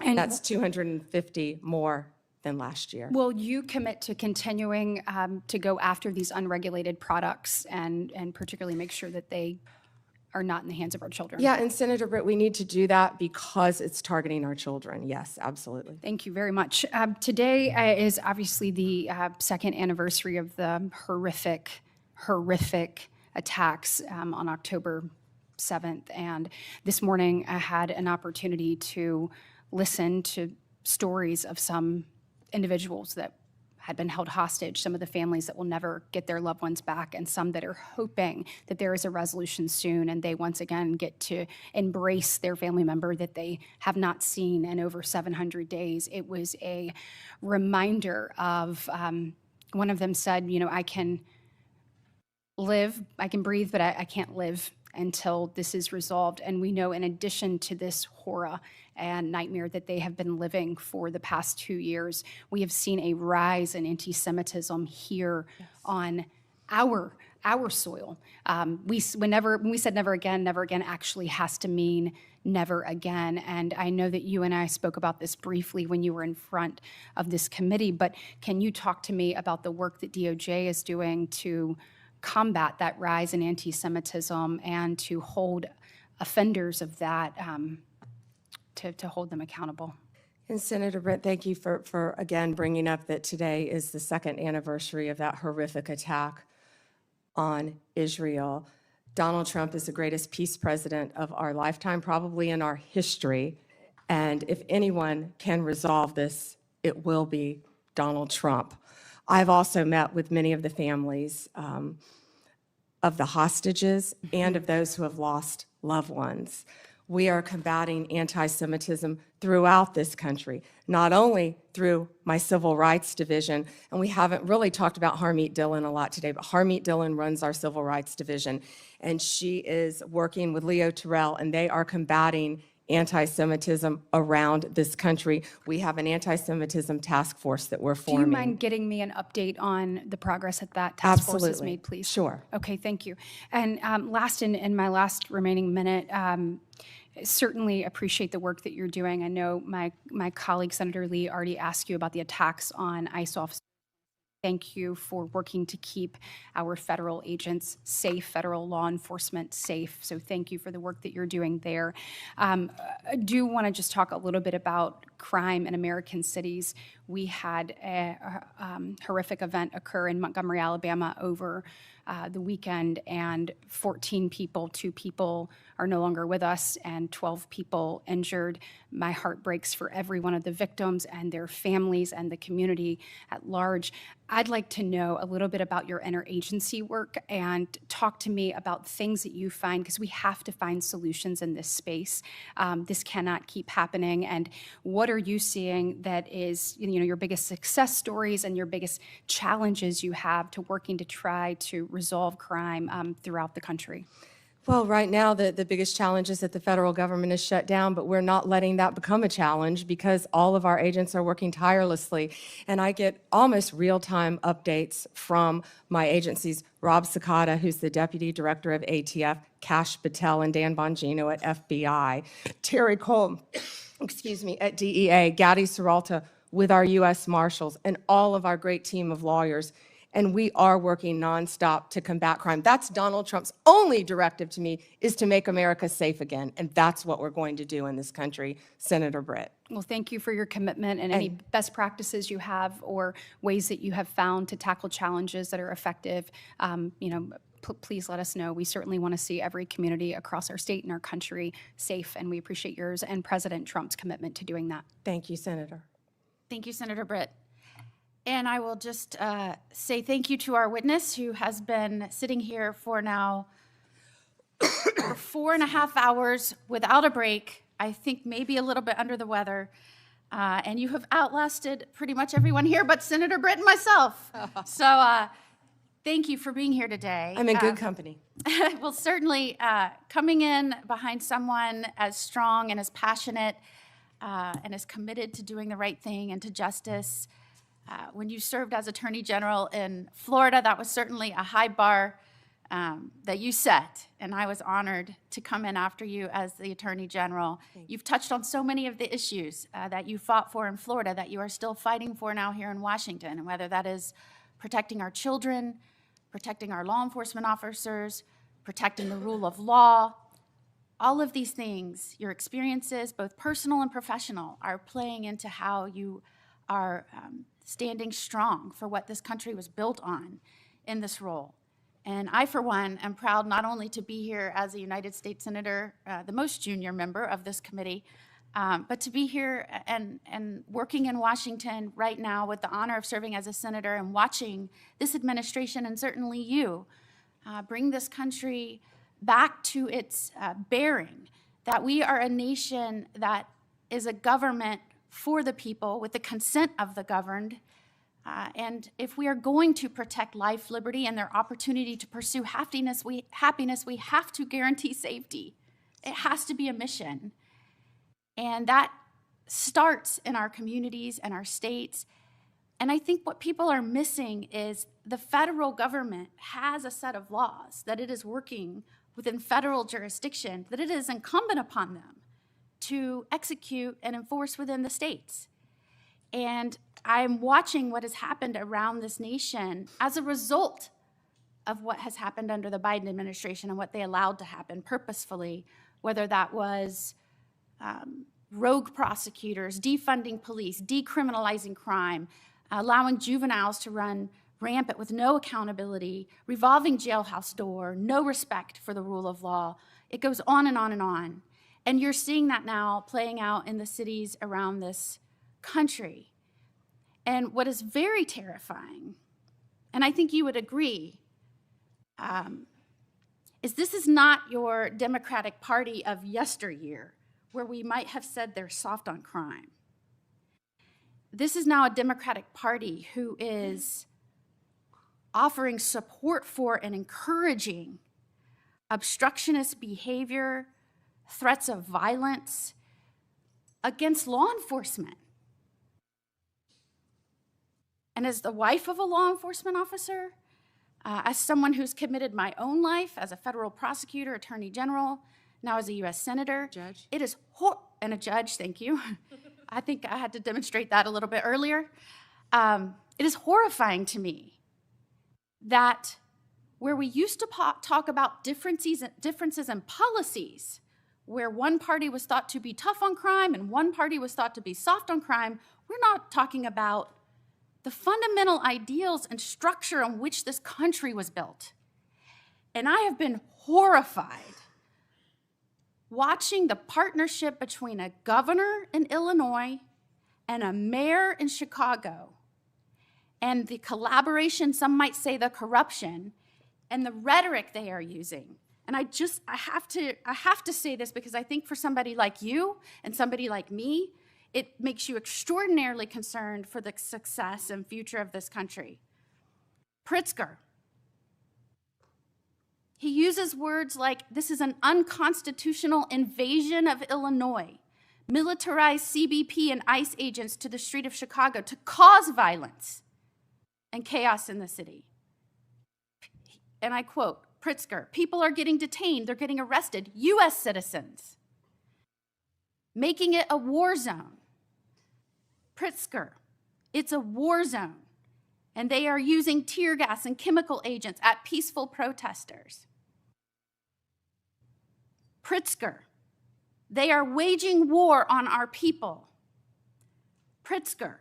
And that's 250 more than last year. Will you commit to continuing to go after these unregulated products and particularly make sure that they are not in the hands of our children? Yeah, and Senator Britt, we need to do that because it's targeting our children. Yes, absolutely. Thank you very much. Today is obviously the second anniversary of the horrific attacks on October 7th. And this morning I had an opportunity to listen to stories of some individuals that had been held hostage, some of the families that will never get their loved ones back, and some that are hoping that there is a resolution soon and they once again get to embrace their family member that they have not seen in over 700 days. It was a reminder of, one of them said, I can live, I can breathe, but I can't live until this is resolved. And we know in addition to this horror and nightmare that they have been living for the past 2 years, we have seen a rise in anti-Semitism here on our our soil. When we said never again actually has to mean never again. And I know that you and I spoke about this briefly when you were in front of this committee, but can you talk to me about the work that DOJ is doing to combat that rise in anti-Semitism and to hold offenders of that, to hold them accountable? And Senator Britt, thank you for again bringing up that today is the second anniversary of that horrific attack on Israel. Donald Trump is the greatest peace president of our lifetime, probably in our history. And if anyone can resolve this, it will be Donald Trump. I've also met with many of the families of the hostages and of those who have lost loved ones. We are combating anti-Semitism throughout this country, not only through my Civil Rights Division, and we haven't really talked about Harmeet Dillon a lot today, but Harmeet Dillon runs our Civil Rights Division, and she is working with Leo Terrell, and they are combating anti-Semitism around this country. We have an anti-Semitism task force that we're Do forming. you mind getting me an update on the progress that that task force has Absolutely. made, please? Sure. Okay, thank you. And last, in my last remaining minute, certainly appreciate the work that you're doing. I know my colleague, Senator Lee, already asked you about the attacks on ICE officers. Thank you for working to keep our federal agents safe, federal law enforcement safe. So thank you for the work that you're doing there. I do want to just talk a little bit about crime in American cities. We had a horrific event occur in Montgomery, Alabama over the weekend, and 14 people, 2 people are no longer with us, and 12 people injured. My heart breaks for every one of the victims and their families and the community at large. I'd like to know a little bit about your interagency work and talk to me about things that you find, because we have to find solutions in this space. This cannot keep happening. And what are you seeing that is, your biggest success stories and your biggest challenges you have to working to try to resolve crime throughout the country? Well, right now, the biggest challenge is that the federal government is shut down, but we're not letting that become a challenge because all of our agents are working tirelessly. And I get almost real-time updates from my agencies, Rob Sakata, who's the Deputy Director of ATF, Kash Patel and Dan Bongino at FBI, Terry Cole, at DEA, Gadi Serralta with our U.S. Marshals, and all of our great team of lawyers. And we are working nonstop to combat crime. That's Donald Trump's only directive to me, is to make America safe again. And that's what we're going to do in this country, Senator Britt. Well, thank you for your commitment and any best practices you have or ways that you have found to tackle challenges that are effective. Please let us know. We certainly want to see every community across our state and our country safe, and we appreciate yours and President Trump's commitment to doing that. Thank you, Senator. Thank you, Senator Britt. And I will just say thank you to our witness, who has been sitting here for now 4.5 hours without a break. I think maybe a little bit under the weather. And you have outlasted pretty much everyone here but Senator Britt and myself. So thank you for being here today. I'm in good company. Well, certainly coming in behind someone as strong and as passionate and as committed to doing the right thing and to justice. When you served as Attorney General in Florida, that was certainly a high bar that you set, and I was honored to come in after you as the Attorney General. You've touched on so many of the issues that you fought for in Florida that you are still fighting for now here in Washington, and whether that is protecting our children, protecting our law enforcement officers, protecting the rule of law. All of these things, your experiences, both personal and professional, are playing into how you are standing strong for what this country was built on in this role. And I, for one, am proud not only to be here as a United States Senator, the most junior member of this committee, but to be here and working in Washington right now with the honor of serving as a senator and watching this administration, and certainly you, bring this country back to its bearing, that we are a nation that is a government for the people, with the consent of the governed. And if we are going to protect life, liberty, and their opportunity to pursue happiness, we have to guarantee safety. It has to be a mission. And that starts in our communities and our states. And I think what people are missing is the federal government has a set of laws that it is working within federal jurisdiction, that it is incumbent upon them to execute and enforce within the states. And I'm watching what has happened around this nation as a result of what has happened under the Biden administration and what they allowed to happen purposefully, whether that was rogue prosecutors, defunding police, decriminalizing crime, allowing juveniles to run rampant with no accountability, revolving jailhouse door, no respect for the rule of law. It goes on and on and on. And you're seeing that now playing out in the cities around this country. And what is very terrifying, and I think you would agree, is this is not your Democratic Party of yesteryear, where we might have said they're soft on crime. This is now a Democratic Party who is offering support for and encouraging obstructionist behavior, threats of violence against law enforcement. And as the wife of a law enforcement officer, as someone who's committed my own life as a federal prosecutor, attorney general, now as a U.S. senator, it is and a judge, thank you. I think I had to demonstrate that a little bit earlier. It is horrifying to me that where we used to talk about differences in policies, where one party was thought to be tough on crime and one party was thought to be soft on crime, we're not talking about the fundamental ideals and structure on which this country was built. And I have been horrified watching the partnership between a governor in Illinois and a mayor in Chicago, and the collaboration, some might say the corruption, and the rhetoric they are using. And I have to say this because I think for somebody like you and somebody like me, it makes you extraordinarily concerned for the success and future of this country. Pritzker, he uses words like, this is an unconstitutional invasion of Illinois, militarized CBP and ICE agents to the street of Chicago to cause violence and chaos in the city. And I quote, Pritzker, people are getting detained, they're getting arrested, US citizens, making it a war zone. Pritzker, it's a war zone, and they are using tear gas and chemical agents at peaceful protesters. Pritzker, they are waging war on our people. Pritzker,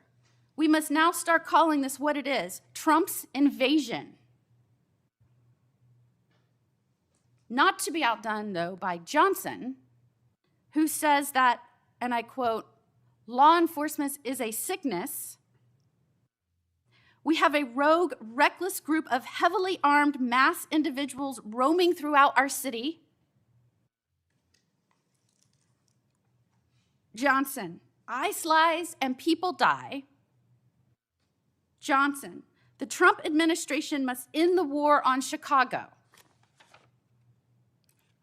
we must now start calling this what it is, Trump's invasion. Not to be outdone, though, by Johnson, who says that, and I quote, law enforcement is a sickness. We have a rogue, reckless group of heavily armed mass individuals roaming throughout our city. Johnson, ICE lies and people die. Johnson, the Trump administration must end the war on Chicago.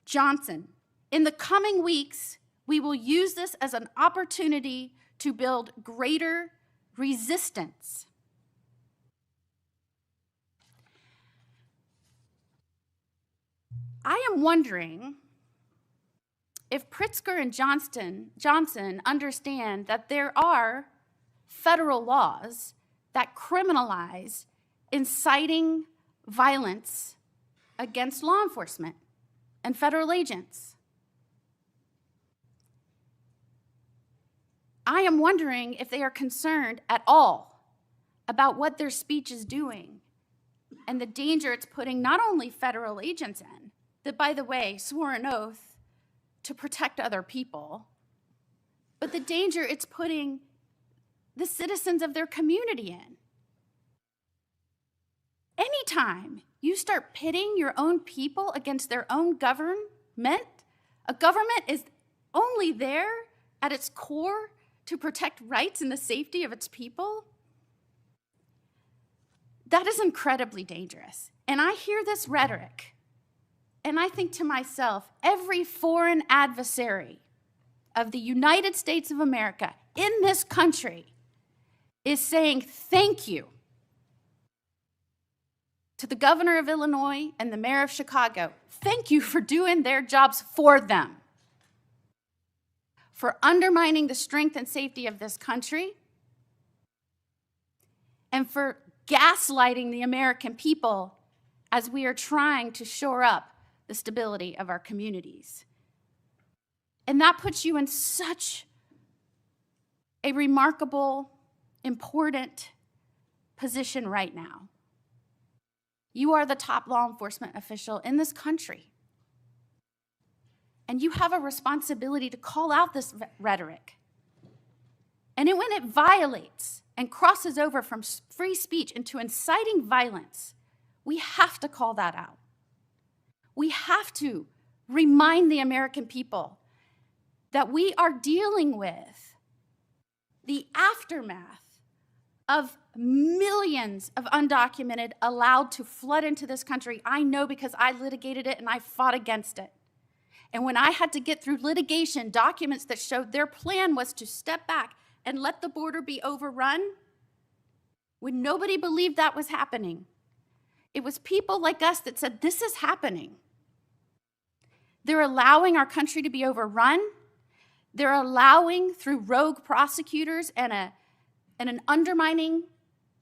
Johnson, in the coming weeks, we will use this as an opportunity to build greater resistance. I am wondering if Pritzker and Johnson understand that there are federal laws that criminalize inciting violence against law enforcement and federal agents. I am wondering if they are concerned at all about what their speech is doing and the danger it's putting not only federal agents in, that, by the way, swore an oath to protect other people, but the danger it's putting the citizens of their community in. Anytime you start pitting your own people against their own government, a government is only there at its core to protect rights and the safety of its people, that is incredibly dangerous. And I hear this rhetoric, and I think to myself, every foreign adversary of the United States of America in this country is saying thank you to the governor of Illinois and the mayor of Chicago. Thank you for doing their jobs for them, for undermining the strength and safety of this country, and for gaslighting the American people as we are trying to shore up the stability of our communities. And that puts you in such a remarkable, important position right now. You are the top law enforcement official in this country. And you have a responsibility to call out this rhetoric. And when it violates and crosses over from free speech into inciting violence, we have to call that out. We have to remind the American people that we are dealing with the aftermath of millions of undocumented allowed to flood into this country. I know because I litigated it and I fought against it. And when I had to get through litigation documents that showed their plan was to step back and let the border be overrun, when nobody believed that was happening, it was people like us that said, this is happening. They're allowing our country to be overrun. They're allowing, through rogue prosecutors and an undermining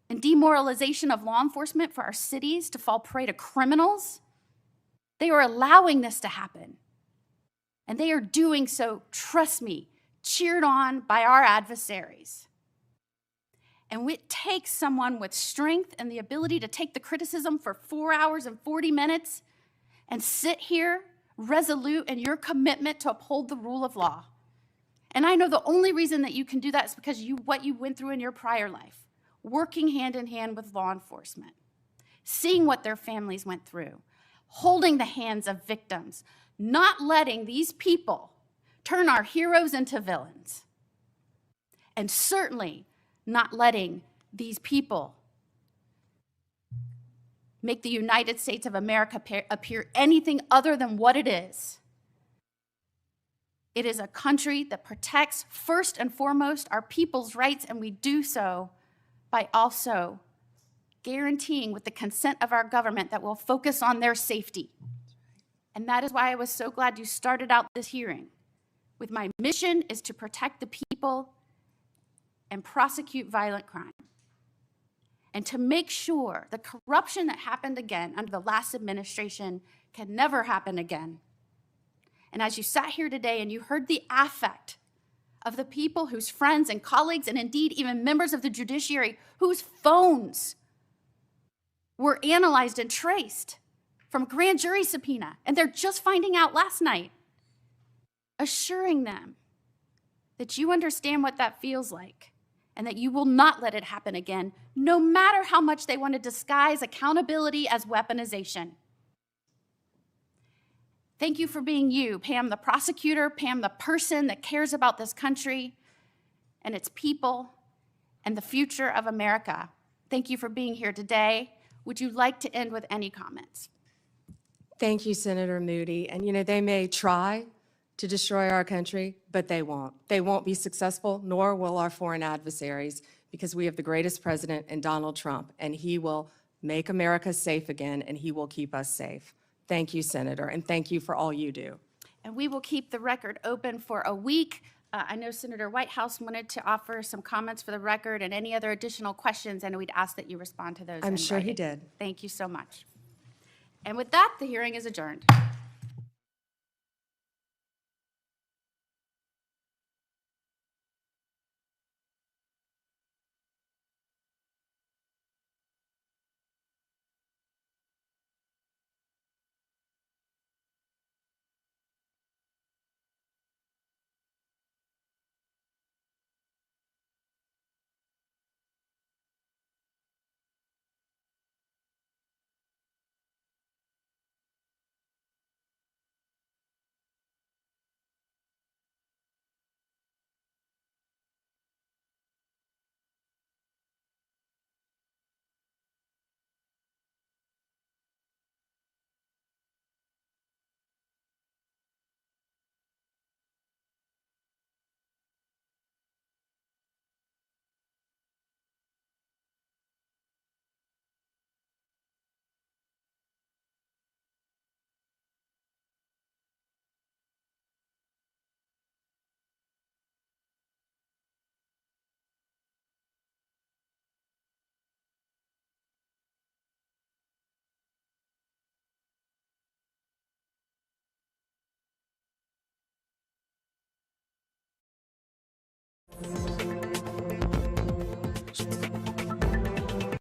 and demoralization of law enforcement, for our cities to fall prey to criminals. They are allowing this to happen. And they are doing so, trust me, cheered on by our adversaries. And it takes someone with strength and the ability to take the criticism for 4 hours and 40 minutes and sit here resolute in your commitment to uphold the rule of law. And I know the only reason that you can do that is because what you went through in your prior life, working hand in hand with law enforcement, seeing what their families went through, holding the hands of victims, not letting these people turn our heroes into villains, and certainly not letting these people make the United States of America appear anything other than what it is. It is a country that protects, first and foremost, our people's rights, and we do so by also guaranteeing, with the consent of our government, that we'll focus on their safety. And that is why I was so glad you started out this hearing with my mission is to protect the people and prosecute violent crime, and to make sure the corruption that happened again under the last administration can never happen again. And as you sat here today and you heard the affect of the people whose friends and colleagues, and indeed even members of the judiciary, whose phones were analyzed and traced from a grand jury subpoena, and they're just finding out last night, assuring them that you understand what that feels like and that you will not let it happen again, no matter how much they want to disguise accountability as weaponization. Thank you for being you, Pam the prosecutor, Pam the person that cares about this country and its people and the future of America. Thank you for being here today. Would you like to end with any comments? Thank you, Senator Moody. And you know, they may try to destroy our country, but they won't. They won't be successful, nor will our foreign adversaries, because we have the greatest president in Donald Trump, and he will make America safe again, and he will keep us safe. Thank you, Senator, and thank you for all you do. And we will keep the record open for a week. I know Senator Whitehouse wanted to offer some comments for the record and any other additional questions, and we'd ask that you respond to those. I'm in sure he writing. did. Thank you so much. And with that, the hearing is adjourned.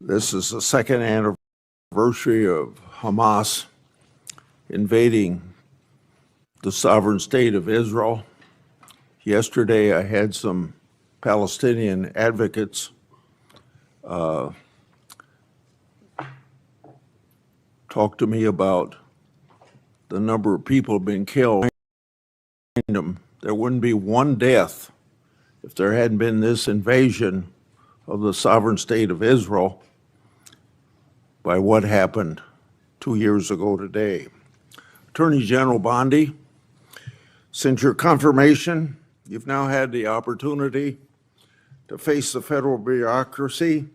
This is the second anniversary of Hamas invading the sovereign state of Israel. Yesterday, I had some Palestinian advocates talk to me about the number of people who've been killed. There wouldn't be one death if there hadn't been this invasion of the sovereign state of Israel by what happened 2 years ago today. Attorney General Bondi, since your confirmation, you've now had the opportunity to face the federal bureaucracy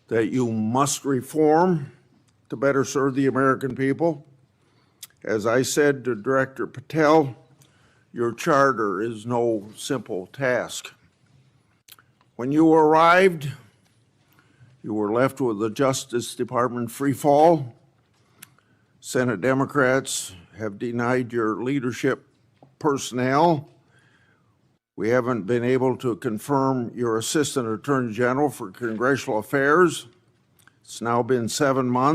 that you must reform to better serve the American people. As I said to Director Patel, your charter is no simple task. When you arrived, you were left with the Justice Department free fall. Senate Democrats have denied your leadership personnel. We haven't been able to confirm your Assistant Attorney General for Congressional Affairs. It's now been 7 months.